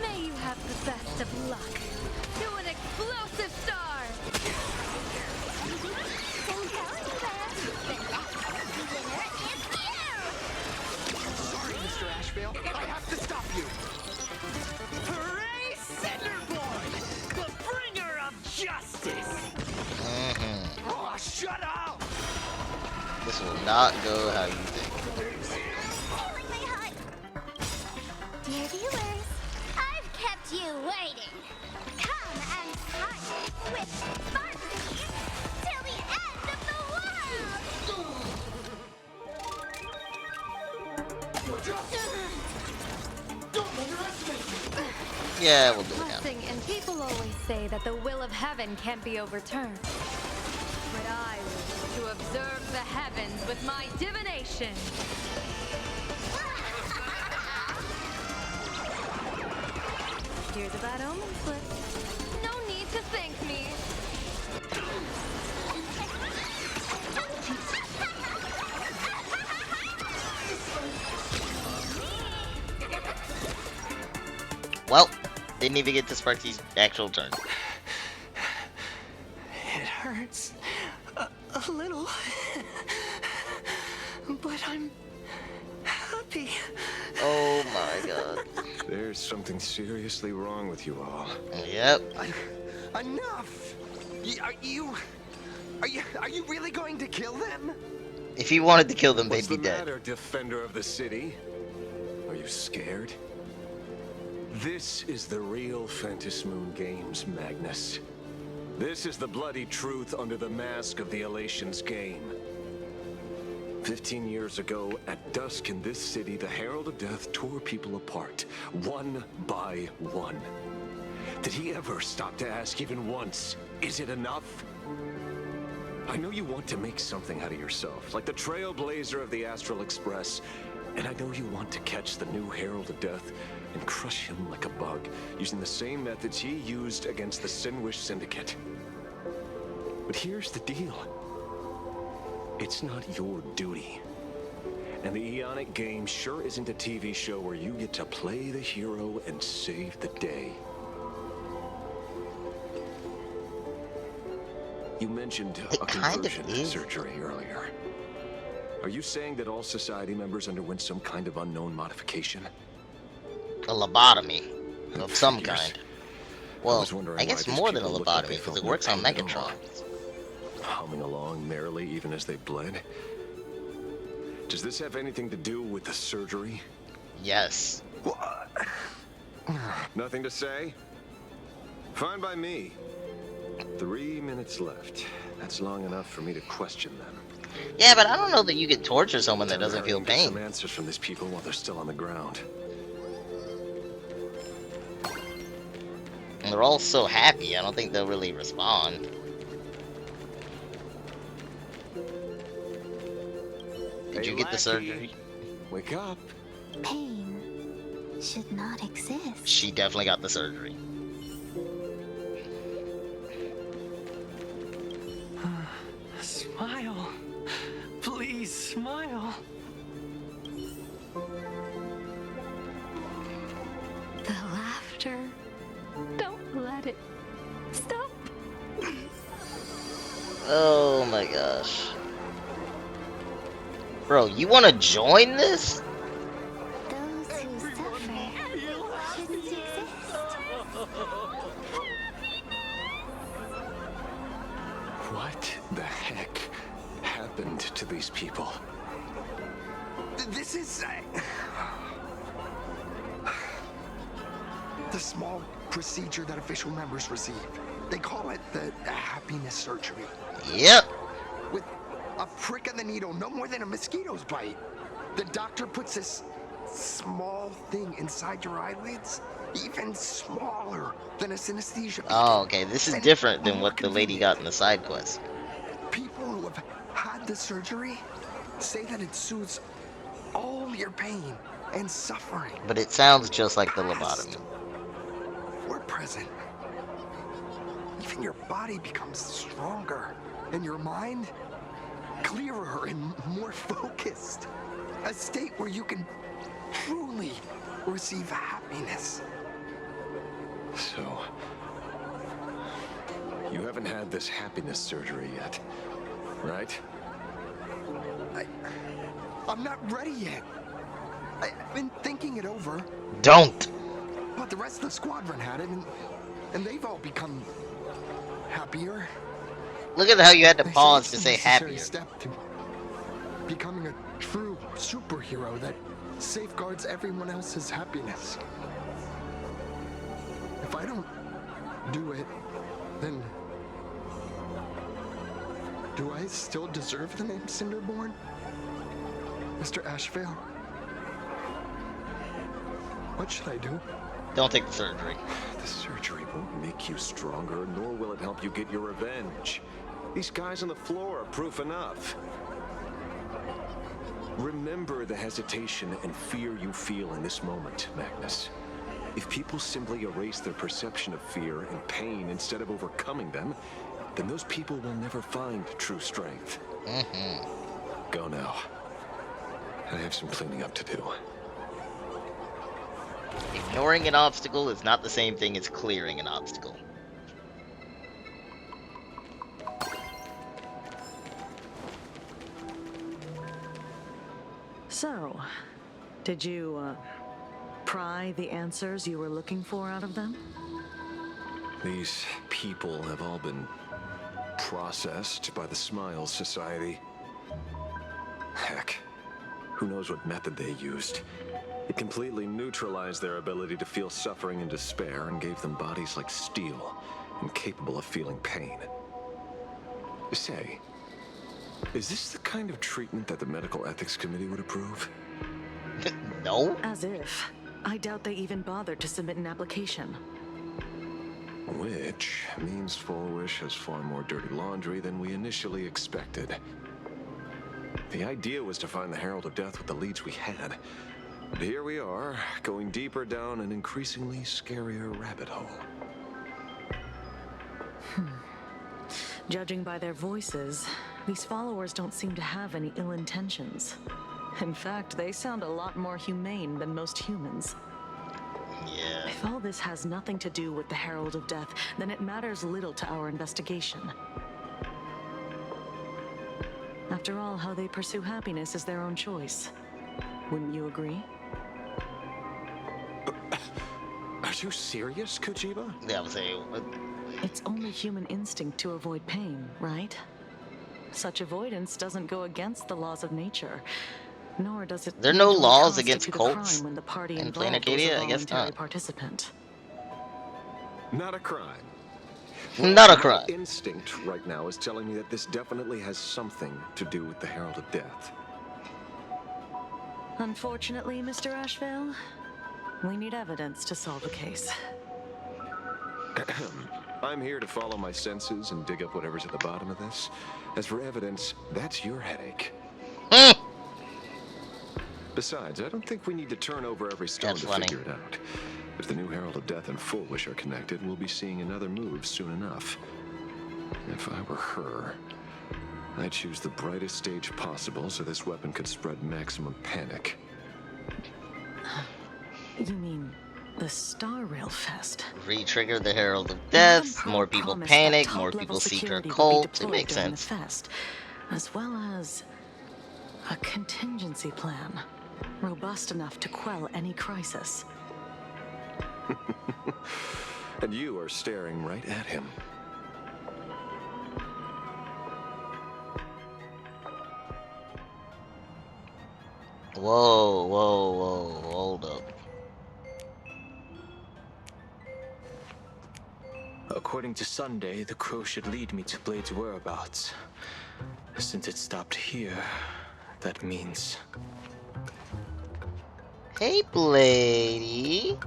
May you have the best of luck. To an explosive star! Don't go anywhere. The next winner is you! Sorry, Mr. Ashveil. I have to stop you. Hooray, Cinderborn, the bringer of justice! Oh, shut up! This will not go how you think. Stealing my heart. Dear viewers, I've kept you waiting. Come and party with Sparky till the end of the world! Yeah, we'll do it now. Blessing, and people always say that the will of heaven can't be overturned. But I wish to observe the heavens with my divination. Here's a bad omen slip. No need to thank me. Well, didn't even get to Sparky's actual turn. It hurts a little, but I'm happy. Oh my god. There's something seriously wrong with you all. Yep. Enough! Are you really going to kill them? If he wanted to kill them, What's they'd be the dead. matter, defender of the city? Are you scared? This is the real Phantasmoon Games, Magnus. This is the bloody truth under the mask of the Elations game. 15 years ago, at dusk in this city, the Herald of Death tore people apart, one by one. Did he ever stop to ask even once, is it enough? I know you want to make something out of yourself, like the trailblazer of the Astral Express, and I know you want to catch the new Herald of Death and crush him like a bug, using the same methods he used against the Sinwish Syndicate. But here's the deal. It's not your duty. And the Eonic game sure isn't a TV show where you get to play the hero and save the day. You mentioned a conversion surgery earlier. Are you saying that all society members underwent some kind of unknown modification? A lobotomy of some kind. Well, I guess more than a lobotomy, because it works on Megatron. Humming along merrily even as they bled. Does this have anything to do with the surgery? Yes. Nothing to say? Fine by me. 3 minutes left. That's long enough for me to question them. Yeah, but I don't know that you can torture someone that doesn't feel Get pain. some answers from these people while they're still on the ground. And they're all so happy, I don't think they'll really respond. Did you get the surgery? Wake up. Pain should not exist. She definitely got the surgery. Smile. Please smile. The laughter. Don't let it stop. Oh my gosh. Bro, you want to join this? Those who suffer shouldn't exist. What the heck happened to these people? This is... the small procedure that official members receive. They call it the happiness surgery. Yep. With a prick of the needle, no more than a mosquito's bite. The doctor puts this small thing inside your eyelids, even smaller than a synesthesia. Oh, okay. This is different than what the lady got in the side quest. People who have had the surgery say that it soothes all your pain and suffering. But it sounds just like the lobotomy. We're present. Even your body becomes stronger, and your mind clearer and more focused. A state where you can truly receive happiness. So, you haven't had this happiness surgery yet, right? I'm not ready yet. I've been thinking it over. Don't. But the rest of the squadron had it, and they've all become happier. Look at how you had to pause to say happier. Step to becoming a true superhero that safeguards everyone else's happiness. If I don't do it, then do I still deserve the name Cinderborn? Mr. Ashveil? What should I do? Don't take the surgery. The surgery won't make you stronger, nor will it help you get your revenge. These guys on the floor are proof enough. Remember the hesitation and fear you feel in this moment, Magnus. If people simply erase their perception of fear and pain instead of overcoming them, then those people will never find true strength. Go now. I have some cleaning up to do. Ignoring an obstacle is not the same thing as clearing an obstacle. So, did you, pry the answers you were looking for out of them? These people have all been processed by the Smiles Society. Heck, who knows what method they used. It completely neutralized their ability to feel suffering and despair and gave them bodies like steel, incapable of feeling pain. Say, is this the kind of treatment that the Medical Ethics Committee would approve? No. As if. I doubt they even bothered to submit an application. Which means Fullwish has far more dirty laundry than we initially expected. The idea was to find the Herald of Death with the leads we had. But here we are, going deeper down an increasingly scarier rabbit hole. Judging by their voices, these followers don't seem to have any ill intentions. In fact, they sound a lot more humane than most humans. Yeah. If all this has nothing to do with the Herald of Death, then it matters little to our investigation. After all, how they pursue happiness is their own choice. Wouldn't you agree? Are you serious, Kojiba? Yeah, I was saying. It's only human instinct to avoid pain, right? Such avoidance doesn't go against the laws of nature, nor does it. There are no laws constitute against a cults crime when the party in involved Planet was a Arcadia? I guess voluntary not. Participant. Not a crime. Not a crime. My instinct right now is telling me that this definitely has something to do with the Herald of Death. Unfortunately, Mr. Ashveil, we need evidence to solve the case. I'm here to follow my senses and dig up whatever's at the bottom of this. As for evidence, that's your headache. Besides, I don't think we need to turn over every stone That's to funny. figure it out. If the new Herald of Death and Fullwish are connected, we'll be seeing another move soon enough. If I were her, I'd choose the brightest stage possible so this weapon could spread maximum panic. You mean the Star Rail Fest? Re-trigger the Herald of Death, more people panic, more people seek her cult. It makes sense. Fest, as well as a contingency plan, robust enough to quell any crisis. And you are staring right at him. Whoa, hold up. According to Sunday, the crow should lead me to Blade's whereabouts. Since it stopped here, that means... Hey, Blady.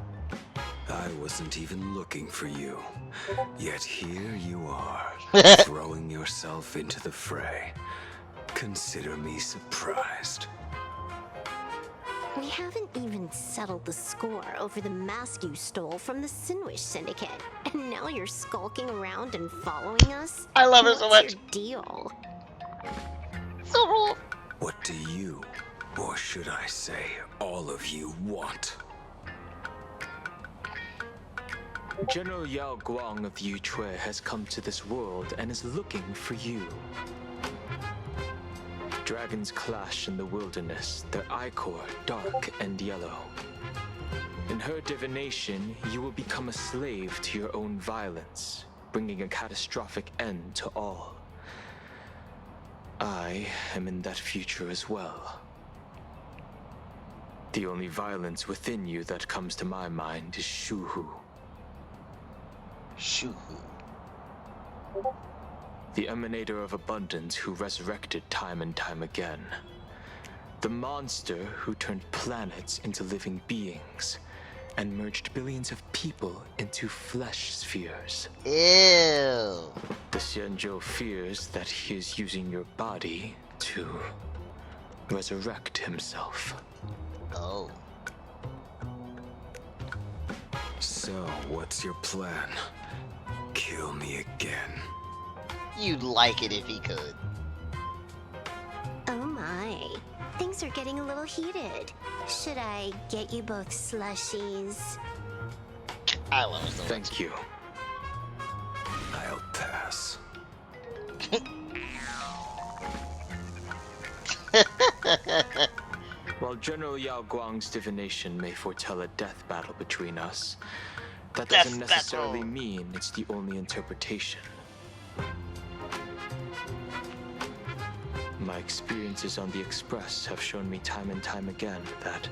I wasn't even looking for you. Yet here you are, throwing yourself into the fray. Consider me surprised. We haven't even settled the score over the mask you stole from the Sinwish Syndicate. And now you're skulking around and following us? I love her so What's much. your deal? So what do you, or should I say, all of you want? General Yao Guang of Yu Chui has come to this world and is looking for you. Dragons clash in the wilderness, their ichor dark and yellow. In her divination, you will become a slave to your own violence, bringing a catastrophic end to all. I am in that future as well. The only violence within you that comes to my mind is Shuhu. Shuhu. The emanator of abundance who resurrected time and time again. The monster who turned planets into living beings and merged billions of people into flesh spheres. Ew. The Xianzhou fears that he is using your body to resurrect himself. Oh. So, what's your plan? Kill me again. You'd like it if he could. Oh my. Things are getting a little heated. Should I get you both slushies? I love her so much. Thank you. I'll pass. While General Yao Guang's divination may foretell a death battle between us, that doesn't necessarily mean it's the only interpretation. My experiences on the Express have shown me time and time again that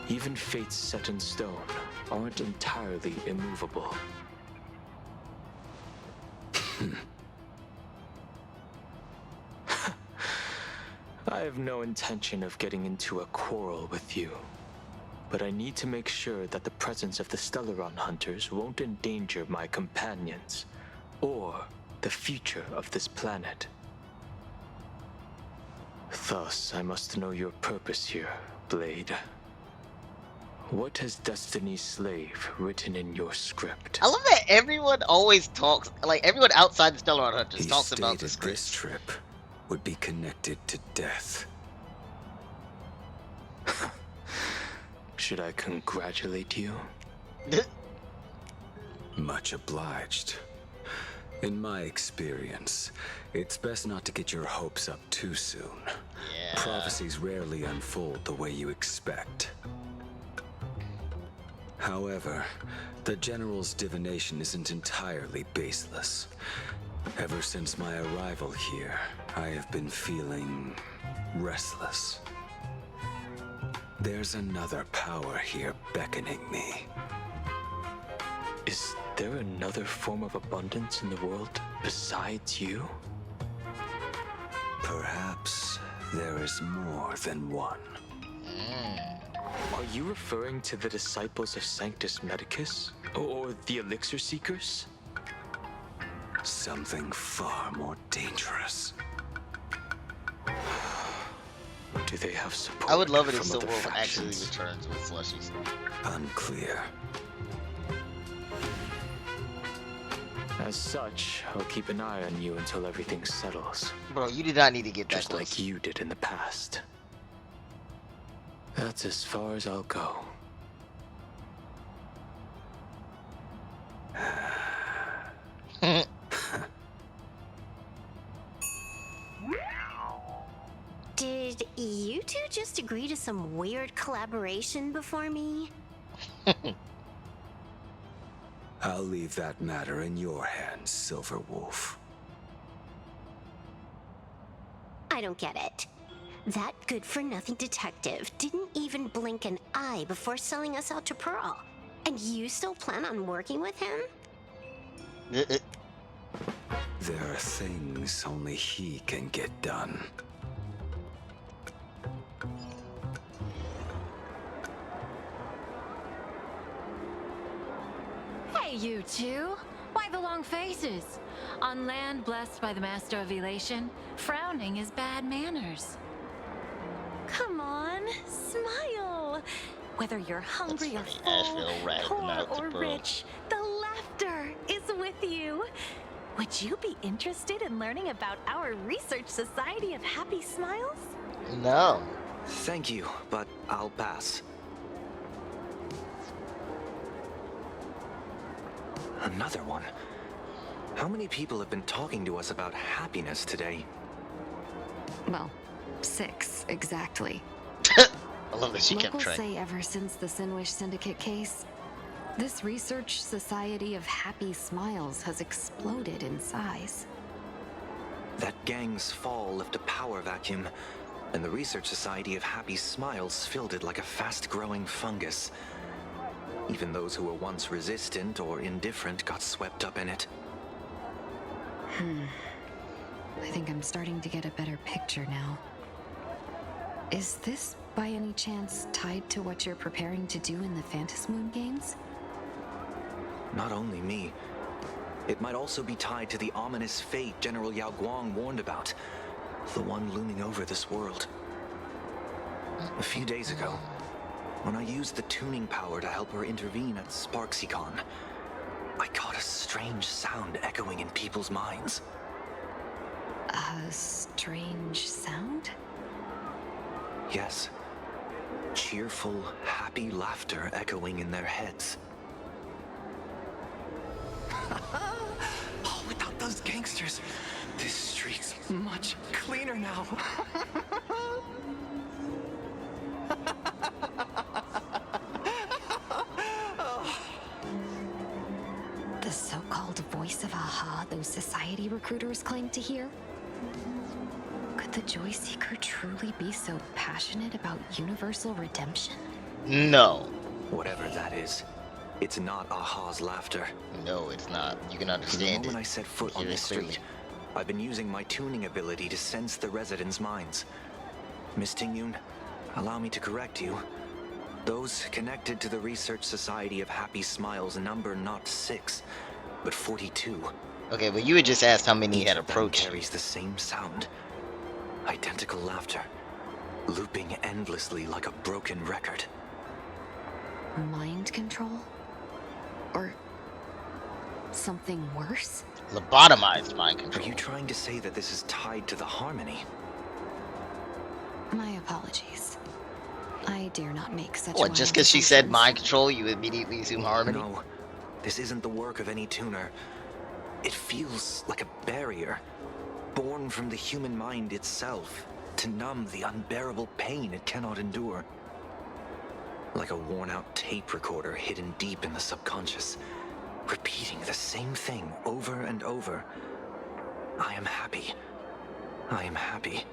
even fates set in stone aren't entirely immovable. I have no intention of getting into a quarrel with you, but I need to make sure that the presence of the Stellaron hunters won't endanger my companions or the future of this planet. Thus, I must know your purpose here, Blade. What has Destiny's Slave written in your script? I love that everyone always talks, like everyone outside the Stellaron Hunters talks about the He stated this trip would be connected to death. Should I congratulate you? Much obliged. In my experience, it's best not to get your hopes up too soon. Yeah. Prophecies rarely unfold the way you expect. However, the General's divination isn't entirely baseless. Ever since my arrival here, I have been feeling restless. There's another power here beckoning me. Is there another form of abundance in the world besides you? Perhaps there is more than one. Are you referring to the disciples of Sanctus Medicus? Or the Elixir Seekers? Something far more dangerous. Do they have support? I would love it if from other Silverwolf actually factions? returns with slushies. Unclear. As such, I'll keep an eye on you until everything settles. Bro, you did not need to get that Just close. like you did in the past. That's as far as I'll go. Did you two just agree to some weird collaboration before me? I'll leave that matter in your hands, Silverwolf. I don't get it. That good-for-nothing detective didn't even blink an eye before selling us out to Pearl. And you still plan on working with him? There are things only he can get done. Hey, you two! Why the long faces? On land blessed by the Master of Elation, frowning is bad manners. Come on, smile! Whether you're hungry or full, poor or rich, the laughter is with you. Would you be interested in learning about our Research Society of Happy Smiles? No. Thank you, but I'll pass. Another one? How many people have been talking to us about happiness today? Well, 6 exactly. I love that she kept Locals track. say ever since the Sinwish Syndicate case, this Research Society of Happy Smiles has exploded in size. That gang's fall left a power vacuum, and the Research Society of Happy Smiles filled it like a fast-growing fungus. Even those who were once resistant or indifferent got swept up in it. I think I'm starting to get a better picture now. Is this, by any chance, tied to what you're preparing to do in the Phantasmoon Games? Not only me. It might also be tied to the ominous fate General Yao Guang warned about. The one looming over this world. A few days ago, when I used the tuning power to help her intervene at SparksyCon, I caught a strange sound echoing in people's minds. A strange sound? Yes. Cheerful, happy laughter echoing in their heads. Oh, without those gangsters, this street's much cleaner now. The so-called voice of Aha those society recruiters claim to hear? Could the Joy Seeker truly be so passionate about universal redemption? No. Whatever that is, it's not Aha's laughter. No, it's not. You can understand the moment it. I set foot on this street, I've been using my tuning ability to sense the residents' minds. Miss Tingyun, allow me to correct you. Those connected to the Research Society of Happy Smiles number not 6, but 42. Okay, but you had just asked how many had approached. Carries the same sound. Identical laughter, looping endlessly like a broken record. Mind control? Or something worse? Lobotomized mind control. Are you trying to say that this is tied to the harmony? My apologies. I dare not make such What, just because she said mind control, you immediately assume harmony? No, this isn't the work of any tuner. It feels like a barrier, born from the human mind itself, to numb the unbearable pain it cannot endure. Like a worn-out tape recorder hidden deep in the subconscious, repeating the same thing over and over. I am happy. I am happy.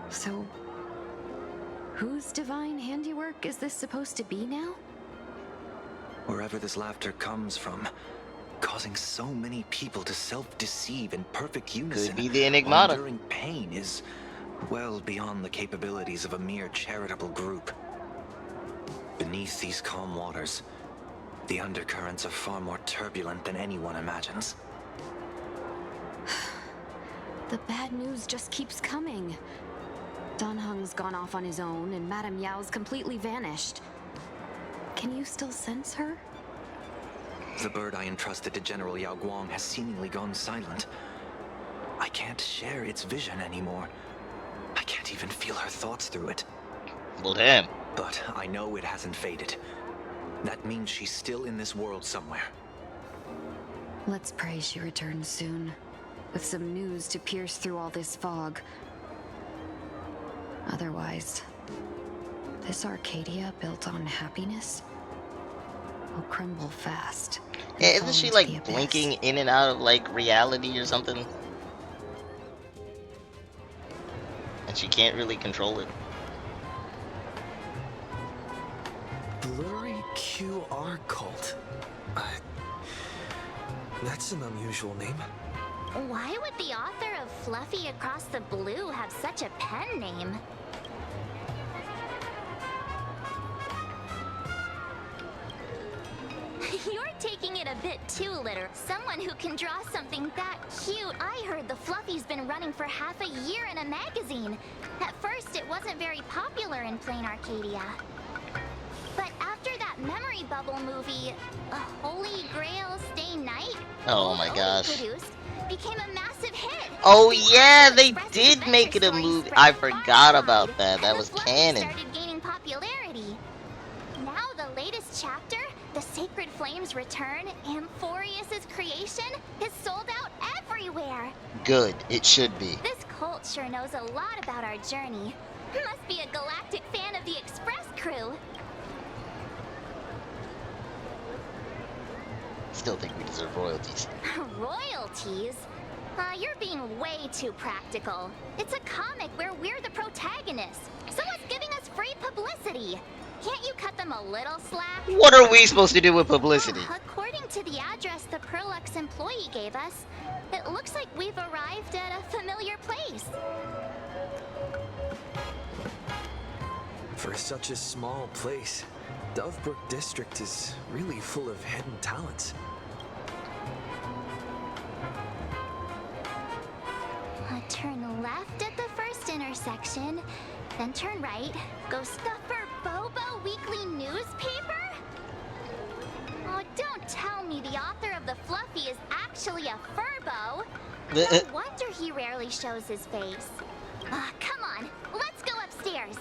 So, whose divine handiwork is this supposed to be now? Wherever this laughter comes from, causing so many people to self-deceive in perfect unison. Could be the Enigmata. Enduring pain is well beyond the capabilities of a mere charitable group. Beneath these calm waters, the undercurrents are far more turbulent than anyone imagines. The bad news just keeps coming. Dan Heng's gone off on his own, and Madame Yao's completely vanished. Can you still sense her? The bird I entrusted to General Yao Guang has seemingly gone silent. I can't share its vision anymore. I can't even feel her thoughts through it. Well, damn. But I know it hasn't faded. That means she's still in this world somewhere. Let's pray she returns soon, with some news to pierce through all this fog. Otherwise, this Arcadia built on happiness will crumble fast. Yeah, isn't she like blinking in and out of like reality or something? And she can't really control it. Blurry QR cult. That's an unusual name. Why would the author of Fluffy Across the Blue have such a pen name? You're taking it a bit too literal. Someone who can draw something that cute. I heard the Fluffy's been running for half a year in a magazine. At first, it wasn't very popular in Plain Arcadia. But after that memory bubble movie, A Holy Grail Stay Night, Oh my gosh. produced, became a massive hit. Oh yeah, they did make it a movie. I forgot about that. That was canon. Started gaining popularity. Now the latest chapter, The Sacred Flames Return, Amphorius's creation, is sold out everywhere. Good. It should be. This cult sure knows a lot about our journey. Must be a galactic fan of the Express crew. Still think we deserve royalties. Royalties? You're being way too practical. It's a comic where we're the protagonists. Someone's giving us free publicity. Can't you cut them a little slack? What are we supposed to do with publicity? According to the address the Perlux employee gave us, it looks like we've arrived at a familiar place. For such a small place, Dovebrook District is really full of hidden talents. Turn left at the first intersection, then turn right, go Stuffer Bobo Weekly newspaper? Oh, don't tell me the author of the Fluffy is actually a Furbo. No wonder he rarely shows his face. Come on, let's go upstairs.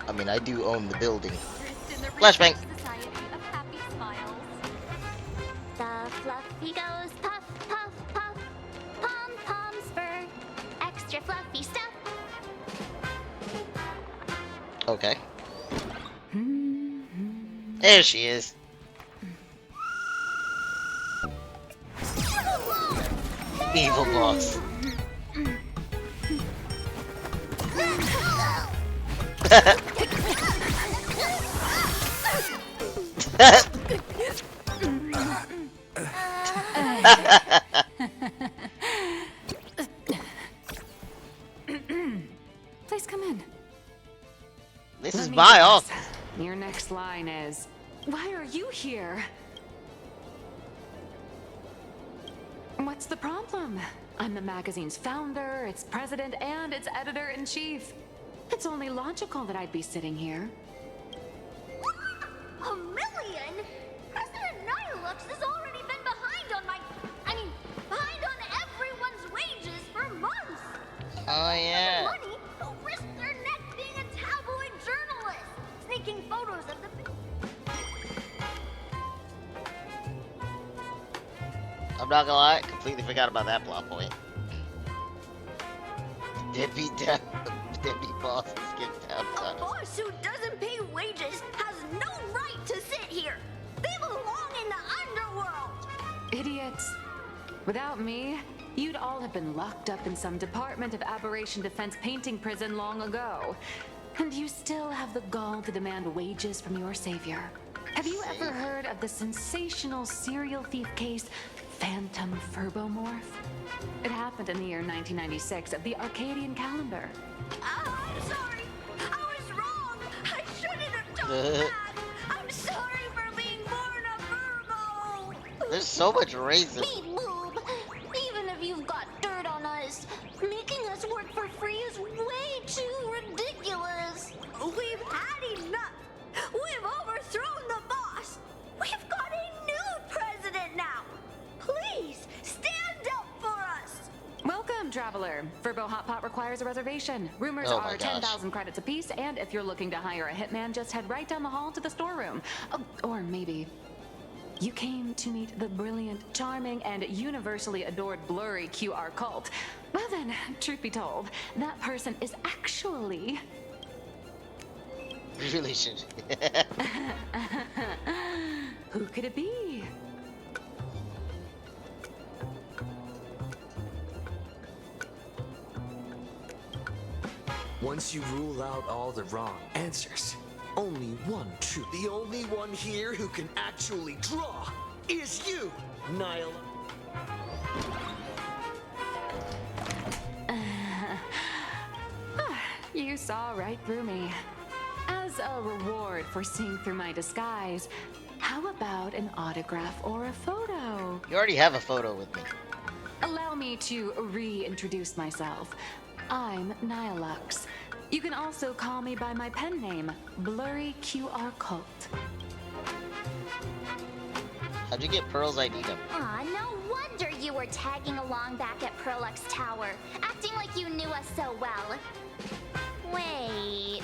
I mean, I do own the building. Flashbang. The Fluffy goes puff, puff, puff. Pom-poms for extra fluffy stuff. Okay. There she is. Evil boss. Please come in. This is my office. Your next line is, why are you here? What's the problem? I'm the magazine's founder, its president, and its editor-in-chief. It's only logical that I'd be sitting here. $1 million? President Nihilux has already been behind on everyone's wages for months. Oh yeah. Money who risk their neck being a tabloid journalist, sneaking photos of the. I'm not gonna lie, completely forgot about that plot point. Deadbeat boss is getting downsized. A boss who doesn't pay wages has no right to sit here. They belong in the underworld. Idiots. Without me, you'd all have been locked up in some Department of Aberration Defense painting prison long ago. And you still have the gall to demand wages from your savior. Have you ever heard of the sensational serial thief case, Phantom Furbomorph? It happened in the year 1996 of the Arcadian calendar. I'm sorry. I was wrong. I shouldn't have done that. I'm sorry for being born a Virgo. There's so much racism. Beep boop. Even if you've got dirt on us, making us work for free is way too ridiculous. We've had enough. We've overthrown the boss. We've got a new president now. Please stand up for us. Welcome, traveler. Furbo Hot Pot requires a reservation. Rumors Oh my are gosh. 10,000 credits apiece, and if you're looking to hire a hitman, just head right down the hall to the storeroom. Oh, or maybe you came to meet the brilliant, charming, and universally adored blurry QR cult. Well then, truth be told, that person is actually... Really should. Who could it be? Once you rule out all the wrong answers, only one true. The only one here who can actually draw is you, Nile. You saw right through me. As a reward for seeing through my disguise, how about an autograph or a photo? You already have a photo with me. Allow me to reintroduce myself. I'm Nihilux. You can also call me by my pen name, Blurry QR Cult. How'd you get Pearl's ID number? Aw, no wonder you were tagging along back at Perlux Tower, acting like you knew us so well. Wait.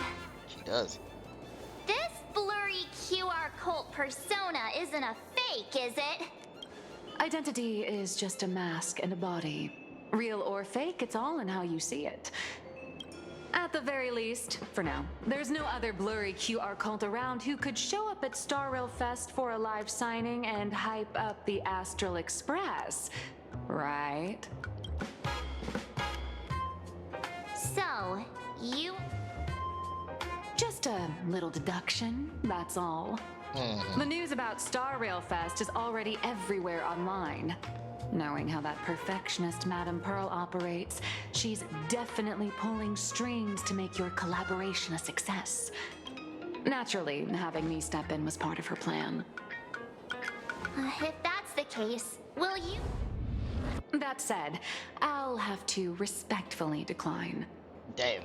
She does. This blurry QR cult persona isn't a fake, is it? Identity is just a mask and a body. Real or fake, it's all in how you see it. At the very least, for now, there's no other blurry QR cult around who could show up at Star Rail Fest for a live signing and hype up the Astral Express, right? So, you... Just a little deduction, that's all. The news about Star Rail Fest is already everywhere online. Knowing how that perfectionist Madame Pearl operates, she's definitely pulling strings to make your collaboration a success. Naturally, having me step in was part of her plan. If that's the case, will you... That said, I'll have to respectfully decline. Damn.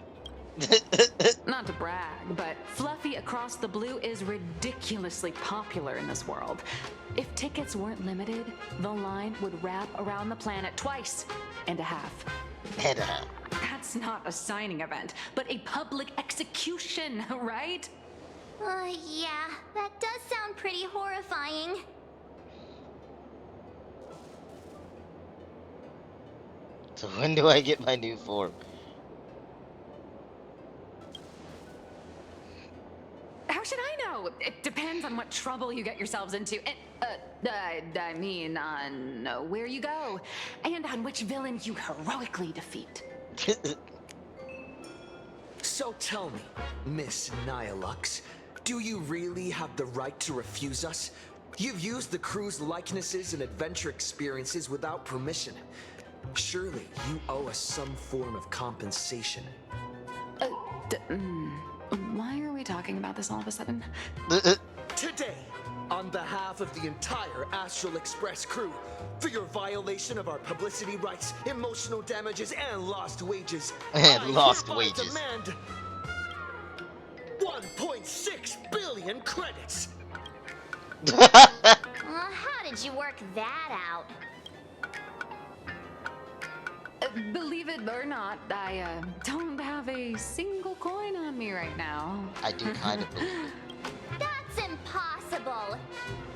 Not to brag, but Fluffy Across the Blue is ridiculously popular in this world. If tickets weren't limited, the line would wrap around the planet twice and a half. And a half. That's not a signing event, but a public execution, right? Yeah, that does sound pretty horrifying. So when do I get my new form? How should I know? It depends on what trouble you get yourselves into. And, I mean, on where you go. And on which villain you heroically defeat. So tell me, Miss Nihilux, do you really have the right to refuse us? You've used the crew's likenesses and adventure experiences without permission. Surely you owe us some form of compensation. Why are we talking about this all of a sudden? Today, on behalf of the entire Astral Express crew, for your violation of our publicity rights, emotional damages, and lost wages, And lost hereby wages. demand 1.6 billion credits. How did you work that out? Believe it or not, I don't have a single coin on me right now. I do kind of believe it. That's impossible.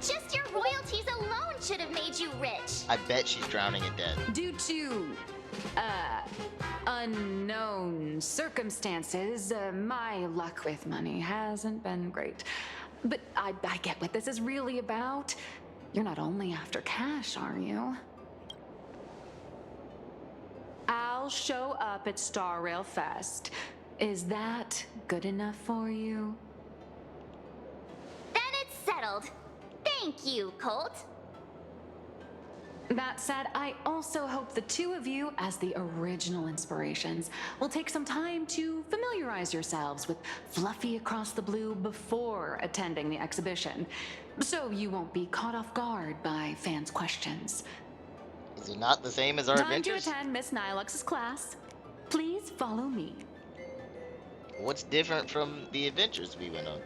Just your royalties alone should have made you rich. I bet she's drowning in debt. Due to, unknown circumstances, my luck with money hasn't been great. But I get what this is really about. You're not only after cash, are you? I'll show up at Star Rail Fest. Is that good enough for you? Then it's settled. Thank you, Colt. That said, I also hope the two of you, as the original inspirations, will take some time to familiarize yourselves with Fluffy Across the Blue before attending the exhibition, so you won't be caught off guard by fans' questions. Is it not the same as our Time adventures? to attend Miss Nilux's class. Please follow me. What's different from the adventures we went on?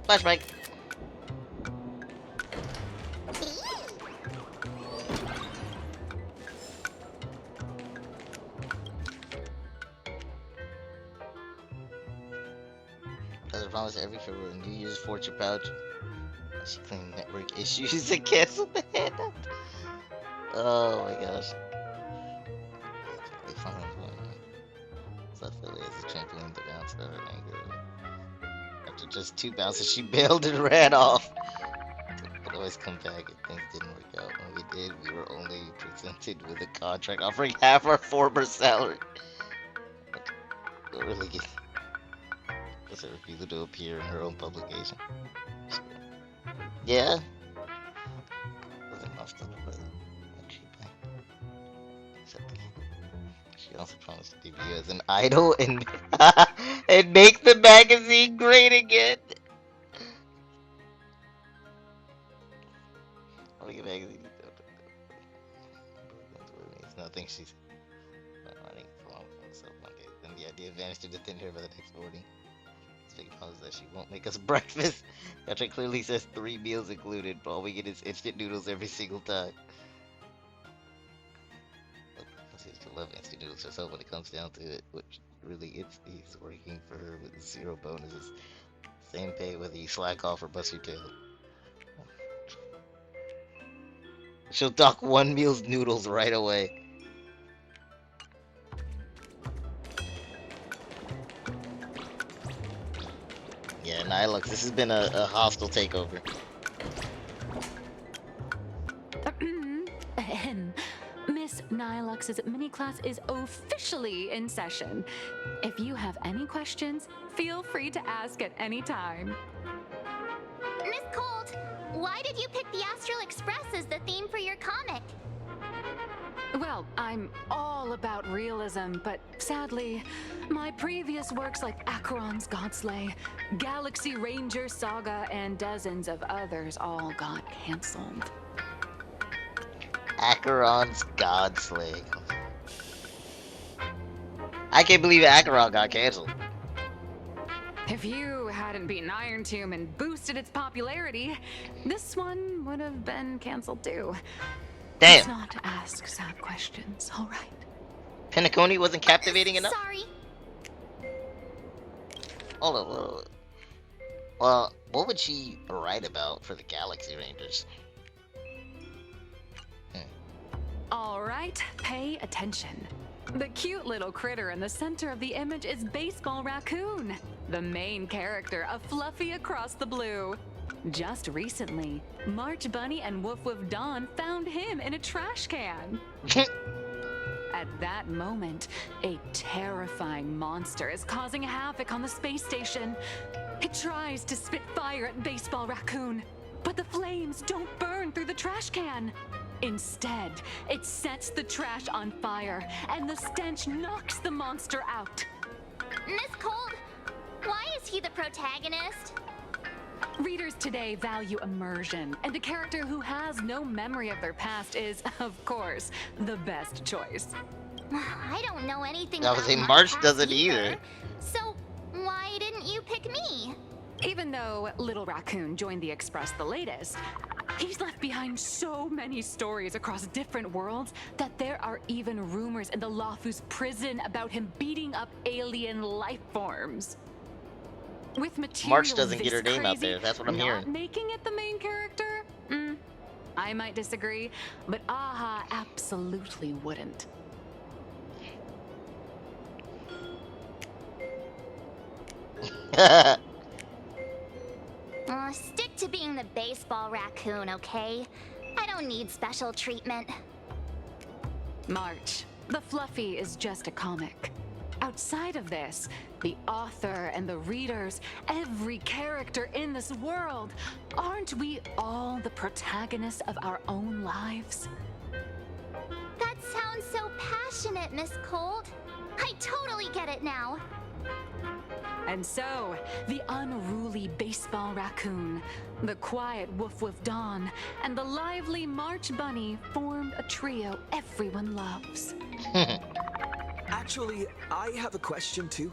Flashback. As I promised every February, New Year's fortune pouch. She claimed network issues and canceled the handout. Oh my gosh. Philly as a trampoline to bounce out of anger. After just 2 bounces, she bailed and ran off. Could always come back if things didn't work out. When we did, we were only presented with a contract offering half our former salary. Don't really get. Does it refuse to appear in her own publication? Yeah. She also promised to debut as an idol and and make the magazine great again. Make a magazine. It's nothing. She's running along with herself one day. Then the idea vanished into thin air by the next morning. Big promise that she won't make us breakfast. After it clearly says 3 meals included, but all we get is instant noodles every single time. Seems to love instant noodles herself when it comes down to it, which really he's working for her with 0 bonuses. Same pay whether you slack off or bust your tail. She'll dock 1 meal's noodles right away. Yeah, Nilux, this has been a hostile takeover. Miss Nilux's mini class is officially in session. If you have any questions, feel free to ask at any time. Miss Colt, why did you pick the Astral Express as the theme for your comic? Well, I'm all about realism, but sadly, my previous works like Acheron's Godslay, Galaxy Ranger Saga, and dozens of others all got cancelled. Acheron's Godslay. I can't believe Acheron got cancelled. If you hadn't beaten Iron Tomb and boosted its popularity, this one would have been cancelled too. Damn. Let's not ask sad questions, all right? Penacony wasn't captivating enough? Sorry. Hold on. Well, what would she write about for the Galaxy Rangers? All right, pay attention. The cute little critter in the center of the image is Baseball Raccoon, the main character of Fluffy Across the Blue. Just recently, March Bunny and Woof Woof Dawn found him in a trash can. At that moment, a terrifying monster is causing havoc on the space station. It tries to spit fire at Baseball Raccoon, but the flames don't burn through the trash can. Instead, it sets the trash on fire, and the stench knocks the monster out. Miss Cold, why is he the protagonist? Readers today value immersion, and a character who has no memory of their past is, of course, the best choice. I don't know anything I about was saying my March past doesn't either. So, why didn't you pick me? Even though Little Raccoon joined the Express the latest, he's left behind so many stories across different worlds that there are even rumors in the Lafu's prison about him beating up alien life forms. With material March doesn't get her this name out crazy, there, that's what I'm not hearing. making it the main character? I might disagree, but AHA absolutely wouldn't. Stick to being the Baseball Raccoon, okay? I don't need special treatment. March, the Fluffy is just a comic. Outside of this, the author and the readers, every character in this world, aren't we all the protagonists of our own lives? That sounds so passionate, Miss Cold. I totally get it now. And so, the unruly Baseball Raccoon, the quiet Woof Woof Dawn, and the lively March Bunny formed a trio everyone loves. Actually, I have a question too.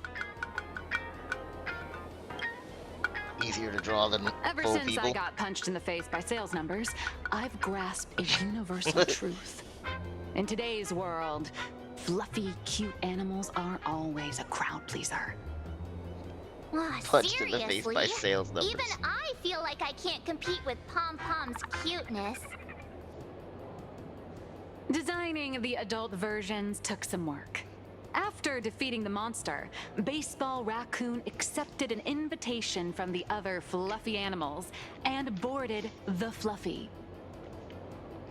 Easier to draw than Ever full since people. I got punched in the face by sales numbers, I've grasped a universal truth. In today's world, fluffy, cute animals aren't always a crowd pleaser. Punched in the face by sales numbers. Even I feel like I can't compete with Pom Pom's cuteness. Designing the adult versions took some work. After defeating the monster, Baseball Raccoon accepted an invitation from the other fluffy animals and boarded the Fluffy.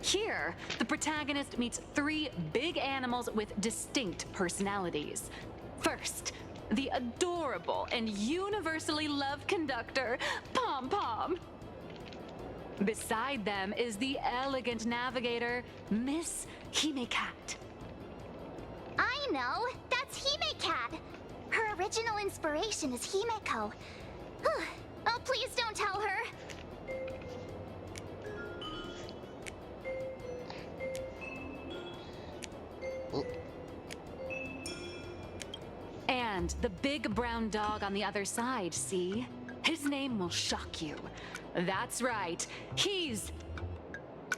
Here, the protagonist meets 3 big animals with distinct personalities. First, the adorable and universally loved conductor, Pom Pom. Beside them is the elegant navigator, Miss Hime-Cat. I know! That's Hime-Cat! Her original inspiration is Himeko. Oh, please don't tell her! And the big brown dog on the other side, see? His name will shock you. That's right, he's...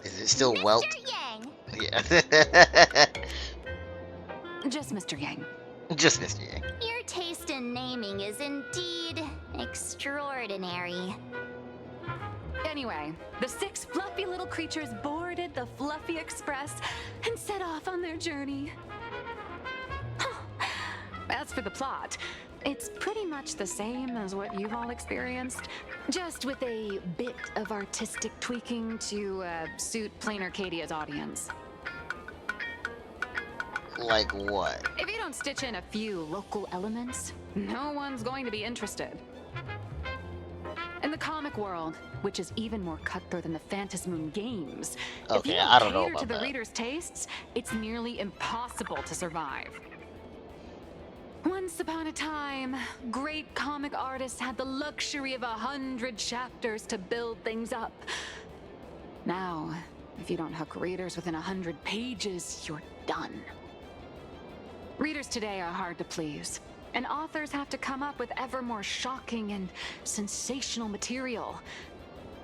Is it still Welt? Yang! Yeah. Just Mr. Yang. Just Mr. Yang. Your taste in naming is indeed extraordinary. Anyway, the 6 fluffy little creatures boarded the Fluffy Express and set off on their journey. As for the plot, it's pretty much the same as what you've all experienced, just with a bit of artistic tweaking to suit Plain Arcadia's audience. Like what? If you don't stitch in a few local elements, no one's going to be interested. In the comic world, which is even more cutthroat than the Phantasmoon games, if you I don't know cater about to the that. reader's tastes, it's nearly impossible to survive. Once upon a time, great comic artists had the luxury of 100 chapters to build things up. Now, if you don't hook readers within 100 pages, you're done. Readers today are hard to please, and authors have to come up with ever more shocking and sensational material.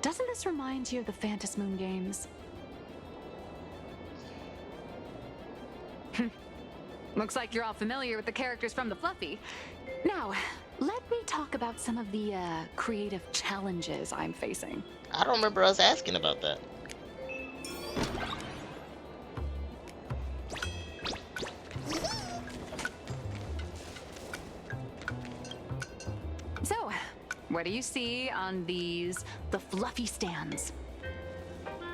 Doesn't this remind you of the Phantasmoon games? Looks like you're all familiar with the characters from the Fluffy. Now, let me talk about some of the creative challenges I'm facing. I don't remember us asking about that. So, what do you see on the Fluffy stands?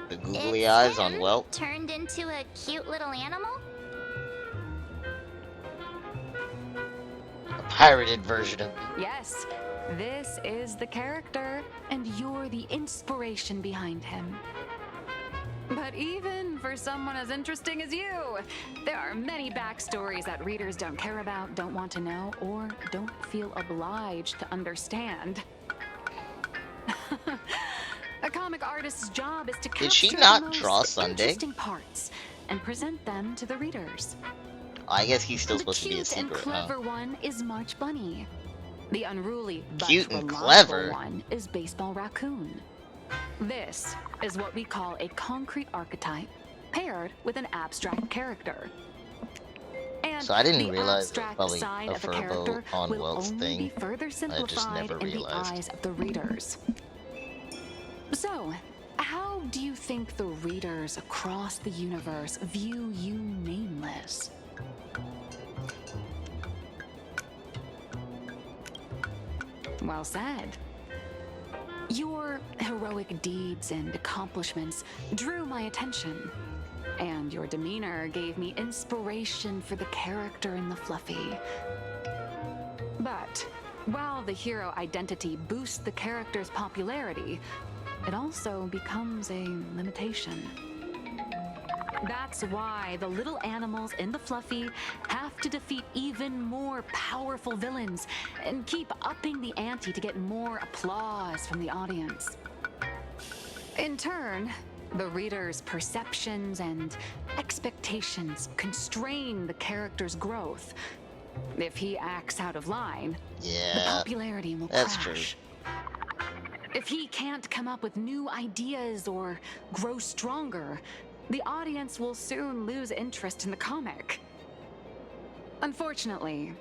The googly eyes on Welt. Turned into a cute little animal? Pirated version of Yes, this is the character, and you're the inspiration behind him. But even for someone as interesting as you, there are many backstories that readers don't care about, don't want to know, or don't feel obliged to understand. A comic artist's job is to Did she capture not the most draw Sunday? interesting parts and present them to the readers. I guess he's still The supposed to be a cute and secret, clever huh? one is March Bunny. The unruly but Cute and reliable clever? one is Baseball Raccoon. This is what we call a concrete archetype paired with an abstract character. And So I didn't the realize that abstract probably side a of the furbo character on will Welt's only thing. be further I just simplified never in the realized. eyes of the readers. So, how do you think the readers across the universe view you nameless? Well said. Your heroic deeds and accomplishments drew my attention, and your demeanor gave me inspiration for the character in the Fluffy. But while the hero identity boosts the character's popularity, it also becomes a limitation. That's why the little animals in the Fluffy have to defeat even more powerful villains and keep upping the ante to get more applause from the audience. In turn, the reader's perceptions and expectations constrain the character's growth. If he acts out of line, the Yeah, popularity will that's crash. If he can't come up with new ideas or grow stronger, the audience will soon lose interest in the comic. Unfortunately,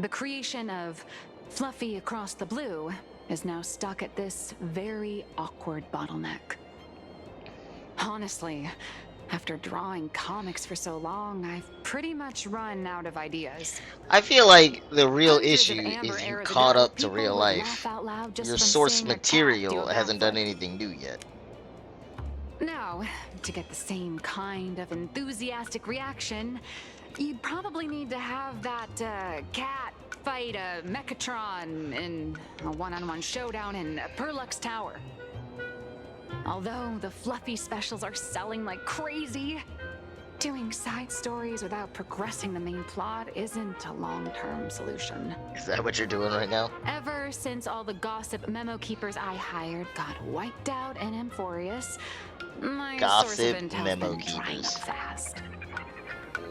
the creation of Fluffy Across the Blue is now stuck at this very awkward bottleneck. Honestly, after drawing comics for so long, I've pretty much run out of ideas. I feel like the real Hundreds of issue Amber is you Era caught ago, up to people real would life. laugh out loud just Your from source seeing a cat material do a hasn't backflip. done anything new yet. Now, to get the same kind of enthusiastic reaction, you'd probably need to have that cat fight a Mechatron in a one-on-one showdown in Perlux Tower. Although the fluffy specials are selling like crazy, doing side stories without progressing the main plot isn't a long-term solution. Is that what you're doing right now? Ever since all the gossip memo keepers I hired got wiped out in Amphorius, my source of Gossip intel's memo been drying keepers. up fast.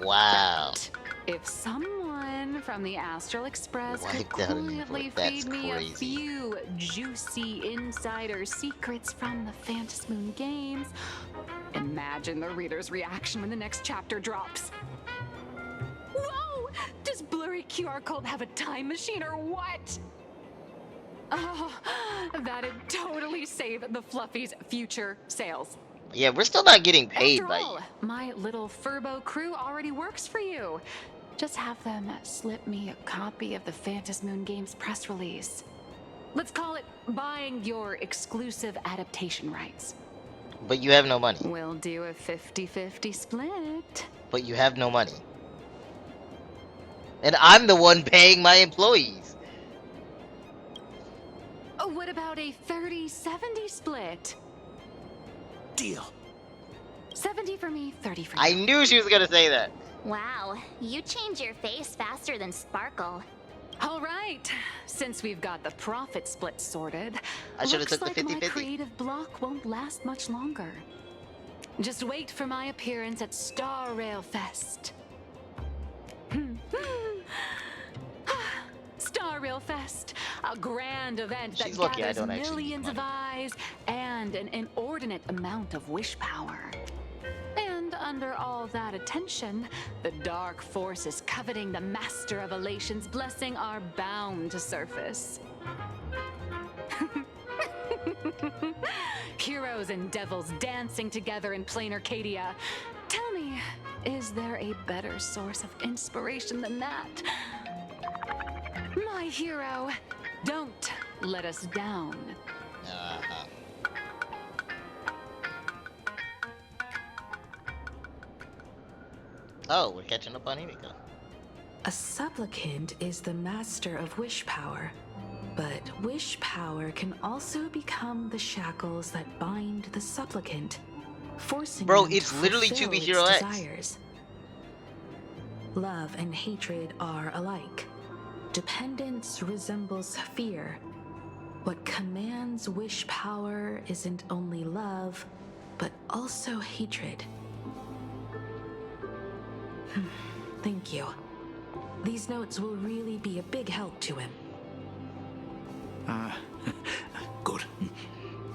Wow. But if someone from the Astral Express could Wiped out in quietly Amphorius. That's feed me a crazy. few juicy insider secrets from the Phantom Moon games, imagine the reader's reaction when the next chapter drops. Whoa! Does blurry QR code have a time machine or what? Oh, that'd totally save the Fluffies' future sales. Yeah, we're still not getting paid After by all, my little Furbo crew already works for you. Just have them slip me a copy of the Phantom Moon Games press release. Let's call it buying your exclusive adaptation rights. But you have no money. We'll do a 50-50 split. But you have no money. And I'm the one paying my employees. Oh, what about a 30-70 split? Deal. 70 for me, 30 for you. I knew she was gonna say that. Wow, you change your face faster than Sparkle. All right, since we've got the profit split sorted, I should've looks took the like 50-50. my creative block won't last much longer. Just wait for my appearance at Star Rail Fest. Star Rail Fest, a grand event that She's lucky I gathers don't actually need millions of eyes and an inordinate amount of wish power. And under all that attention, the dark forces coveting the Master of Elation's blessing are bound to surface. Heroes and devils dancing together in plain Arcadia. Tell me, is there a better source of inspiration than that? My hero, don't let us down. Oh, we're catching up on Emiko. A supplicant is the master of wish power, but wish power can also become the shackles that bind the supplicant, forcing Bro, them it's to literally fulfill 2B its Hero X. desires. Love and hatred are alike. Dependence resembles fear. What commands wish power isn't only love, but also hatred. Thank you. These notes will really be a big help to him. Good.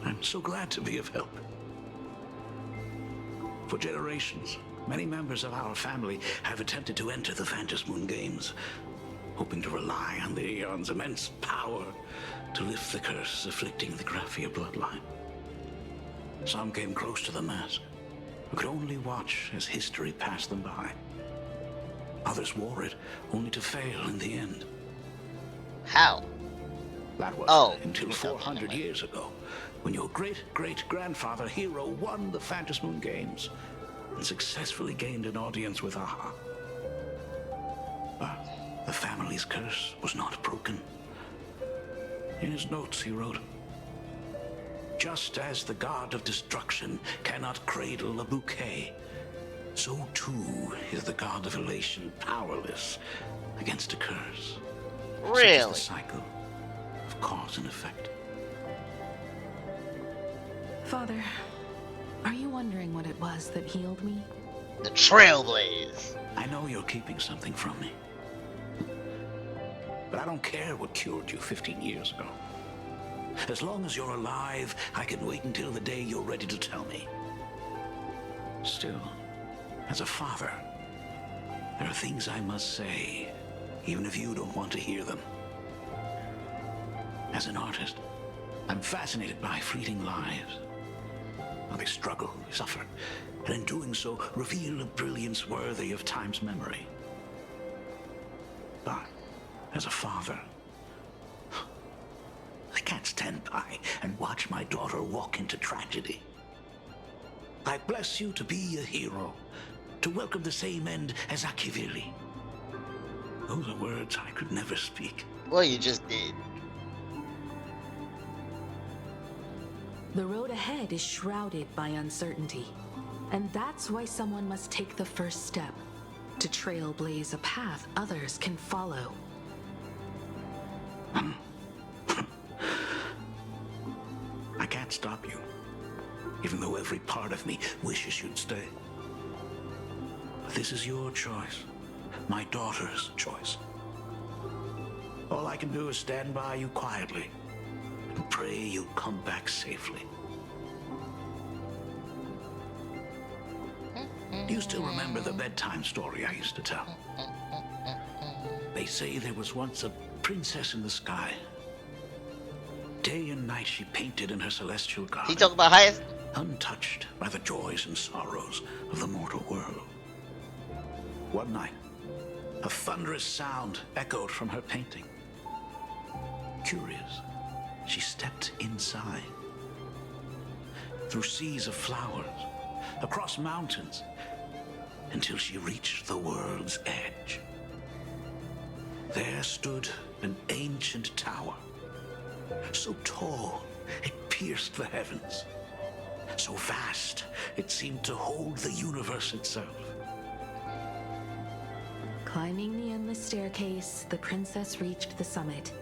I'm so glad to be of help. For generations, many members of our family have attempted to enter the Phantom Moon Games, hoping to rely on the Aeon's immense power to lift the curse afflicting the Graphia bloodline. Some came close to the mask, but could only watch as history passed them by. Others wore it, only to fail in the end. How? That was until 400 years ago, when your great-great-grandfather Hero won the Phantom Moon Games and successfully gained an audience with Aha. But the family's curse was not broken. In his notes, he wrote, "Just as the god of destruction cannot cradle a bouquet, so too is the god of elation powerless against a curse." Such is Really? the cycle of cause and effect. Father, are you wondering what it was that healed me? The Trailblaze. I know you're keeping something from me. But I don't care what cured you 15 years ago. As long as you're alive, I can wait until the day you're ready to tell me. Still, as a father, there are things I must say, even if you don't want to hear them. As an artist, I'm fascinated by fleeting lives. How they struggle, suffer, and in doing so, reveal a brilliance worthy of time's memory. But, as a father, I can't stand by and watch my daughter walk into tragedy. I bless you to be a hero, to welcome the same end as Akivili. Those are words I could never speak. Well, you just did. The road ahead is shrouded by uncertainty, and that's why someone must take the first step to trailblaze a path others can follow. I can't stop you, even though every part of me wishes you'd stay. But this is your choice, my daughter's choice. All I can do is stand by you quietly and pray you'll come back safely. Do you still remember the bedtime story I used to tell? They say there was once a princess in the sky. Day and night she painted in her celestial garden. He talking about highest? Untouched by the joys and sorrows of the mortal world. One night, a thunderous sound echoed from her painting. Curious, she stepped inside. Through seas of flowers, across mountains, until she reached the world's edge. There stood an ancient tower, so tall it pierced the heavens, so vast it seemed to hold the universe itself. Climbing the endless staircase, the princess reached the summit,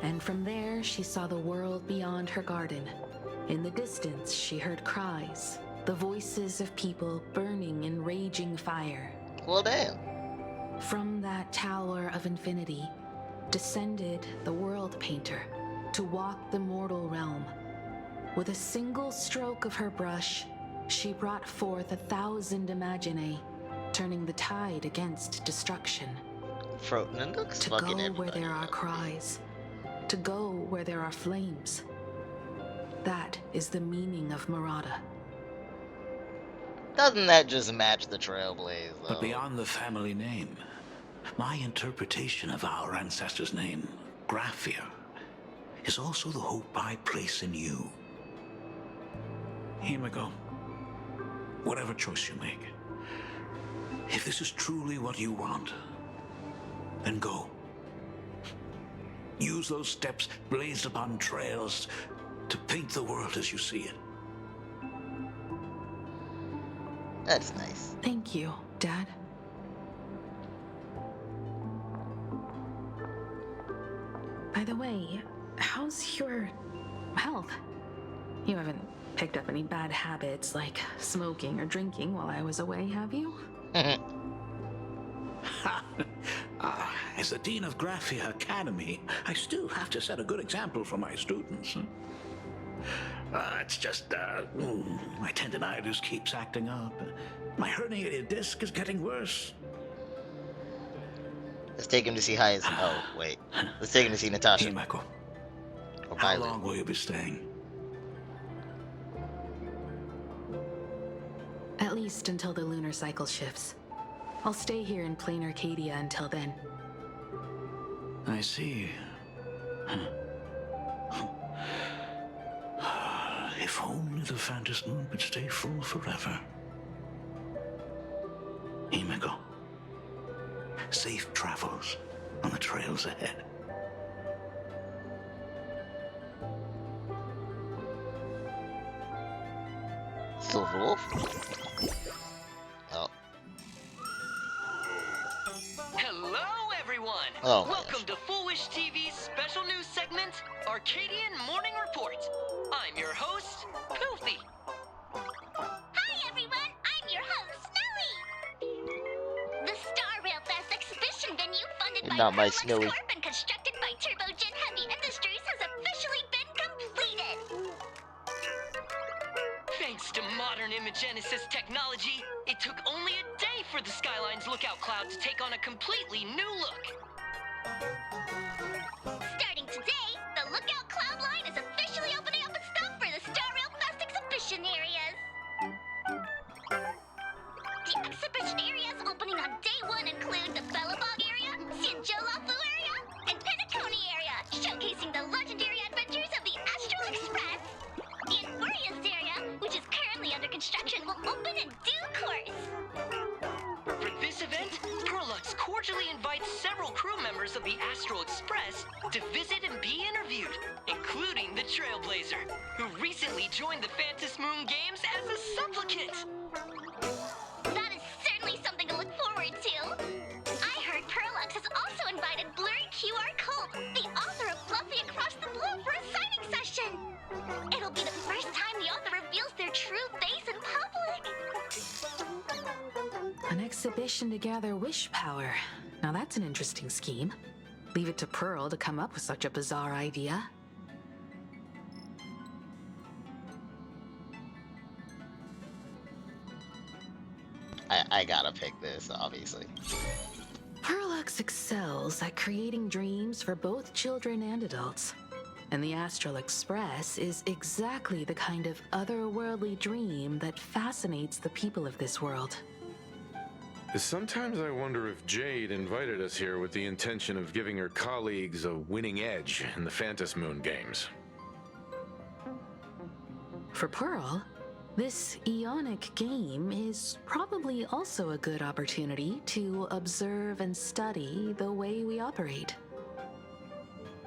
and from there she saw the world beyond her garden. In the distance, she heard cries, the voices of people burning in raging fire. Well, damn. From that tower of infinity descended the world painter to walk the mortal realm. With a single stroke of her brush, she brought forth 1,000 imaginae, turning the tide against destruction. To go where there are cries, to go where there are flames. That is the meaning of Murata. Doesn't that just match the Trailblaze, though? But beyond the family name, my interpretation of our ancestors' name, Graphia, is also the hope I place in you. Himiko, whatever choice you make, if this is truly what you want, then go. Use those steps blazed upon trails to paint the world as you see it. That's nice. Thank you, Dad. By the way, how's your health? You haven't picked up any bad habits like smoking or drinking while I was away, have you? As the Dean of Graphia Academy, I still have to set a good example for my students. It's just, my tendinitis keeps acting up. My herniated disc is getting worse. Let's take him to see Hyacinth. Oh, wait. Let's take him to see Natasha. Hey, Michael. How long will you be staying? At least until the lunar cycle shifts. I'll stay here in plain Arcadia until then. I see. If only the Phantom Moon could stay full forever. Himiko, safe travels on the trails ahead. Silver Wolf? Oh. Hello, everyone! Oh, welcome to Foolish TV's special news segment, Arcadian Morning Report. I'm your host, Kofi. Hi, everyone! I'm your host, Snowy! The Star Rail Fest exhibition venue funded by Not my Prolux Snowy. Corp and constructed by Turbogen Heavy Industries has officially been completed! Thanks to modern imagenesis technology, it took only a day for the Skyline's lookout cloud to take on a completely new look. Starting today, the Lookout Cloud line is officially opening up its stuff for the Star Rail Fest exhibition areas. The exhibition areas opening on day 1 include the Bellabog area, Sinjolafu area, and Penacony area, showcasing the legendary adventures of the Astral Express. The Aquarius area, which is currently under construction, will to visit and be interviewed, including the Trailblazer, who recently joined the Phantom Moon Games as a supplicant. That is certainly something to look forward to. I heard Perlux has also invited Blurry QR Cult, the author of Fluffy Across the Globe, for a signing session. It'll be the first time the author reveals their true face in public. An exhibition to gather wish power. Now that's an interesting scheme. Leave it to Pearl to come up with such a bizarre idea. I gotta pick this, obviously. Perlux excels at creating dreams for both children and adults. And the Astral Express is exactly the kind of otherworldly dream that fascinates the people of this world. Sometimes I wonder if Jade invited us here with the intention of giving her colleagues a winning edge in the Phantom Moon Games. For Pearl, this Ionic game is probably also a good opportunity to observe and study the way we operate.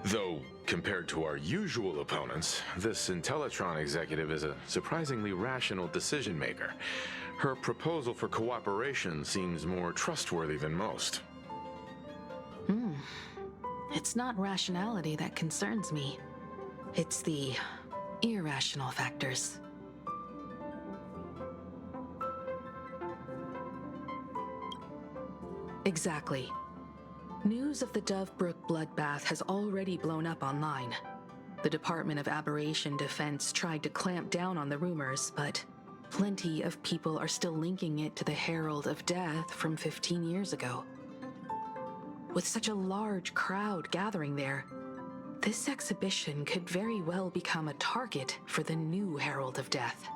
Though, compared to our usual opponents, this Intellitron executive is a surprisingly rational decision maker. Her proposal for cooperation seems more trustworthy than most. It's not rationality that concerns me. It's the irrational factors. Exactly. News of the Dovebrook bloodbath has already blown up online. The Department of Aberration Defense tried to clamp down on the rumors, but plenty of people are still linking it to the Herald of Death from 15 years ago. With such a large crowd gathering there, this exhibition could very well become a target for the new Herald of Death.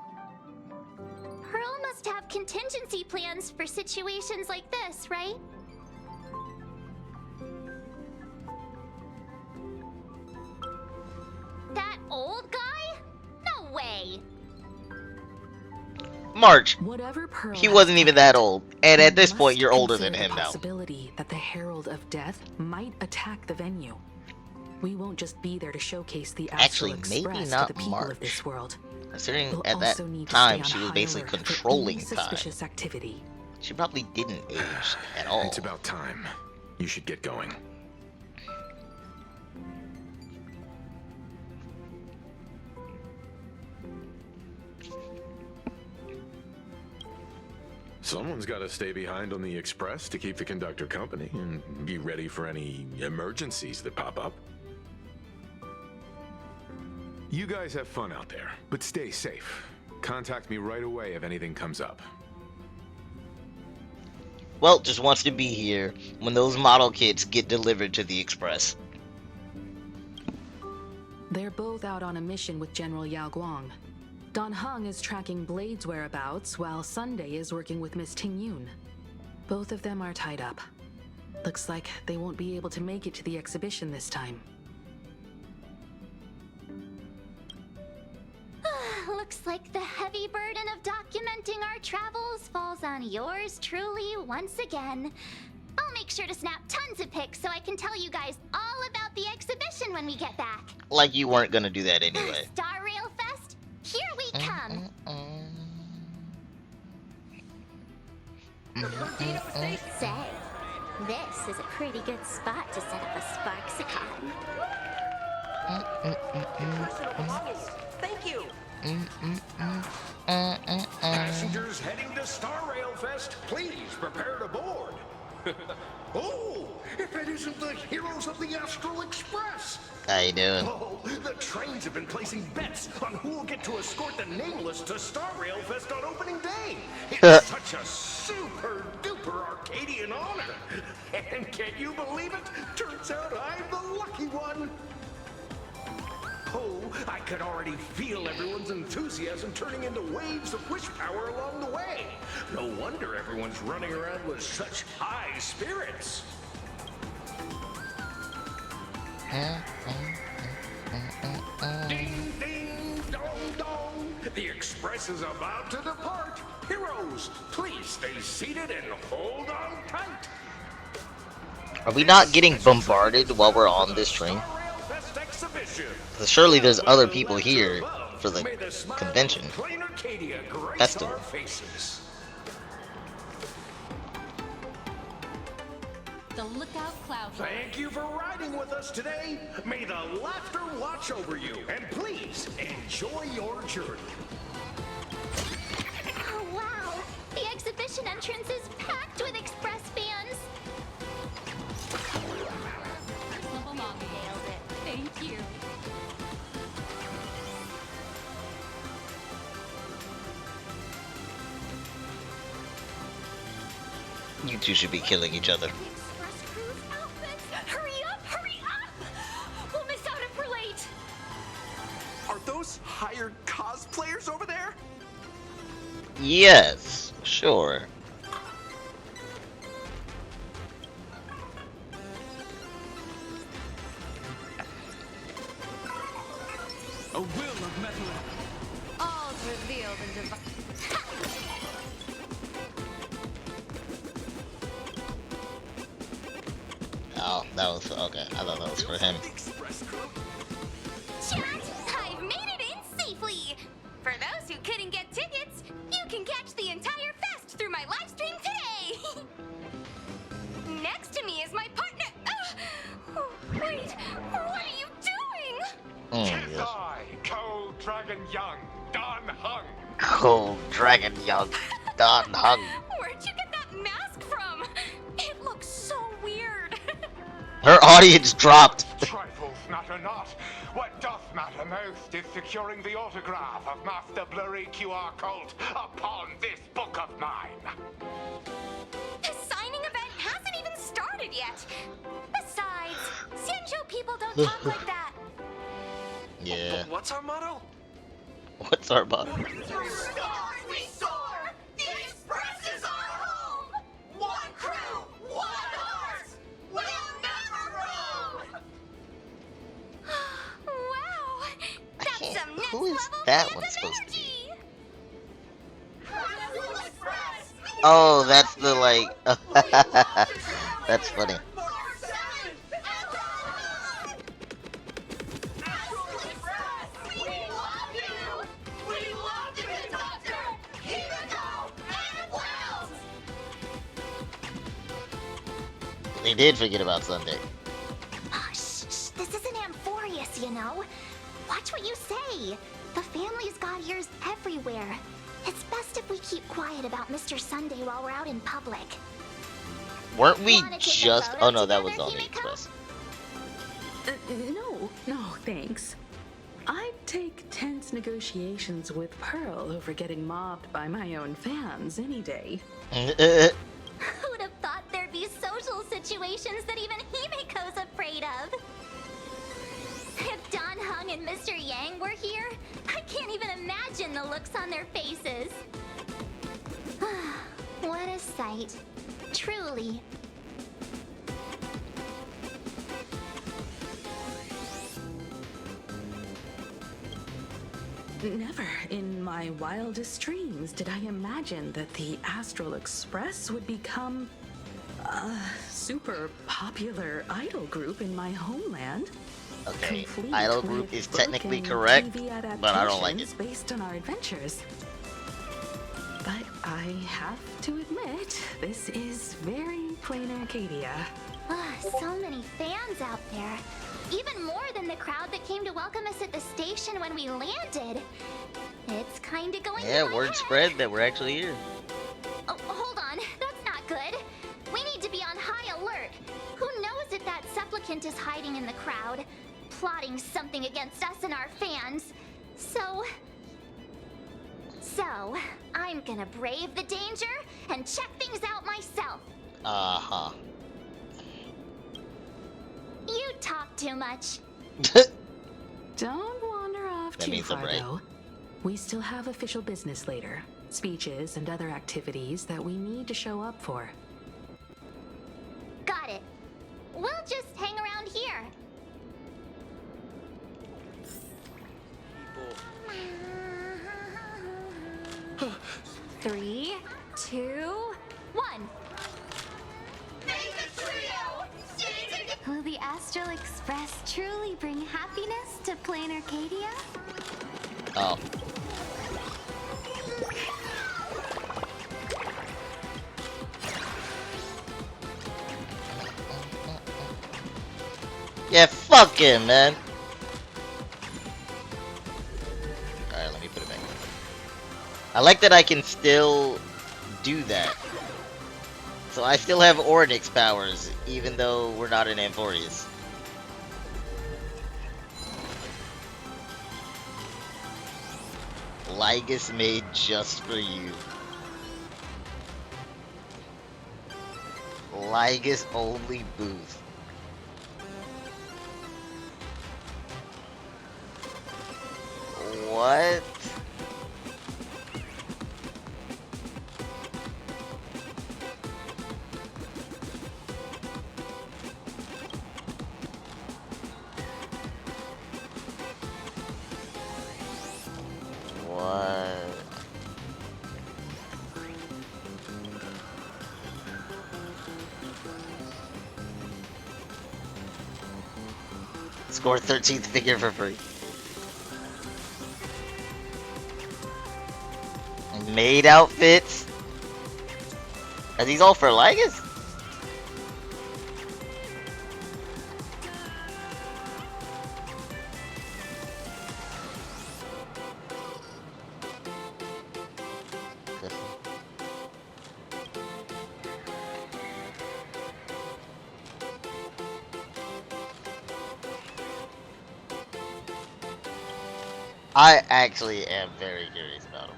Pearl must have contingency plans for situations like this, right? That old guy? No way! March. Whatever Pearl He wasn't even that old. And at this point, you're older than him the now. Possibility that the Herald of Death might attack the venue. We won't just be there to showcase the Astral Express to the people of this world. Considering We'll at that also need to time stay she on was high basically alert for controlling any time. suspicious activity. She probably didn't age at all. It's about time. You should get going. Someone's got to stay behind on the express to keep the conductor company and be ready for any emergencies that pop up. You guys have fun out there, but stay safe. Contact me right away if anything comes up. Well, just wants to be here when those model kits get delivered to the express. They're both out on a mission with General Yao Guang. Don Hung is tracking Blade's whereabouts, while Sunday is working with Miss Ting Yun. Both of them are tied up. Looks like they won't be able to make it to the exhibition this time. Looks like the heavy burden of documenting our travels falls on yours truly once again. I'll make sure to snap tons of pics so I can tell you guys all about the exhibition when we get back. Like you weren't gonna do that anyway. Star Rail Fest, here we come. Say, this is a pretty good spot to set up a Sparksicon. Thank you. Passengers heading to Star Rail Fest, please prepare to board. Oh, if it isn't the heroes of the Astral Express! How you doing? Oh, the trains have been placing bets on who will get to escort the Nameless to Star Rail Fest on opening day. It's such a super duper Arcadian honor. And can you believe it? Turns out I'm the lucky one. Oh, I could already feel everyone's enthusiasm turning into waves of wish power along the way. No wonder everyone's running around with such high spirits. Ding, ding, dong, dong. The express is about to depart. Heroes, please stay seated and hold on tight. Are we not getting bombarded while we're on this train? exhibition. Surely there's other people here for the convention. Festival. The Lookout Cloud. Thank you for riding with us today. May the laughter watch over you, and please enjoy your journey. Oh, wow. The exhibition entrance is packed with Express fans. Nailed it. Thank you. You two should be killing each other. Hurry up! Hurry up! We'll miss out if we're late. Are those hired cosplayers over there? Yes, sure. A will of metal. All's revealed in divine. Oh, that was okay. I thought that was for him. Chat, I've made it in safely. For those who couldn't get tickets, you can catch the entire fest through my live stream today. Next to me is my partner. Wait, what are you doing? I, Cold Dragon Young, Don Hung. Cold Dragon Young, Don Hung. Where'd you get that mask from? It looks so weird. Her audience dropped. Trifles matter not. What doth matter most is securing the autograph of Master Blurry QR Cult upon this book of mine. The signing event hasn't even started yet. Besides, Xianzhou people don't talk like that. Yeah. What's our motto? What's our motto? We soar! The Express is our home! One crew, one heart! We'll never roam! Wow! That's some next Who is level that fandom one supposed to be? Express! Oh, that's the like. That's funny. They did forget about Sunday. Shh, this isn't Amphorius, you know. Watch what you say. The family's got ears everywhere. It's best if we keep quiet about Mr. Sunday while we're out in public. Weren't we Wanna take a just? photo Oh no, that was together, on the Himiko? Express. No, thanks. I'd take tense negotiations with Pearl over getting mobbed by my own fans any day. Who would have thought there'd be social situations that even Himiko's afraid of? If Don Hung and Mr. Yang were here, I can't even imagine the looks on their faces. What a sight. Truly. Never in my wildest dreams did I imagine that the Astral Express would become a super popular idol group in my homeland. Okay, Complete idol group with is technically book and correct, TV but I don't like adaptations it. based on our adventures. But I have to admit, this is very plain Arcadia. So many fans out there. Even more than the crowd that came to welcome us at the station when we landed. It's kinda going Yeah, in my word head. spread that we're actually here. Oh, hold on. That's not good. We need to be on high alert. Who knows if that supplicant is hiding in the crowd, plotting something against us and our fans. So, I'm gonna brave the danger and check things out myself. Uh-huh. You talk too much. Don't wander off That too means I'm far, right. though. We still have official business later. Speeches and other activities that we need to show up for. Got it. We'll just hang around here. 3, 2, 1. Who the Astral Express truly bring happiness to Plain Arcadia? Oh. Yeah, fuck him, man. Alright, let me put it back. I like that I can still do that. So I still have Ornix powers, even though we're not in Amphorius. Lygus made just for you. Lygus only booth. What? What? Score 13th figure for free. Maid outfits? Are these all for Lygus? I actually am very curious about him.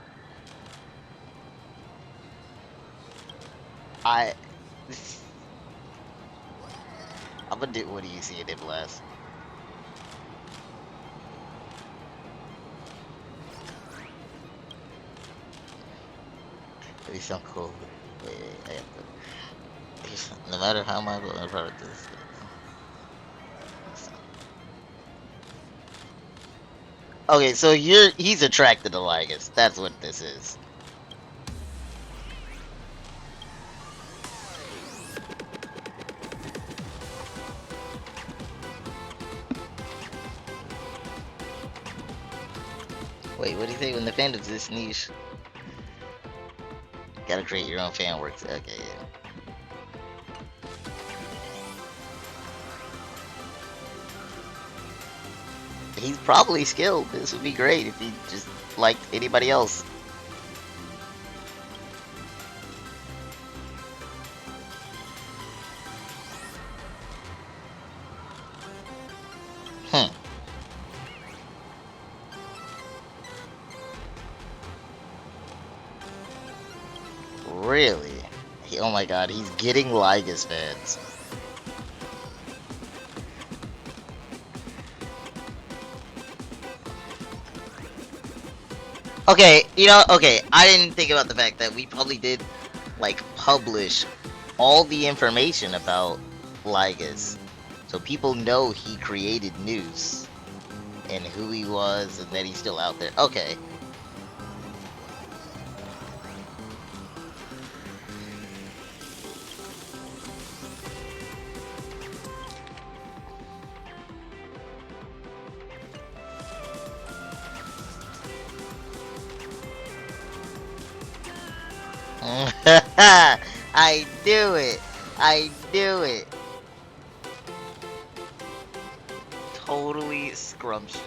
I'm gonna do. What do you see in him last? He's so cool. Wait, I have to. No matter how much I brought this. Okay, so he's attracted to Lygus. That's what this is. Wait, what do you think when the fandom's this niche? Gotta create your own fan works. Okay, yeah. He's probably skilled. This would be great if he just liked anybody else. Really? Oh my god, he's getting Lygus fans. Okay, okay, I didn't think about the fact that we probably did, like, publish all the information about Lygus. So people know he created Noose, and who he was, and that he's still out there. Okay. I knew it. I knew it. Totally scrumptious.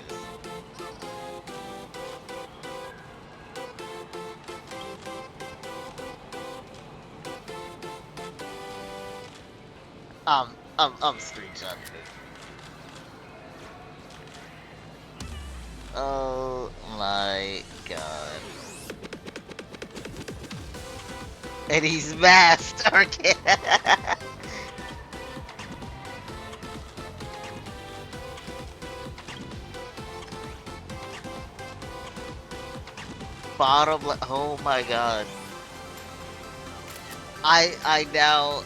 I'm screenshotting it. Oh my god. And he's masked. Okay. Bottom left. Oh my god. I now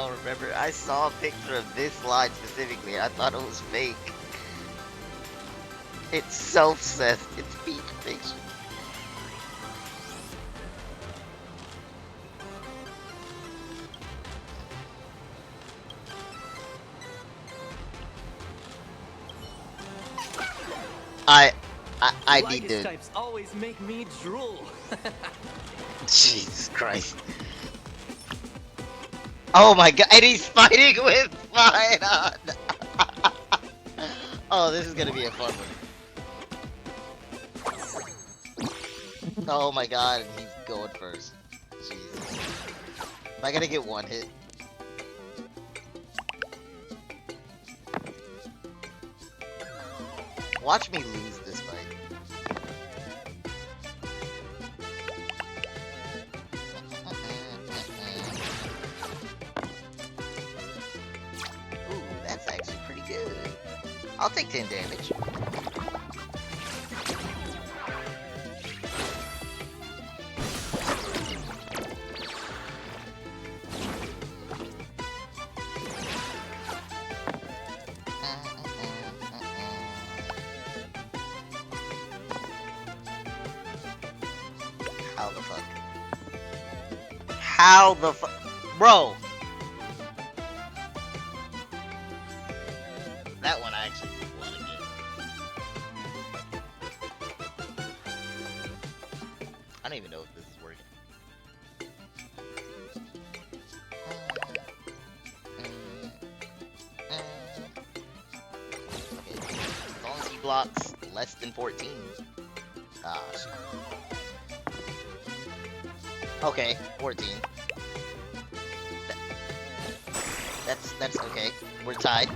remember. I saw a picture of this line specifically. I thought it was fake. It's self-cessed. It's feature fiction. I need to. types always make me drool. Jesus Christ. Oh my god, and he's fighting with mine on. Oh, this is gonna be a fun one. Oh my god, and he's going first. Jesus. Am I gonna get one hit? Watch me lose this fight. Ooh, that's actually pretty good. I'll take 10 damage. How the fuck? How the fuck? Bro! That one I actually want to get. I don't even know if this is working. Okay. As long as he blocks less than 14. Ah, shit. Okay, 14. That's okay. We're tied.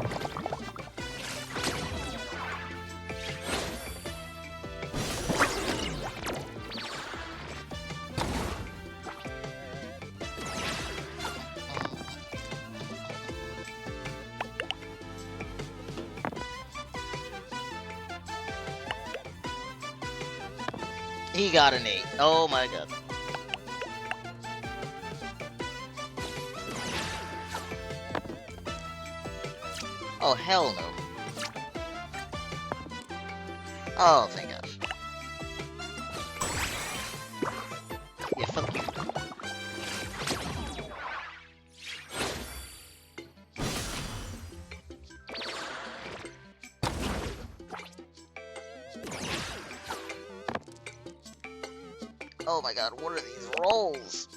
He got an 8. Oh my god. Oh, hell no. Oh, thank gosh. Yeah, fuck you. Oh my god, what are these rolls?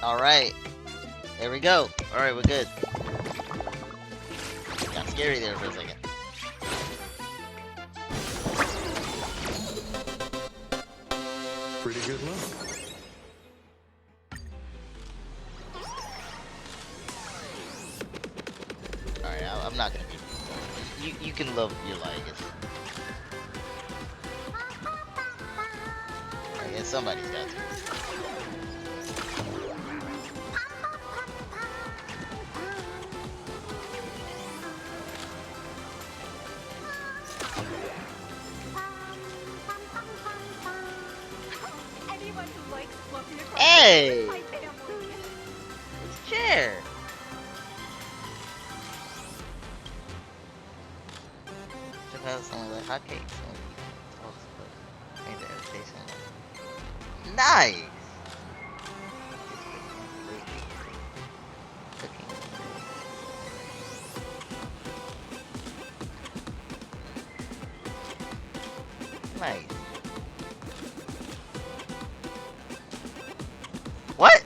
Alright. There we go. Alright, we're good. Got scary there for a second. Pretty good luck. Alright, I'm not gonna be... You can love your lie, I guess. I guess somebody's got to. Hey! Chair! Japan's only like hotcakes. Nice! Nice. What?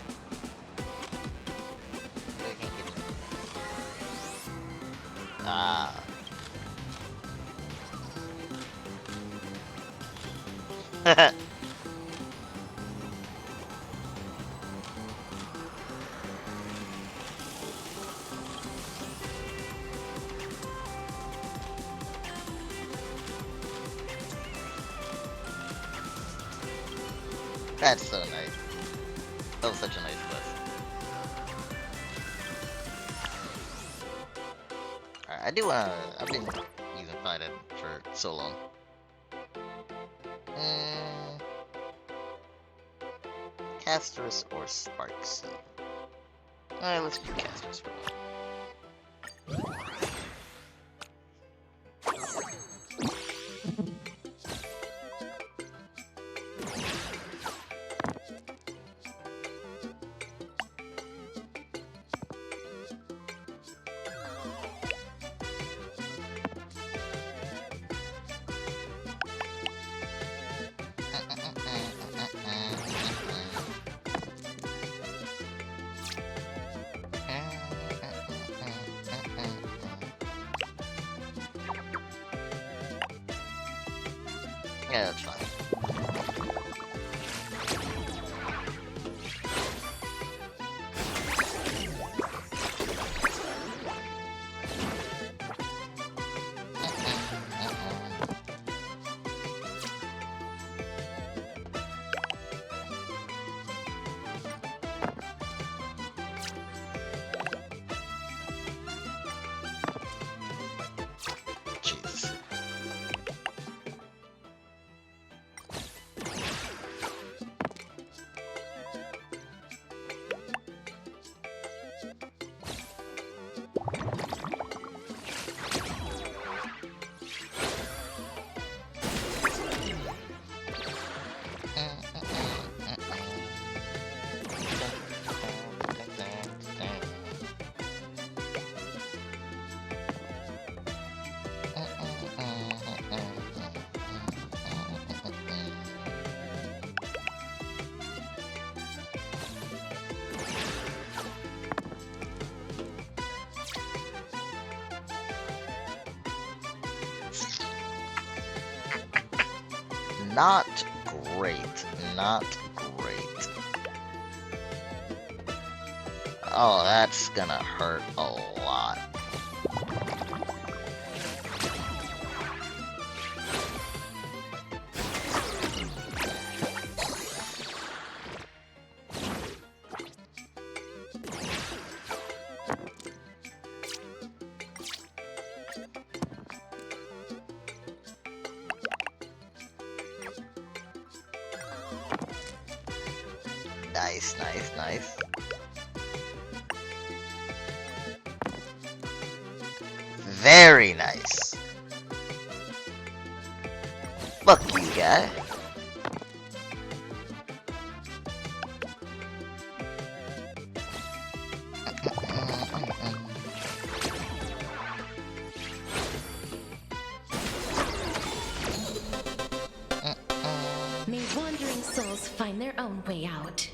Ah. That's so nice. That was such a nice quest. Alright, I do wanna... I've been using Fighting for so long. Casterus or Sparks? Alright, let's do Casterus for now. Yeah, that's fine. Jeez. Not great. Not great. Oh, that's gonna hurt a lot. Nice, nice, nice. Very nice. Fuck you, guy. May wandering souls find their own way out.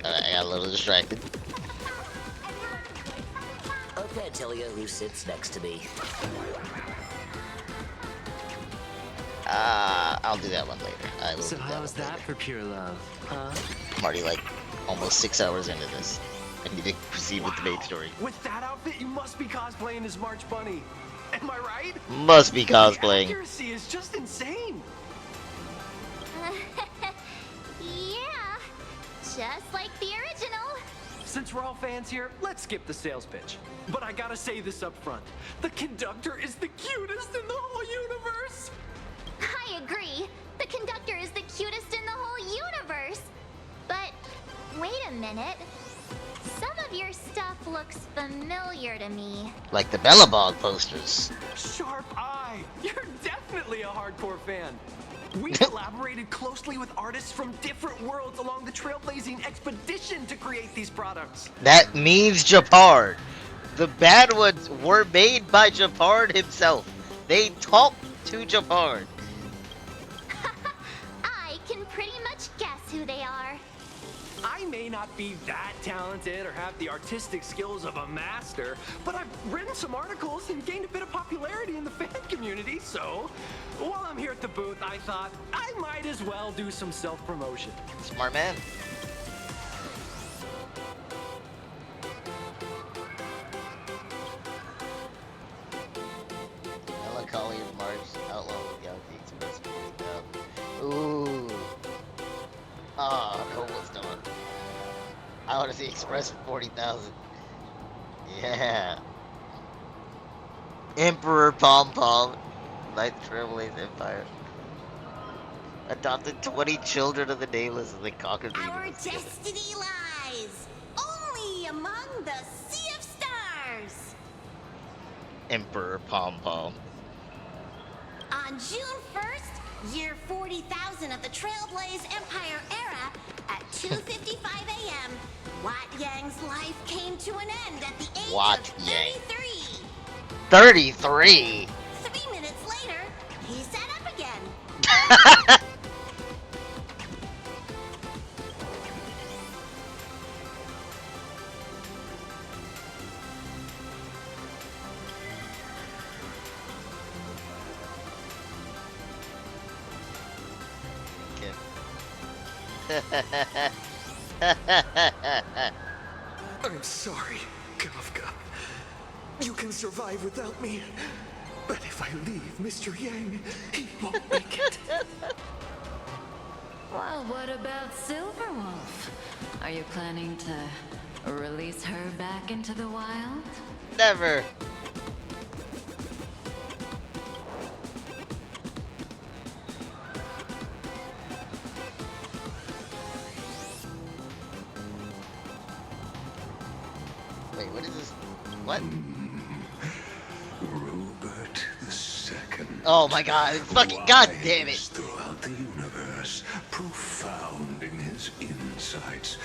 I got a little distracted. Okay, tell you who sits next to me. I'll do that one later. I will So do that how's one that later. for pure love, huh? I'm already like almost 6 hours into this. I need to proceed with the main story. With that outfit, you must be cosplaying as March Bunny. Am I right? Must be The cosplaying. accuracy is just insane. Yeah, just like the original. Since we're all fans here, let's skip the sales pitch. But I gotta say this up front. The conductor is the cutest in the whole universe. I agree. The conductor is the cutest in the whole universe. But wait a minute. Some of your stuff looks familiar to me. Like the Bellabog posters. Sharp eye. You're definitely a hardcore fan. We collaborated closely with artists from different worlds along the trailblazing expedition to create these products. That means Japard. The bad ones were made by Japard himself. They talk to Japard. I can pretty much guess who they are. I may not be that talented or have the artistic skills of a master, but I've written some articles and gained a bit of popularity in the fan community, so while I'm here at the booth, I thought I might as well do some self-promotion. Smart man. Melancholy of March, Outlaw of the Galaxy Express 40,000. Ooh. Ah, no one's done. I want to see Express for 40,000. Yeah. Emperor Pom Pom, Ninth Trailblaze Empire. Adopted 20 children of the Nameless and they conquered the Our universe. destiny lies only among the Sea of Stars. Emperor Pom Pom. On June 1st, year 40,000 of the Trailblaze Empire era, at 2:55 a.m., Wat Yang's life came to an end at the age Wat of Yang. 33. 33? 3 minutes later, he sat up again. I'm sorry, Kafka. You can survive without me. But if I leave Mr. Yang, he won't make it. Well, what about Silverwolf? Are you planning to release her back into the wild? Never. Wait, what is this? What? Rupert II. Oh my god, fucking god damn it. Throughout the universe, profound in his insights,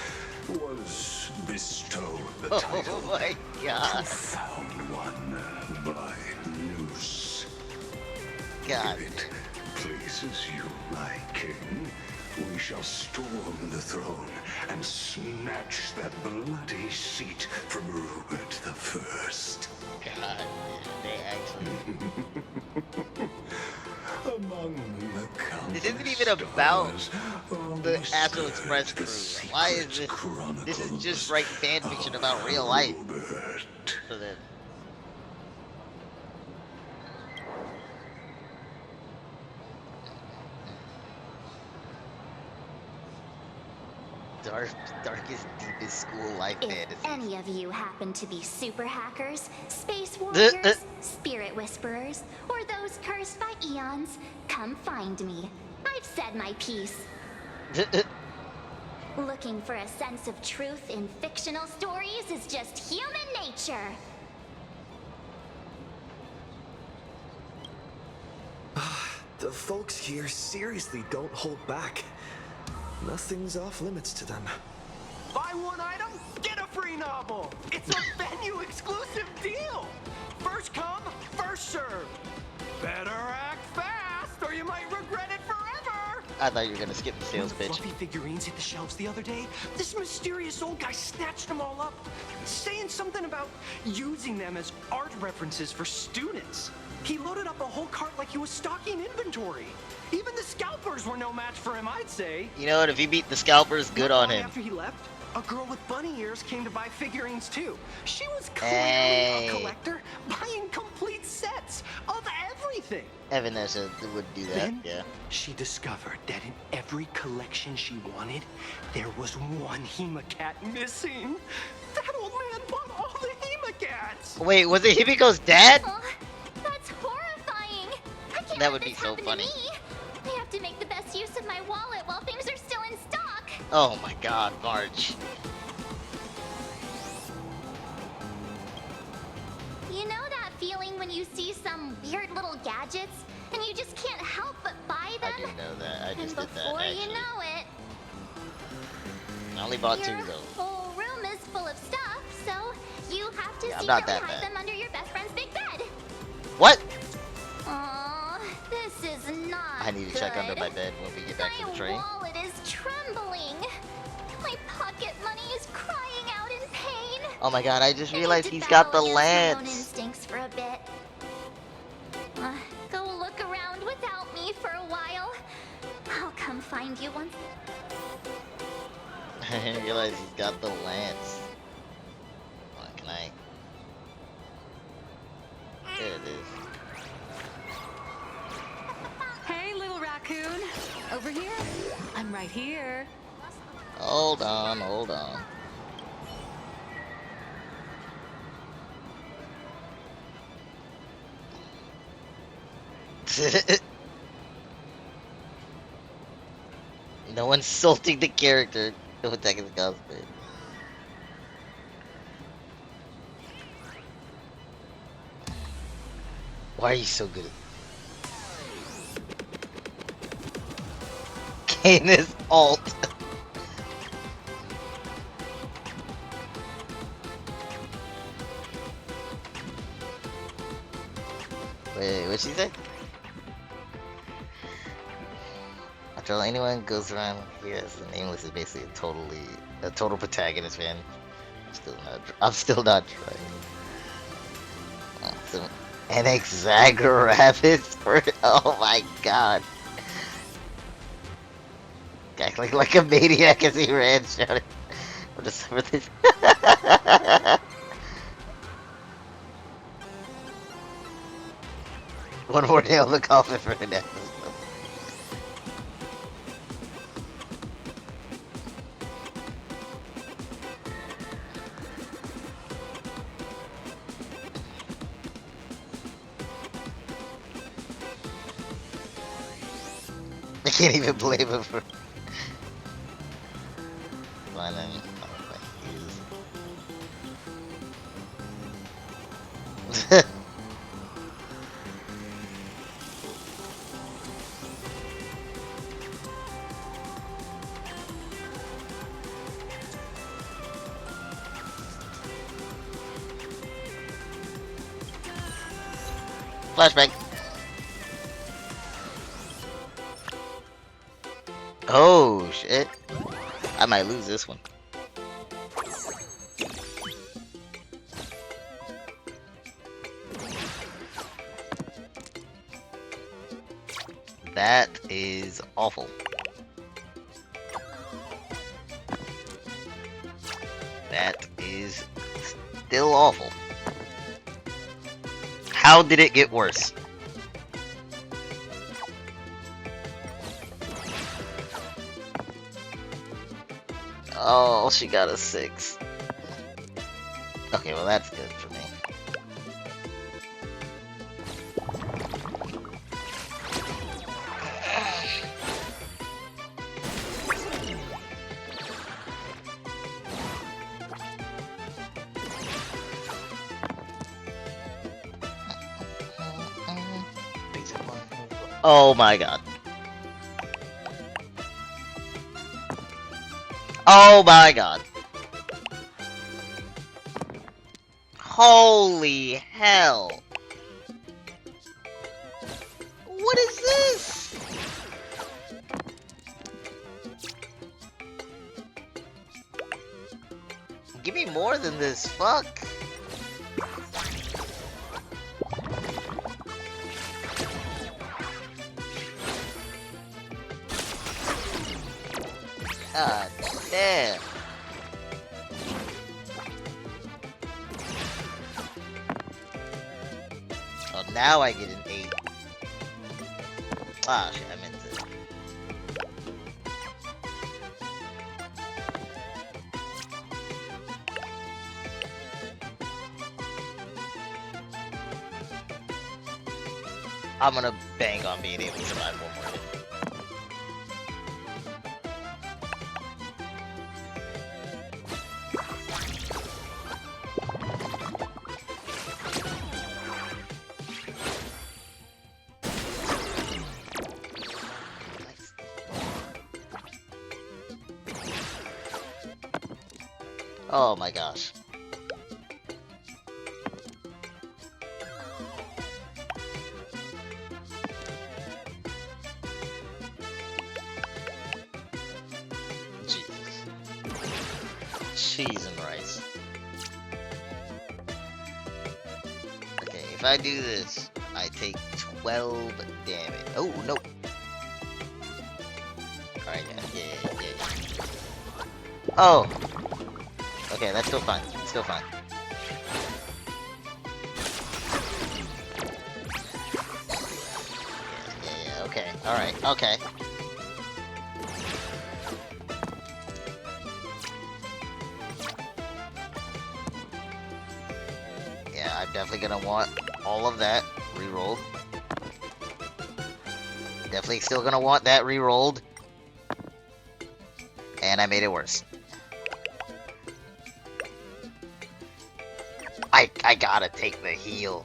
was bestowed the title. Oh my god. Profound one by Noose. God. If it pleases you, my king, we shall storm the throne and snatch that bloody seat from Rupert I. God, they actually... Among the This isn't even about the Astral Express crew. Why is this? This is just writing fan fiction about real life. So then, darkest, deepest school life fantasy. If any of you happen to be super hackers, space warriors, spirit whisperers, or those cursed by eons, come find me. I've said my piece. Looking for a sense of truth in fictional stories is just human nature. The folks here seriously don't hold back. Nothing's off limits to them. Buy one item, get a free novel. It's a venue exclusive deal. First come, first serve. Better act fast or you might regret it forever. I thought you were gonna skip the sales When the pitch. fluffy figurines hit the shelves the other day, this mysterious old guy snatched them all up, saying something about using them as art references for students. He loaded up a whole cart like he was stocking inventory. Even the scalpers were no match for him, I'd say. You know what? If he beat the scalpers, good on him. After he left, a girl with bunny ears came to buy figurines too. She was clearly a collector, buying complete sets of everything. Evan would do that, Then yeah. she discovered that in every collection she wanted, there was one Hemacat missing. That old man bought all the Hemacats. Wait, was it Himiko's dad? That's horrifying. I can't That let would be this so happen funny. to me. I have to make the best use of my wallet while things are still in stock. Oh my god, Marge. You know that feeling when you see some weird little gadgets and you just can't help but buy them? I do know that. I And just did that, before you actually. know it, I only bought two, your though. whole room is full of stuff, so you have to Yeah, I'm secretly not that hide bad. them under your best friend's big bed. What? Aw, this is not I need to check under good. my bed when we get back to the train. My wallet is trembling. My pocket money is crying out in pain. Oh my god, I just I need realized to he's got the battle against my own lance. instincts for a bit. Go look around without me for a while. I'll come find you once. I didn't realize he's got the lance. What can I? There it is. Hey, little raccoon. Over here. I'm right here. Hold on, hold on. No insulting the character. No attacking the cosplay. Why are you so good at Canis alt? Wait, what'd she say? After all, anyone goes around here as the nameless is basically a total protagonist, man. I'm still not trying. Some NX Zagrabbits for oh my god. Acting like a maniac as he ran, shouting. What is some of this? One more nail in the coffin for the next. I can't even blame him for. Fine, I mean, flashback. Oh shit! I might lose this one. That is awful. That is still awful. How did it get worse? Oh, she got a 6. Okay, well that's good for me. Oh my god. Oh my god. Holy hell. What is this? Give me more than this, fuck. God damn. Oh, now I get an 8. Ah, shit, I meant to. I'm gonna bang on being able to survive one more hit. Oh my gosh. Jesus. Cheese and rice. Okay, if I do this, I take 12 damage. Oh, no. Alright, yeah. Oh! Okay, that's still fine. Still fine. Yeah, okay. Alright, okay. Yeah, I'm definitely gonna want all of that re-rolled. Definitely still gonna want that re-rolled. And I made it worse. I gotta take the heal.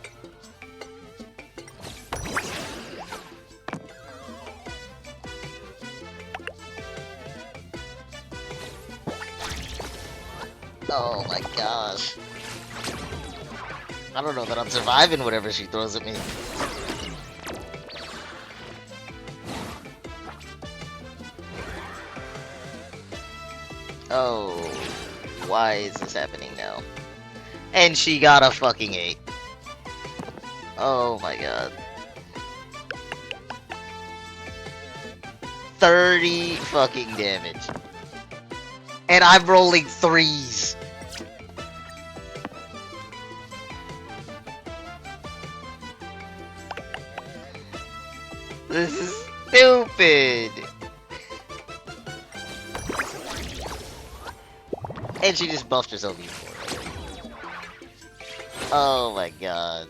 Oh my gosh. I don't know that I'm surviving whatever she throws at me. Oh, why is this happening now? And she got a fucking 8. Oh my god. 30 fucking damage. And I'm rolling 3s. This is stupid. And she just buffed herself even more. Oh my god.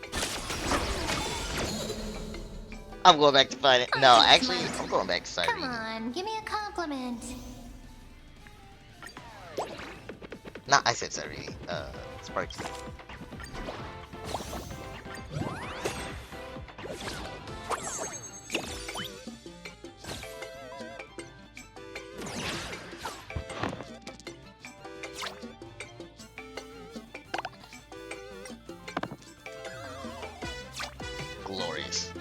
I'm going back to fight it. No, actually, I'm going back to Siren. Come on, give me a compliment. Nah, I said Siren. Sparks. Glorious.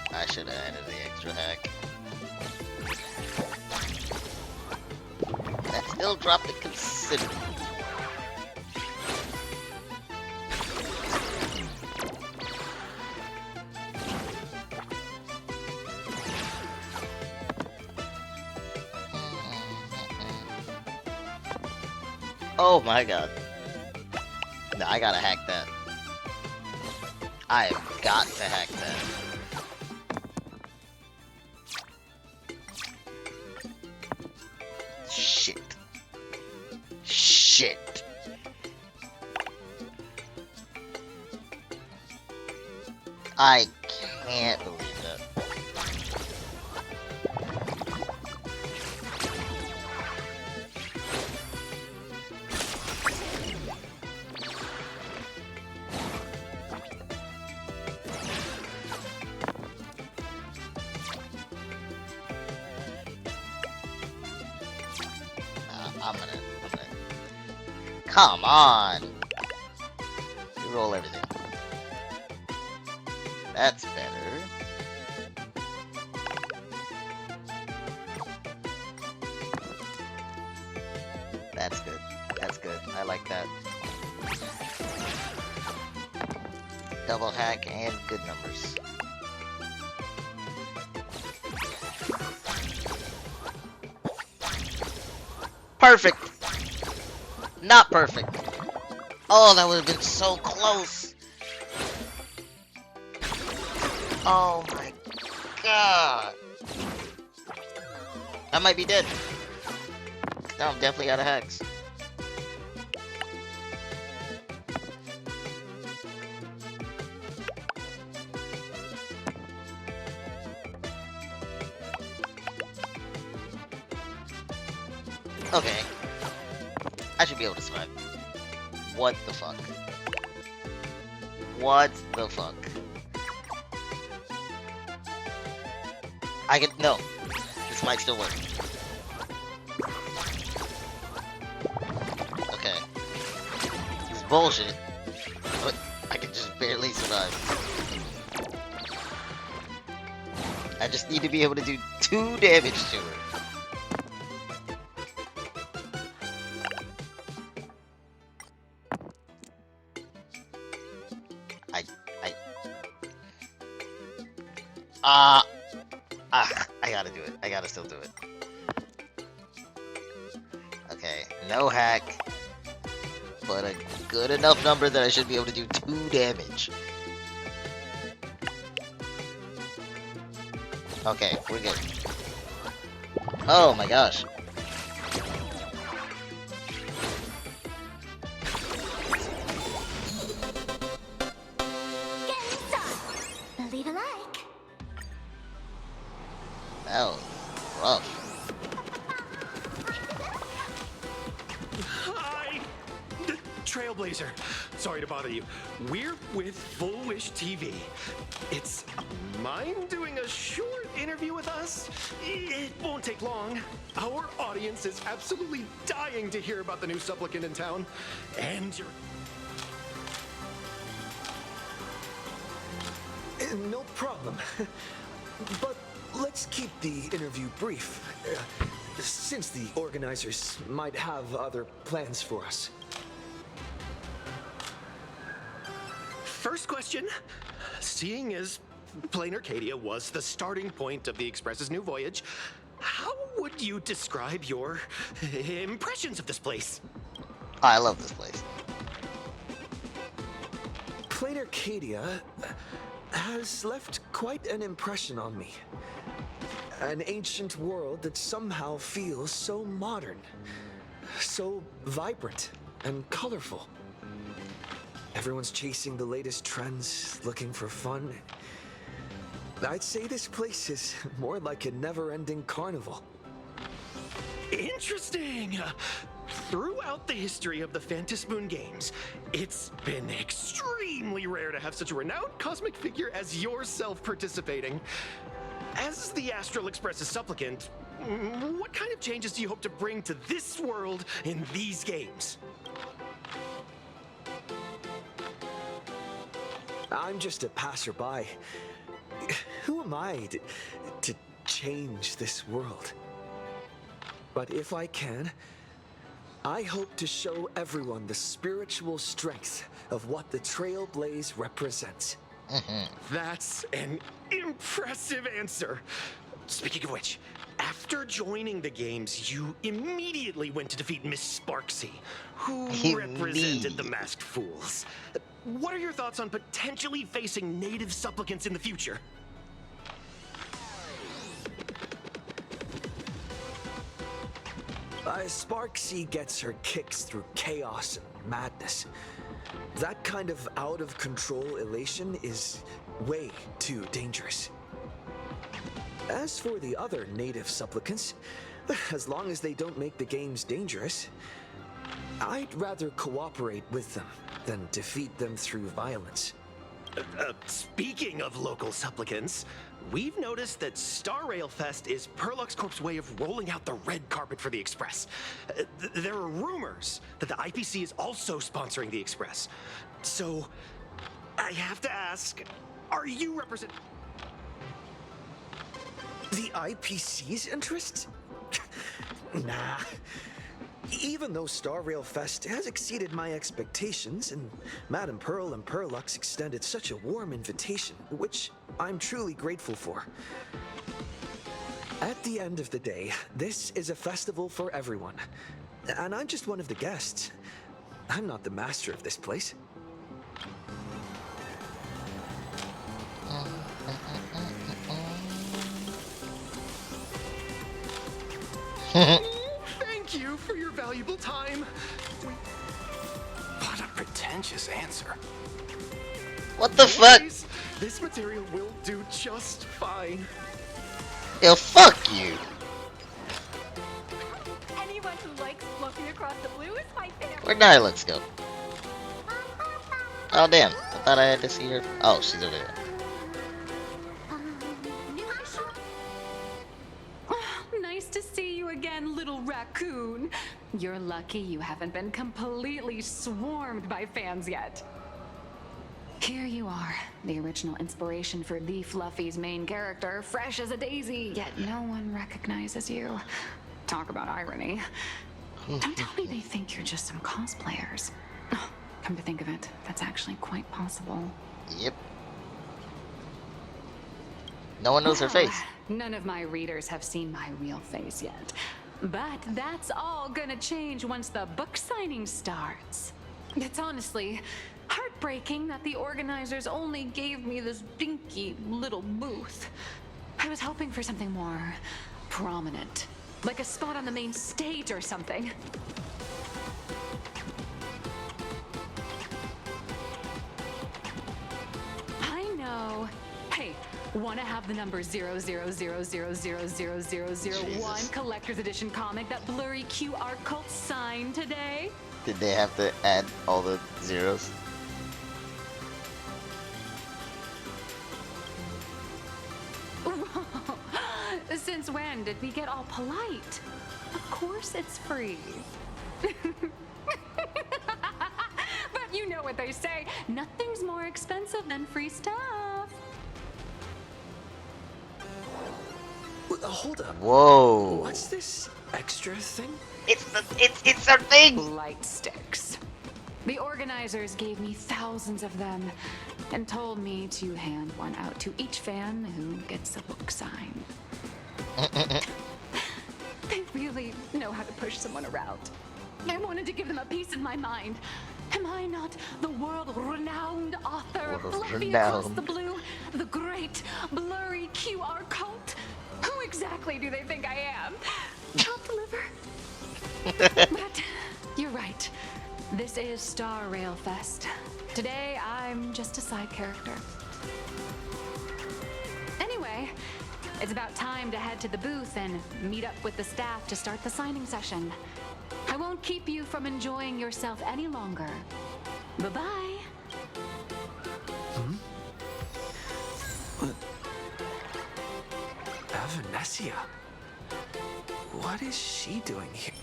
I should have added the extra hack. That still dropped it considerably. Oh my god. No, I gotta hack that. I have got to hack that. Shit. Shit. I can't believe that. I'm gonna. Come on! Reroll everything. That's better. That's good. That's good. I like that. Double hack and good numbers. Perfect! Not perfect. Oh, that would have been so close. Oh my god. I might be dead. No, I'm definitely out of hacks. Okay. I should be able to survive. What the fuck? What the fuck? I can no. This might still work. Okay. It's bullshit. But I can just barely survive. I just need to be able to do 2 damage to her. I gotta do it. I gotta still do it. Okay, no hack, but a good enough number that I should be able to do 2 damage. Okay, we're good. Oh my gosh. Leave a like. That was rough. Hi! Trailblazer. Sorry to bother you. We're with Full Wish TV. It's mind doing a short interview with us? It won't take long. Our audience is absolutely dying to hear about the new supplicant in town. And you're... No problem. But let's keep the interview brief, since the organizers might have other plans for us. First question. Seeing as Plain Arcadia was the starting point of the Express's new voyage, how would you describe your impressions of this place? I love this place. Plain Arcadia has left quite an impression on me. An ancient world that somehow feels so modern, so vibrant and colorful. Everyone's chasing the latest trends, looking for fun. I'd say this place is more like a never-ending carnival. Interesting! Throughout the history of the Phantasmoon Games, it's been extremely rare to have such a renowned cosmic figure as yourself participating. As the Astral Express's supplicant, what kind of changes do you hope to bring to this world in these games? I'm just a passerby. Who am I to change this world? But if I can, I hope to show everyone the spiritual strength of what the Trailblaze represents. That's an impressive answer. Speaking of which, after joining the games, you immediately went to defeat Miss Sparksy, who represented the Masked Fools. What are your thoughts on potentially facing native supplicants in the future? Sparksy gets her kicks through chaos and madness. That kind of out-of-control elation is way too dangerous. As for the other native supplicants, as long as they don't make the games dangerous, I'd rather cooperate with them than defeat them through violence. Speaking of local supplicants, we've noticed that Star Rail Fest is Perlux Corp's way of rolling out the red carpet for the Express. There are rumors that the IPC is also sponsoring the Express. So, I have to ask, are you represent... The IPC's interests? Nah. Even though Star Rail Fest has exceeded my expectations, and Madame Pearl and Perlux extended such a warm invitation, which I'm truly grateful for. At the end of the day, this is a festival for everyone. And I'm just one of the guests. I'm not the master of this place. Thank you for your valuable time. What a pretentious answer. What the fuck? This material will do just fine. Yo, fuck you. Anyone who likes fluffing across the blue is my favorite. Where'd Nylex go? Oh damn, I thought I had to see her. Oh, she's over there. Nice to see you again, little raccoon. You're lucky you haven't been completely swarmed by fans yet. Here you are, the original inspiration for the Fluffy's main character, fresh as a daisy, yet no one recognizes you. Talk about irony. Don't tell me they think you're just some cosplayers. Come to think of it, that's actually quite possible. Yep. No one knows her face. None of my readers have seen my real face yet. But that's all gonna change once the book signing starts. It's honestly heartbreaking that the organizers only gave me this dinky little booth. I was hoping for something more prominent, like a spot on the main stage or something. I know. Hey, wanna have the number 000000001 collector's edition comic that blurry QR cult signed today? Did they have to add all the zeros? Since when did we get all polite? Of course it's free. But you know what they say, nothing's more expensive than free stuff. Hold up. Whoa. What's this extra thing? It's our thing. Light sticks. The organizers gave me thousands of them and told me to hand one out to each fan who gets a book signed. They really know how to push someone around. I wanted to give them a piece of my mind. Am I not the world-renowned author of Fluffy Across the Blue, the great blurry QR cult? Who exactly do they think I am? I'll deliver. But you're right. This is Star Rail Fest. Today, I'm just a side character. Anyway, it's about time to head to the booth and meet up with the staff to start the signing session. I won't keep you from enjoying yourself any longer. Bye-bye. Venetia. What is she doing here?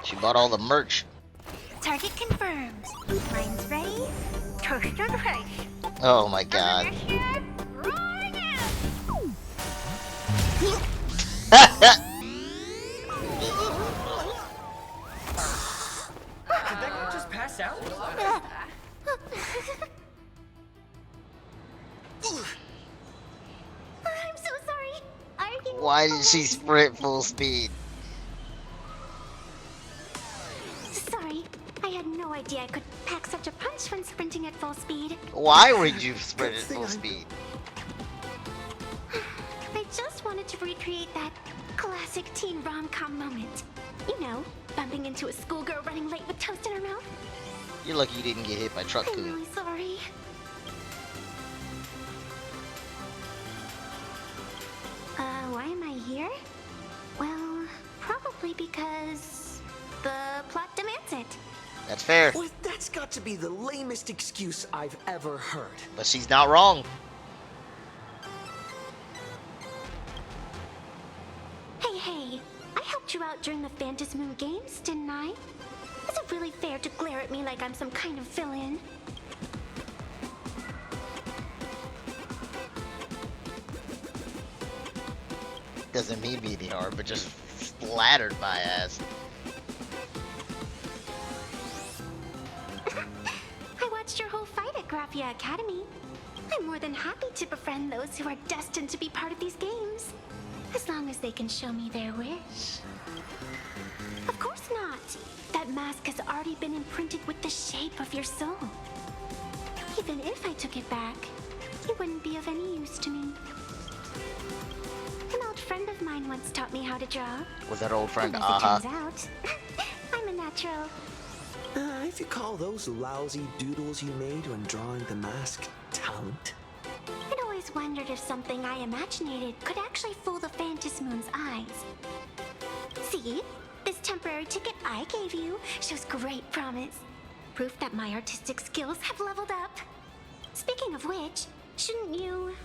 She bought all the merch. Target confirmed. Mine's ready. Toast on price. Oh my god. Did that guy just pass out? I'm so sorry. Why did she sprint full speed? Sorry. I had no idea I could pack such a punch when sprinting at full speed. Why would you sprint at full speed? I just wanted to recreate that classic teen rom-com moment. You know, bumping into a schoolgirl running late with toast in her mouth. You're lucky you didn't get hit by truck I'm coon. really sorry. Why am I here? Well, probably because the plot demands it. That's fair. Well, that's got to be the lamest excuse I've ever heard. But she's not wrong. Hey, I helped you out during the Phantasmoon Games, didn't I? Is it really fair to glare at me like I'm some kind of villain? Doesn't mean me any harm, but just splattered my ass. I watched your whole fight at Graphia Academy. I'm more than happy to befriend those who are destined to be part of these games. As long as they can show me their wish. Of course not. That mask has already been imprinted with the shape of your soul. Even if I took it back, it wouldn't be of any use to me. An old friend of mine once taught me how to draw. Was that old friend And as it turns out, I'm a natural. If you call those lousy doodles you made when drawing the mask talent. I'd always wondered if something I imaginated could actually fool the Phantasmoon's eyes. See? This temporary ticket I gave you shows great promise. Proof that my artistic skills have leveled up. Speaking of which, shouldn't you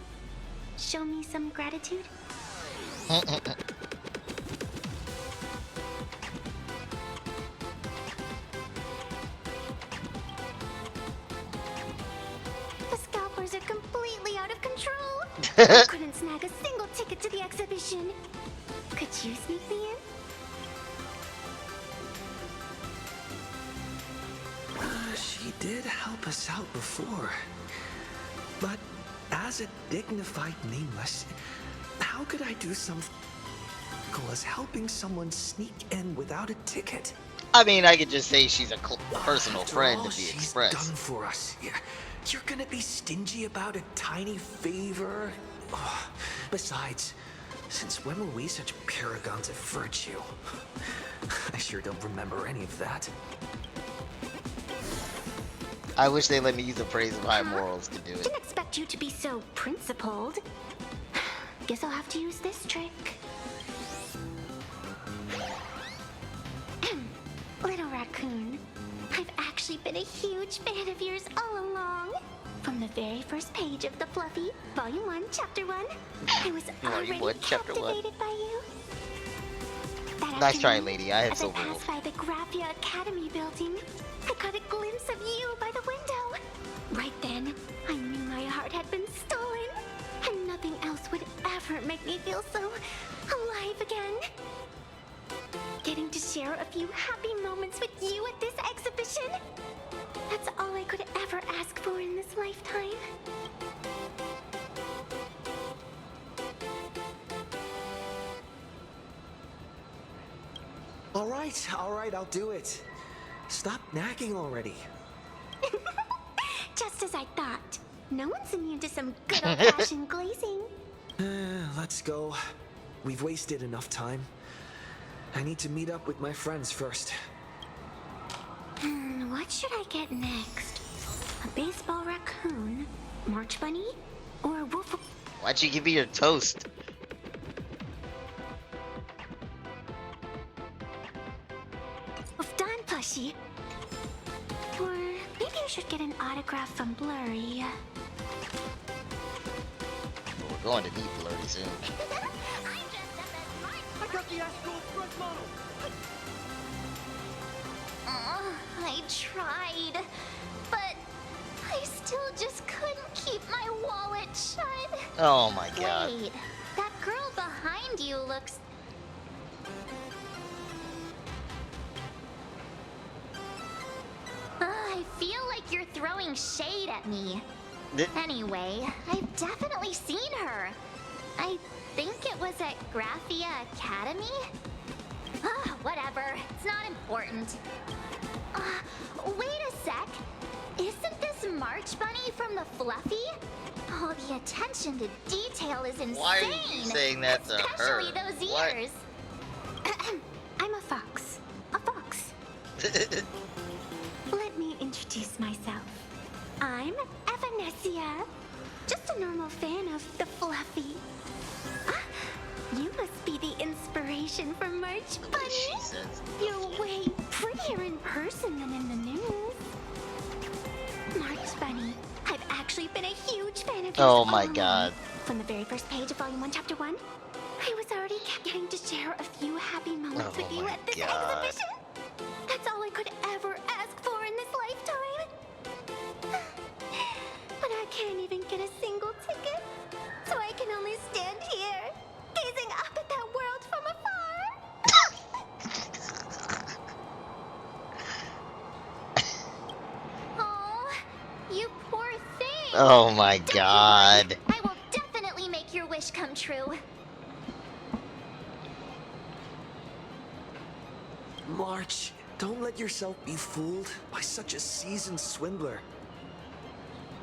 show me some gratitude? The scalpers are completely out of control. I couldn't snag a single ticket to the exhibition. Could you sneak me in? She did help us out before. But as a dignified nameless, how could I do something as helping someone sneak in without a ticket? I mean, I could just say she's a personal After friend all of the she's Express. done for us. You're gonna be stingy about a tiny favor? Oh, besides, since when were we such paragons of virtue? I sure don't remember any of that. I wish they let me use the praise of high morals to do it. Didn't expect you to be so principled. Guess I'll have to use this trick. Little raccoon, I've actually been a huge fan of yours all along. From the very first page of the Fluffy, Volume 1, Chapter 1, I was already captivated by you. That Nice try, afternoon, lady. I had as so I passed by the Graphia Academy building, I caught a glimpse of you by the window. Right then, stolen, and nothing else would ever make me feel so alive again. Getting to share a few happy moments with you at this exhibition, that's all I could ever ask for in this lifetime. All right, I'll do it. Stop nagging already. Just as I thought. No one's immune to some good old-fashioned glazing. Let's go. We've wasted enough time. I need to meet up with my friends first. What should I get next? A baseball raccoon? March bunny? Or a wolf? Why'd you give me your toast? Done, plushie. Or maybe I should get an autograph from Blurry. We're going to meet Blurry soon. I got the Ashveil front model. I tried, but I still just couldn't keep my wallet shut. Oh my god. Wait, that girl behind you looks... I feel like you're throwing shade at me. Anyway, I've definitely seen her. I think it was at Graphia Academy? Whatever, it's not important. Wait a sec. Isn't this March Bunny from the Fluffy? Oh, the attention to detail is insane. Why are you saying that to her? Especially those ears. I'm a fox. A fox. Let me introduce myself. I'm Evanessia. Just a normal fan of the Fluffy. You must be the inspiration for March Bunny. You're way prettier in person than in the news. March Bunny, I've actually been a huge fan of yours. Oh my god. From the very first page of Volume 1, Chapter 1, I was already getting to share a few happy moments with you at this exhibition. That's all I could ever ask for in this lifetime. But I can't even get a single ticket, so I can only stand here, gazing up at that world from afar. Oh, you poor thing. Oh my god. I will definitely make your wish come true. March, don't let yourself be fooled by such a seasoned swindler.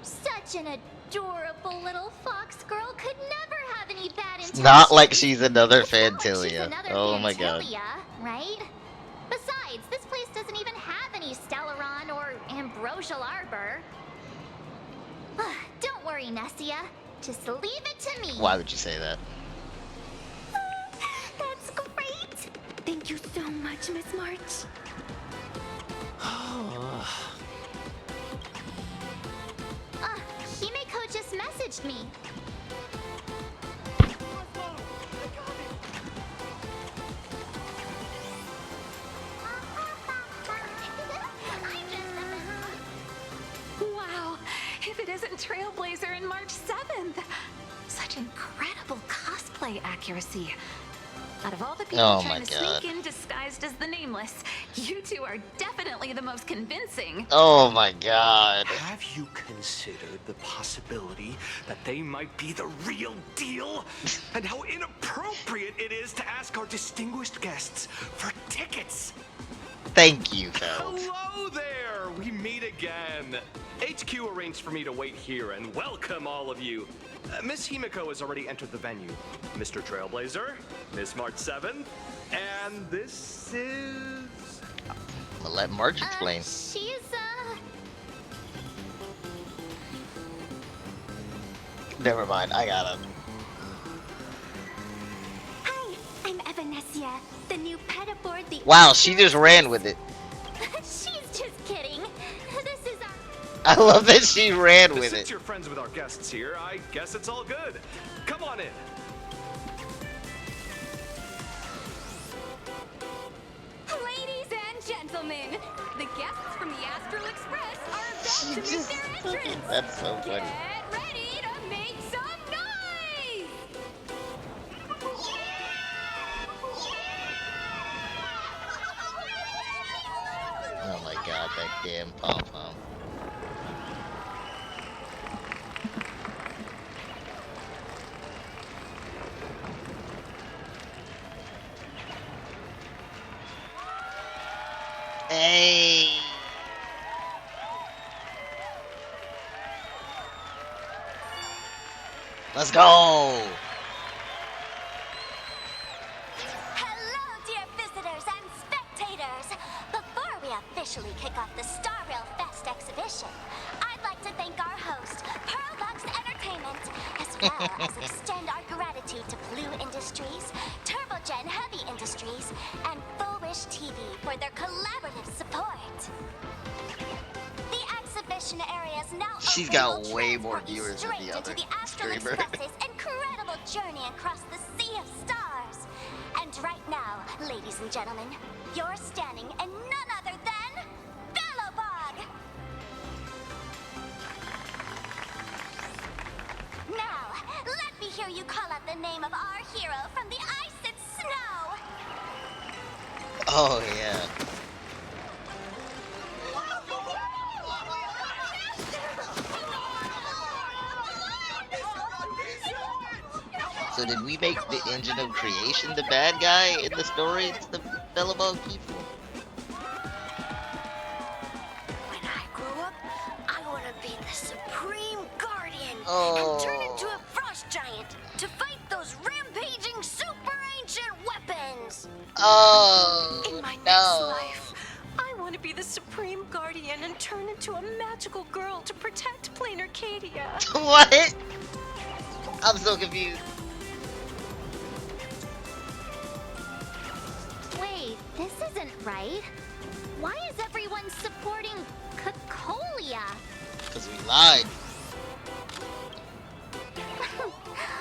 Such an adorable little fox girl could never have any bad intentions. Not like she's another Fantilia. Oh my god. Right? Besides, this place doesn't even have any Stellaron or Ambrosial Arbor. Don't worry, Nessia. Just leave it to me. Why would you say that? That's great. Thank you so much, Miss March. Himeko just messaged me. Wow, if it isn't Trailblazer and March 7th. Such incredible cosplay accuracy. Out of all the people trying to sneak in disguised as the Nameless, you two are definitely the most convincing. Oh my god. Have you considered the possibility that they might be the real deal? And how inappropriate it is to ask our distinguished guests for tickets? Thank you, Feld. Hello there! We meet again. HQ arranged for me to wait here and welcome all of you. Miss Himeko has already entered the venue. Mr. Trailblazer, Miss March 7th, and this is... I'll let March explain. She's, Never mind, I got him. Hi, I'm Evanessia, the new pet aboard the... Wow, she just ran with it. She's just kidding. This is our... I love that she ran with Since it. you're friends with our guests here, I guess it's all good. Come on in. Ladies and gentlemen, the guests from the Astral Express are about to make their entrance. That's so funny. Get ready to make Oh my god, that damn pom-pom. Hey! Let's go! Hello, dear visitors and spectators! Before we officially kick off the Star Rail Fest exhibition, I'd like to thank our host, Pearlbox Entertainment, as well as extend our gratitude to Blue Industries, Turbogen Heavy Industries, and Full Wish TV for their collaborative support. The exhibition area is now She's open got will way more transport you viewers than straight the other into the Astral streamer. Express's incredible journey across the sea of stars. And right now, ladies and gentlemen, you're standing in none other than Bellowbog! Now, let me hear you call out the name of our hero from the ice and snow! Oh, yeah. So did we make the engine of creation the bad guy in the story? It's the Bellowbog people. When I grow up, I want to be the Supreme Guardian Oh. and turn into a frost giant to fight those rampaging super ancient weapons. Oh, In my next no. life, I want to be the Supreme Guardian and turn into a magical girl to protect Plain Arcadia. What? I'm so confused. Wait, this isn't right. Why is everyone supporting Cocolia? Because we lied.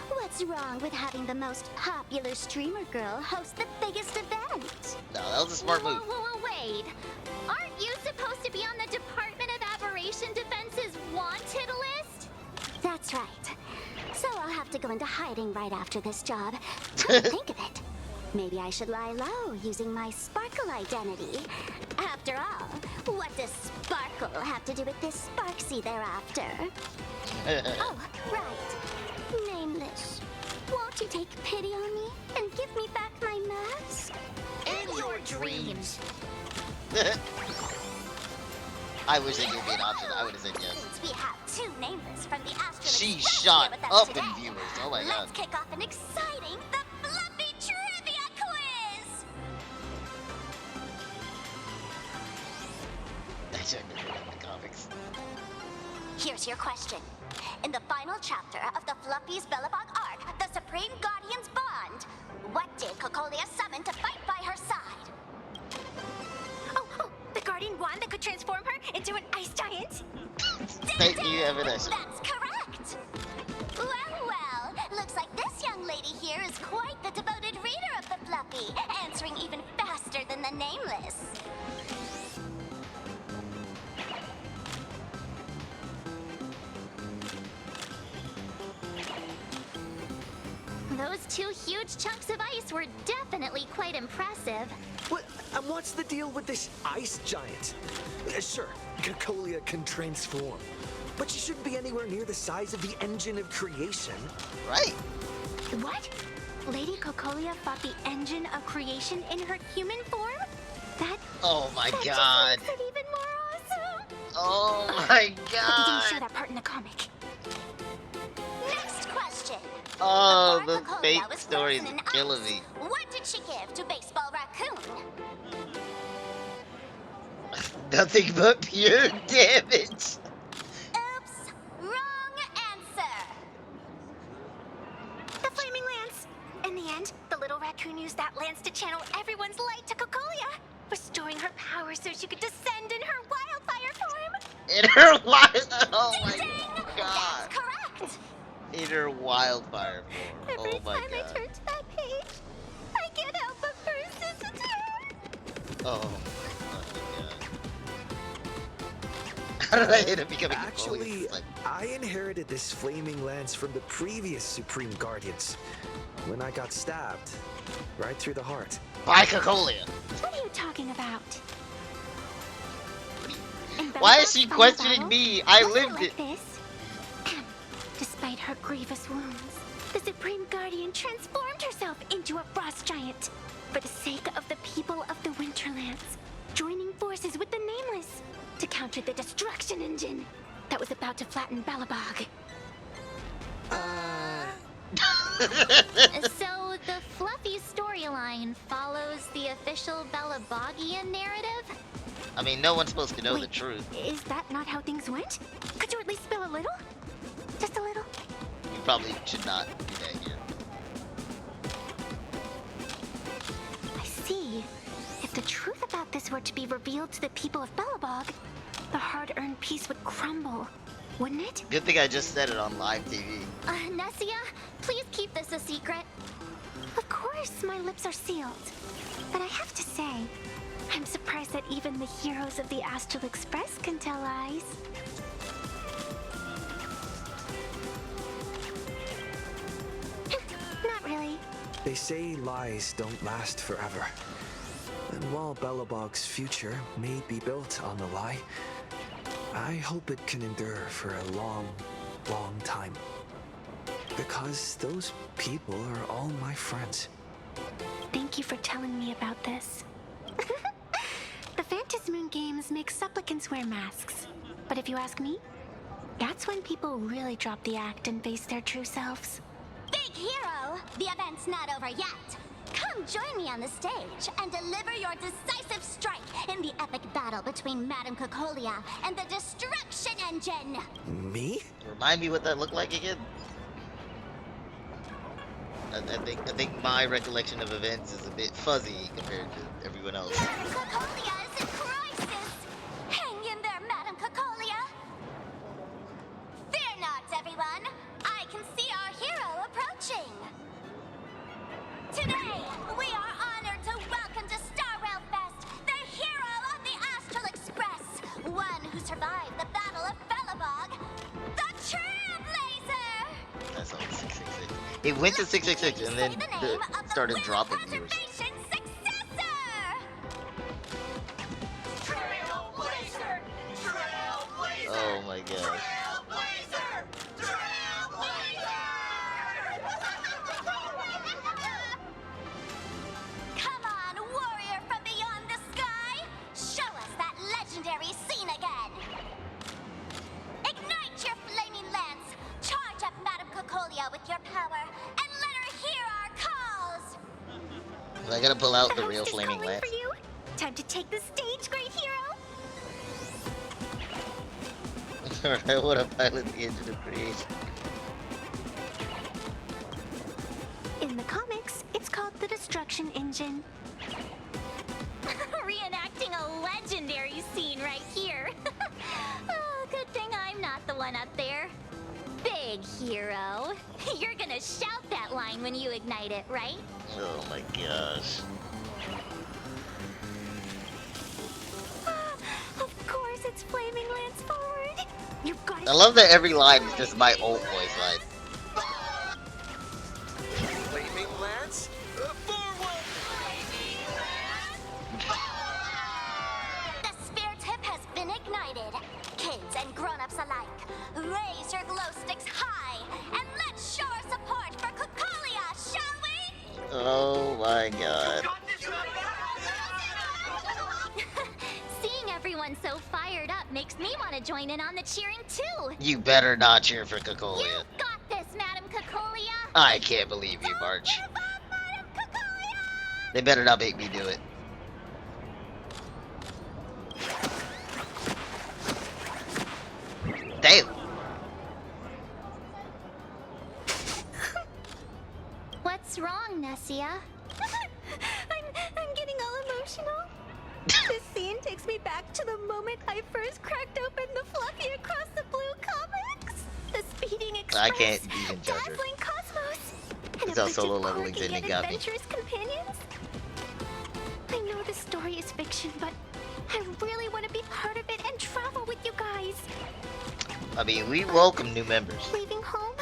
What's wrong with having the most popular streamer girl host the biggest event? No, that was a smart move. Whoa, wait. Aren't you supposed to be on the Department of Aberration Defense's wanted list? That's right. So I'll have to go into hiding right after this job. Come to think of it. Maybe I should lie low using my Sparkle identity. After all, what does Sparkle have to do with this Sparksy thereafter? Oh, right. Nameless. Won't you take pity on me and give me back my mask? In your dreams. I wish they gave me an option. I would have said yes. Since we have two Nameless from the Astral She Express shot here with us up today, in viewers. Oh my god. let's kick off an exciting The Fluffy Trivia Quiz! I should have never read the comics. Here's your question. In the final chapter of the Fluffy's Bellowbog arc, the Supreme Guardians bond, what did Cocolia summon to fight by her side? Oh, the Guardian wand that could transform her into an ice giant? Thank you, Evanescence. That's correct! Well, looks like this young lady here is quite the devoted reader of the Fluffy, answering even faster than the Nameless. Those two huge chunks of ice were definitely quite impressive. What's the deal with this ice giant? Sure, Cocolia can transform, but she shouldn't be anywhere near the size of the engine of creation. Right. What? Lady Cocolia fought the engine of creation in her human form? Oh my that god. just makes it even more awesome. Oh my But they didn't god. show that part in the comic. Next question. Oh, Before the Cocolia fake was stories frozen in are killing ice, me. What did she give to Baseball Raccoon? Nothing but pure damage. Oops, wrong answer. The Flaming Lance. In the end, the little raccoon used that lance to channel everyone's light to Cocolia, restoring her power so she could descend in her wildfire form. In her wild. Oh my Ding! god. That's correct. In her wildfire form. Every Oh my time I god. turn to that page, I can't help but burst into tears. Oh my god. How did I end up becoming Actually, I inherited this flaming lance from the previous Supreme Guardians when I got stabbed right through the heart. By Cocolia. What are you talking about? Why is she questioning me? I lived it. Despite her grievous wounds, the Supreme Guardian transformed herself into a frost giant for the sake of the people of the Winterlands, joining forces with the Nameless to counter the destruction engine that was about to flatten Balabog. So the fluffy storyline follows the official Balabogian narrative? I mean, no one's supposed to know the truth. Is that not how things went? Could you at least spill a little? Just a little? You probably should not do that here. I see. If the truth about this were to be revealed to the people of Balabog, the hard-earned peace would crumble, wouldn't it? Good thing I just said it on live TV. Nessia, please keep this a secret. Of course, my lips are sealed. But I have to say, I'm surprised that even the heroes of the Astral Express can tell lies. Not really. They say lies don't last forever. And while Belobog's future may be built on the lie, I hope it can endure for a long, long time. Because those people are all my friends. Thank you for telling me about this. The Phantasmoon games make supplicants wear masks. But if you ask me, that's when people really drop the act and face their true selves. Big hero, the event's not over yet. Come join me on the stage and deliver your decisive strike in the epic battle between Madame Cocolia and the Destruction Engine. Me? Remind me what that looked like again. I think my recollection of events is a bit fuzzy compared to everyone else. Madame Cocolia is in crisis. Hang in there, Madame Cocolia. Fear not, everyone. I can see our hero approaching. Today, we are honored to welcome to Star Rail Fest the hero of the Astral Express, one who survived the Battle of Belabog, the Trailblazer. That's all 666. It went to 666 and then started dropping viewers. Oh my gosh. Come on, warrior from beyond the sky! Show us that legendary scene again! Ignite your flaming lance! Charge up Madame Cocolia with your power, and let her hear our calls! I gotta pull out the real flaming lance. For you. Time to take the stage, great hero! I wanna pilot the engine of creation. In the comics, it's called the Destruction Engine. Reenacting a legendary scene right here. Oh, good thing I'm not the one up there. Big hero. You're gonna shout that line when you ignite it, right? Oh my gosh. Of course, it's Flaming Lance forward. You've got I love that every line is just my old voice line. Flaming Lance? Forward! The spare tip has been ignited. Kids and grown-ups alike, raise your glow sticks high, and let's show our support for Cocolia, shall we? Oh my god. Seeing everyone so fired up makes me want to join in on the cheering too. You better not cheer for Cocolia. You got this, Madame Cocolia. I can't believe you, March. They better not make me do it. Damn. What's wrong, Nessia? I'm getting all emotional. This scene takes me back to the moment I first cracked open the Fluffy Across the Blue comics. The speeding express, I can't even judge her. dazzling cosmos, and It's a how bunch solo of leveling quirky didn't yet got me. adventurous companions. I know the story is fiction, but I really want to be part of it and travel with you guys. I mean, we welcome new members. Leaving home?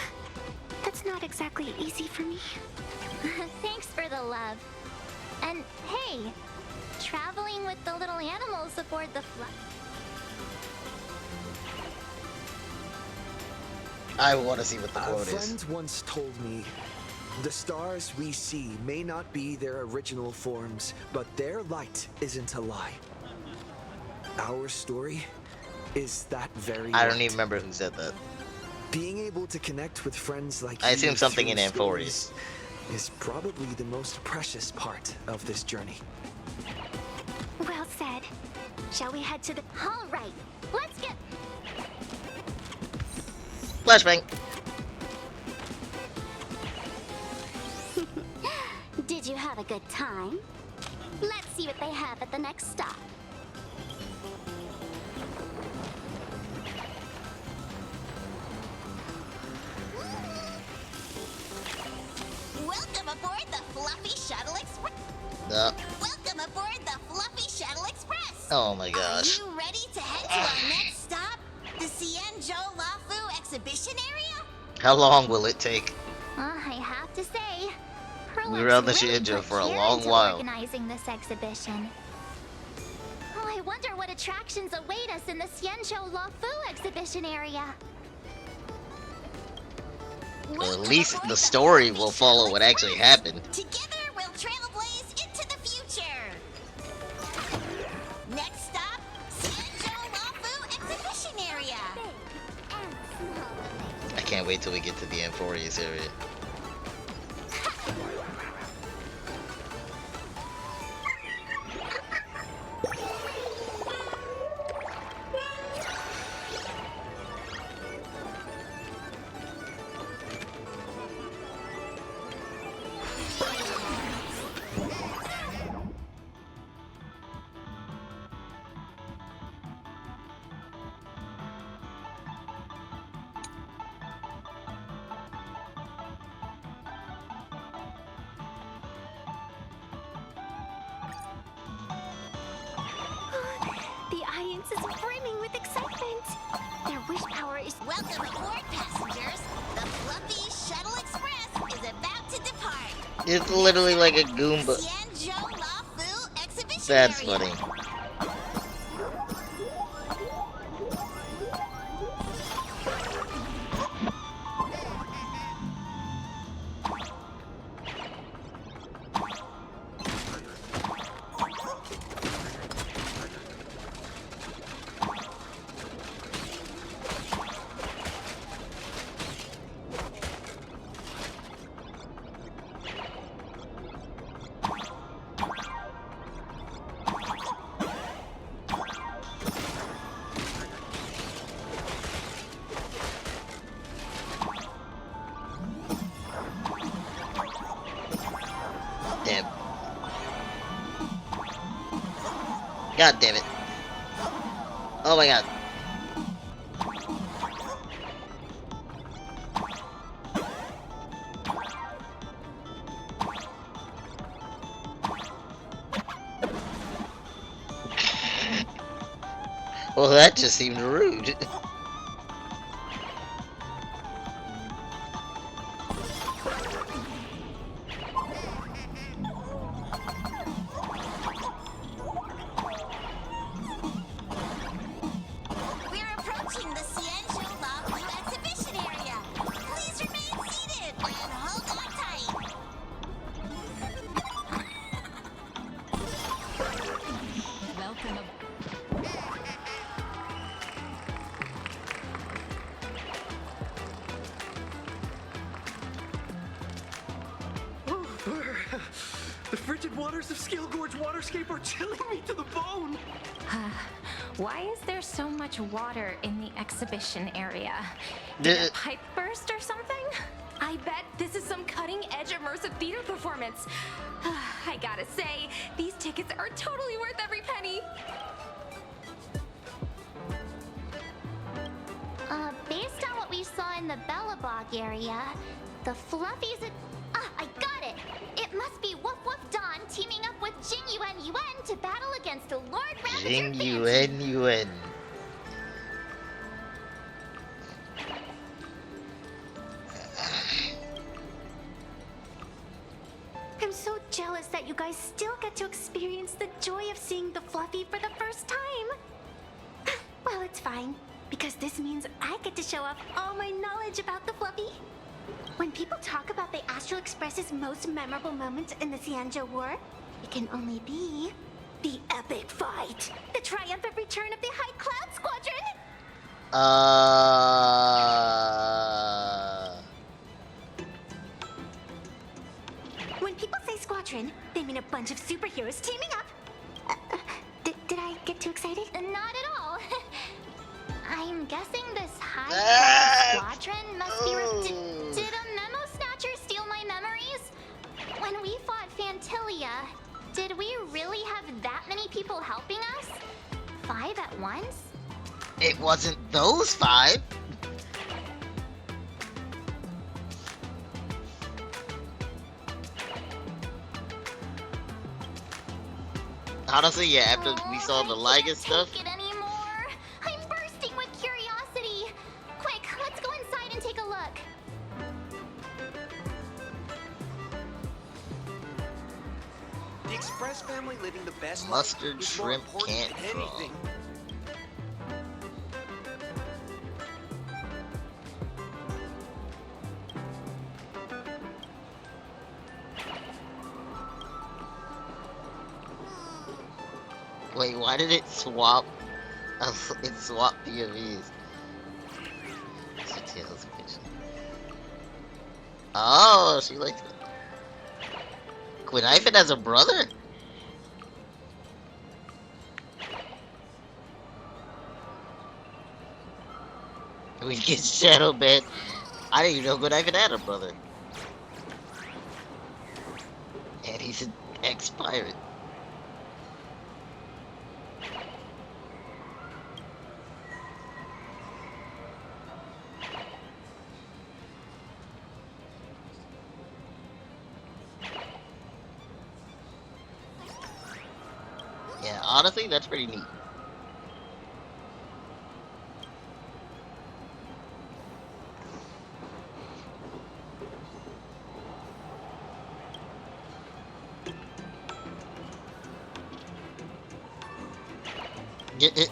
That's not exactly easy for me. Thanks for the love. And hey, traveling with the little animals aboard the I want to see what the quote A is. friend once told me, the stars we see may not be their original forms, but their light isn't a lie. Our story is that very I don't light. even remember who said that. Being able to connect with friends like I you assume something in through Amphorius. stories is probably the most precious part of this journey. Well said. Shall we head to the... All right, let's get... Flashbang. Did you have a good time? Let's see what they have at the next stop. Welcome aboard the Fluffy Shuttle Express. Welcome aboard the Fluffy Shuttle Express. Oh my gosh. Are you ready to head to our next stop, the Cienjo Lafu exhibition area? How long will it take? I have to say, We were on the really Cienjo put for a care long into while. organizing this exhibition. Oh, I wonder what attractions await us in the Cienjo Lafu exhibition area. Well, at least the story will follow what actually happened. Together we'll trailblaze into the future. Next stop, Cienjo Lafu exhibition area. I can't wait till we get to the Amphorius area. The audience is brimming with excitement. Their wish power is... Welcome aboard, passengers. The Fluffy Shuttle Express is about to depart. It's literally like a Goomba. Cienjo Lafu exhibition That's area. funny. Damn. God damn it. Oh my god. Well, that just seemed rude. We're approaching the Cienjo Lafu exhibition area. Please remain seated and hold on tight. Welcome. The frigid waters of Scale Gorge Waterscape are chilling me to the bone. Why is there so much water in the exhibition area? The- Did a pipe burst or something? I bet this is some cutting-edge immersive theater performance. I gotta say, these tickets are totally worth every penny. Based on what we saw in the Bellabog area, the Fluffies... I got it! It must be Woof Woof Dawn teaming up with Jing Yuan Yuan to battle against the Lord Ravager Jing Phantom. Yuan Yuan. I'm so jealous that you guys still get to experience the joy of seeing the Fluffy for the first time. Well, it's fine. Because this means I get to show off all my knowledge about the Fluffy. When people talk about the Astral Express's most memorable moment in the Xianzhou War, it can only be the epic fight, the triumphant return of the High Cloud Squadron. When people say squadron, they mean a bunch of superheroes teaming up. Did I get too excited? Not at all. I'm guessing this High Cloud Squadron must be. Did a Memo Snatcher steal my memories? When we fought Fantilia, did we really have that many people helping us? 5 at once? It wasn't those 5. Honestly, yeah, after we saw the Liga stuff. I'm bursting with curiosity. Quick, let's go inside and take a look. The Express family living the best Mustard life is shrimp more important can't than draw. anything. Wait, why did it swap? It swapped POVs. She tells me. Oh, she likes it. Quinifin has a brother? We get shadow banned. I didn't even know Quinifin had a brother. And he's an ex-pirate. Yeah, honestly, that's pretty neat. Get it.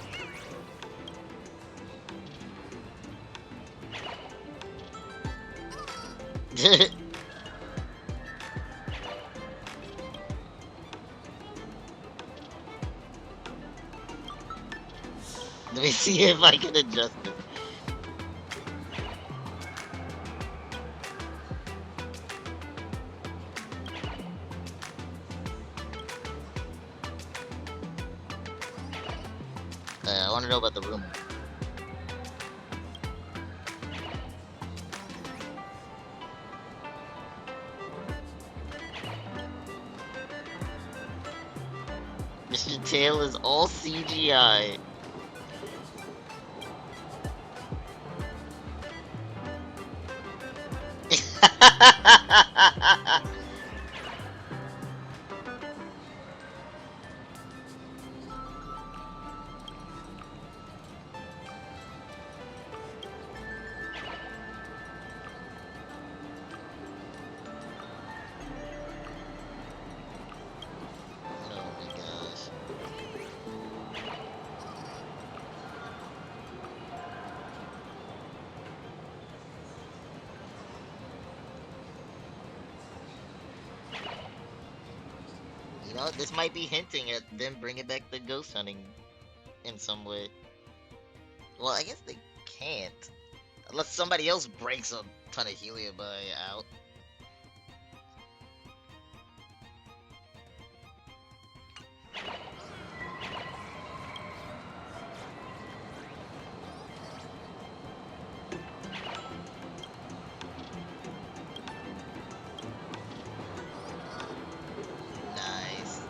Let me see if I can adjust it. I want to know about the room. Mr. Tail is all CGI. You know, this might be hinting at them bringing back the ghost hunting in some way. Well, I guess they can't. Unless somebody else breaks a ton of Heliobay out. Nice.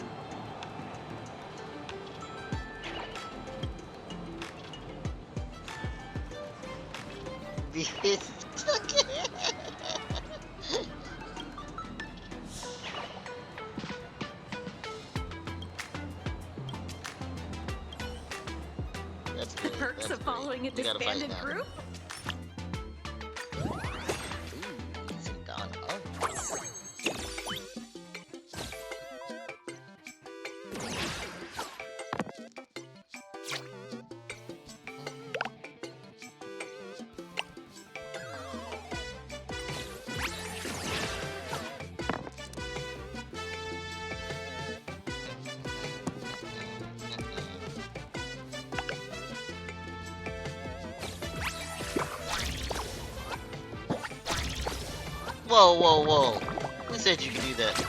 That's The good. perks That's of following a great. We gotta fight disbanded now. group? Ooh, easy gone. Oh. Whoa, whoa, whoa. Who said you could do that?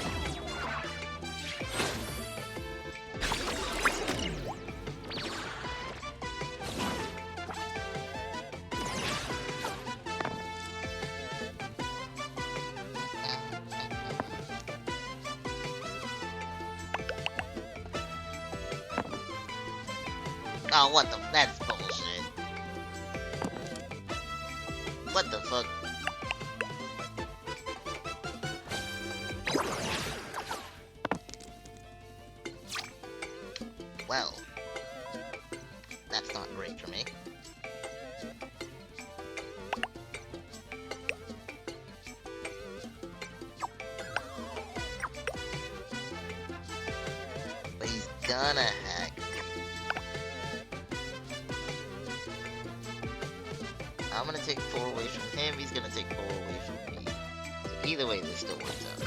Oh, what the? That's bullshit. What the fuck? Well, that's not great for me. But he's gonna hack. I'm gonna take 4 away from him, he's gonna take 4 away from me. So either way, this still works out.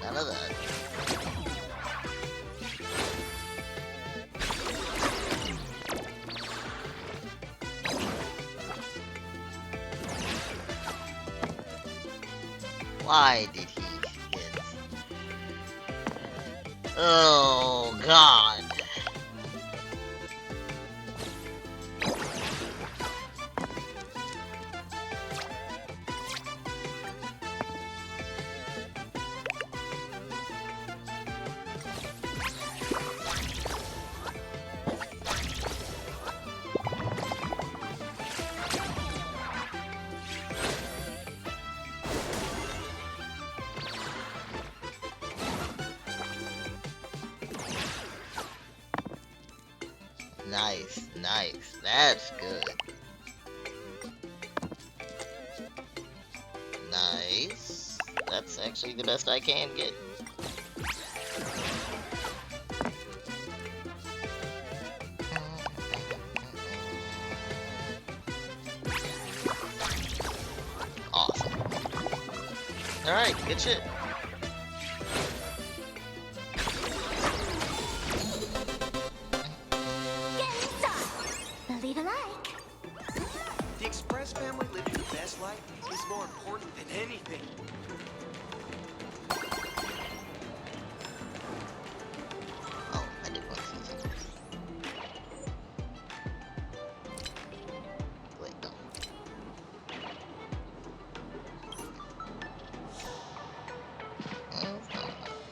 None of that. Why did he get... Oh, God. Nice, nice. That's good. Nice. That's actually the best I can get. Awesome. Alright, good shit. Leave a like. The Express family living the best life is more important than anything. Oh, I did want to see something. Wait, no.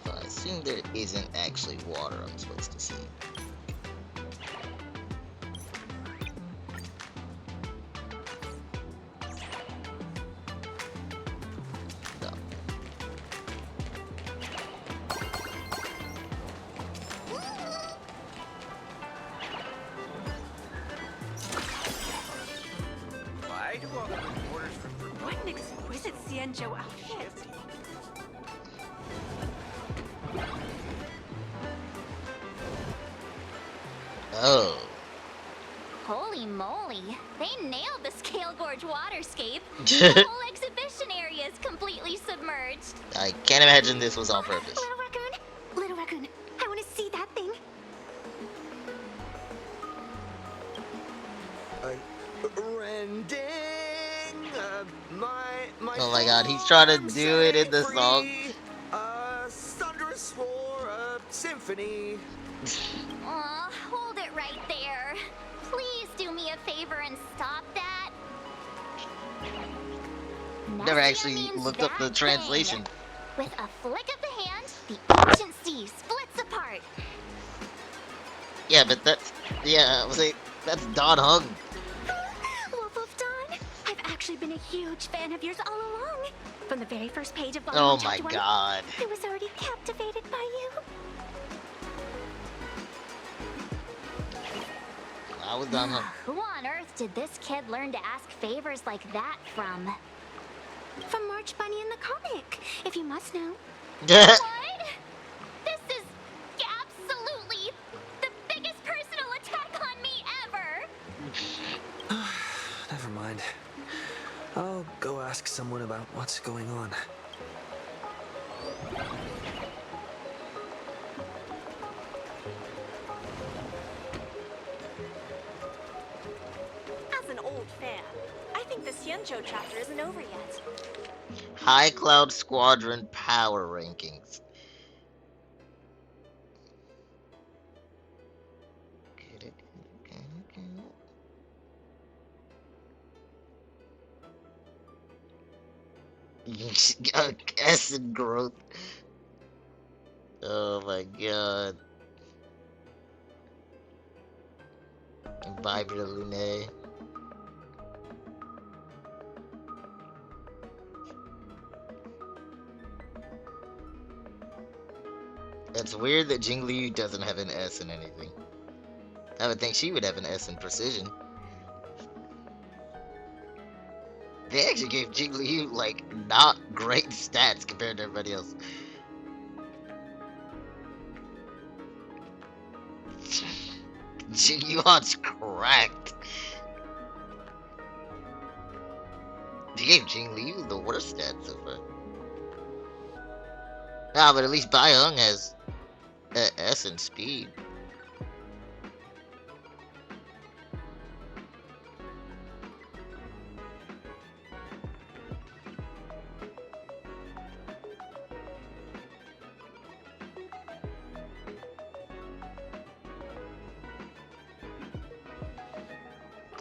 So I assume there isn't actually water I'm supposed to see. Why do all the reporters from What an exquisite Cienjo outfit. Oh. Holy moly, they nailed the Scale Gorge waterscape. The whole exhibition area is completely submerged. I can't imagine this was on purpose. Little raccoon, I want to see that thing. Rending my Oh my god, he's trying to do it in the song. Thunderous roar of symphony. Aw, hold it right there. Please do me a favor and stop that. Never Nessia actually means looked up the that translation. thing. With a flick of the hand, the ancient sea splits apart. Yeah, but that's... Yeah, I was like, that's Don Hung. actually been a huge fan of yours all along. From the very first page of Oh Volume 1, my Chapter 1, god. I was already captivated by you. I was done. Who on earth did this kid learn to ask favors like that from? From March Bunny in the comic, if you must know. What? This is absolutely the biggest personal attack on me ever! Never mind. I'll go ask someone about what's going on. As an old fan, I think the Xianzhou chapter isn't over yet. High Cloud Squadron power rankings. Acid growth. Oh my god. Bye, Lune. It's weird that Jingliu doesn't have an S in anything. I would think she would have an S in precision. They actually gave Jingliu, like, not great stats compared to everybody else. Jingyuan's cracked. They gave Jingliu the worst stats so far. Ah, but at least Baiheng has S in speed.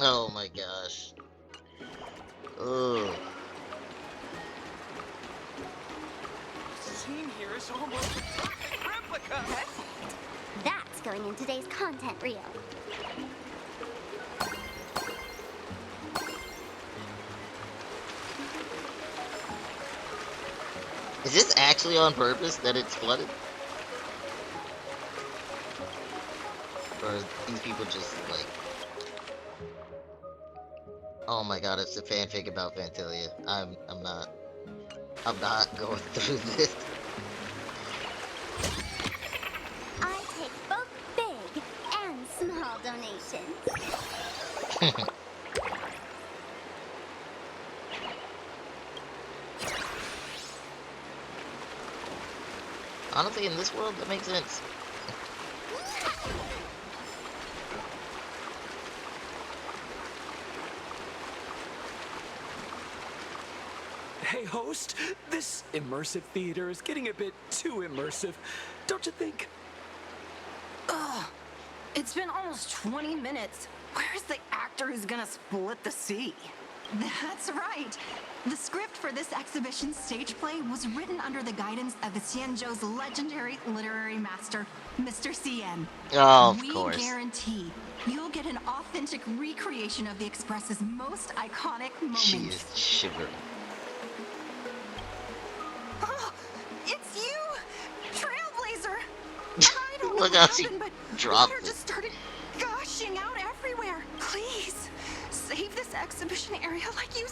Oh my gosh. Ugh. Scene here is almost a perfect replica. Perfect. That's going in today's content reel. Is this actually on purpose that it's flooded? Or are these people just like... Oh my god, it's a fanfic about Fantalia. I'm not going through this. I take both big and small donations. Honestly, in this world, that makes sense. Hey, host, this immersive theater is getting a bit too immersive, don't you think? Ugh. It's been almost 20 minutes. Where's the actor who's gonna split the sea? That's right. The script for this exhibition stage play was written under the guidance of the Xianzhou's legendary literary master, Mr. Cien. Oh, of we course. guarantee you'll get an authentic recreation of the Express's most iconic moments. She is shivering. Oh, it's you, Trailblazer. I don't know Look what how she happened, but dropped water it. just started gushing out everywhere. Please, save this exhibition area like you.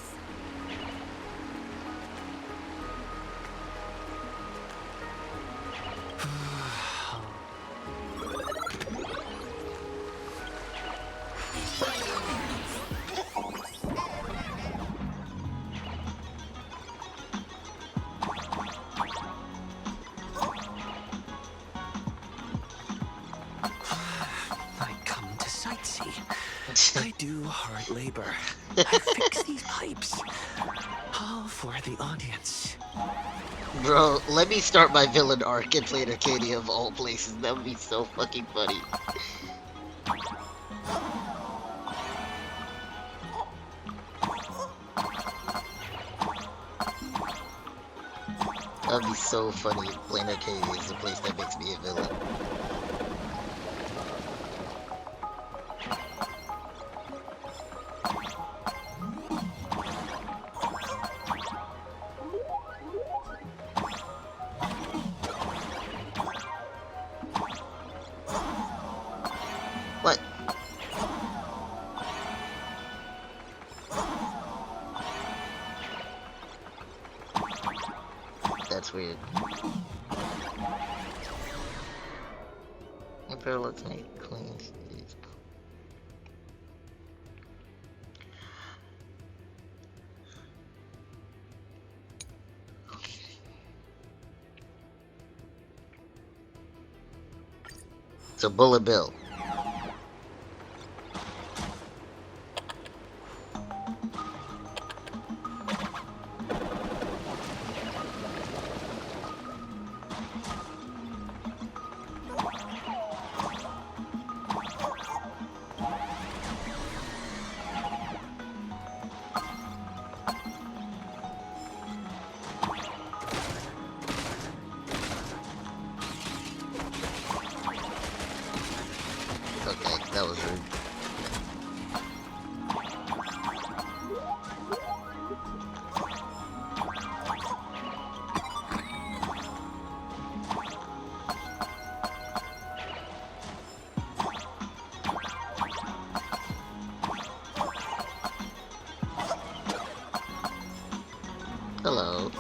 I come to sightsee. I do hard labor. I fix these pipes. All for the audience. Bro, let me start my villain arc and play Arcadia of all places. That would be so fucking funny. That'd be so funny if playing Arcadia is the place that makes me a villain. That's weird. Okay, let's make clean these. It's a bullet bill. Okay, that was rude. Hello.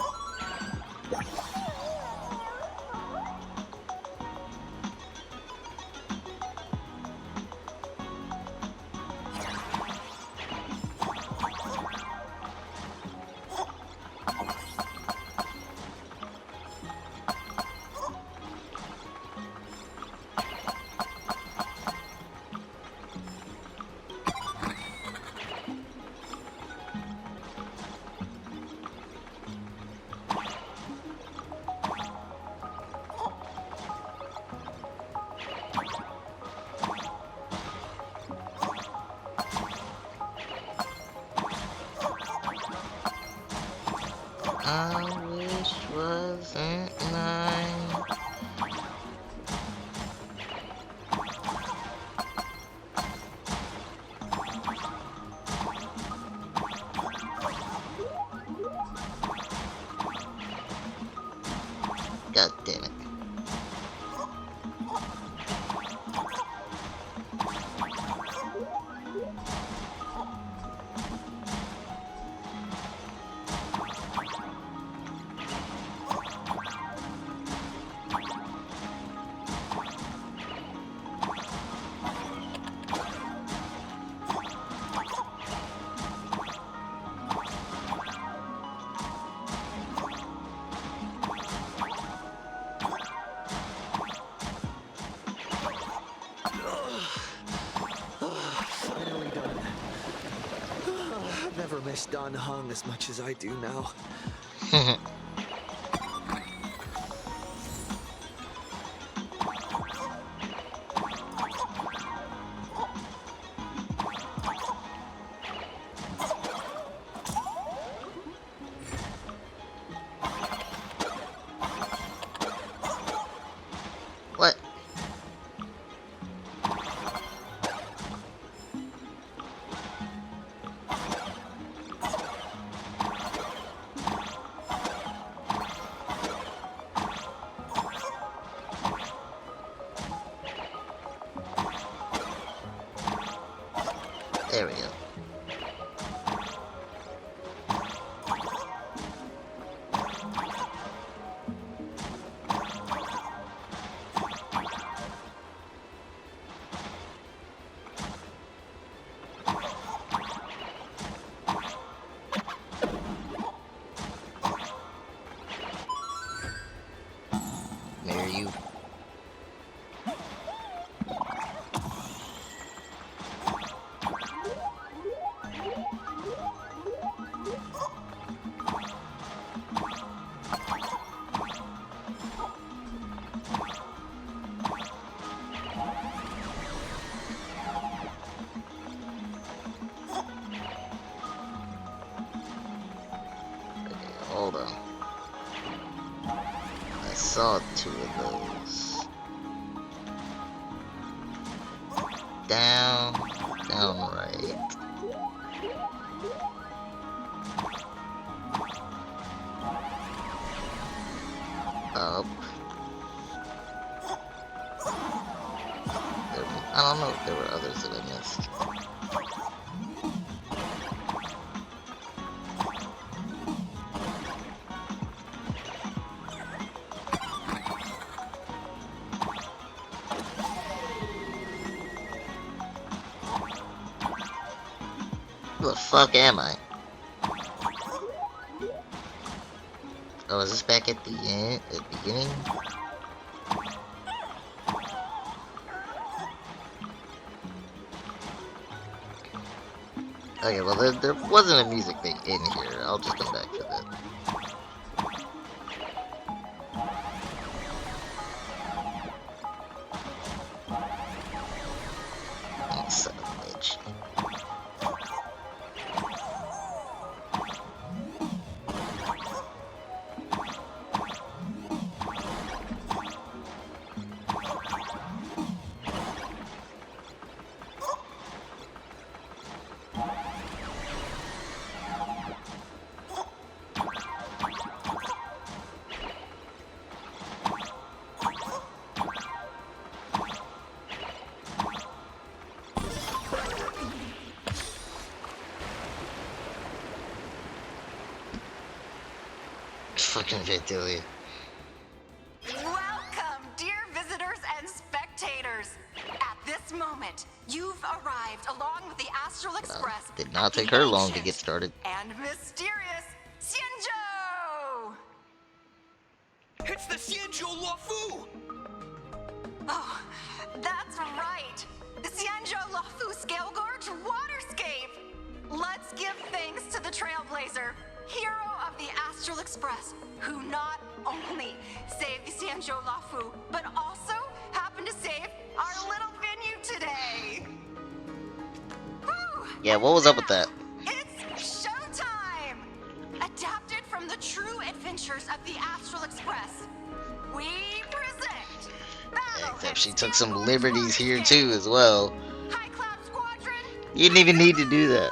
I wish wasn't mine. God damn it. Finally done. I've never missed Dan Heng as much as I do now. What? There we go. Marry you. Hold on. I saw 2 of those. Down, right. Up. I don't know if there were others that I missed. Where the fuck am I? Oh, is this back at the end? At the beginning? Okay, well there wasn't a music thing in here. I'll just come back for that. Oh, son of a bitch. Fucking Victoria. Welcome, dear visitors and spectators. At this moment, you've arrived along with the Astral Express. Did not take her long to get started. And mysterious Xianzhou! It's the Xianzhou Luofu! Oh, that's right. The Xianzhou Luofu Scale Gorge Waterscape. Let's give thanks to the Trailblazer, hero of the Astral Express, who not only saved the Xianzhou Luofu, but also happened to save our little venue today. Whew. Yeah, what was up with that? It's showtime! Adapted from the true adventures of the Astral Express, we present Yeah, except she took some liberties here too as well. You didn't even need to do that.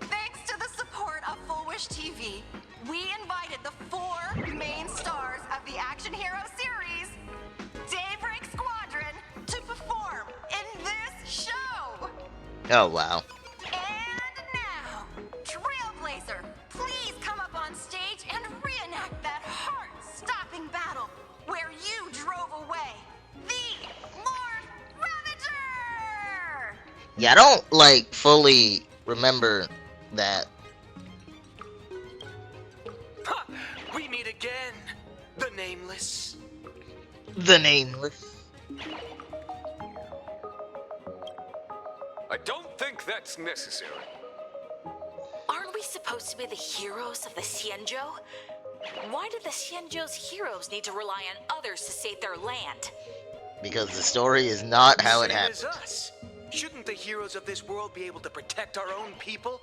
Thanks to the support of Full Wish TV, we invited the 4 main stars of the action hero series, Daybreak Squadron, to perform in this show. Oh wow. And now, Trailblazer, please come up on stage and reenact that heart-stopping battle where you drove away the Lord Ravager! Yeah, I don't like fully remember that. Ha! We meet again, the Nameless. The Nameless. I don't think that's necessary. Aren't we supposed to be the heroes of the Xianzhou? Why do the Xianzhou's heroes need to rely on others to save their land? Because the story is not how it Same happened. as us. Shouldn't the heroes of this world be able to protect our own people?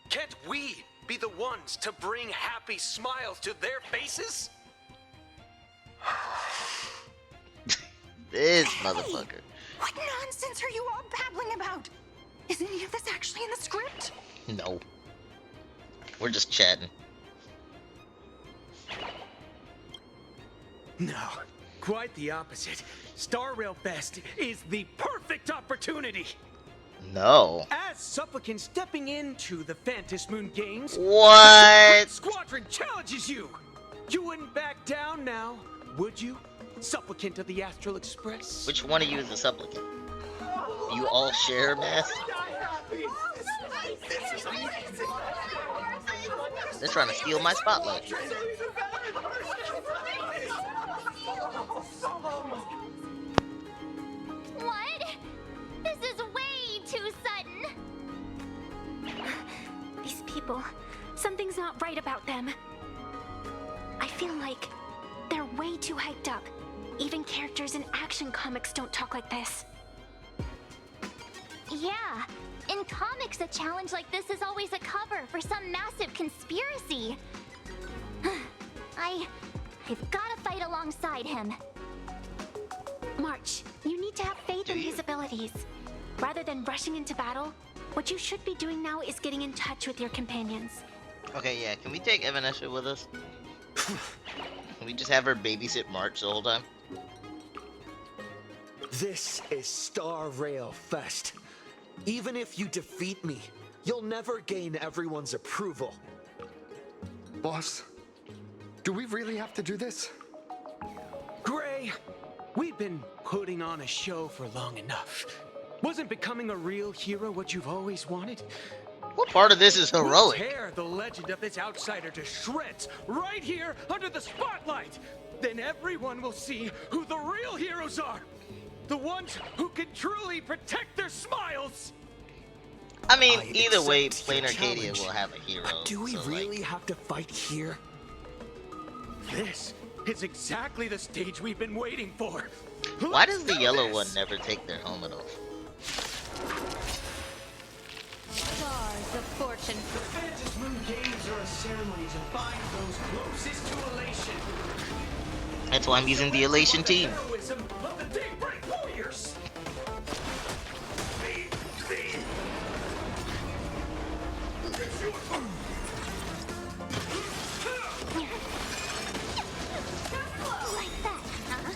Can't we be the ones to bring happy smiles to their faces? This motherfucker. What nonsense are you all babbling about? Is any of this actually in the script? No. We're just chatting. No, quite the opposite. Star Rail Fest is the perfect opportunity. No. As Supplicant stepping into the Phantom Moon Games, What? Squadron challenges you. You wouldn't back down now, would you? Supplicant of the Astral Express. Which one of you is a supplicant? You all share math? They're trying to steal my spotlight. What? This is way too sudden. These people, something's not right about them. I feel like they're way too hyped up. Even characters in action comics don't talk like this. Yeah, in comics, a challenge like this is always a cover for some massive conspiracy. I've gotta fight alongside him. March, you need to have faith in his abilities. Rather than rushing into battle, what you should be doing now is getting in touch with your companions. Okay, yeah, can we take Evanesha with us? Can we just have her babysit March the whole time? This is Star Rail Fest. Even if you defeat me, you'll never gain everyone's approval. Boss, do we really have to do this? Gray, we've been putting on a show for long enough. Wasn't becoming a real hero what you've always wanted? What part of this is heroic? We'll tear the legend of this outsider to shreds right here under the spotlight. Then everyone will see who the real heroes are. The ones who can truly protect their smiles. I mean, either way, Plain Arcadia will have a hero. But do we really have to fight here? This is exactly the stage we've been waiting for. Why does the yellow one never take their helmet off? Stars of fortune. The Phantom Moon Games are a ceremony to bind those closest to elation. That's why I'm using the elation team. Heroism of the Daybreak Warriors. Like that, huh?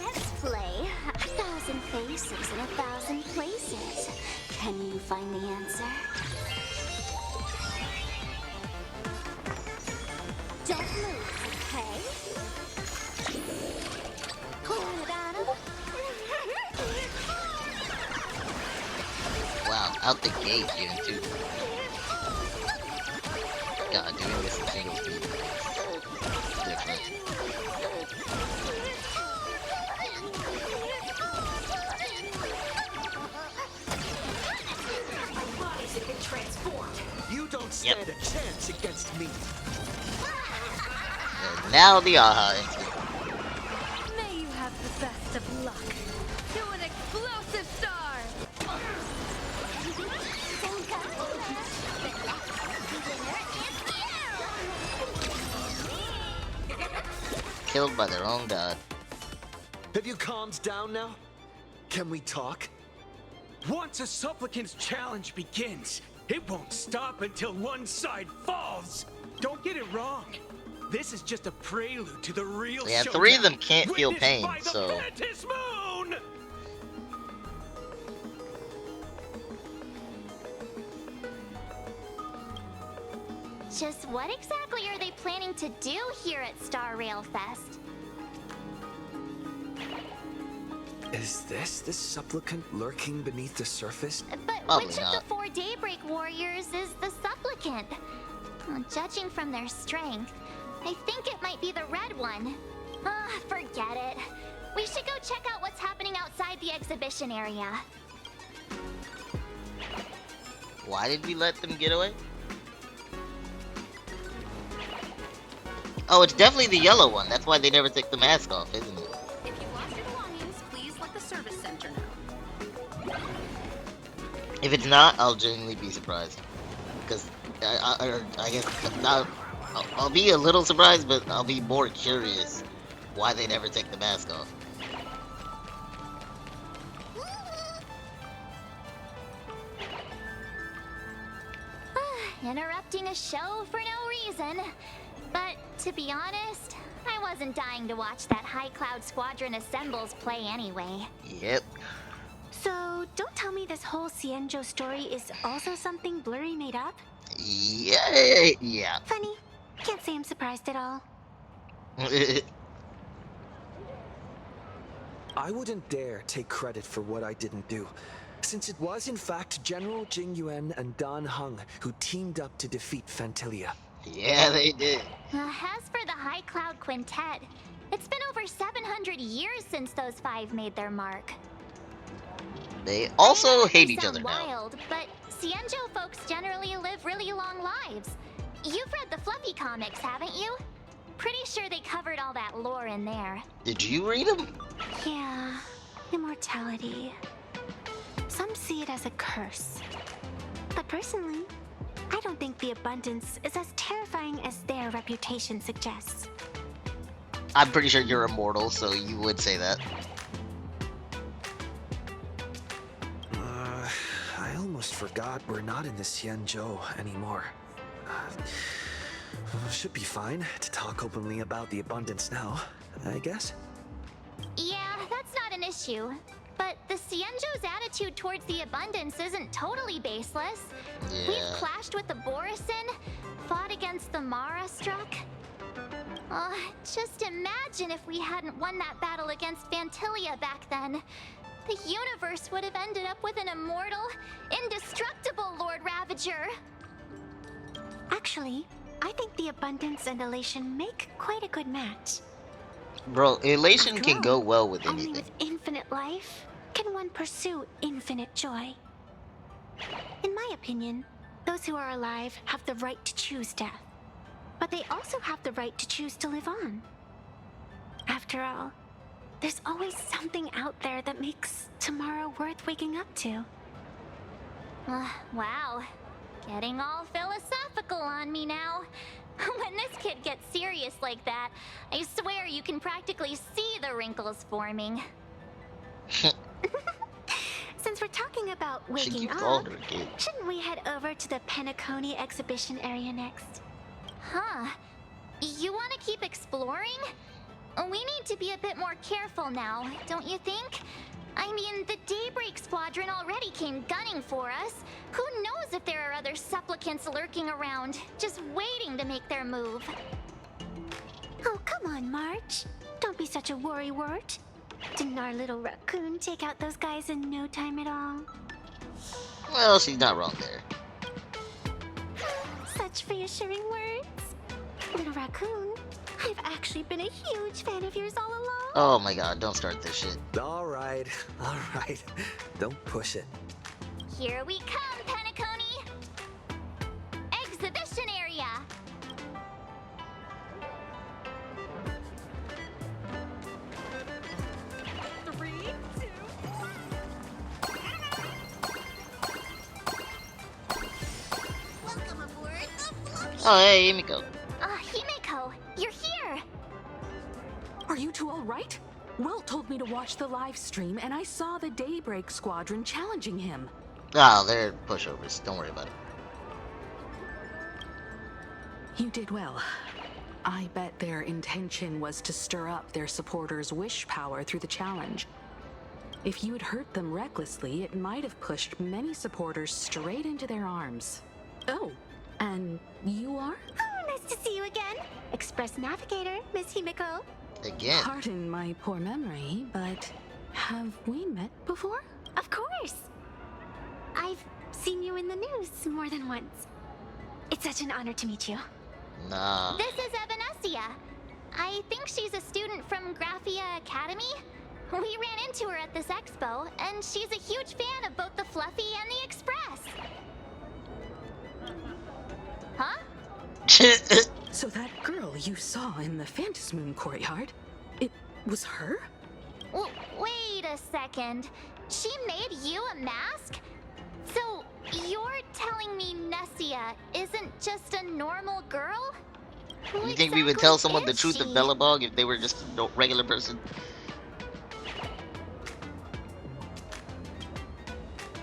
Let's play 1,000 faces in 1,000 places. Can you find the answer? Don't move, okay? Pull it out of. Wow, out the gate, even too. God, doing this in single speed. Different. You don't stand a chance against me. And now the aha instant. May you have the best of luck. To an explosive star! Killed by their own god. Have you calmed down now? Can we talk? Once a supplicant's challenge begins, it won't stop until one side falls. Don't get it wrong. This is just a prelude to the real Yeah, showdown. 3 of them can't feel Witnessed pain, by the so... Phantom Moon! Just what exactly are they planning to do here at Star Rail Fest? Is this the supplicant lurking beneath the surface? But Probably which not. of the 4 Daybreak Warriors is the supplicant? Well, judging from their strength, I think it might be the red one. Ah, forget it. We should go check out what's happening outside the exhibition area. Why did we let them get away? Oh, it's definitely the yellow one. That's why they never took the mask off, isn't it? If you lost your belongings, please let the service center know. If it's not, I'll genuinely be surprised. Because I guess I'll be a little surprised, but I'll be more curious why they never take the mask off. Interrupting a show for no reason. But to be honest, I wasn't dying to watch that High Cloud Squadron Assembles play anyway. Yep. So, don't tell me this whole Cienjo story is also something Blurry made up? Yeah. Funny. Can't say I'm surprised at all. I wouldn't dare take credit for what I didn't do, since it was in fact General Jing Yuan and Dan Heng who teamed up to defeat Fantilia. Yeah, they did. As for the High Cloud Quintet, it's been over 700 years since those 5 made their mark. They also I hate know each they other sound now. wild, but Cienjo folks generally live really long lives. You've read the Fluffy comics, haven't you? Pretty sure they covered all that lore in there. Did you read them? Yeah, immortality. Some see it as a curse. But personally, I don't think the abundance is as terrifying as their reputation suggests. I'm pretty sure you're immortal, so you would say that. I almost forgot we're not in the Xianzhou anymore. Should be fine to talk openly about the abundance now, I guess. Yeah, that's not an issue. But the Xianzhou's attitude towards the abundance isn't totally baseless. We've clashed with the Borisin, fought against the Mara Struck. Just imagine if we hadn't won that battle against Fantilia back then. The universe would have ended up with an immortal, indestructible Lord Ravager. Actually, I think the abundance and elation make quite a good match. Bro, elation After can all, go well with only anything. with infinite life can one pursue infinite joy. In my opinion, those who are alive have the right to choose death. But they also have the right to choose to live on. After all, there's always something out there that makes tomorrow worth waking up to. Wow. Getting all philosophical on me now. When this kid gets serious like that, I swear you can practically see the wrinkles forming. Since we're talking about waking up, shouldn't we head over to the Penacony exhibition area next? Huh. You want to keep exploring? We need to be a bit more careful now, don't you think? I mean, the Daybreak Squadron already came gunning for us. Who knows if there are other supplicants lurking around, just waiting to make their move. Oh, come on, March. Don't be such a worrywart. Didn't our little raccoon take out those guys in no time at all? Well, she's not wrong there. Such reassuring words. Little raccoon, I've actually been a huge fan of yours all along. Oh my god, don't start this shit. Alright. Don't push it. Here we come, Penacony! Exhibition area! Welcome aboard the Fluffy. Oh, hey, Himiko. Himiko, you're here! Are you two all right? Welt told me to watch the live stream, and I saw the Daybreak Squadron challenging him. Oh, they're pushovers. Don't worry about it. You did well. I bet their intention was to stir up their supporters' wish power through the challenge. If you had hurt them recklessly, it might have pushed many supporters straight into their arms. Oh, and you are? Oh, nice to see you again. Express Navigator, Miss Himiko. Again. Pardon my poor memory, but have we met before? Of course. I've seen you in the news more than once. It's such an honor to meet you. Nah. This is Evanescia. I think she's a student from Graphia Academy. We ran into her at this expo, and she's a huge fan of both the Fluffy and the Express. Huh? So that girl you saw in the Phantasmoon courtyard, it was her? Wait a second. She made you a mask? So you're telling me Nessia isn't just a normal girl? You think we would tell someone the truth of Bellabog if they were just a regular person?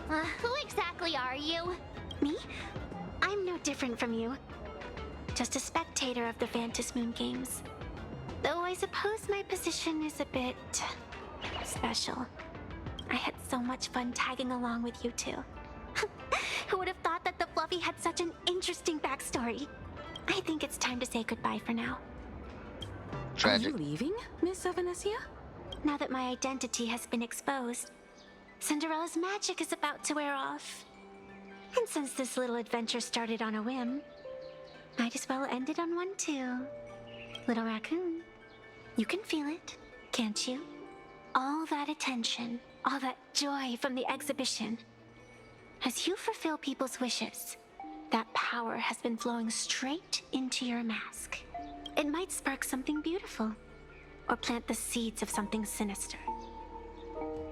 Who exactly are you? Me? I'm no different from you. Just a spectator of the Phantasmoon games. Though I suppose my position is a bit special. I had so much fun tagging along with you two. Who would have thought that the Fluffy had such an interesting backstory? I think it's time to say goodbye for now. Tragic. Are you leaving, Miss Evanescia? Now that my identity has been exposed, Cinderella's magic is about to wear off. And since this little adventure started on a whim, might as well end it on one too. Little raccoon, you can feel it, can't you? All that attention, all that joy from the exhibition. As you fulfill people's wishes, that power has been flowing straight into your mask. It might spark something beautiful, or plant the seeds of something sinister.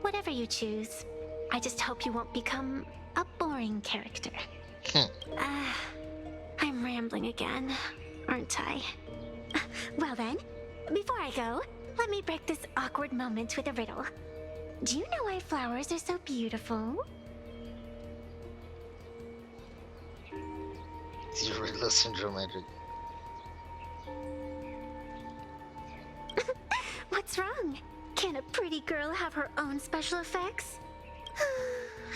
Whatever you choose, I just hope you won't become a boring character. I'm rambling again, aren't I? Well then, before I go, let me break this awkward moment with a riddle. Do you know why flowers are so beautiful? You're Riddler syndrome, Edric. What's wrong? Can a pretty girl have her own special effects?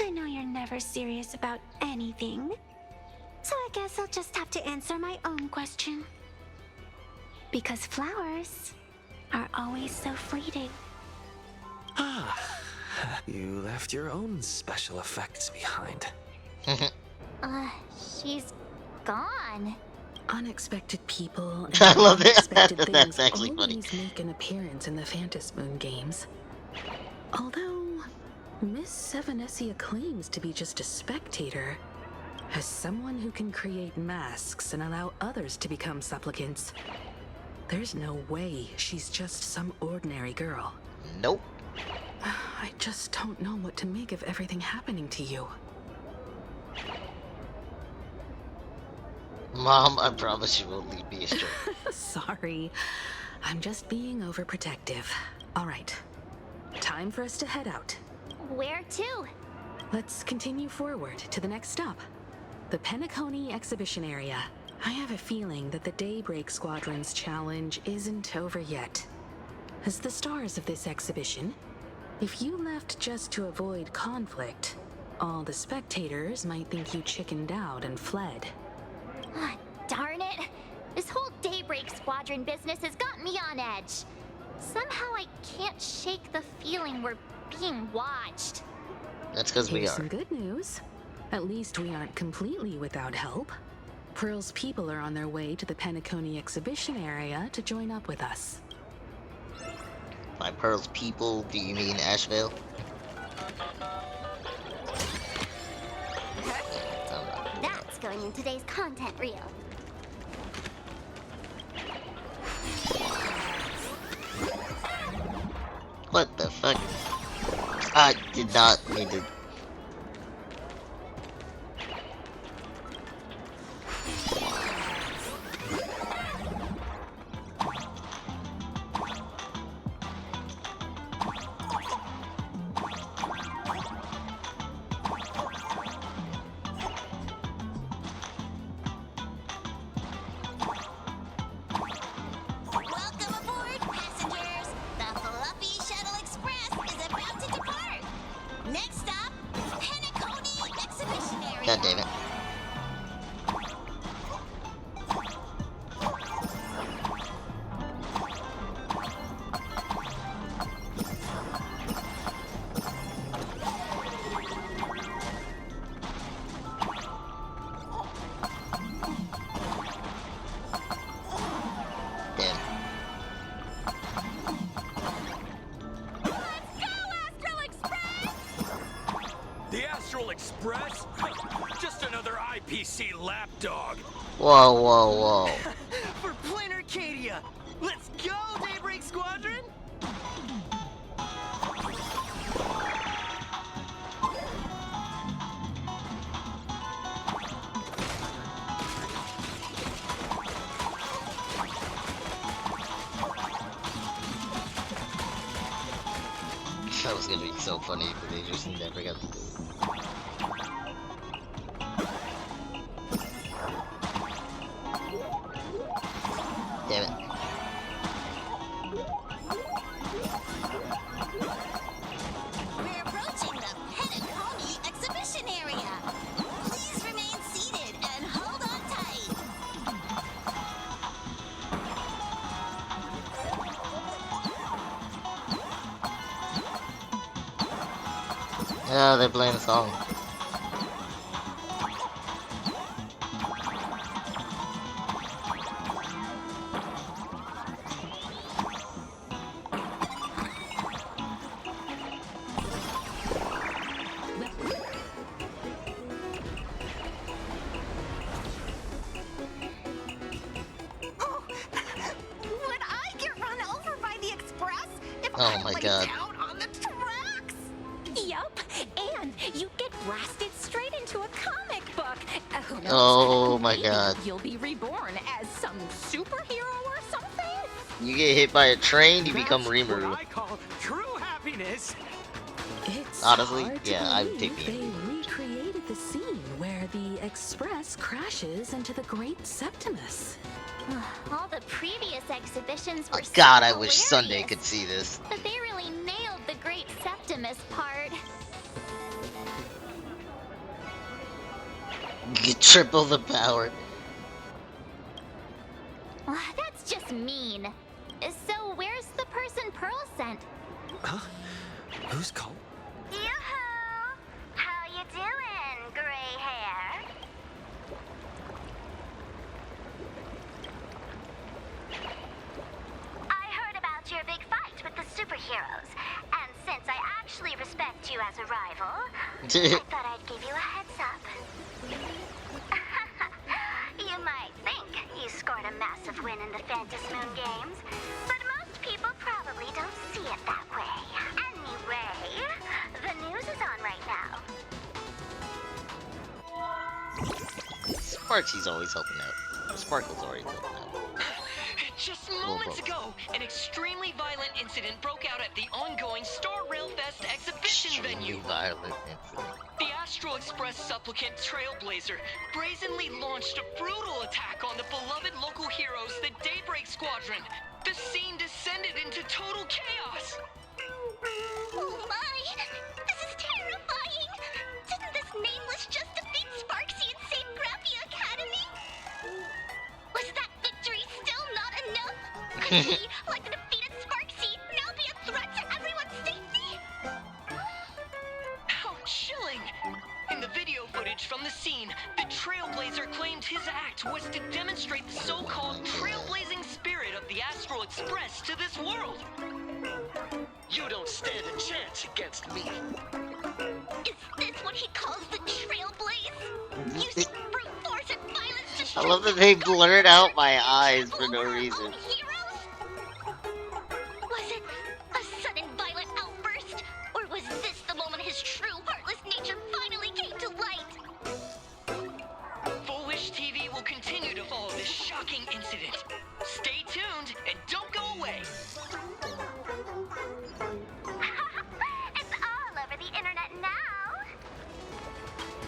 I know you're never serious about anything. So I guess I'll just have to answer my own question. Because flowers are always so fleeting. Ah, you left your own special effects behind. She's gone. Unexpected people I and love it. unexpected That's things actually always funny. make an appearance in the Fantasmoon games. Although Miss Sevenessia claims to be just a spectator, as someone who can create masks and allow others to become supplicants, there's no way she's just some ordinary girl. Nope. I just don't know what to make of everything happening to you. Mom, I promise you won't leave me astray. Sorry, I'm just being overprotective. All right, time for us to head out. Where to? Let's continue forward to the next stop, the Penacony exhibition area. I have a feeling that the Daybreak Squadron's challenge isn't over yet. As the stars of this exhibition, if you left just to avoid conflict, all the spectators might think you chickened out and fled. Darn it! This whole Daybreak Squadron business has got me on edge. Somehow I can't shake the feeling we're being watched. That's because we Here's are. some good news. At least we aren't completely without help. Pearl's people are on their way to the Penacony exhibition area to join up with us. By Pearl's people, do you mean Ashveil? That's going in today's content reel. What the fuck? I did not mean to. Welcome aboard, passengers. The Fluffy Shuttle Express is about to depart. Next stop, Penacony Exhibition Area. God damn it. Damn. The Astral Express? Just another IPC lapdog. Whoa, whoa, whoa. For Plain Arcadia! Let's go, Daybreak Squadron! That was gonna be so funny, but they just never got to do it. Damn it. We're approaching the Penacony Exhibition Area. Please remain seated and hold on tight. Yeah, they're playing a song. Would I get run over by the express if Oh I my laid God. down on the tracks? Yup, and you get blasted straight into a comic book. Who knows? Oh my Maybe God. You'll be reborn as some superhero or something. You get hit by a train, you become What Rimuru. I call true happiness. It's Honestly, hard to yeah, I would believe take they me. recreated the scene where the express crashes into the Great Septimus. All the previous exhibitions were God, so I wish Sunday hilarious, could see this. but they really nailed the Great Septimus part. You triple the power. That's That's just mean. So where's the person Pearl sent? Huh? Who's called? Yoo-hoo! How you doing, gray hair? I heard about your big fight with the superheroes, and since I actually respect you as a rival, I thought I'd give you a heads up. You might think you scored a massive win in the Phantom Moon Games, but most people probably don't see it that way. Anyway, the news is on right now. Sparksy's always helping out. Sparkle's always helping out. Just moments ago, an extremely violent incident broke out at the ongoing Star Rail Fest exhibition venue. Violent incident. The Astral Express supplicant Trailblazer brazenly launched a brutal attack on the beloved local heroes, the Daybreak Squadron. The scene descended into total chaos. Oh my! This is terrifying! Didn't this nameless just defeat Sparksy and save Grappy Academy? Was that victory still not enough? Could he, like the defeated Sparksy, now be a threat to everyone's safety? How chilling! In the video footage from the scene, the Trailblazer claimed his act was to demonstrate the so-called trailblazing spirit of the Astral Express to this world. You don't stand a chance against me. Is this what he calls the Trailblaze? Using brute force and violence to I love that they blurred out my eyes for no reason. Was it a sudden violent outburst? Or was this the moment his true heartless nature finally came to light? Full Wish TV will continue to follow this shocking incident. Stay tuned and don't go away. It's all over the internet now.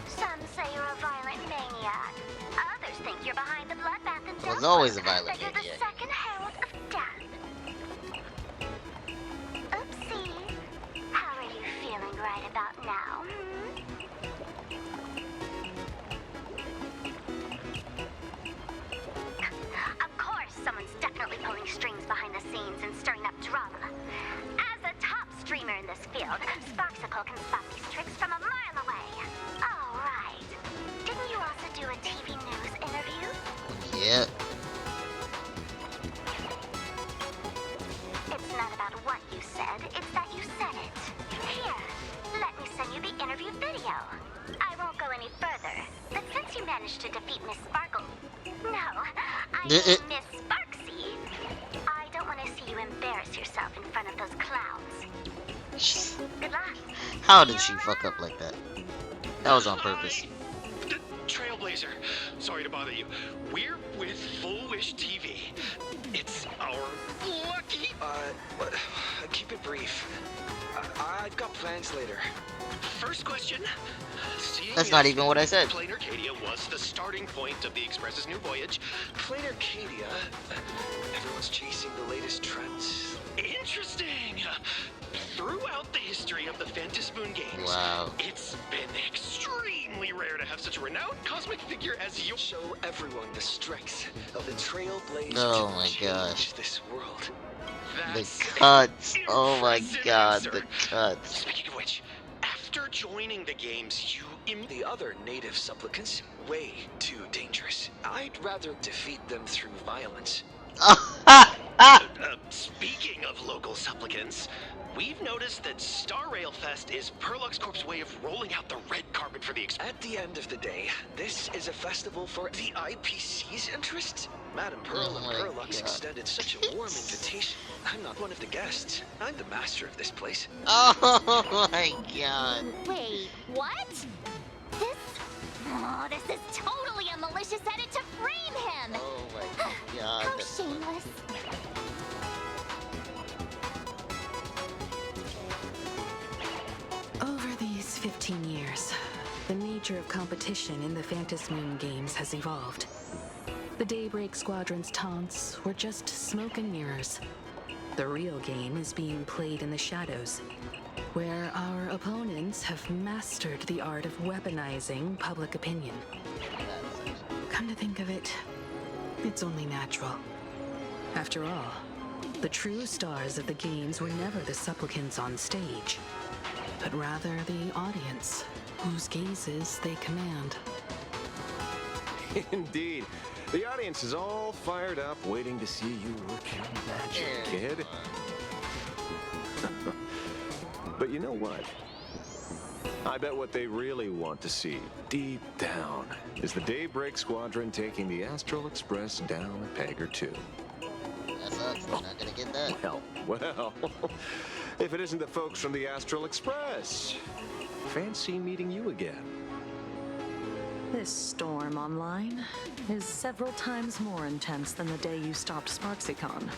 Some say you're a violent maniac. Others think you're behind the bloodbath and death. Was always a violent that you're the maniac. second herald of death. Oopsie. How are you feeling right about now? Of course, someone's definitely pulling strings behind the scenes and stirring up drama. As a top streamer in this field, Sparksicle can spot these tricks from a mile away. All right. Didn't you also do a TV news interview? Yeah. It's not about what you said, it's that you said it. Here, let me send you the interview video. I won't go any further, but since you managed to defeat Miss Sparkle... No, I mean Miss Sparksy. I don't want to see you embarrass yourself in front of those clowns. Good luck. How did she fuck up like that? That was on purpose. Trailblazer, sorry to bother you. We're with Full Wish TV. It's our lucky... Keep it brief. I've got plans later. First question. That's not even what I said. Plain Arcadia was the starting point of the Express's new voyage. Plain Arcadia? Everyone's chasing the latest trends. Interesting. Throughout the history of the Phantom Moon Games, wow, it's been extremely rare to have such a renowned cosmic figure as you. Show everyone the strength of the Trailblazer. Oh my gosh. This world. That's the cuts. Oh my god, answer. the cuts. Speaking of which, after joining the games, you the other native supplicants, way too dangerous. I'd rather defeat them through violence. Speaking of local supplicants, we've noticed that Star Rail Fest is Perlux Corp's way of rolling out the red carpet for the At the end of the day, this is a festival for the IPC's interests. Madam Pearl and Perlux extended such a warm invitation. I'm not one of the guests. I'm the master of this place. Oh my god. Wait, what? This is totally a malicious edit to frame him! Oh my god. How shameless. Over these 15 years, the nature of competition in the Phantom Moon Games has evolved. The Daybreak Squadron's taunts were just smoke and mirrors. The real game is being played in the shadows, where our opponents have mastered the art of weaponizing public opinion. Come to think of it, it's only natural. After all, the true stars of the games were never the supplicants on stage, but rather the audience, whose gazes they command. Indeed. The audience is all fired up, waiting to see you work your magic, kid. But you know what? I bet what they really want to see, deep down, is the Daybreak Squadron taking the Astral Express down a peg or two. That sucks. They're not gonna get that. Well, if it isn't the folks from the Astral Express. Fancy meeting you again. This storm online is several times more intense than the day you stopped SparksyCon.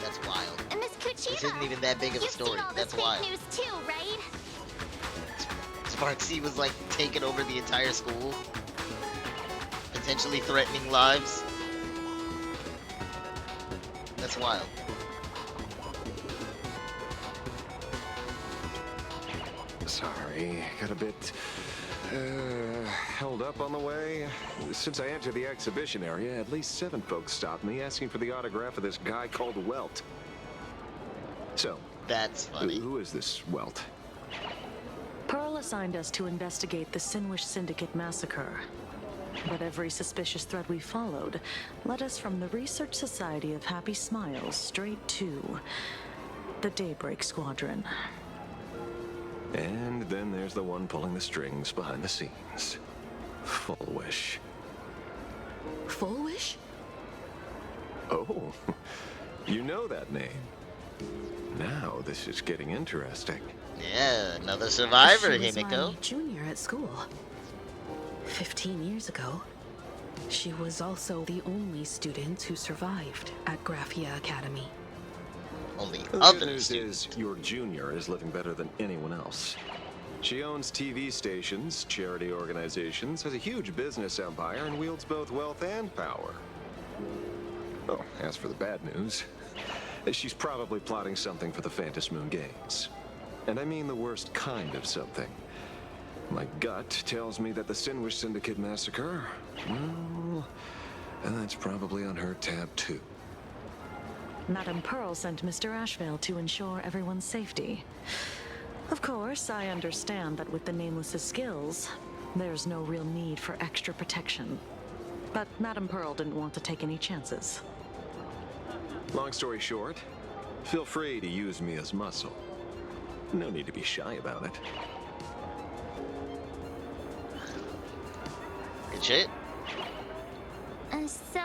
That's wild. And Miss Cuchita, This isn't even that big of a story. You've seen all That's this fake wild. news too, right? Sparksy was like taking over the entire school, potentially threatening lives. That's wild. Sorry, got a bit held up on the way. Since I entered the exhibition area, at least 7 folks stopped me asking for the autograph of this guy called Welt. So, that's funny. Who is this Welt? Pearl assigned us to investigate the Sinwish Syndicate massacre. But every suspicious thread we followed led us from the Research Society of Happy Smiles straight to the Daybreak Squadron. And then there's the one pulling the strings behind the scenes. Full Wish. Full Wish? Oh, you know that name. Now this is getting interesting. Yeah, another survivor, She was Himiko. my junior at school. 15 years ago, she was also the only student who survived at Graphia Academy. Only The good news is your junior is living better than anyone else. She owns TV stations, charity organizations, has a huge business empire, and wields both wealth and power. Oh, as for the bad news, she's probably plotting something for the Phantasmoon Games. And I mean the worst kind of something. My gut tells me that the Sinwish Syndicate massacre, well, that's probably on her tab too. Madame Pearl sent Mr. Ashveil to ensure everyone's safety. Of course, I understand that with the Nameless's skills, there's no real need for extra protection. But Madame Pearl didn't want to take any chances. Long story short, feel free to use me as muscle. No need to be shy about it. Good shit. So,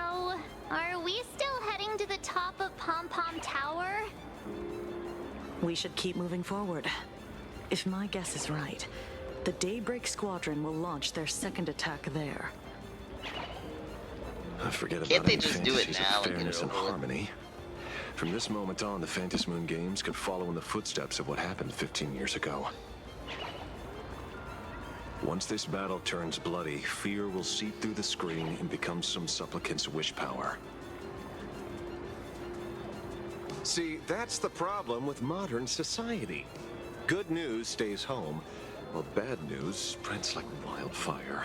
are we still heading to the top of Pom Pom Tower? We should keep moving forward. If my guess is right, the Daybreak Squadron will launch their second attack there. Forget about Can't they any just do it fantasies now of and get it fairness and over with? harmony. From this moment on, the Phantasmoon Games could follow in the footsteps of what happened 15 years ago. Once this battle turns bloody, fear will seep through the screen and become some supplicant's wish power. See, that's the problem with modern society. Good news stays home, while bad news spreads like wildfire.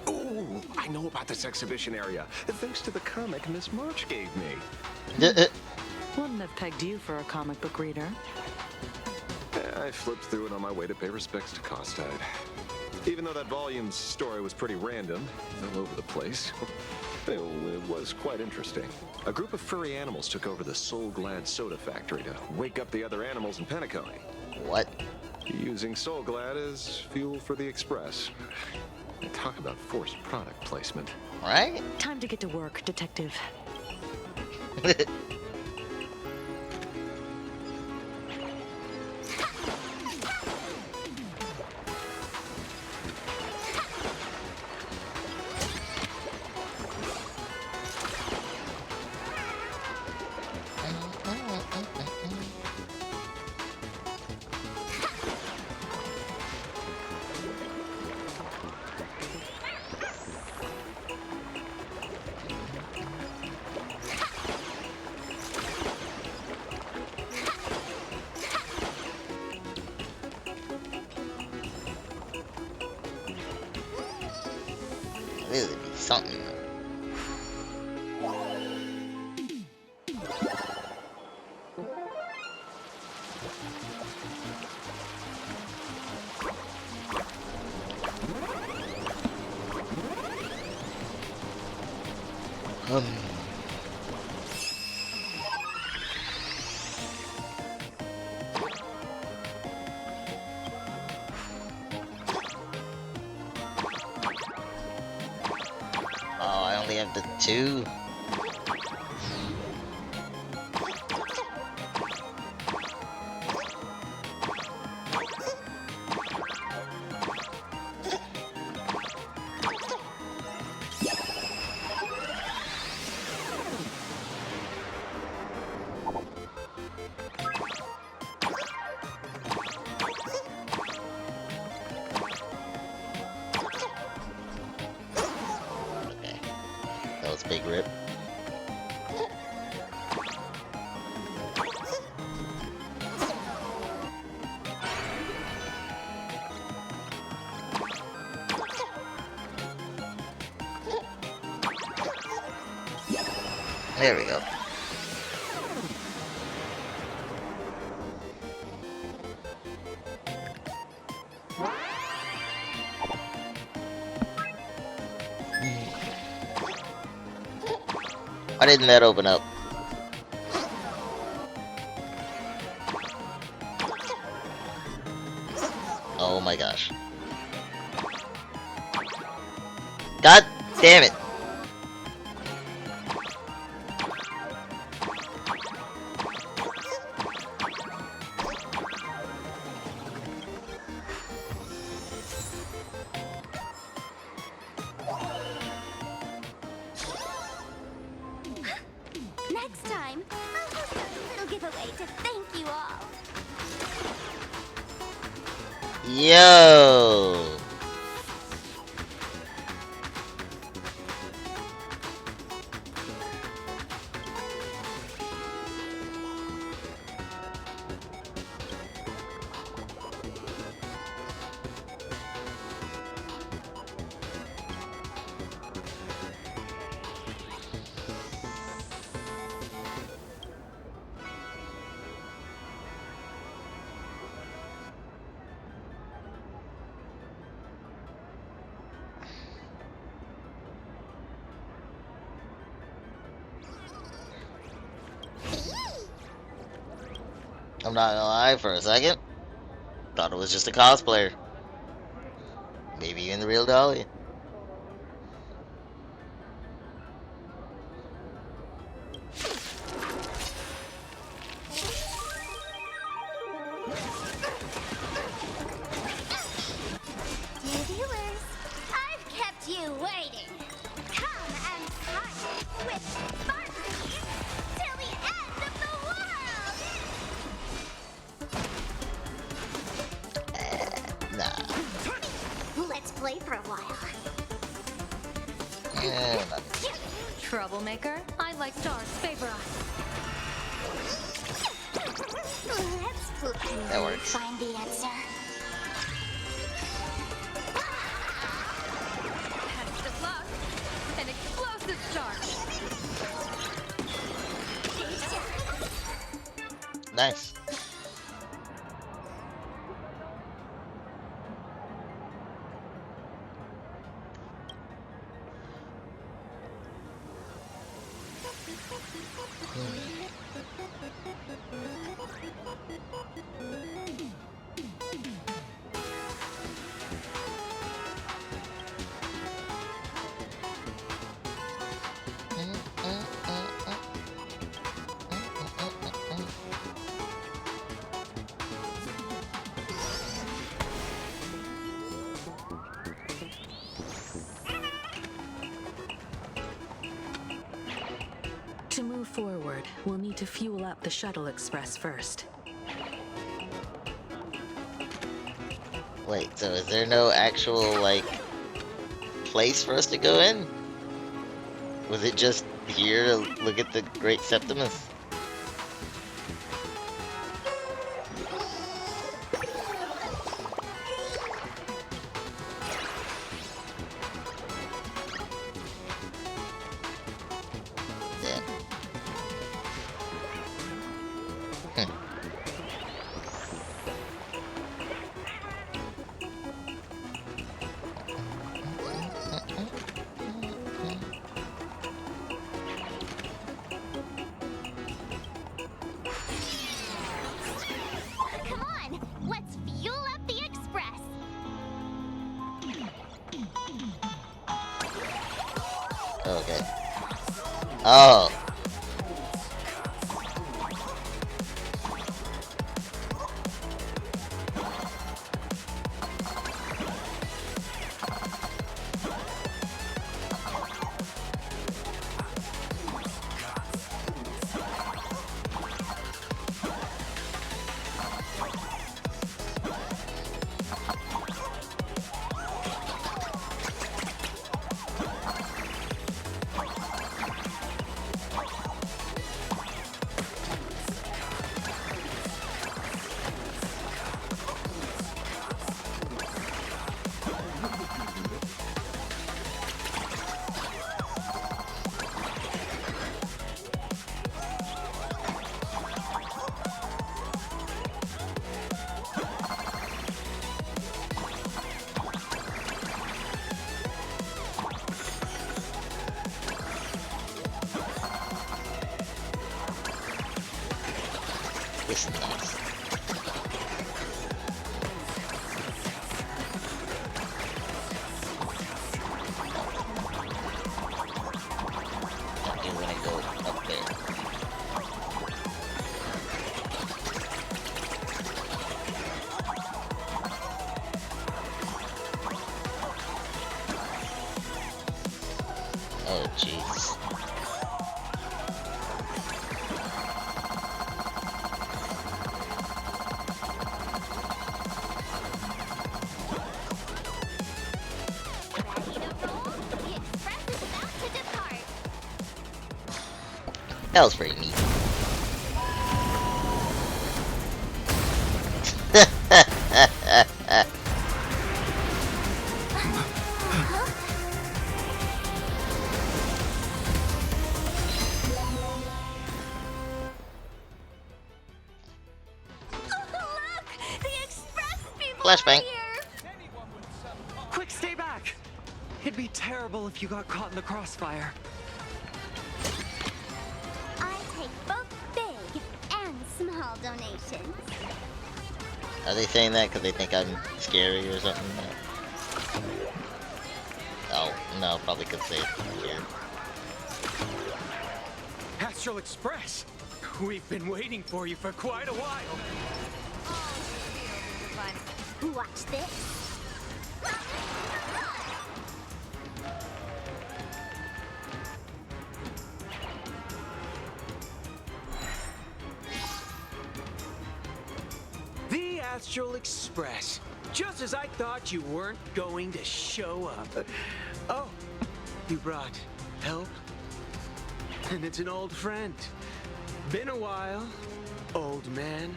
Oh, I know about this exhibition area, thanks to the comic Miss March gave me. Wouldn't have pegged you for a comic book reader. I flipped through it on my way to pay respects to Costide. Even though that volume's story was pretty random, all over the place, it was quite interesting. A group of furry animals took over the Soul Glad soda factory to wake up the other animals in Penacony. What? Using Soul Glad as fuel for the Express. Talk about forced product placement. Right? Time to get to work, Detective. really be something. Oh, I only have the 2. Okay, that was a big rip. There we go. Why didn't that open up? Oh my gosh. God damn it! Next time, I'll host a little giveaway to thank you all. Yo! I'm not gonna lie, for a second, thought it was just a cosplayer. Maybe even the real Dolly. Dear viewers, I've kept you waiting. Come and party with Sparky till the end of the world. Nah. Let's play for a while. Troublemaker? I like stars. Favor us. Let's play. That works. Find the answer. That's the plus. An explosive start. Nice. To move forward, we'll need to fuel up the shuttle express first. Wait, so is there no actual, like, place for us to go in? Was it just here to look at the Great Septimus? Okay. Oh. This is nice. I'm gonna go up there. Oh, jeez. That was pretty neat. Flashbang. Quick, stay back! It'd be terrible if you got caught in the crossfire. I take both big and small donations. Are they saying that because they think I'm scary or something? Oh, no, probably could say yeah. Astral Express! We've been waiting for you for quite a while. Watch this. The Astral Express. Just as I thought you weren't going to show up. Oh, you brought help? And it's an old friend. Been a while, old man.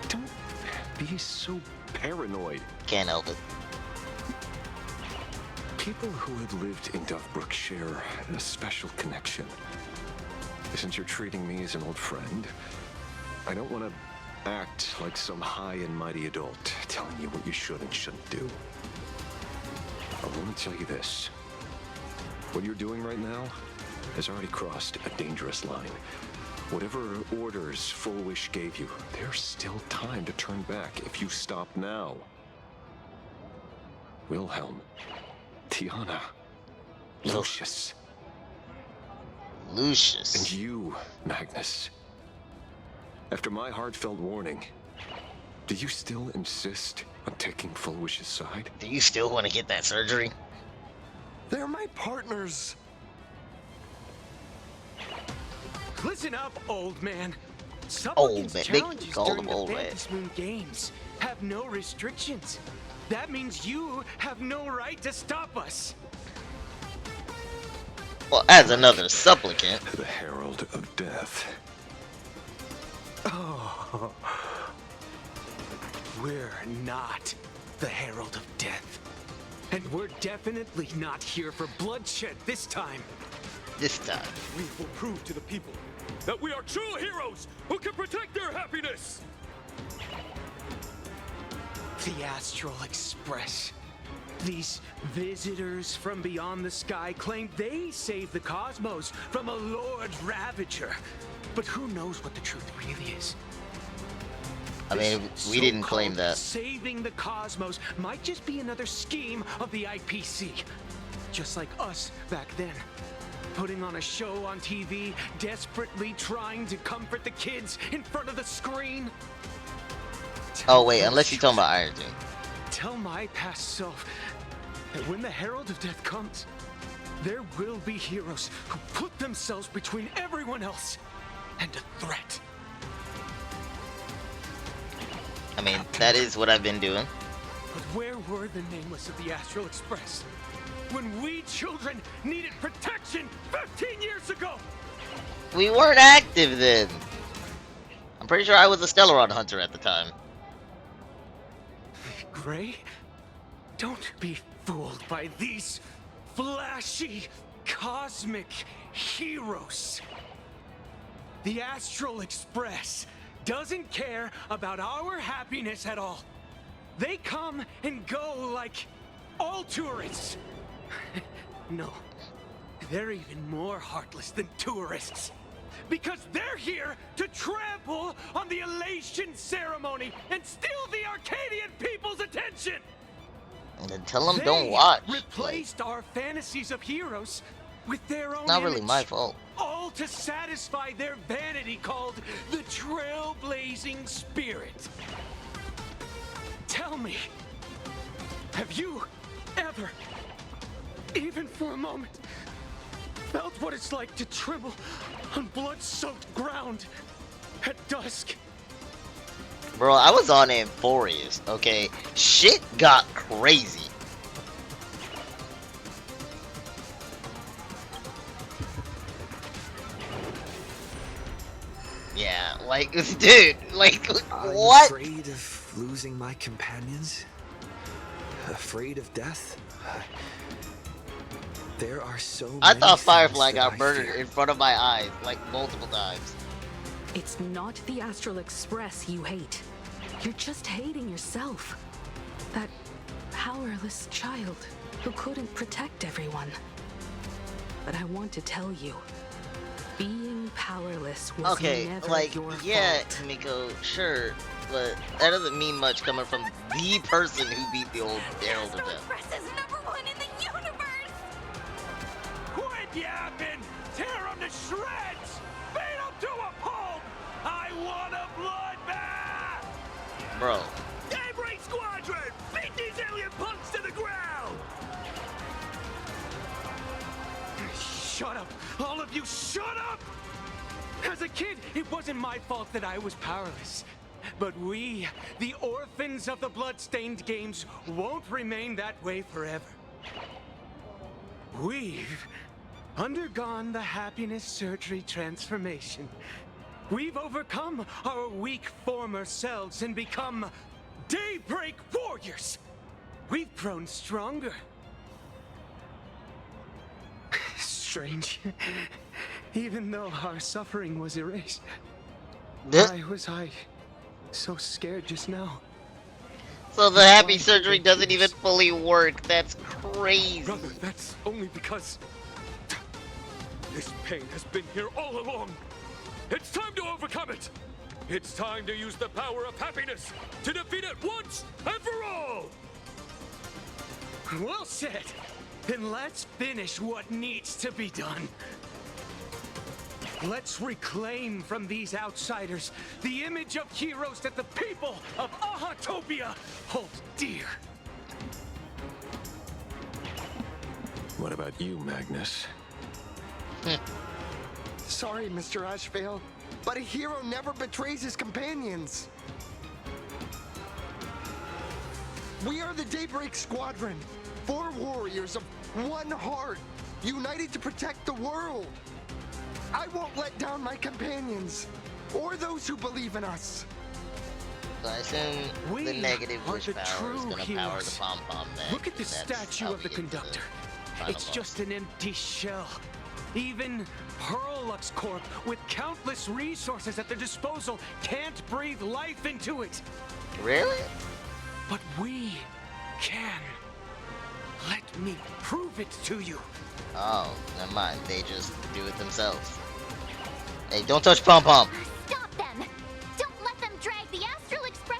Don't be so paranoid. Can't help it. People who have lived in Dovebrook share a special connection. Since you're treating me as an old friend, I don't want to act like some high and mighty adult telling you what you should and shouldn't do. I want to tell you this. What you're doing right now has already crossed a dangerous line. Whatever orders Full Wish gave you, there's still time to turn back if you stop now. Wilhelm, Tiana, Lucius. Lucius. And you, Magnus. After my heartfelt warning, do you still insist on taking Full Wish's side? Do you still want to get that surgery? They're my partners. Listen up, old man. Old man. They Challenges call during him the old man. Fantasy Moon Games have no restrictions. That means you have no right to stop us. Well, as another supplicant. The Herald of Death. Oh. We're not the Herald of Death. And we're definitely not here for bloodshed this time. This time. We will prove to the people that we are true heroes who can protect their happiness! The Astral Express. These visitors from beyond the sky claim they saved the cosmos from a Lord Ravager. But who knows what the truth really is? I mean, we didn't claim that. Saving the cosmos might just be another scheme of the IPC. Just like us back then. Putting on a show on TV, desperately trying to comfort the kids in front of the screen. Oh wait, unless you're talking about Iron Team. Tell my past self that when the Herald of Death comes, there will be heroes who put themselves between everyone else and a threat. I mean, that is what I've been doing. But where were the nameless of the Astral Express when we children needed protection 15 years ago? We weren't active then. I'm pretty sure I was a Stellaron hunter at the time. Gray, don't be fooled by these flashy, cosmic heroes. The Astral Express doesn't care about our happiness at all. They come and go like all tourists. No, they're even more heartless than tourists. Because they're here to trample on the elation ceremony and steal the Arcadian people's attention. And then tell them don't watch. Replaced our fantasies of heroes with their own. It's not really image, my fault. all to satisfy their vanity called the trailblazing spirit. Tell me, have you ever, even for a moment, felt what it's like to tremble on blood-soaked ground at dusk? Bro, I was on Amphorius, okay? Shit got crazy. Yeah, like, dude, like, what? Afraid of losing my companions? Afraid of death? There are so I many thought Firefly things that got I murdered fear. in front of my eyes, like, multiple times. It's not the Astral Express you hate. You're just hating yourself. That powerless child who couldn't protect everyone. But I want to tell you, being powerless was Okay, never like, your yeah, fault. Miko, sure, but that doesn't mean much coming from the person who beat the old Herald of Death. Express is #1 in the universe! Quit yapping! Tear them to shreds! Beat them to a pulp! I want a bloodbath! Bro. Daybreak Squadron! Beat these alien punks to the ground! Shut up! All of you, shut up! As a kid, it wasn't my fault that I was powerless. But we, the orphans of the bloodstained games, won't remain that way forever. We've undergone the happiness surgery transformation. We've overcome our weak former selves and become Daybreak Warriors. We've grown stronger. Strange. Even though our suffering was erased, why was I so scared just now? So the happy surgery doesn't even fully work. That's crazy. Brother, that's only because this pain has been here all along. It's time to overcome it. It's time to use the power of happiness to defeat it once and for all. Well said. Then let's finish what needs to be done. Let's reclaim from these outsiders the image of heroes that the people of Ahatopia hold dear. What about you, Magnus? Sorry, Mr. Ashveil, but a hero never betrays his companions. We are the Daybreak Squadron, 4 warriors of one heart, united to protect the world. I won't let down my companions, or those who believe in us. So I assume the negative wish power is gonna power the pom-pom thing. Look at the statue of the conductor. It's just an empty shell. Even Pearlux Corp, with countless resources at their disposal, can't breathe life into it. Really? But we can. Let me prove it to you. Oh, never mind. They just do it themselves. Hey, don't touch pom-pom. Stop them! Don't let them drag the Astral Express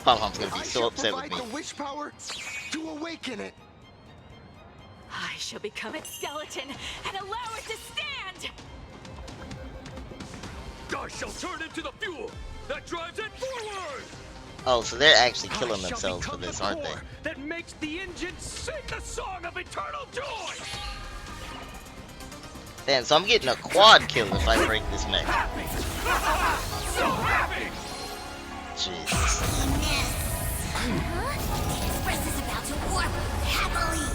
Pom-Pom's gonna be so upset with me. The wish power to awaken it. I shall become its skeleton and allow it to stand! I shall turn into the fuel that drives it forward! Oh, so they're actually killing themselves for this, aren't they? That makes the engine sing a song of eternal joy! Damn, so I'm getting a quad kill if I break this mech. So happy! Jesus. The Express is about to warp happily.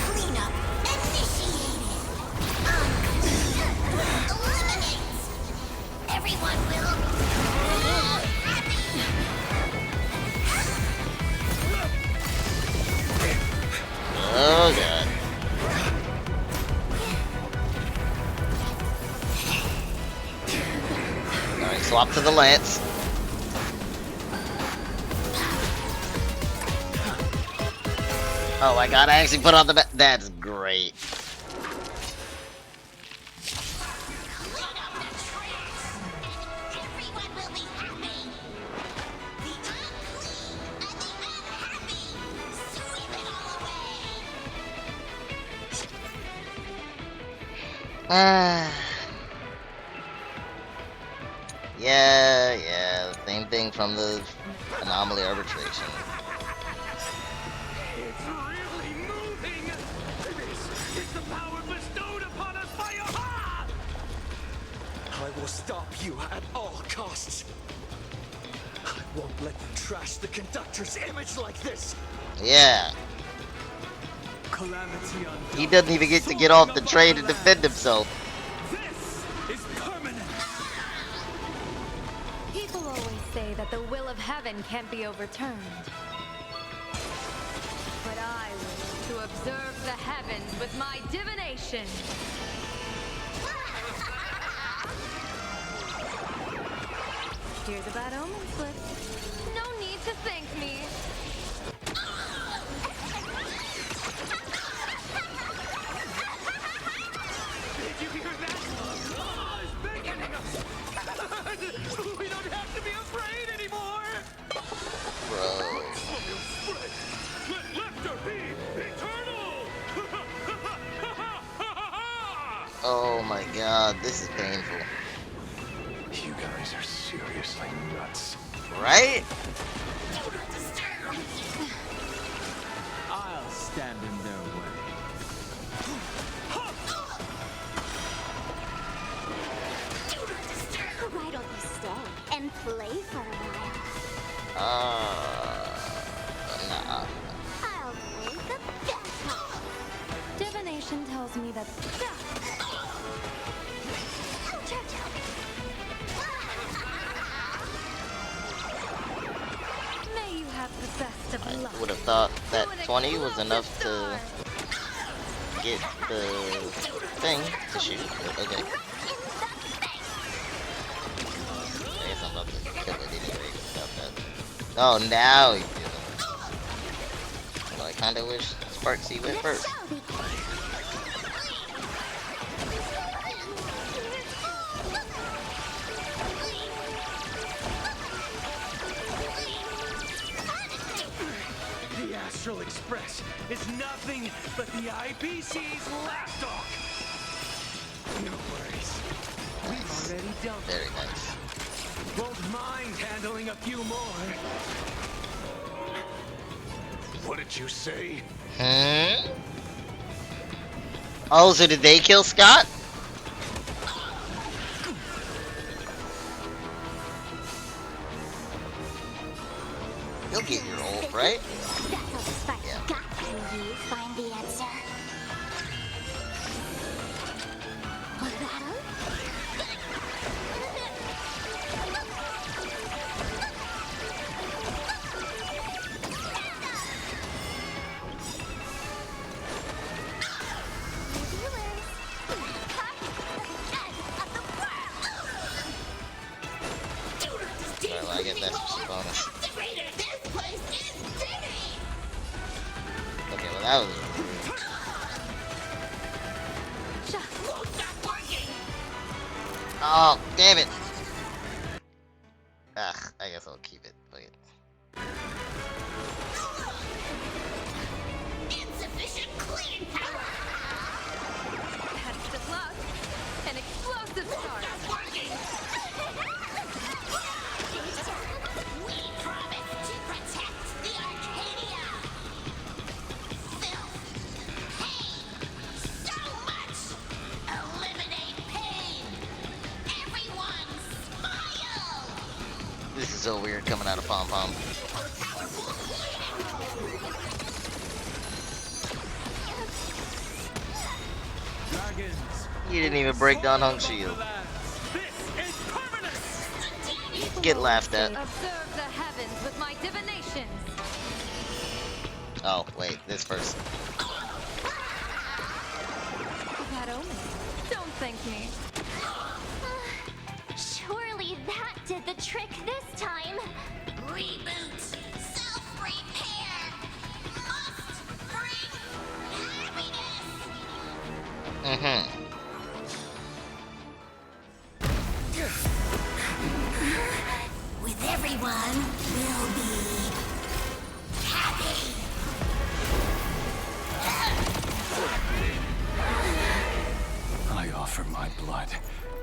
Cleanup initiated. Eliminate. Everyone will be happy. Oh god. Alright, swap to the lance. Oh my god, I actually put on the that's great. Yeah, same thing from the anomaly arbitration. It's really moving! This is the power bestowed upon us by Aha! I will stop you at all costs. I won't let them trash the conductor's image like this. Yeah. Calamity on He doesn't even get to get off the train to defend himself. This is permanent. People always say that the will of heaven can't be overturned. But I wish to observe the heavens with my divination. Here's a bad omen slip. No need to thank me. Did you hear that? Oh, it's beckoning us. We don't have to be afraid anymore. Bro. Let laughter be eternal. Oh my god, this is painful. You guys are seriously nuts. Right? I'll stand in their way. Why don't you stay and play for a while? Nah. I'll play the best part. Divination tells me that. May you have the best of luck. Would have thought that 20 was enough to get the thing to shoot, but okay. I guess I'm about to kill it anyway without that. Oh, now you do it. Well, I kinda wish Sparksy went first. The Astral Express is nothing but the IPC's lapdog. No worries. We've already dealt Very nice. Won't mind handling a few more. What did you say? Hmm? Oh, so did they kill Scott? You'll get your ult, right? That's how the sparks got. Can you find the answer? Was that him? Alright, well, I guess that's just a bonus. Okay, well, that was rude. Oh, damn it! Ugh, I guess I'll keep it. Fuck it. Best of luck. An explosive start. We promise to protect the Arcadia. Filth, pain, so much. Eliminate pain. Everyone, smile. This is so weird coming out of Pom Pom. You didn't even break down Hung's shield. Get laughed at. Observe the heavens with my divinations. Oh, wait, this first. That omen. Don't thank me. Surely that did the trick this time. Reboot. Self-repair. Must bring happiness. Mm-hmm. With everyone, we'll be happy. I offer my blood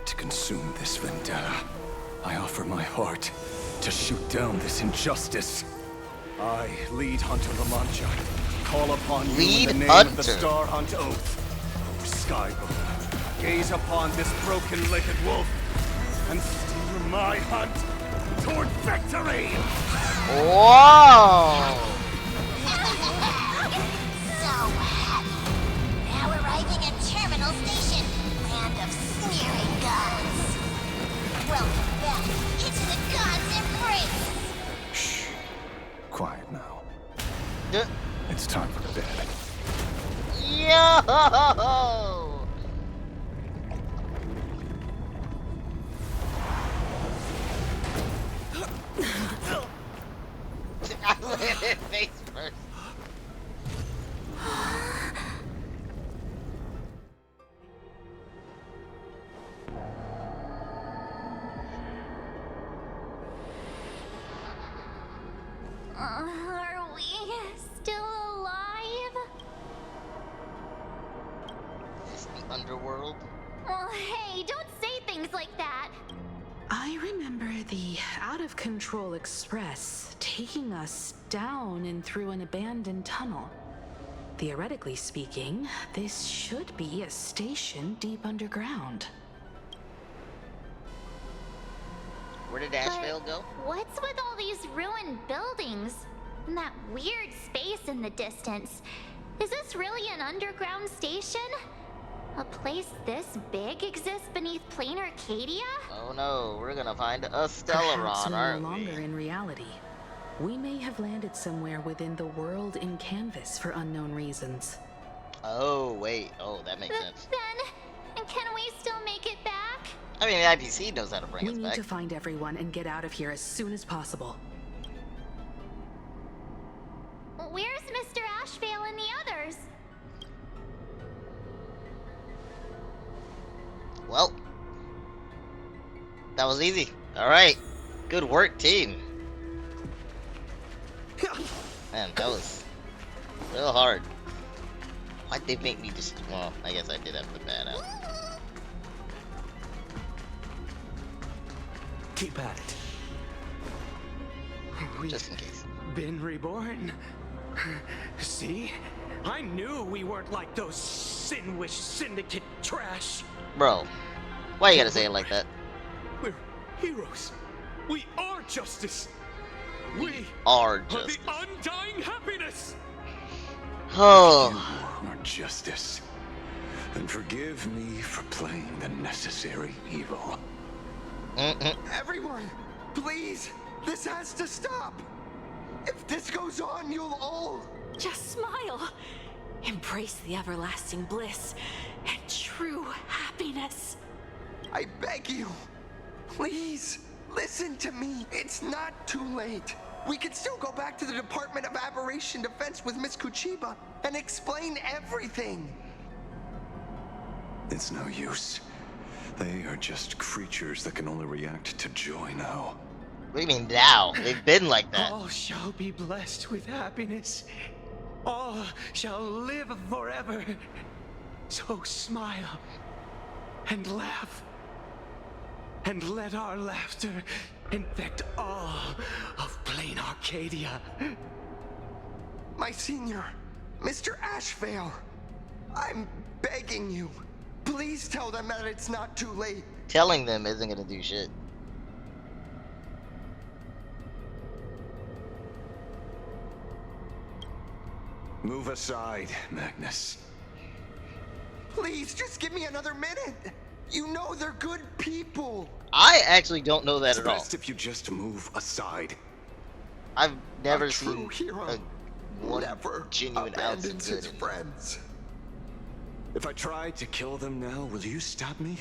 to consume this vendetta. I offer my heart to shoot down this injustice. I, lead Hunter La Mancha, call upon you in the name of the Star Hunt Oath. O Skybow, gaze upon this broken-legged wolf and steer my hunt toward victory! Whoa! So happy. Now arriving at Terminal Station, land of sneering gods. Welcome back into the gods' embrace. Shh. Quiet now. It's time for bed. Yo! I landed face first. Are we still alive? Is the underworld? Well, hey, don't say things like that. I remember the out-of-control express taking us down and through an abandoned tunnel. Theoretically speaking, this should be a station deep underground. Where did Ashveil go? What's with all these ruined buildings? And that weird space in the distance? Is this really an underground station? A place this big exists beneath plain Arcadia? Oh no, we're gonna find a Perhaps Stellaron, no aren't longer we? in reality. We may have landed somewhere within the world in canvas for unknown reasons. Oh, wait. Oh, that makes sense. Then, can we still make it back? I mean, the IPC knows how to bring We us need back. to find everyone and get out of here as soon as possible. Where's Mr. Ashveil and the others? Well, that was easy. Alright. Good work, team. Man, that was real hard. Why'd they make me just... Well, I guess I did have the bad out. Keep at it. Just in case. Been reborn. See? I knew we weren't like those Sin-Wish Syndicate trash. Bro, why you gotta say it like that? We're heroes. We are justice. We are the justice. undying happiness. Oh. You are justice. And forgive me for playing the necessary evil. Everyone, please, this has to stop. If this goes on, you'll all... Just smile. Embrace the everlasting bliss and true happiness. I beg you, please, listen to me. It's not too late. We can still go back to the Department of Aberration Defense with Miss Kuchiba and explain everything. It's no use. They are just creatures that can only react to joy now. What do you mean now? They've been like that. All shall be blessed with happiness. all shall live forever. So smile and laugh, and let our laughter infect all of Plain Arcadia. My senior, Mr. Ashveil, I'm begging you. Please tell them that it's not too late. Telling them isn't gonna do shit. Move aside, Magnus. Please, just give me another minute. You know they're good people. I actually don't know that It's at all. best if you just move aside. I've never A true seen hero one never genuine ounce of abandons good his in him. friends. If I try to kill them now, will you stop me?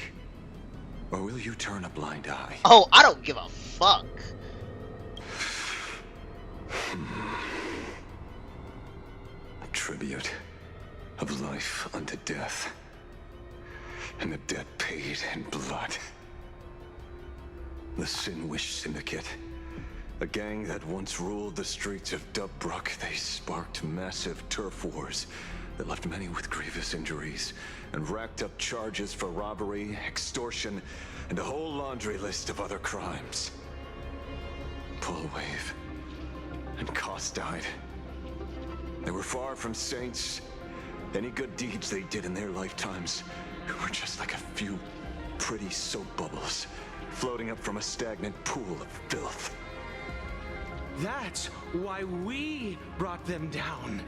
Or will you turn a blind eye? Oh, I don't give a fuck. Tribute of life unto death, and the debt paid in blood. The Sinwish Syndicate, a gang that once ruled the streets of Dubbrook. They sparked massive turf wars that left many with grievous injuries and racked up charges for robbery, extortion, and a whole laundry list of other crimes. Pull Wave and Koss died. They were far from saints. Any good deeds they did in their lifetimes were just like a few pretty soap bubbles floating up from a stagnant pool of filth. That's why we brought them down.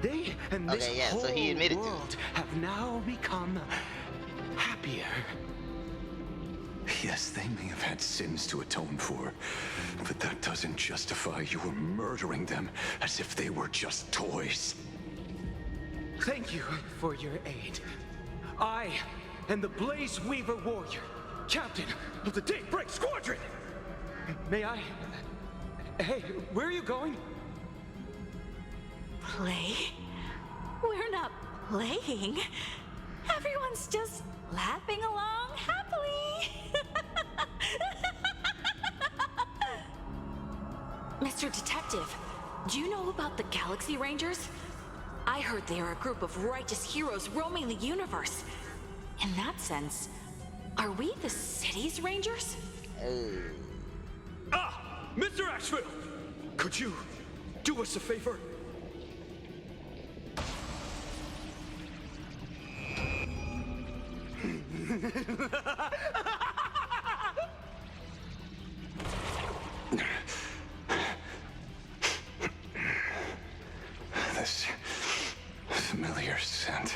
They and this Okay, yeah, whole so he admitted to it. world have now become happier. Yes, they may have had sins to atone for, but that doesn't justify you murdering them as if they were just toys. Thank you for your aid. I am the Blaze Weaver Warrior, captain of the Daybreak Squadron. May I? Hey, where are you going? Play? We're not playing. Everyone's just laughing along happily. Mr. Detective, do you know about the Galaxy Rangers? I heard they are a group of righteous heroes roaming the universe. In that sense, are we the city's rangers? Ah, Mr. Ashveil, could you do us a favor? This familiar scent.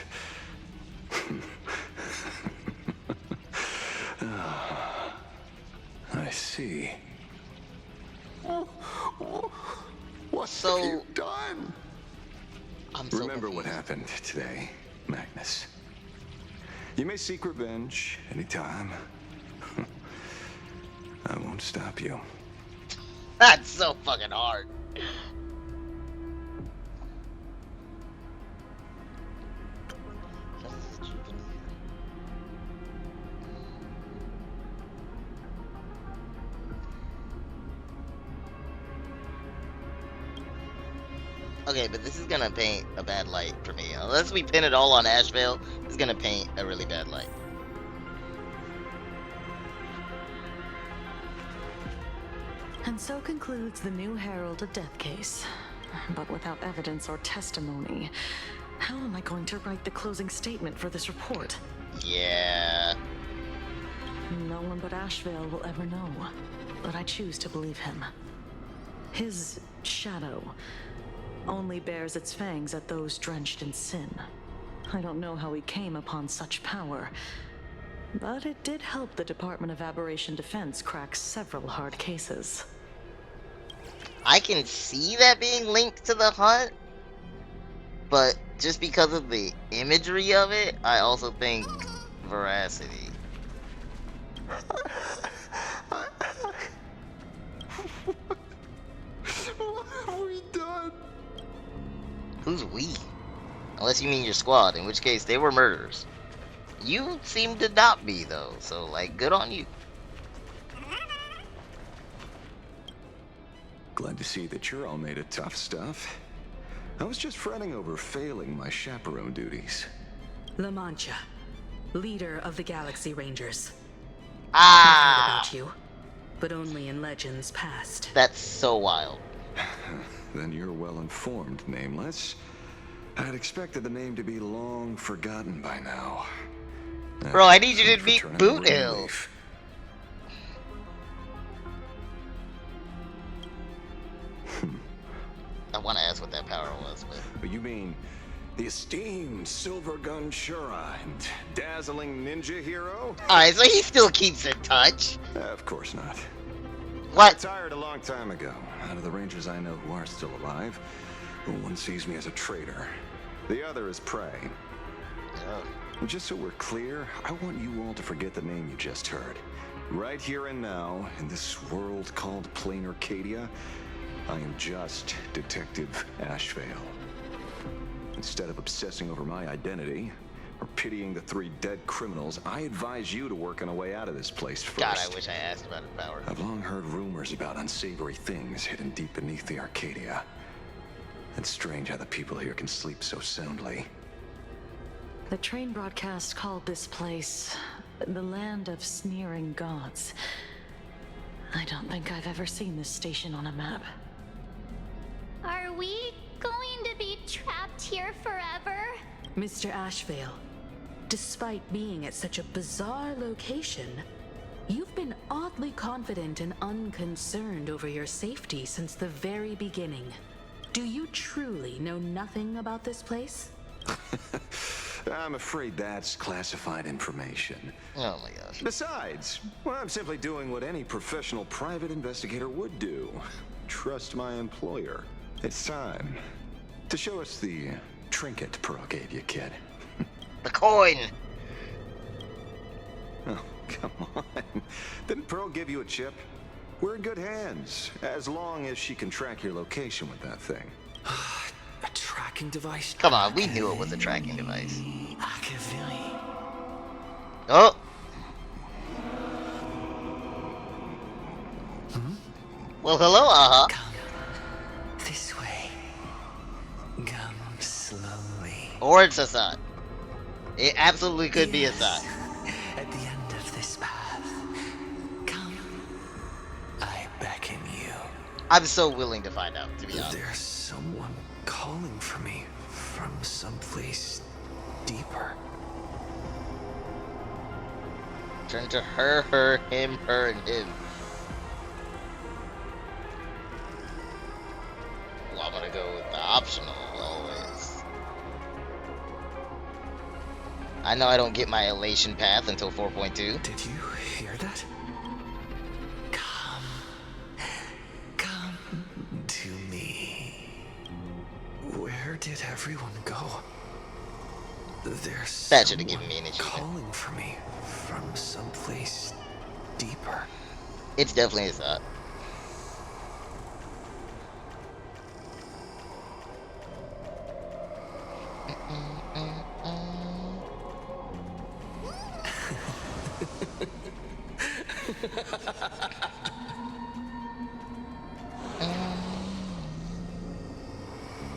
Ah, I see. What So- have you done? I'm so Remember what confused. happened today, Magnus. You may seek revenge anytime. I won't stop you. That's so fucking hard. Okay, but this is gonna paint a bad light for me. Unless we pin it all on Ashveil, it's gonna paint a really bad light. And so concludes the new Herald of Death case. But without evidence or testimony, how am I going to write the closing statement for this report? Yeah. No one but Ashveil will ever know, but I choose to believe him. His shadow only bears its fangs at those drenched in sin. I don't know how he came upon such power, but it did help the Department of Aberration Defense crack several hard cases. I can see that being linked to the hunt, but just because of the imagery of it, I also think veracity. What have we done? Who's we? Unless you mean your squad, in which case they were murderers. You seem to not be, though, so, like, good on you. Glad to see that you're all made of tough stuff. I was just fretting over failing my chaperone duties. La Mancha, leader of the Galaxy Rangers. Ah! I've heard about you, but only in legends past. That's so wild. Then you're well informed, Nameless. I'd expected the name to be long forgotten by now. Bro, I need you to meet Boot Hill. Relief. I want to ask what that power was, But you mean the esteemed Silver Gun Shura and dazzling ninja hero? Alright, so he still keeps in touch. Of course not. What? Retired a long time ago. Out of the Rangers I know who are still alive, one sees me as a traitor. The other is prey. And just so we're clear, I want you all to forget the name you just heard. Right here and now, in this world called Plain Arcadia, I am just Detective Ashveil. Instead of obsessing over my identity, or pitying the 3 dead criminals, I advise you to work on a way out of this place first. God, I wish I asked about his power. I've long heard rumors about unsavory things hidden deep beneath the Arcadia. It's strange how the people here can sleep so soundly. The train broadcast called this place the land of sneering gods. I don't think I've ever seen this station on a map. Are we going to be trapped here forever? Mr. Ashveil, despite being at such a bizarre location, you've been oddly confident and unconcerned over your safety since the very beginning. Do you truly know nothing about this place? I'm afraid that's classified information. Oh my gosh. Besides, well, I'm simply doing what any professional private investigator would do. Trust my employer. It's time to show us the trinket Pearl gave you, kid. The coin! Oh, come on. Didn't Pearl give you a chip? We're in good hands, as long as she can track your location with that thing. A tracking device? Come on, we knew it was a tracking device. Oh! Well, hello, This way. Come slowly. Or it's Assad. It absolutely could be Assad. At the end of this path, come. I beckon you. I'm so willing to find out, to be honest. There's someone calling for me from someplace deeper. Turn to her, her, him, her, and him. Well, I'm gonna go with the optional always. I know I don't get my elation path until 4.2. Did you hear that? Come to me. Where did everyone go? There's that should have given me an achievement. Calling for me from someplace deeper. It's definitely Assad.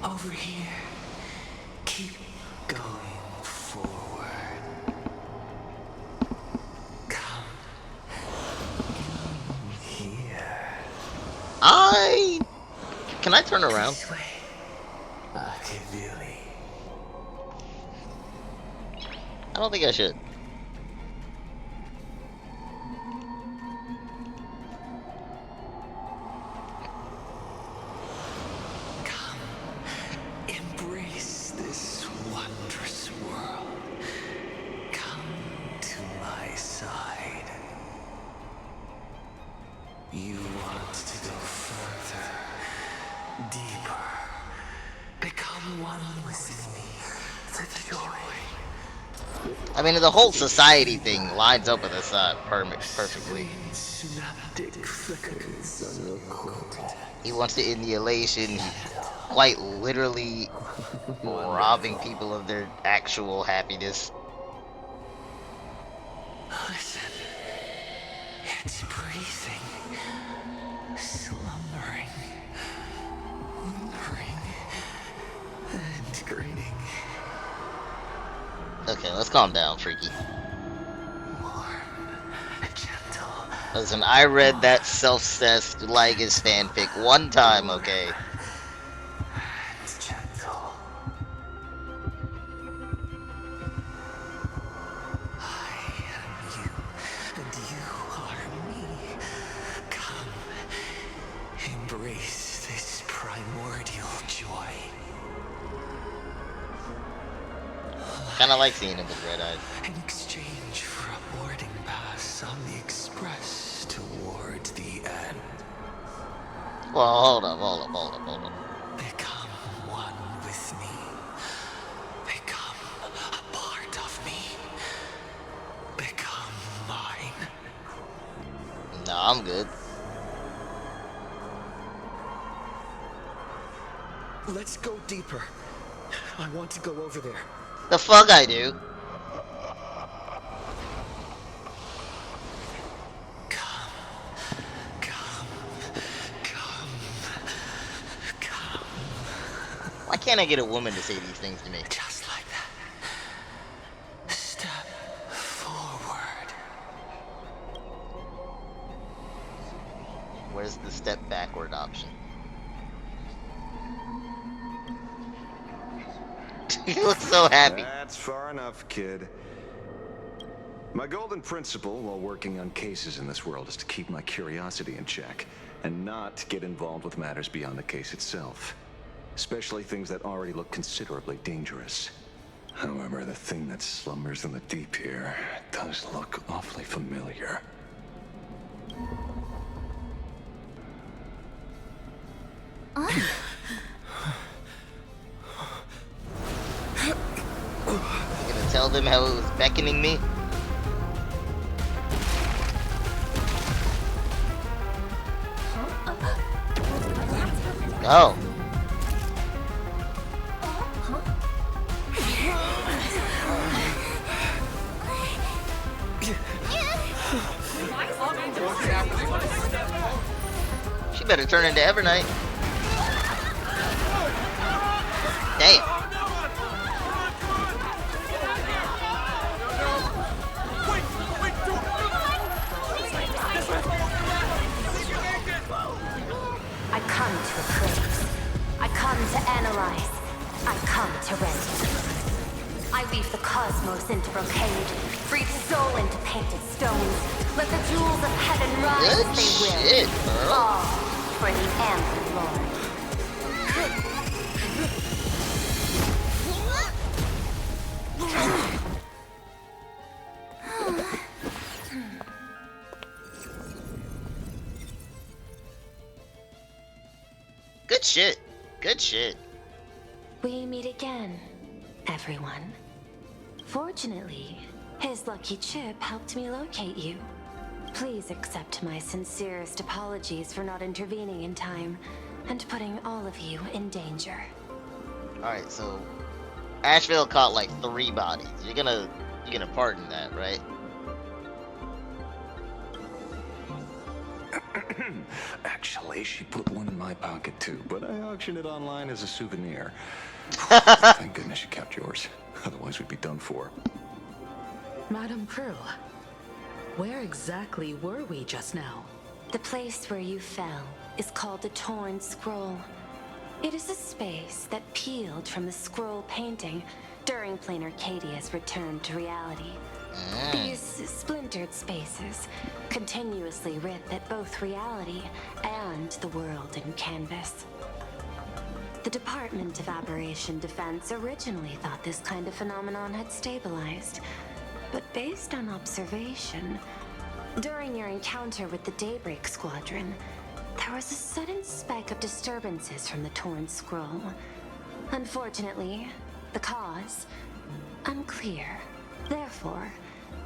Over here. Keep going forward. Come here. Can I turn around? This way. I don't think I should. Embrace this wondrous world. Come to my side. You want to go further, deeper. Become one with me. The joy. I mean, the whole society thing lines up with Assad perfectly. He wants to end the elation, quite literally robbing people of their actual happiness. Listen, it's breathing, slumbering, whimpering. Integrating. Okay, let's calm down, Freaky. Listen, I read that self-cessed Lygus fanfic one time, okay? It's gentle. I am you, and you are me. Come, embrace this primordial joy. Kinda like seeing him with red eyes. In exchange for a boarding pass on the express toward the end. Well, hold up. Become one with me. Become a part of me. Become mine. No, I'm good. Let's go deeper. I want to go over there. The fuck I do? Why can't I get a woman to say these things to me? Just like that. Step forward. Where's the step backward option? You look so happy. That's far enough, kid. My golden principle while working on cases in this world is to keep my curiosity in check and not get involved with matters beyond the case itself. Especially things that already look considerably dangerous. However, the thing that slumbers in the deep here does look awfully familiar. You gonna tell them how it was beckoning me? Oh. She better turn into Evernight. Damn. I come to appraise. I come to analyze. I come to render. I weave the cosmos into brocade, breathe soul into painted stones. Let the jewels of heaven rise Good as they will. shit, bro. All for the Amber Lord. Good shit. Good shit. We meet again, everyone. Fortunately, his lucky chip helped me locate you. Please accept my sincerest apologies for not intervening in time and putting all of you in danger. Alright, so Ashveil caught like 3 bodies. You're gonna pardon that, right? Actually, she put one in my pocket too, but I auctioned it online as a souvenir. Thank goodness you kept yours. Otherwise we'd be done for. Madam Prue, where exactly were we just now? The place where you fell is called the Torn Scroll. It is a space that peeled from the scroll painting during Plain Arcadia's return to reality. These splintered spaces continuously rip at both reality and the world in canvas. The Department of Aberration Defense originally thought this kind of phenomenon had stabilized, but based on observation, during your encounter with the Daybreak Squadron, there was a sudden spike of disturbances from the Torn Scroll. Unfortunately, the cause, unclear. Therefore,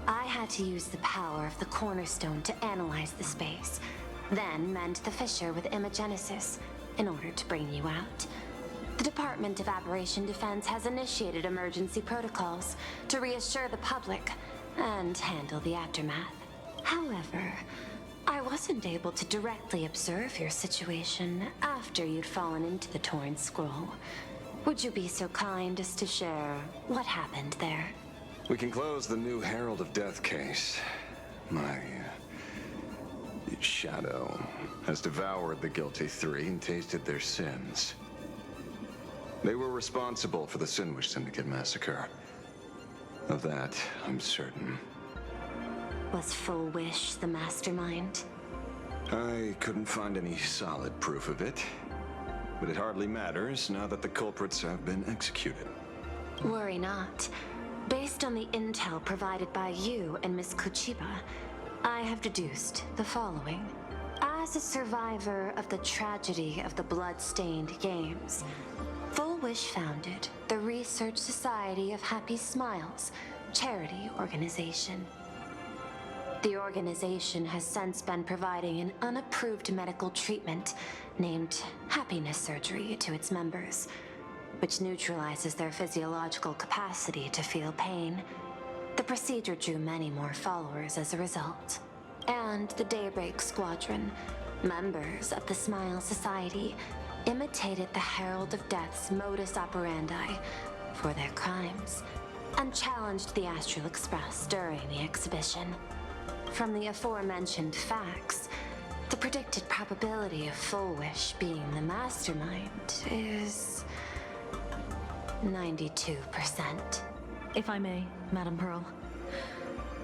I had to use the power of the Cornerstone to analyze the space, then mend the fissure with Imagenesis in order to bring you out. The Department of Aberration Defense has initiated emergency protocols to reassure the public and handle the aftermath. However, I wasn't able to directly observe your situation after you'd fallen into the Torn Scroll. Would you be so kind as to share what happened there? We can close the new Herald of Death case. My shadow has devoured the guilty three and tasted their sins. They were responsible for the Sinwish Syndicate massacre. Of that, I'm certain. Was Full Wish the mastermind? I couldn't find any solid proof of it, but it hardly matters now that the culprits have been executed. Worry not. Based on the intel provided by you and Miss Kuchiba, I have deduced the following. As a survivor of the tragedy of the Blood-Stained Games, Full Wish founded the Research Society of Happy Smiles, charity organization. The organization has since been providing an unapproved medical treatment named happiness surgery to its members, which neutralizes their physiological capacity to feel pain. The procedure drew many more followers as a result. And the Daybreak Squadron, members of the Smile Society, imitated the Herald of Death's modus operandi for their crimes, and challenged the Astral Express during the exhibition. From the aforementioned facts, the predicted probability of Full Wish being the mastermind is 92%. If I may, Madam Pearl.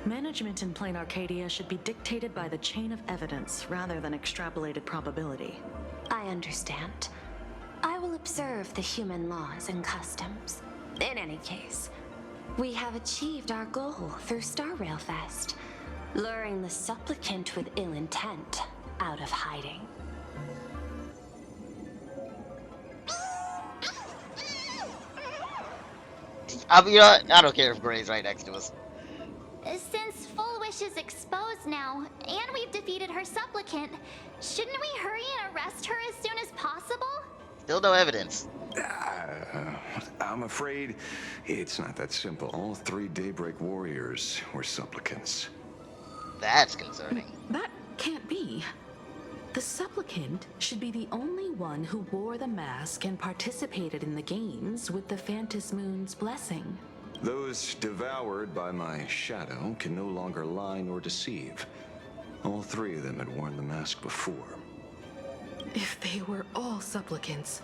Management in Plain Arcadia should be dictated by the chain of evidence rather than extrapolated probability. I understand. I will observe the human laws and customs. In any case, we have achieved our goal through Star Rail Fest, luring the supplicant with ill intent out of hiding. I don't care if Gray's right next to us. Since Full Wish is exposed now, and we've defeated her supplicant, shouldn't we hurry and arrest her as soon as possible? Still no evidence. I'm afraid it's not that simple. All three Daybreak warriors were supplicants. That's concerning. That can't be. The supplicant should be the only one who wore the mask and participated in the games with the Phantis Moon's blessing. Those devoured by my shadow can no longer lie nor deceive. All three of them had worn the mask before. If they were all supplicants,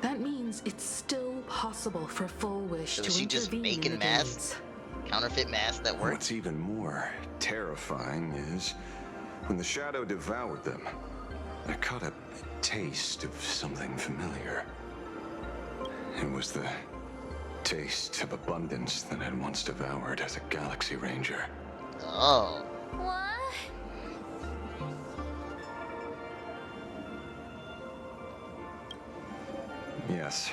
that means it's still possible for Full Wish So to is she just intervene making in the masks? Counterfeit masks that work? What's even more terrifying is when the shadow devoured them, I caught a taste of something familiar. It was the taste of abundance that I'd once devoured as a Galaxy Ranger. Oh. What? Yes.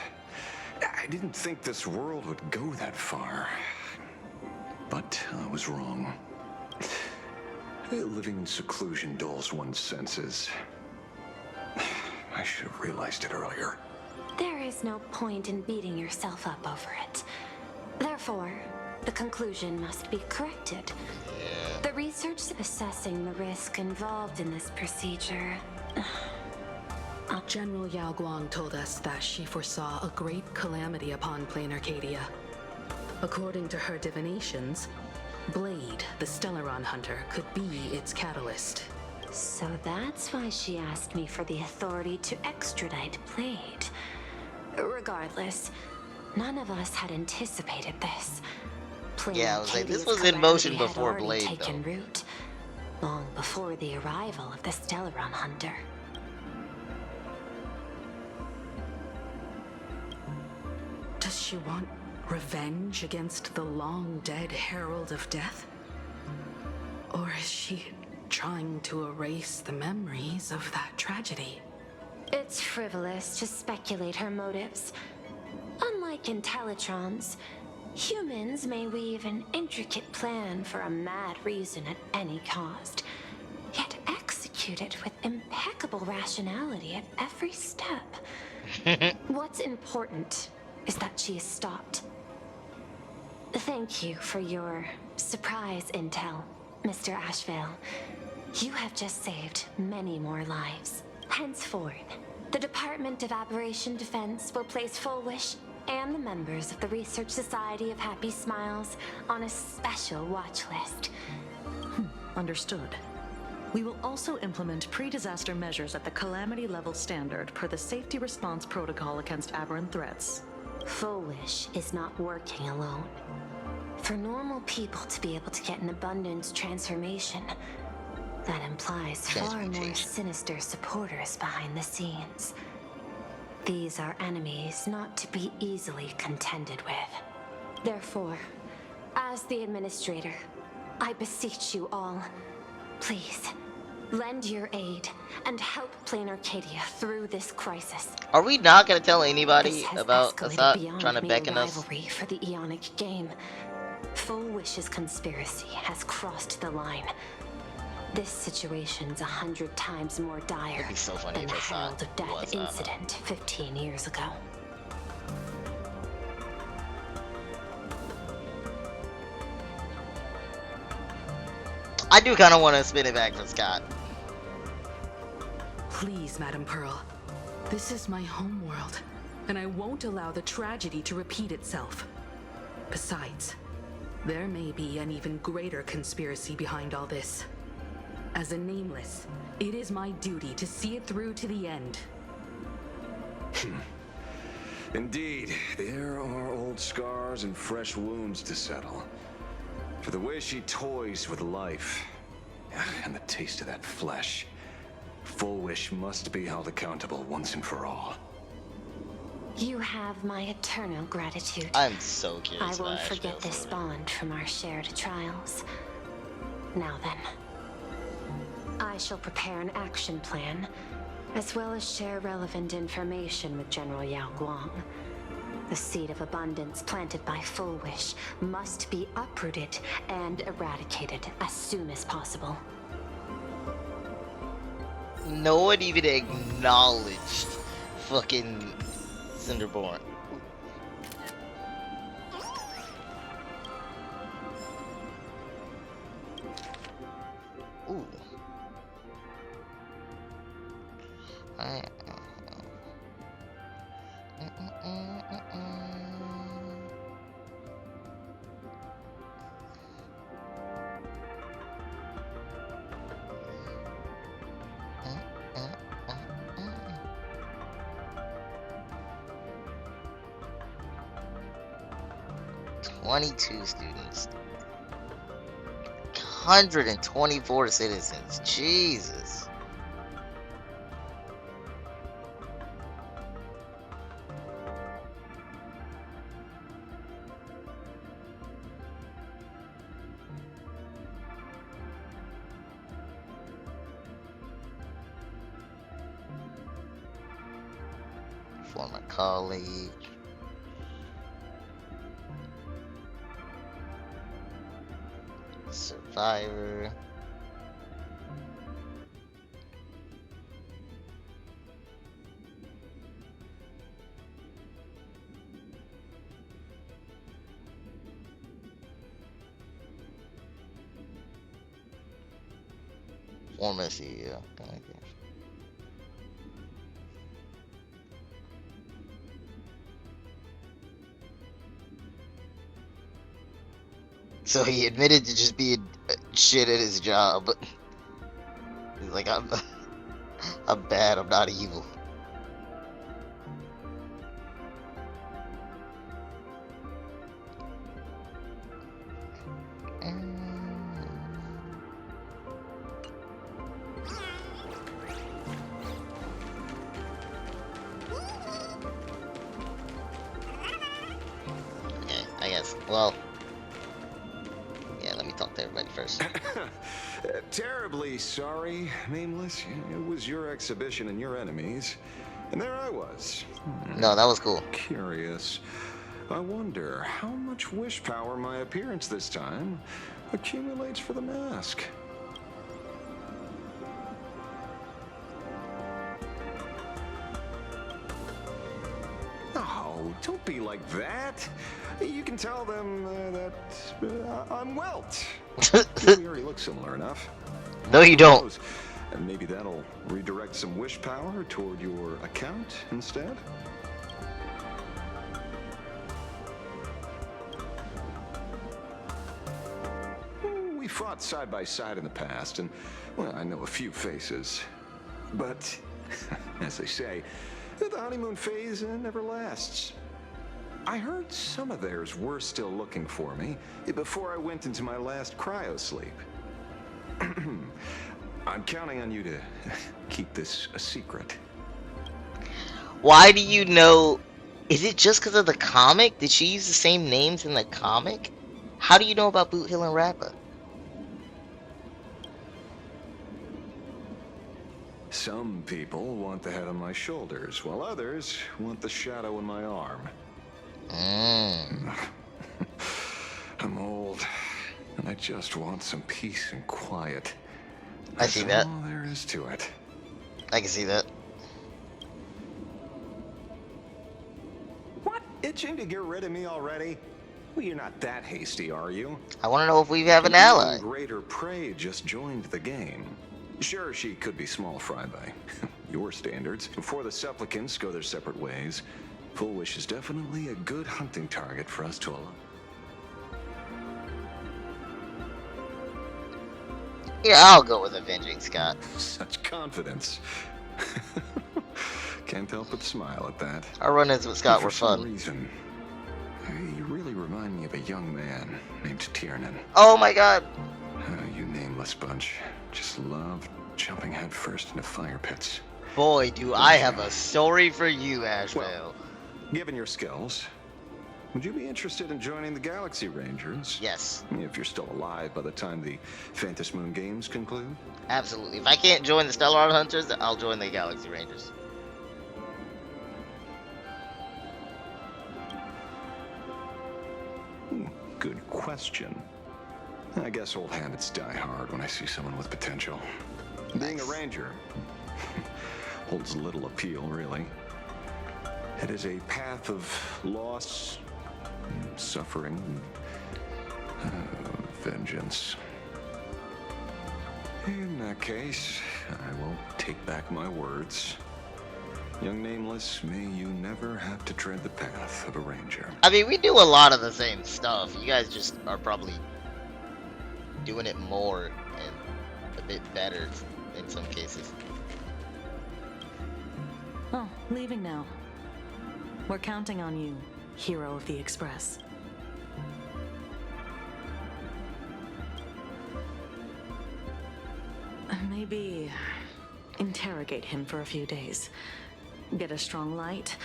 I didn't think this world would go that far. But I was wrong. Living in seclusion dulls one's senses. I should have realized it earlier. There is no point in beating yourself up over it. Therefore, the conclusion must be corrected. The research assessing the risk involved in this procedure. General Yao Guang told us that she foresaw a great calamity upon Plain Arcadia. According to her divinations, Blade, the Stellaron hunter, could be its catalyst. So that's why she asked me for the authority to extradite Blade. Regardless, none of us had anticipated this. Yeah, I was like, this was in motion before Blade, taken though. root, long before the arrival of the Stellaron hunter. Does she want revenge against the long-dead Herald of Death? Or is she trying to erase the memories of that tragedy? It's frivolous to speculate her motives. Unlike Intellitrons, humans may weave an intricate plan for a mad reason at any cost, yet execute it with impeccable rationality at every step. What's important is that she is stopped. Thank you for your surprise intel, Mr. Ashveil. You have just saved many more lives. Henceforth, The Department of Aberration Defense will place Full Wish and the members of the Research Society of Happy Smiles on a special watch list. Understood. We will also implement pre-disaster measures at the calamity level standard per the Safety Response Protocol against aberrant threats. Full Wish is not working alone. For normal people to be able to get an abundance transformation, that implies far more sinister supporters behind the scenes. These are enemies not to be easily contended with. Therefore, as the administrator, I beseech you all, please, lend your aid and help Plain Arcadia through this crisis. Are we not gonna tell anybody This has about escalated Assad beyond trying to mere beckon us? rivalry for the Eonic game. Full Wish's conspiracy has crossed the line. This situation's 100 times more dire It'd be so funny than if the Assad Herald of Death was, incident 15 years ago. I do kind of want to spin it back for Scott. Please, Madam Pearl. This is my homeworld, and I won't allow the tragedy to repeat itself. Besides, there may be an even greater conspiracy behind all this. As a Nameless, it is my duty to see it through to the end. Indeed, there are old scars and fresh wounds to settle. For the way she toys with life, and the taste of that flesh, Full Wish must be held accountable once and for all. You have my eternal gratitude. I'm so curious. I won't forget this bond from our shared trials. Now then, I shall prepare an action plan, as well as share relevant information with General Yao Guang. The seed of abundance planted by Full Wish must be uprooted and eradicated as soon as possible. No one even acknowledged fucking Cinderborn. Ooh. Alright. 22 students. 124 citizens. Jesus. Former colleague. Survivor. Former CEO. Okay. So he admitted to just being shit at his job, but he's like, I'm bad, I'm not evil. Okay, I guess, well, yeah, let me talk to everybody first. Terribly sorry, Nameless. It was your exhibition and your enemies. And there I was. No, that was cool. Curious. I wonder how much wish power my appearance this time accumulates for the mask. Oh, don't be like that. You can tell them that I'm Welt. We already look similar enough. No, you don't. And maybe that'll redirect some wish power toward your account instead? We fought side by side in the past, and, well, I know a few faces. But, as they say, the honeymoon phase never lasts. I heard some of theirs were still looking for me before I went into my last cryosleep. I'm counting on you to keep this a secret. Why do you know? Is it just because of the comic? Did she use the same names in the comic? How do you know about Boot Hill and Rappa? Some people want the head on my shoulders, while others want the shadow in my arm. I'm old, and I just want some peace and quiet. I see that. That's all there is to it. I can see that. What? Itching to get rid of me already? Well, you're not that hasty, are you? I want to know if we have an ally. Greater Prey just joined the game. Sure, she could be small fry by your standards. Before the supplicants go their separate ways, Full Wish is definitely a good hunting target for us to allow. Yeah, I'll go with Avenging Scott. Such confidence. Can't help but smile at that. Our run-ins with Scott were fun. For some reason, you really remind me of a young man named Tiernan. Oh my god! You nameless bunch. Just love jumping headfirst into fire pits. Boy, do I have a story for you, Ashveil. Well, given your skills, would you be interested in joining the Galaxy Rangers? Yes. If you're still alive by the time the Phantom Moon Games conclude? Absolutely. If I can't join the Stellar Hunters, I'll join the Galaxy Rangers. Good question. I guess old habits die hard when I see someone with potential. Nice. Being a ranger holds little appeal, really. It is a path of loss, suffering, vengeance. In that case, I will take back my words. Young Nameless, may you never have to tread the path of a ranger. I mean, we do a lot of the same stuff. You guys just are probably doing it more and a bit better in some cases. Oh, leaving now. We're counting on you, hero of the Express. Maybe interrogate him for a few days. Get a strong light,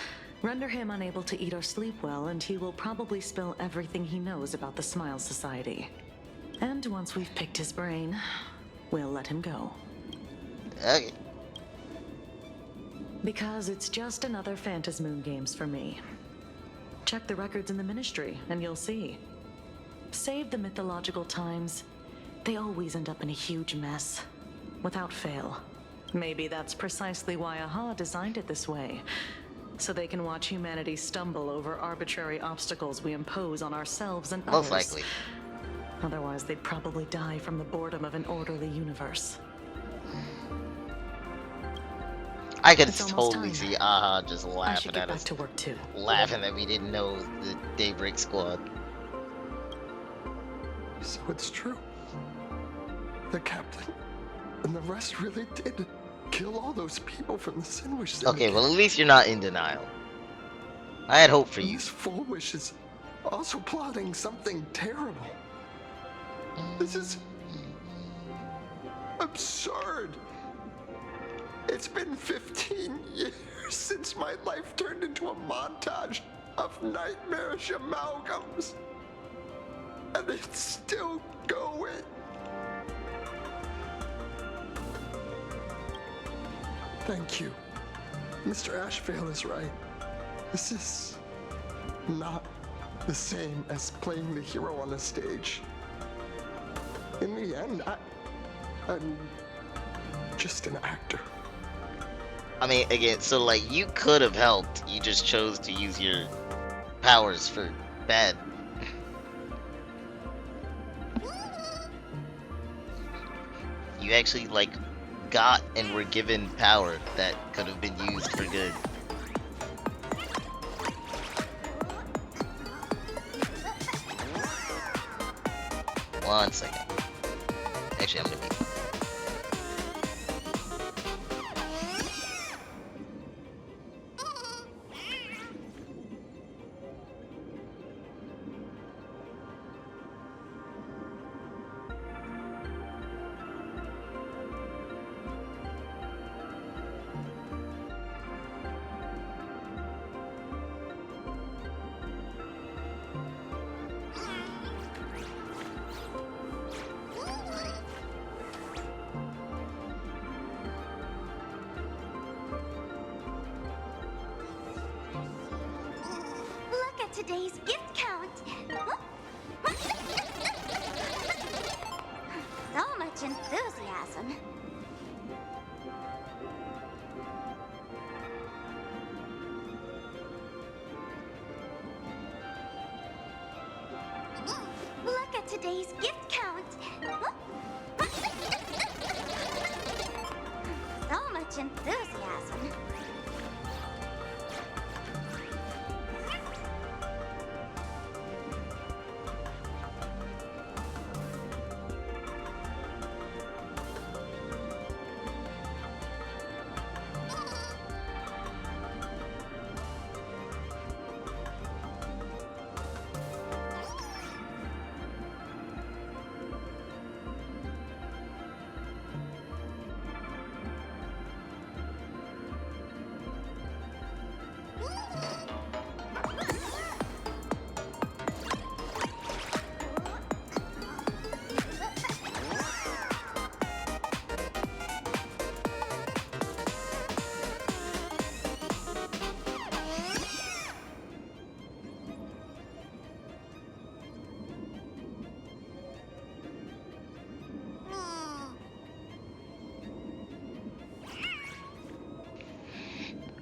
render him unable to eat or sleep well, and he will probably spill everything he knows about the Smile Society. And once we've picked his brain, we'll let him go. Okay. Because it's just another Phantasmoon Games for me. Check the records in the Ministry, and you'll see. Save the mythological times. They always end up in a huge mess. Without fail. Maybe that's precisely why AHA designed it this way. So they can watch humanity stumble over arbitrary obstacles we impose on ourselves and others. Most likely. Otherwise, they'd probably die from the boredom of an orderly universe. I could totally see AHA just laughing at us. To work too. Laughing that we didn't know the Daybreak Squad. So it's true. The captain and the rest really did kill all those people from the Sinwish Syndicate. Okay, well at least you're not in denial. I had hope for you. This Full Wish is also plotting something terrible. This is absurd. It's been 15 years since my life turned into a montage of nightmarish amalgams. And it's still going. Thank you. Mr. Ashveil is right. This is not the same as playing the hero on a stage. In the end, I'm just an actor. I mean, again, so like you could have helped. You just chose to use your powers for bad. You actually like got and were given power that could have been used for good. One second. Actually, I'm gonna be. Look at today's gift count. So much enthusiasm. Look at today's gift count. So much enthusiasm.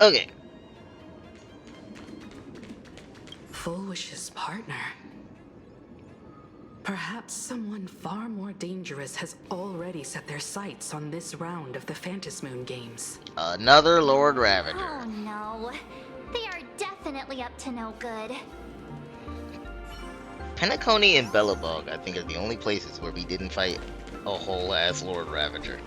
Okay. Full Wish's partner. Perhaps someone far more dangerous has already set their sights on this round of the Phantasmoon Games. Another Lord Ravager. Oh no. They are definitely up to no good. Penacony and Bellabog, I think, are the only places where we didn't fight a whole ass Lord Ravager.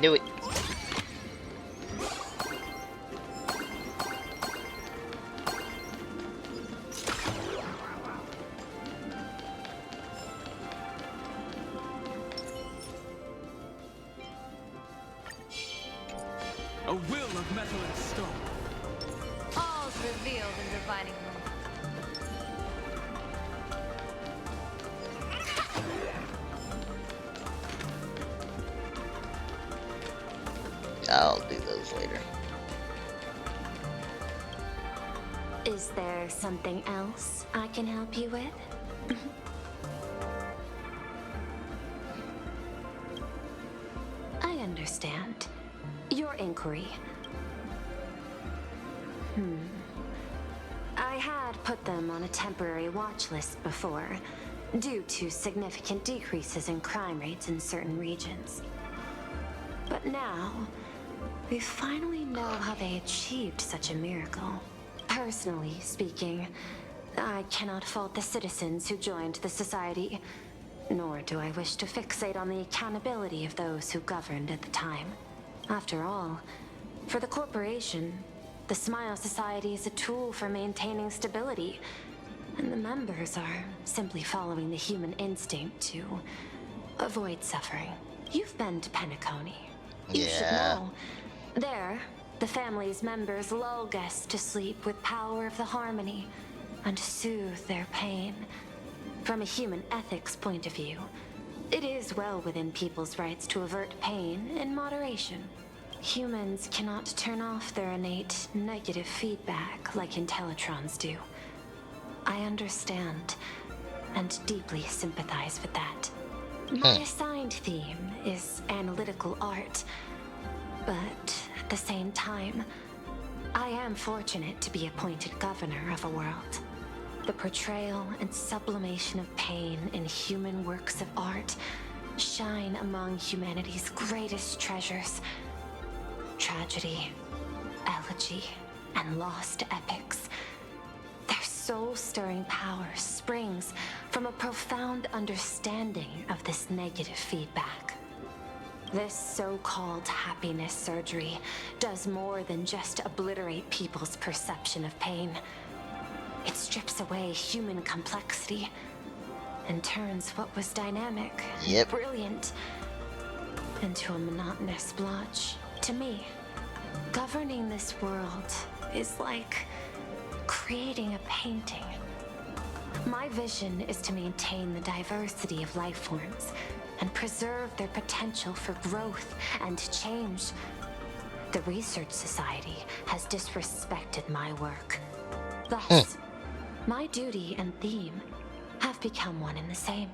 Knew it. A will of metal and stone. All's revealed in dividing them. I'll do those later. Is there something else I can help you with? I understand. Your inquiry. I had put them on a temporary watch list before, due to significant decreases in crime rates in certain regions. But now, we finally know how they achieved such a miracle. Personally speaking, I cannot fault the citizens who joined the society, nor do I wish to fixate on the accountability of those who governed at the time. After all, for the corporation, the Smile Society is a tool for maintaining stability, and the members are simply following the human instinct to avoid suffering. You've been to Penacony. You should know. There, the family's members lull guests to sleep with power of the harmony and soothe their pain. From a human ethics point of view, it is well within people's rights to avert pain in moderation. Humans cannot turn off their innate negative feedback like Intellitrons do. I understand and deeply sympathize with that. My assigned theme is analytical art, but at the same time, I am fortunate to be appointed governor of a world. The portrayal and sublimation of pain in human works of art shine among humanity's greatest treasures. Tragedy, elegy, and lost epics. Their soul-stirring power springs from a profound understanding of this negative feedback. This so-called happiness surgery does more than just obliterate people's perception of pain. It strips away human complexity and turns what was dynamic and brilliant into a monotonous blotch. To me, governing this world is like creating a painting. My vision is to maintain the diversity of life forms and preserve their potential for growth and change. The Research Society has disrespected my work. Thus, my duty and theme have become one and the same.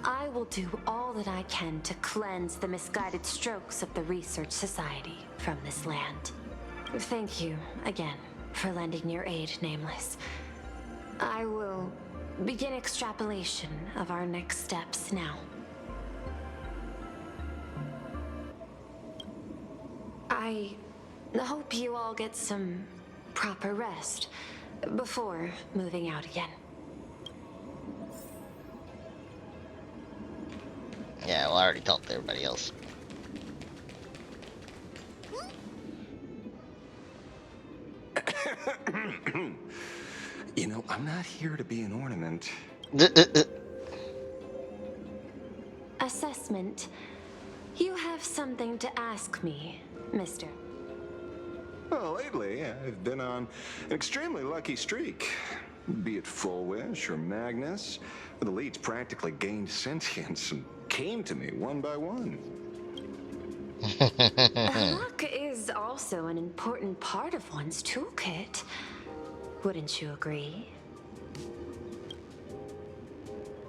I will do all that I can to cleanse the misguided strokes of the Research Society from this land. Thank you again for lending your aid, Nameless. I will begin extrapolation of our next steps now. I hope you all get some proper rest before moving out again. Yeah, well, I already talked to everybody else. You know, I'm not here to be an ornament. Assessment. You have something to ask me, mister. Well, lately, I've been on an extremely lucky streak. Be it Full Wish or Magnus, the elites practically gained sentience and came to me one by one. Luck is also an important part of one's toolkit. Wouldn't you agree?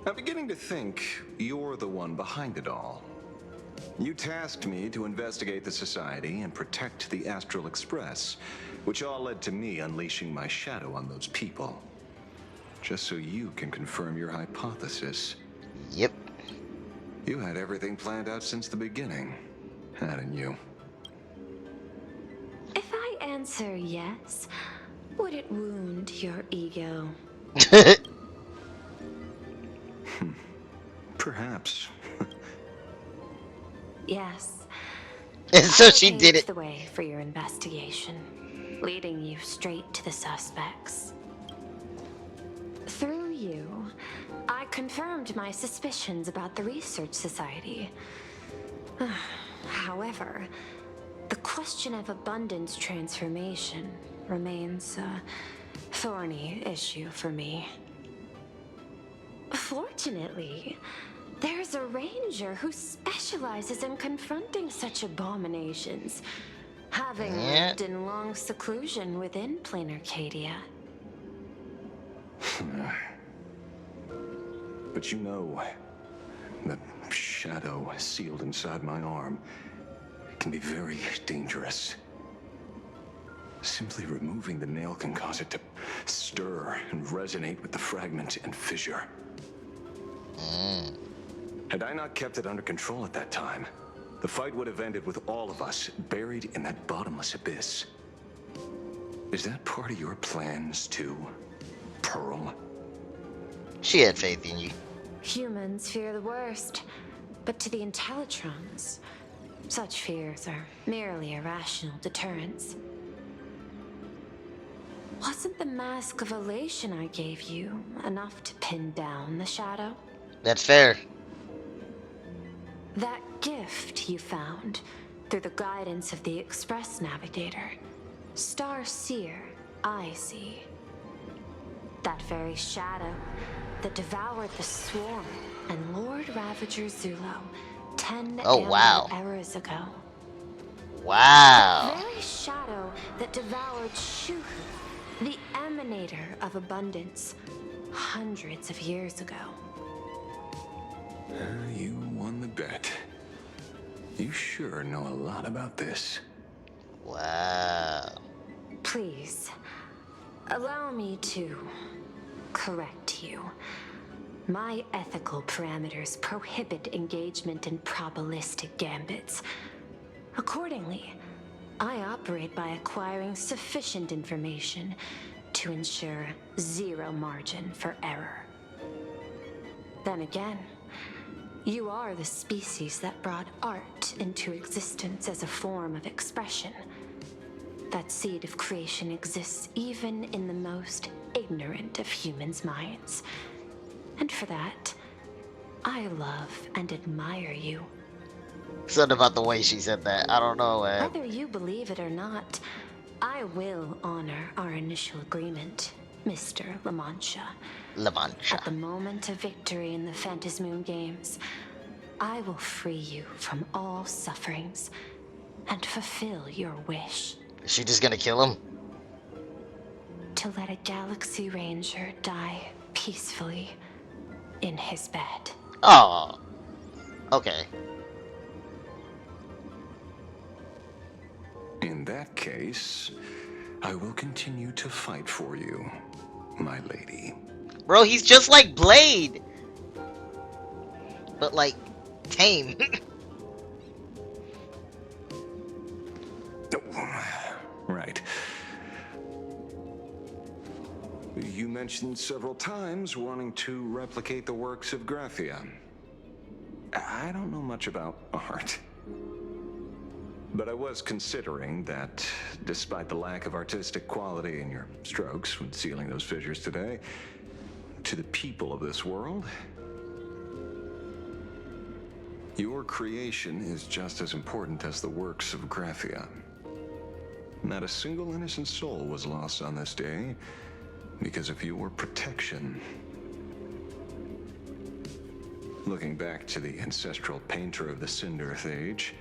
I'm beginning to think you're the one behind it all. You tasked me to investigate the Society and protect the Astral Express, which all led to me unleashing my shadow on those people. Just so you can confirm your hypothesis. Yep. You had everything planned out since the beginning, hadn't you? If I answer yes, would it wound your ego? Perhaps. Yes. So she did it. The way for your investigation, leading you straight to the suspects. Through you, I confirmed my suspicions about the Research Society. However, the question of abundance transformation remains a thorny issue for me. Fortunately, there's a ranger who specializes in confronting such abominations, having lived in long seclusion within plain Arcadia. But you know, that shadow sealed inside my arm can be very dangerous. Simply removing the nail can cause it to stir and resonate with the fragment and fissure. Had I not kept it under control at that time, the fight would have ended with all of us buried in that bottomless abyss. Is that part of your plans too, Pearl? She had faith in you. Humans fear the worst, but to the Intellitrons, such fears are merely irrational deterrents. Wasn't the mask of elation I gave you enough to pin down the shadow? That's fair. That gift you found through the guidance of the Express Navigator, Star Seer, I see. That very shadow that devoured the Swarm and Lord Ravager Zulo 10 eras ago. Wow. The very shadow that devoured Shuhu, the emanator of abundance, hundreds of years ago. You won the bet. You sure know a lot about this. Wow. Please, allow me to correct you. My ethical parameters prohibit engagement in probabilistic gambits. Accordingly, I operate by acquiring sufficient information to ensure zero margin for error. Then again, you are the species that brought art into existence as a form of expression. That seed of creation exists even in the most ignorant of humans' minds. And for that, I love and admire you. Something about the way she said that. I don't know, man. Whether you believe it or not, I will honor our initial agreement, Mr. La Mancha. La Mancha. At the moment of victory in the Phantasmoon Games, I will free you from all sufferings and fulfill your wish. Is she just gonna kill him? To let a Galaxy Ranger die peacefully in his bed. Oh. Okay. In that case, I will continue to fight for you, my lady. Bro, he's just like Blade. But like, tame. Right. You mentioned several times wanting to replicate the works of Graphia. I don't know much about art. But I was considering that, despite the lack of artistic quality in your strokes when sealing those fissures today, to the people of this world, your creation is just as important as the works of Graphia. Not a single innocent soul was lost on this day because of your protection. Looking back to the ancestral painter of the Cinderth Age,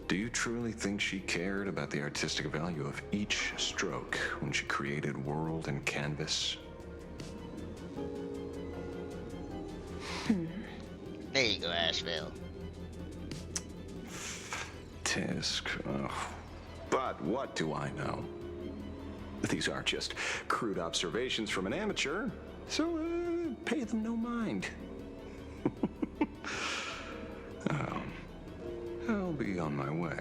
do you truly think she cared about the artistic value of each stroke when she created world and canvas? There you go, Ashveil. Tisk. Oh. But what do I know? These are just crude observations from an amateur, so pay them no mind. I'll be on my way.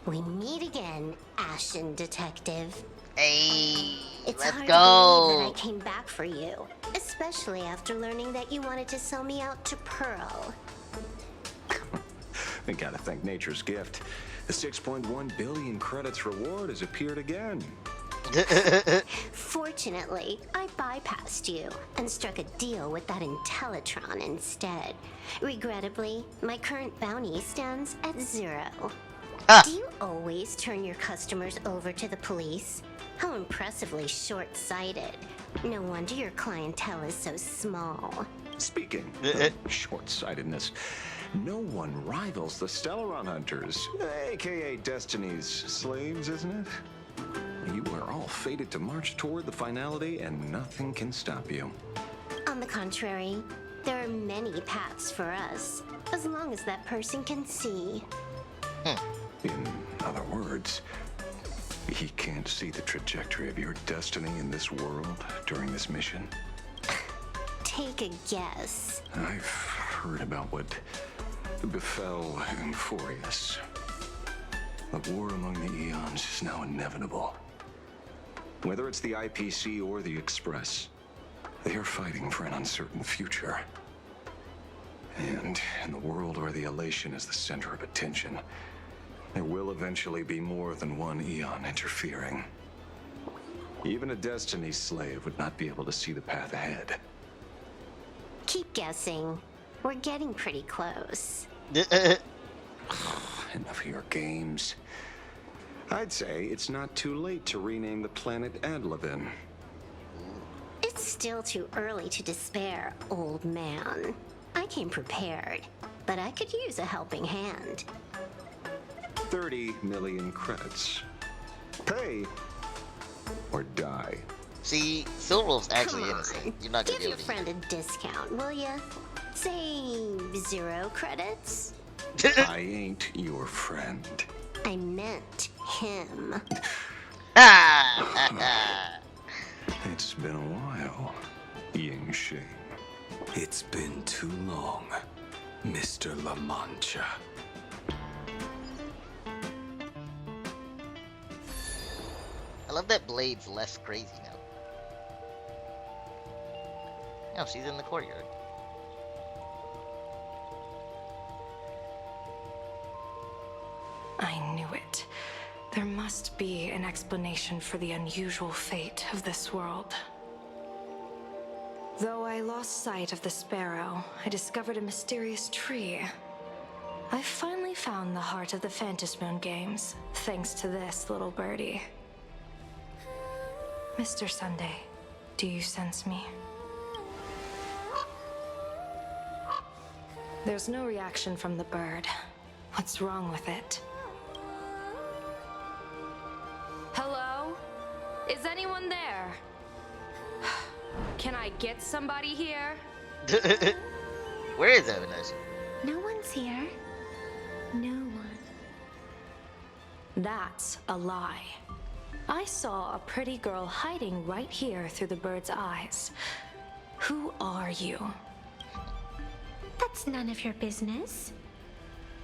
We meet again, Ashen Detective. Hey, it's let's hard go. to believe that I came back for you, especially after learning that you wanted to sell me out to Pearl. I gotta thank nature's gift. The 6.1 billion credits reward has appeared again. Fortunately, I bypassed you and struck a deal with that Intellitron instead. Regrettably, my current bounty stands at 0. Do you always turn your customers over to the police? How impressively short-sighted. No wonder your clientele is so small. Speaking of short-sightedness, no one rivals the Stellaron Hunters, aka Destiny's slaves, isn't it? You are all fated to march toward the finality, and nothing can stop you. On the contrary, there are many paths for us, as long as that person can see. In other words, he can't see the trajectory of your destiny in this world during this mission? Take a guess. I've heard about what befell Euphorius. The war among the Eons is now inevitable. Whether it's the IPC or the Express, they are fighting for an uncertain future. And in the world where the elation is the center of attention, there will eventually be more than one Eon interfering. Even a Destiny slave would not be able to see the path ahead. Keep guessing. We're getting pretty close. Enough of your games. I'd say it's not too late to rename the planet Adlevin. It's still too early to despair, old man. I came prepared, but I could use a helping hand. 30 million credits. Pay or die. See, Silverwolf's actually innocent. You're not gonna Give be your able to friend a discount, will ya? Say 0 credits? I ain't your friend. I meant him. It's been a while, Ying Shing. It's been too long, Mr. La Mancha. I love that Blade's less crazy now. Oh, she's in the courtyard. I knew it. There must be an explanation for the unusual fate of this world. Though I lost sight of the sparrow, I discovered a mysterious tree. I finally found the heart of the Phantasmoon games, thanks to this little birdie. Mr. Sunday, do you sense me? There's no reaction from the bird. What's wrong with it? Hello? Is anyone there? Can I get somebody here? Where is Evanescence? No one's here. No one. That's a lie. I saw a pretty girl hiding right here through the bird's eyes. Who are you? That's none of your business.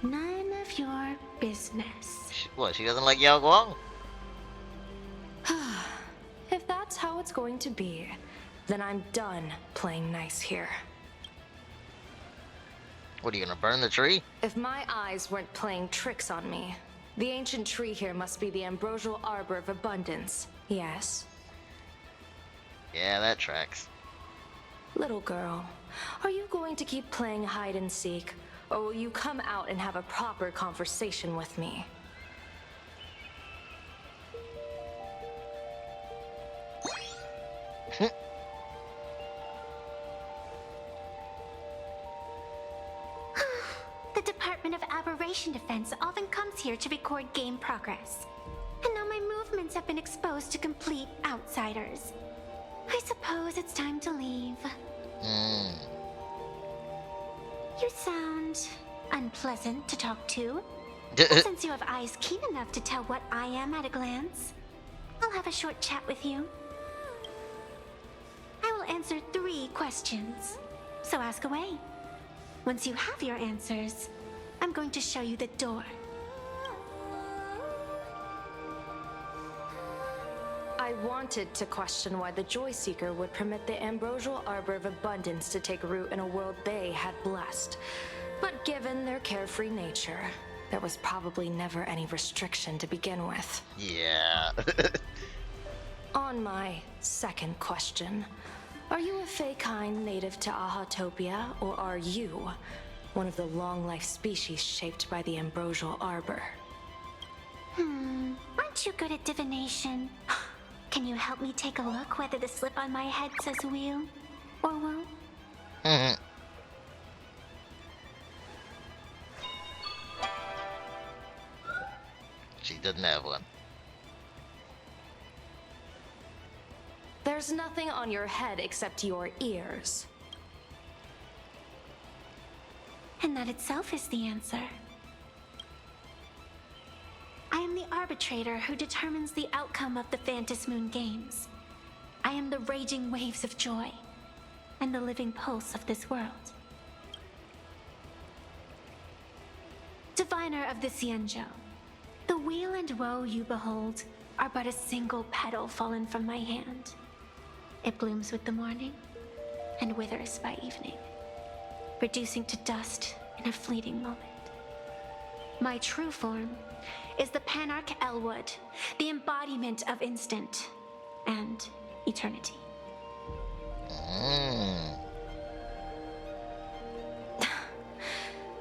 None of your business. What, she doesn't like Yao Guang? If that's how it's going to be, then I'm done playing nice here. What, are you gonna burn the tree? If my eyes weren't playing tricks on me, the ancient tree here must be the ambrosial arbor of abundance, yes? Yeah, that tracks. Little girl, are you going to keep playing hide and seek, or will you come out and have a proper conversation with me? The Department of Aberration Defense often comes here to record game progress. And now my movements have been exposed to complete outsiders. I suppose it's time to leave. You sound unpleasant to talk to. But since you have eyes keen enough to tell what I am at a glance, I'll have a short chat with you. I will answer 3 questions, so ask away. Once you have your answers, I'm going to show you the door. I wanted to question why the Joy Seeker would permit the ambrosial arbor of abundance to take root in a world they had blessed. But given their carefree nature, there was probably never any restriction to begin with. Yeah. On my second question, are you a Fey-kind native to Ahatopia, or are you one of the long-life species shaped by the ambrosial arbor? Aren't you good at divination? Can you help me take a look whether the slip on my head says wheel or woe? She doesn't have one. There's nothing on your head except your ears. And that itself is the answer. I am the arbitrator who determines the outcome of the Phantasmoon games. I am the raging waves of joy and the living pulse of this world. Diviner of the Xianzhou, the weal and woe you behold are but a single petal fallen from my hand. It blooms with the morning and withers by evening, reducing to dust in a fleeting moment. My true form is the Panarch Elwood, the embodiment of instant and eternity.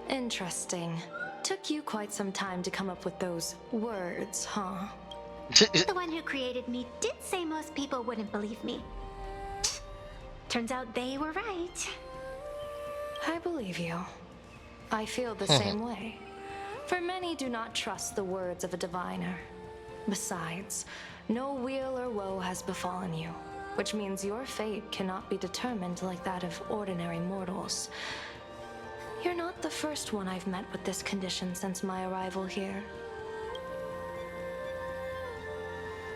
Interesting. Took you quite some time to come up with those words, huh? The one who created me did say most people wouldn't believe me. Turns out they were right. I believe you. I feel the same way. For many do not trust the words of a diviner. Besides, no weal or woe has befallen you, which means your fate cannot be determined like that of ordinary mortals. You're not the first one I've met with this condition since my arrival here.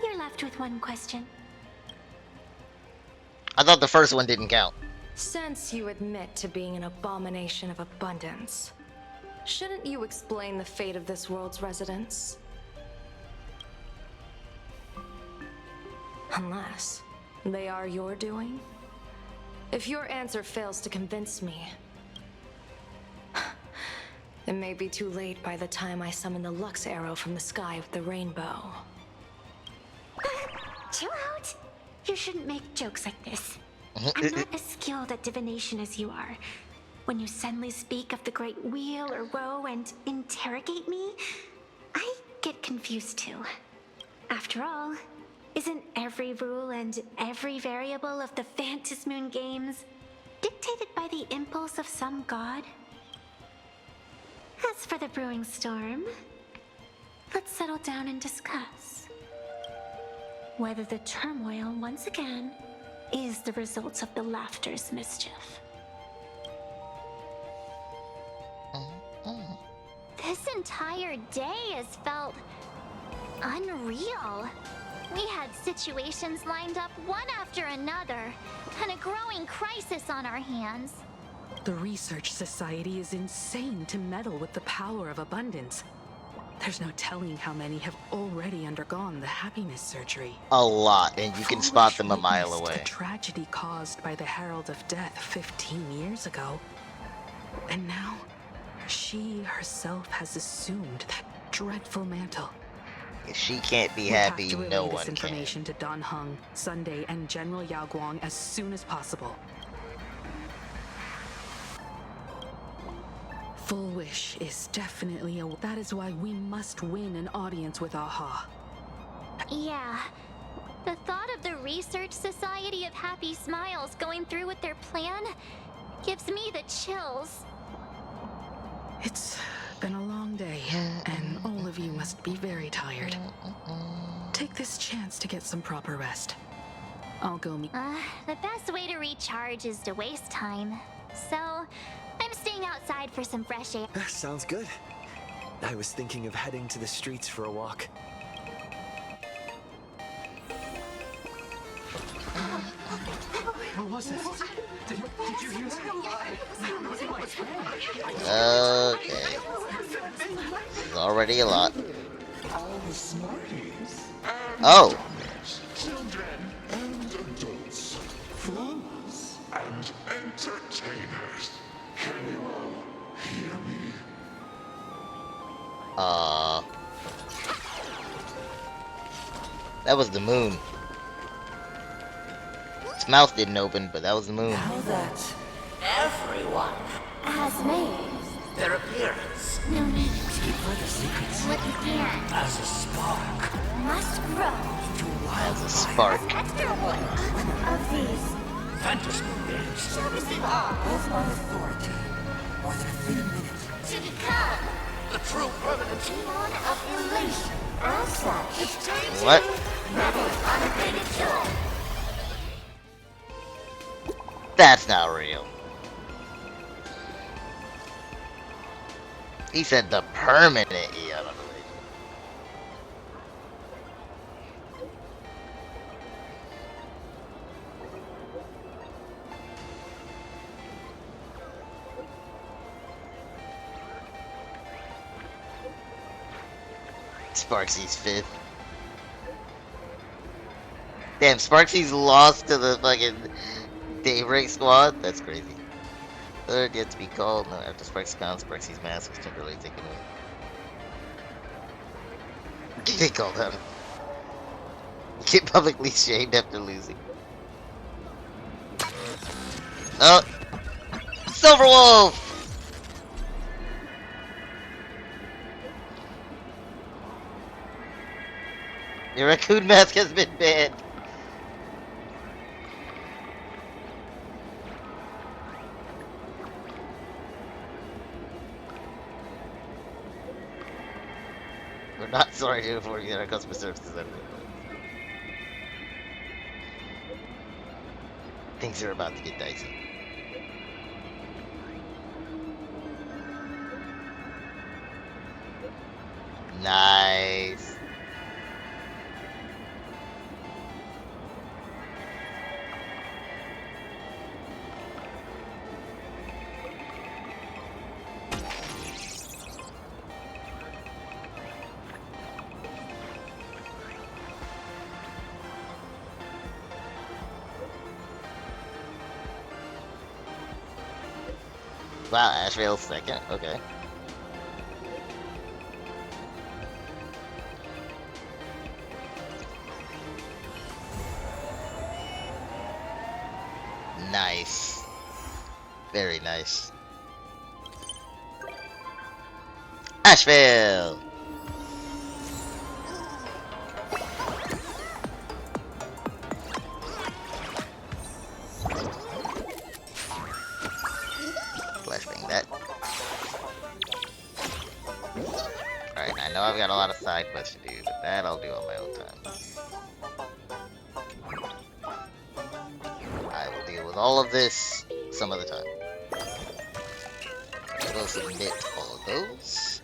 You're left with one question. I thought the first one didn't count. Since you admit to being an abomination of abundance, shouldn't you explain the fate of this world's residents? Unless they are your doing? If your answer fails to convince me, it may be too late by the time I summon the Lux arrow from the sky with the rainbow. Chill out. You shouldn't make jokes like this. I'm not as skilled at divination as you are. When you suddenly speak of the great wheel or woe and interrogate me, I get confused too. After all, isn't every rule and every variable of the Phantasmoon games dictated by the impulse of some god? As for the brewing storm, let's settle down and discuss whether the turmoil once again is the result of the laughter's mischief. This entire day has felt unreal. We had situations lined up one after another, and a growing crisis on our hands. The Research Society is insane to meddle with the power of abundance. There's no telling how many have already undergone the happiness surgery. A lot, and you can spot them a mile Witnessed away. The tragedy caused by the Herald of Death 15 years ago. And now, she herself has assumed that dreadful mantle. If she can't be We happy, have to no relay one this can. information to Dan Heng, Sunday, and General Yao Guang as soon as possible. Full Wish is definitely a... That is why we must win an audience with Aha. Yeah. The thought of the Research Society of Happy Smiles going through with their plan gives me the chills. It's been a long day, and all of you must be very tired. Take this chance to get some proper rest. I'll go meet... The best way to recharge is to waste time. So, I'm staying outside for some fresh air. Sounds good. I was thinking of heading to the streets for a walk. What was this? Did you hear Okay. This is already a lot. Oh. Children and adults, fools and entertainers. Can you all hear me? That was the moon. Its mouth didn't open, but that was the moon. Now that everyone has made their appearance, no need to keep further secrets what you can as a spark must grow into wild As a spark. extra one of these Phantasmoon games shall receive all of my authority within a thin minute to become the true permanent demon of elation. As such, it's time to What? revel in unabated joy. That's not real. He said the permanent eon of elation. Sparksy's 5th. Damn, Sparksy's lost to the fucking Daybreak Squad? That's crazy. 3rd yet to be called. No, after Sparks gone, Sparksy's mask was temporarily taken away. They called him. Get publicly shamed after losing. Oh! Silverwolf! Your raccoon mask has been banned. We're not sorry to inform you that our customer service is under. Things are about to get dicey. Nice. Wow, Ashveil second. Okay. Nice. Very nice. Ashveil! Flashbang that. Alright, I know I've got a lot of side quests to do, but that I'll do on my own time. I will deal with all of this some other time. I will submit all of those.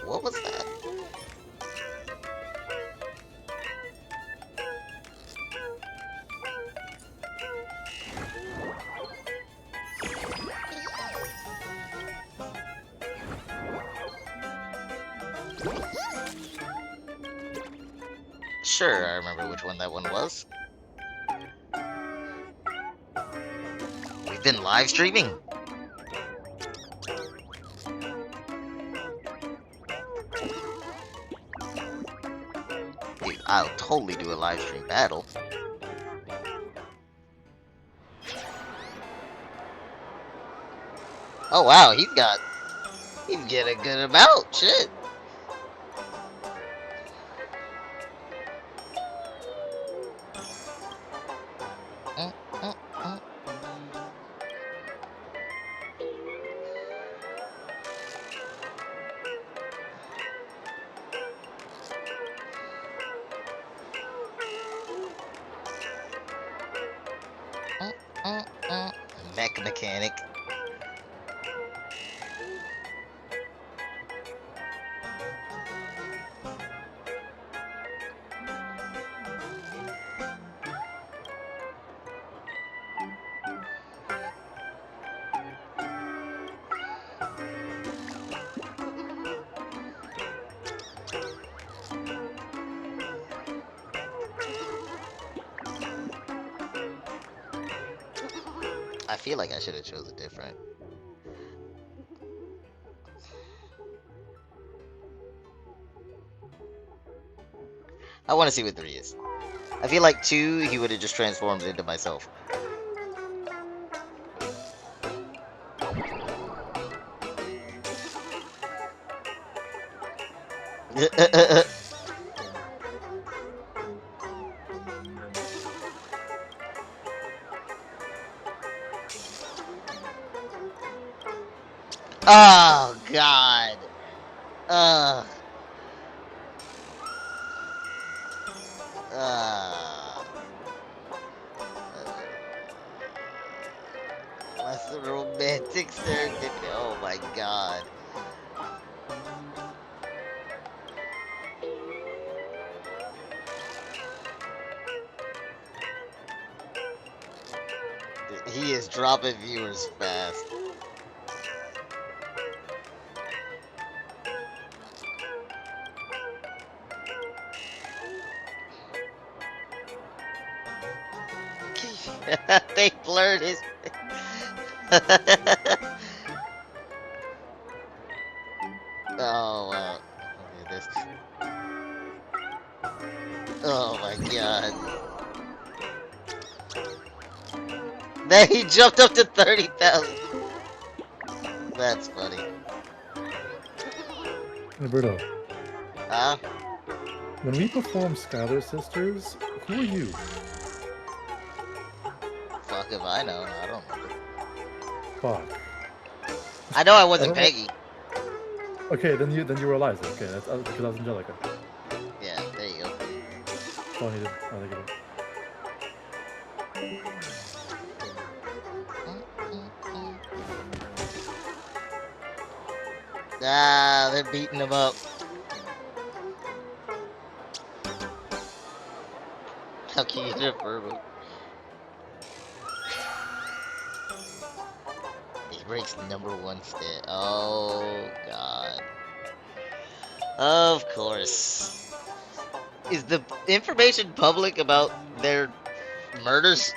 What was that? Sure, I remember which one that one was. We've been live streaming. Dude, I'll totally do a live stream battle. Oh wow, he's got a good amount. Shit. Mech mechanic. I feel like I should have chosen different. I want to see what 3 is. I feel like 2, he would have just transformed into myself. Oh God. Ugh. That's the romantic serendipity. Oh my God. He is dropping viewers fast. They blurred his. Oh wow. Look at this. Oh my God. Then he jumped up to 30,000. That's funny. Roberto. Huh? When we perform Skylar Sisters, who are you? Fuck if I know. I don't know. Fuck. I know I wasn't Peggy. Okay, then you were Eliza. Okay, that's because I was Angelica. Yeah, there you go. That's all I needed. I think of it. Ah, they're beating him up. How can you get a verbal? He breaks #1 stat. Oh god. Of course. Is the information public about their murders?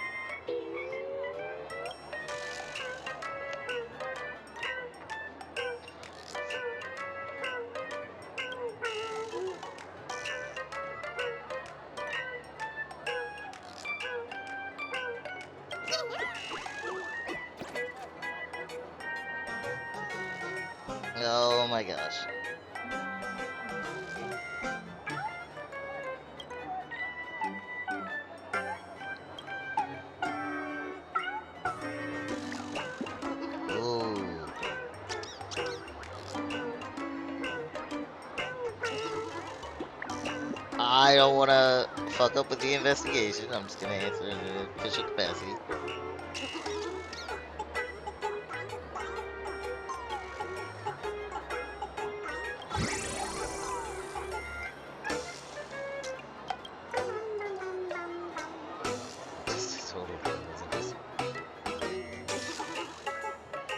Oh my gosh. Ooh. I don't want to fuck up with the investigation. I'm just gonna answer in an official capacity.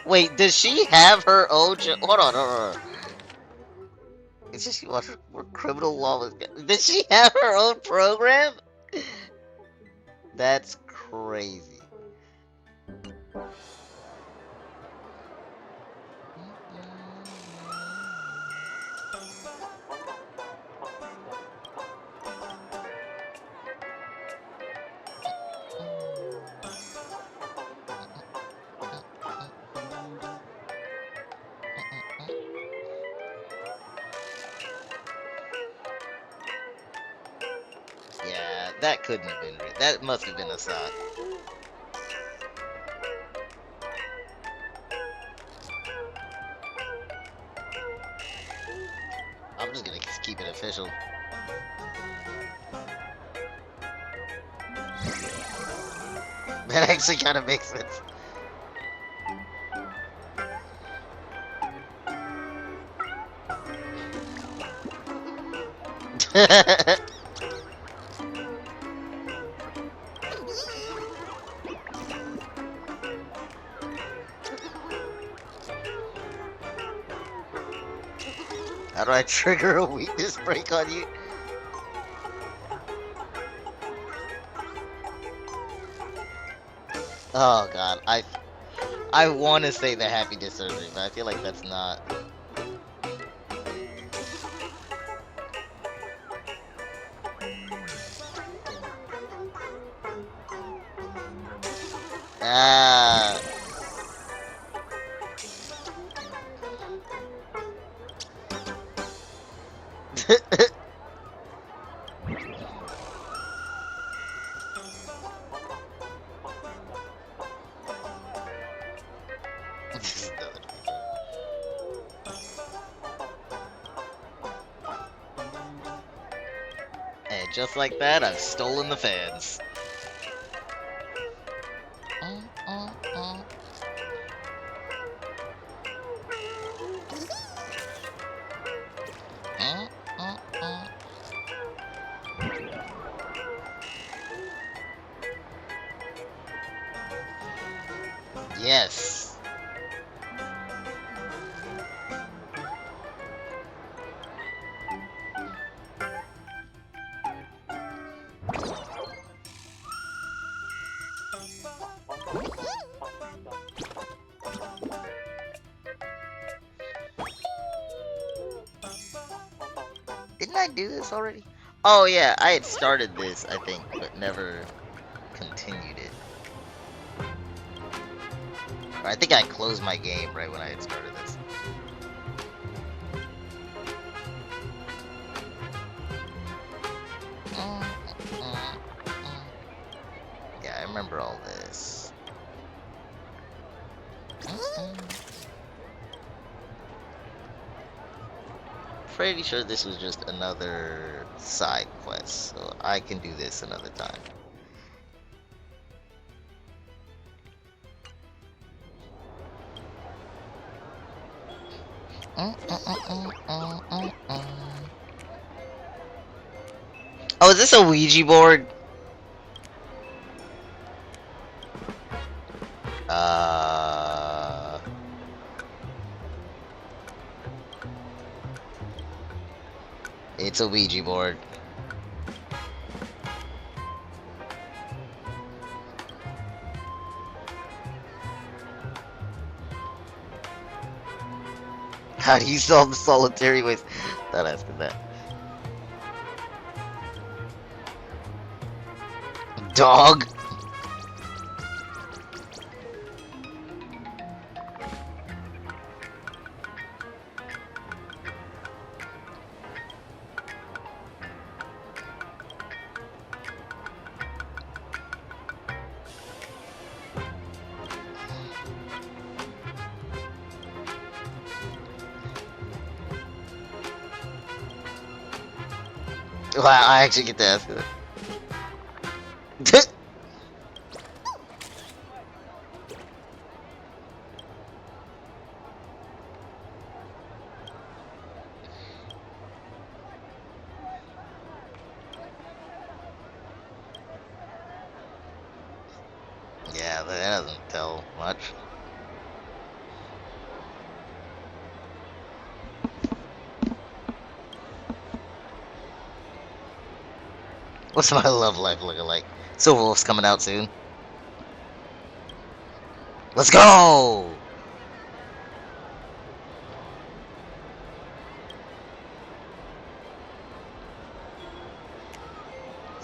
Wait, does she have her own? Hold on, hold on. It's just what criminal law is. Does she have her own program? That's crazy. Yeah, that couldn't have been real. That must have been a sock. I'm just gonna keep it official. That actually kind of makes sense. How do I trigger a weakness break on you? Oh god, I want to say the happiness surgery, but I feel like that's not. Ah. And just like that, I've stolen the fans. Yes. Didn't I do this already? Oh yeah, I had started this, I think, but never continued it. Or I think I closed my game right when I had started this. Yeah, I remember all this. Pretty sure this was just another side quest, so I can do this another time. Oh, is this a Ouija board? It's a Ouija board. How do you solve the solitary waste? Not asking that. Dog. Wow, I actually get to ask that. Yeah, that doesn't tell much. What's my love life looking like? Silverwolf's coming out soon. Let's go!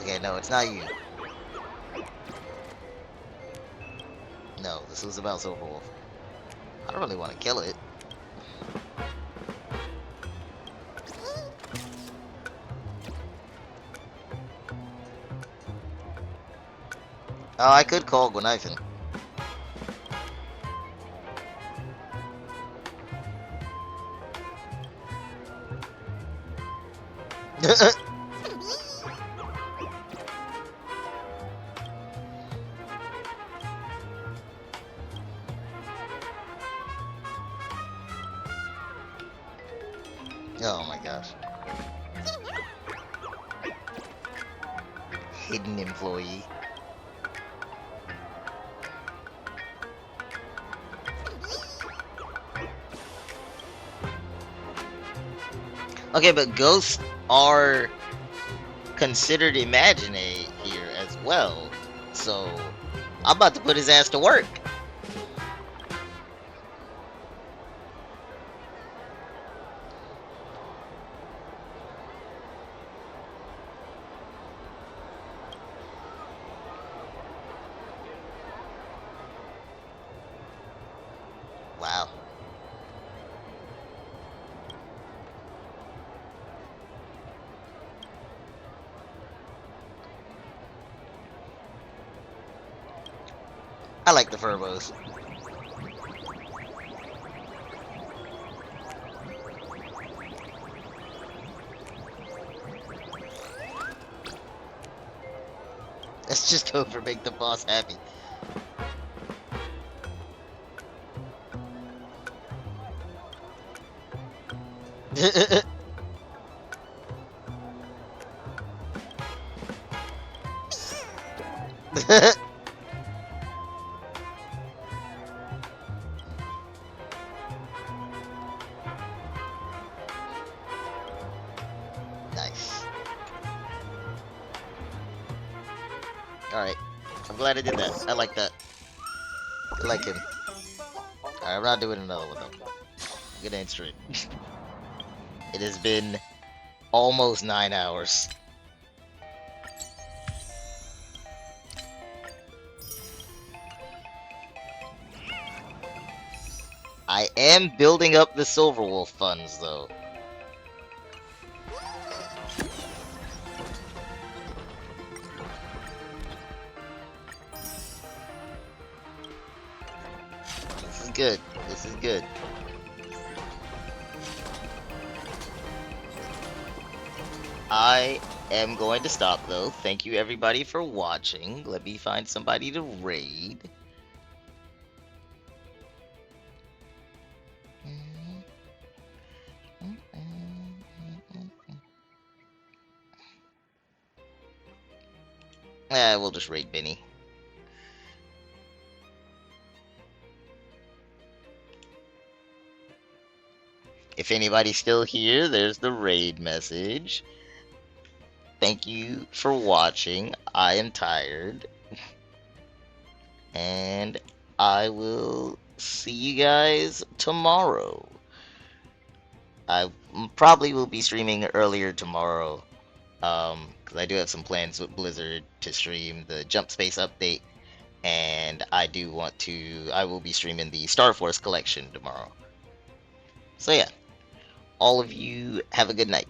Okay, no, it's not you. No, this was about Silverwolf. I don't really want to kill it. Oh, I could call Gwenithan. Oh my gosh. Hidden employee. Okay, but ghosts are considered imaginary here as well. So, I'm about to put his ass to work. Wow. I like the Furbos. Let's just go for make the boss happy. Nice. Alright. I'm glad I did that. I like that. I like him. Alright, I'm not doing another one though. I'm gonna end stream. It has been almost 9 hours. I am building up the Silverwolf funds though. This is good. This is good. I am going to stop though. Thank you everybody for watching. Let me find somebody to raid. We'll just raid Benny. If anybody's still here, there's the raid message. Thank you for watching. I am tired. And I will see you guys tomorrow. I probably will be streaming earlier tomorrow. Because I do have some plans with Blizzard to stream the Jump Space update. And I will be streaming the Star Force collection tomorrow. So yeah, all of you have a good night.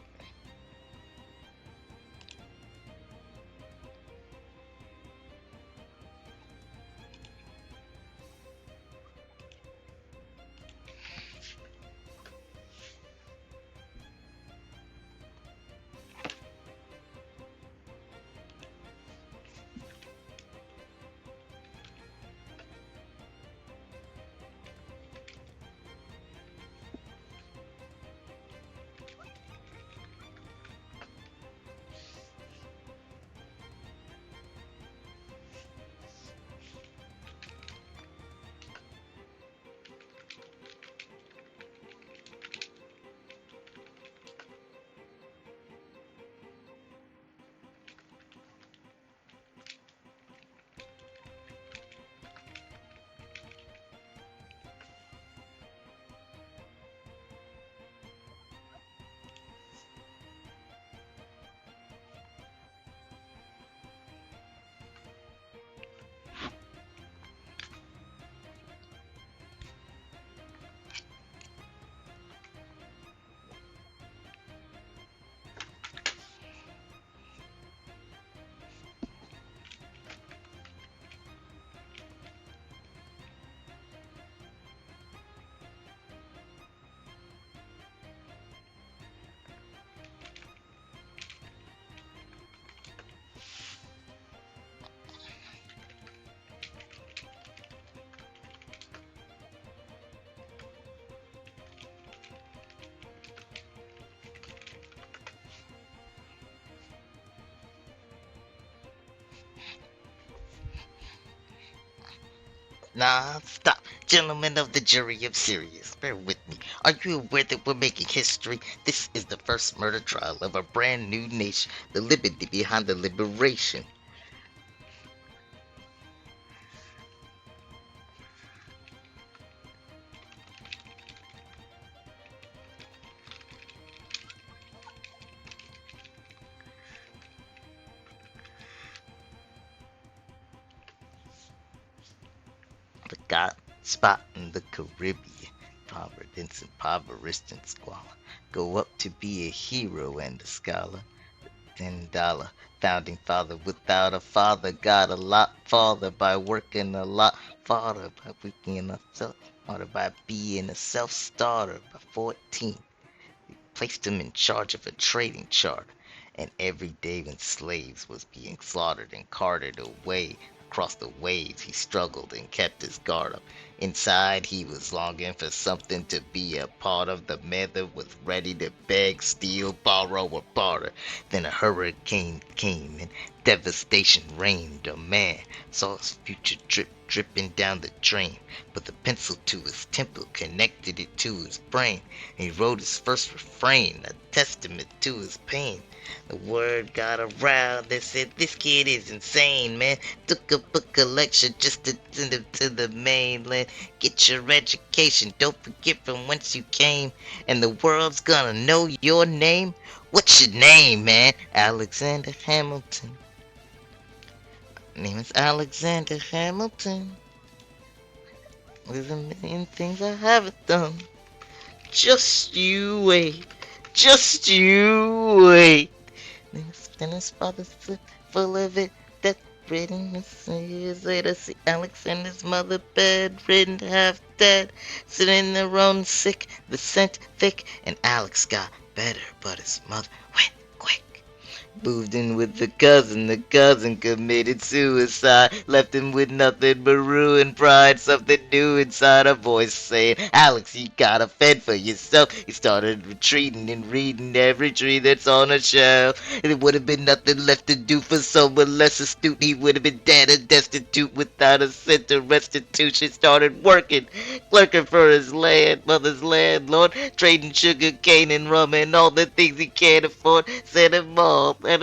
Nah, stop. Gentlemen of the jury of serious, bear with me. Are you aware that we're making history? This is the first murder trial of a brand new nation, the liberty behind the liberation. The God spot in the Caribbean, Providence impoverished and squalor. Go up to be a hero and a scholar. $10 founding father without a father got a lot farther by working a lot farther by working a self harder by being a self-starter by 14. Placed him in charge of a trading charter, and every day when slaves was being slaughtered and carted away across the waves, he struggled and kept his guard up. Inside, he was longing for something to be a part of. The mother was ready to beg, steal, borrow, or barter. Then a hurricane came and devastation reigned. A man saw his future dripping down the drain, but the pencil to his temple connected it to his brain. He wrote his first refrain, a testament to his pain. The word got around, they said this kid is insane, man. Took a book collection just to send him to the mainland. Get your education, don't forget from whence you came, and the world's gonna know your name. What's your name, man? Alexander Hamilton. My name is Alexander Hamilton. There's a million things I haven't done. Just you wait. Just you wait. Then his father's full of it. Death ridden years later. See Alexander's mother bedridden, half dead. Sitting there on sick, the scent thick. And Alex got better, but his mother went quick. Moved in with the cousin committed suicide. Left him with nothing but ruin, pride, something new inside a voice saying, Alex, you gotta fend for yourself. He started retreating and reading every tree that's on a shelf. And it would have been nothing left to do for someone less astute. He would have been dead and destitute without a cent of restitution. Started working, clerking for his mother's landlord, trading sugar cane and rum and all the things he can't afford. Set him off and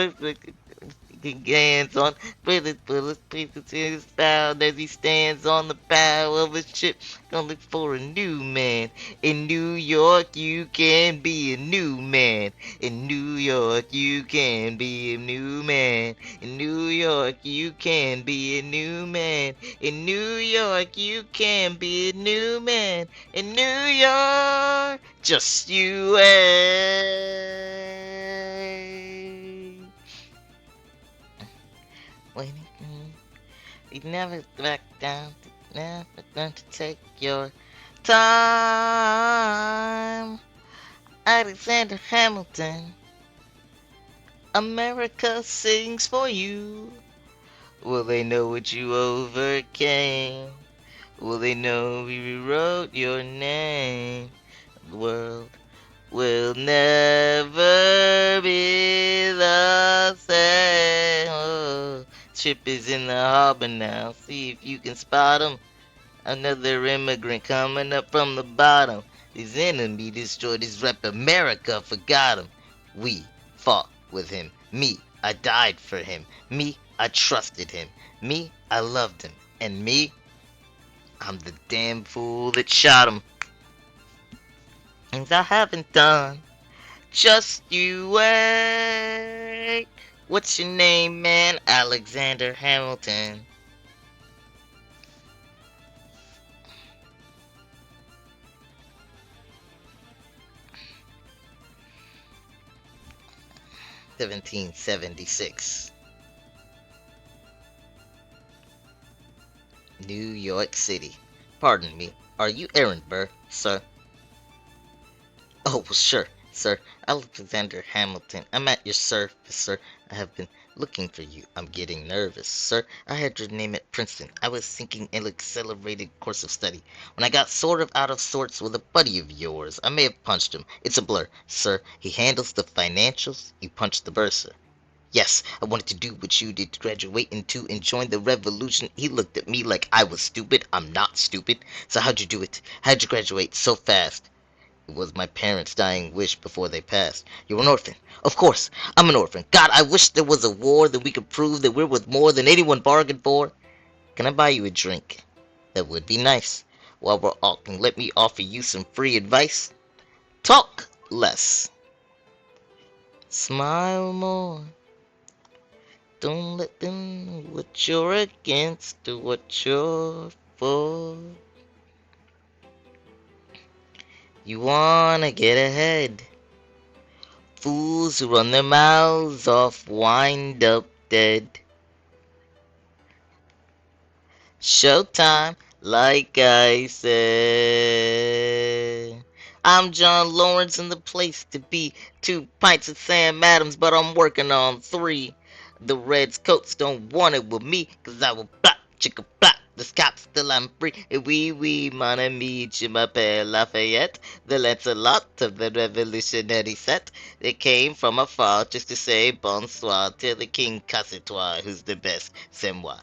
hands on bullets pieces in his found as he stands on the bow of a ship. Gonna look for a new man. In New York, you can be a new man. In New York, you can be a new man. In New York, you can be a new man. In New York, you can be a new man. In New York, just you wait. Waiting, we never back down, never going to take your time. Alexander Hamilton, America sings for you. Will they know what you overcame? Will they know we rewrote your name? The world will never be the same. Oh, ship is in the harbor now. See if you can spot 'em. Another immigrant coming up from the bottom. His enemy destroyed his rep. America forgot him. We fought with him. Me, I died for him. Me, I trusted him. Me, I loved him. And me, I'm the damn fool that shot him. Things I haven't done. Just you wait. What's your name, man? Alexander Hamilton. (1776). New York City. Pardon me, are you Aaron Burr, sir? Oh, well, sure, sir. Alexander Hamilton. I'm at your service, sir. I have been looking for you. I'm getting nervous, sir. I had your name at Princeton. I was thinking an accelerated course of study. When I got sort of out of sorts with a buddy of yours, I may have punched him. It's a blur, sir. He handles the financials. You punched the bursar. Yes, I wanted to do what you did, to graduate into and join the revolution. He looked at me like I was stupid. I'm not stupid. So how'd you do it? How'd you graduate so fast? It was my parents' dying wish before they passed. You're an orphan. Of course, I'm an orphan. God, I wish there was a war that we could prove that we're worth more than anyone bargained for. Can I buy you a drink? That would be nice. While we're talking, let me offer you some free advice. Talk less. Smile more. Don't let them know what you're against or what you're for. You wanna get ahead. Fools who run their mouths off wind up dead. Showtime, like I said. I'm John Lawrence and the place to be. 2 pints of Sam Adams, but I'm working on 3. The Reds coats don't want it with me, 'cause I will blah, chicka blah. The cops still I'm free. Oui, mon ami, je m'appelle Lafayette. The Lancelot of the revolutionary set. They came from afar just to say bonsoir to the King Cassitois, who's the best. C'est moi.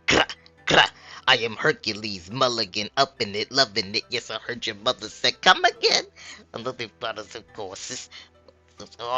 Cra, cra. I am Hercules, Mulligan, up in it, loving it. Yes, I heard your mother say, come again. Another brothers of courses.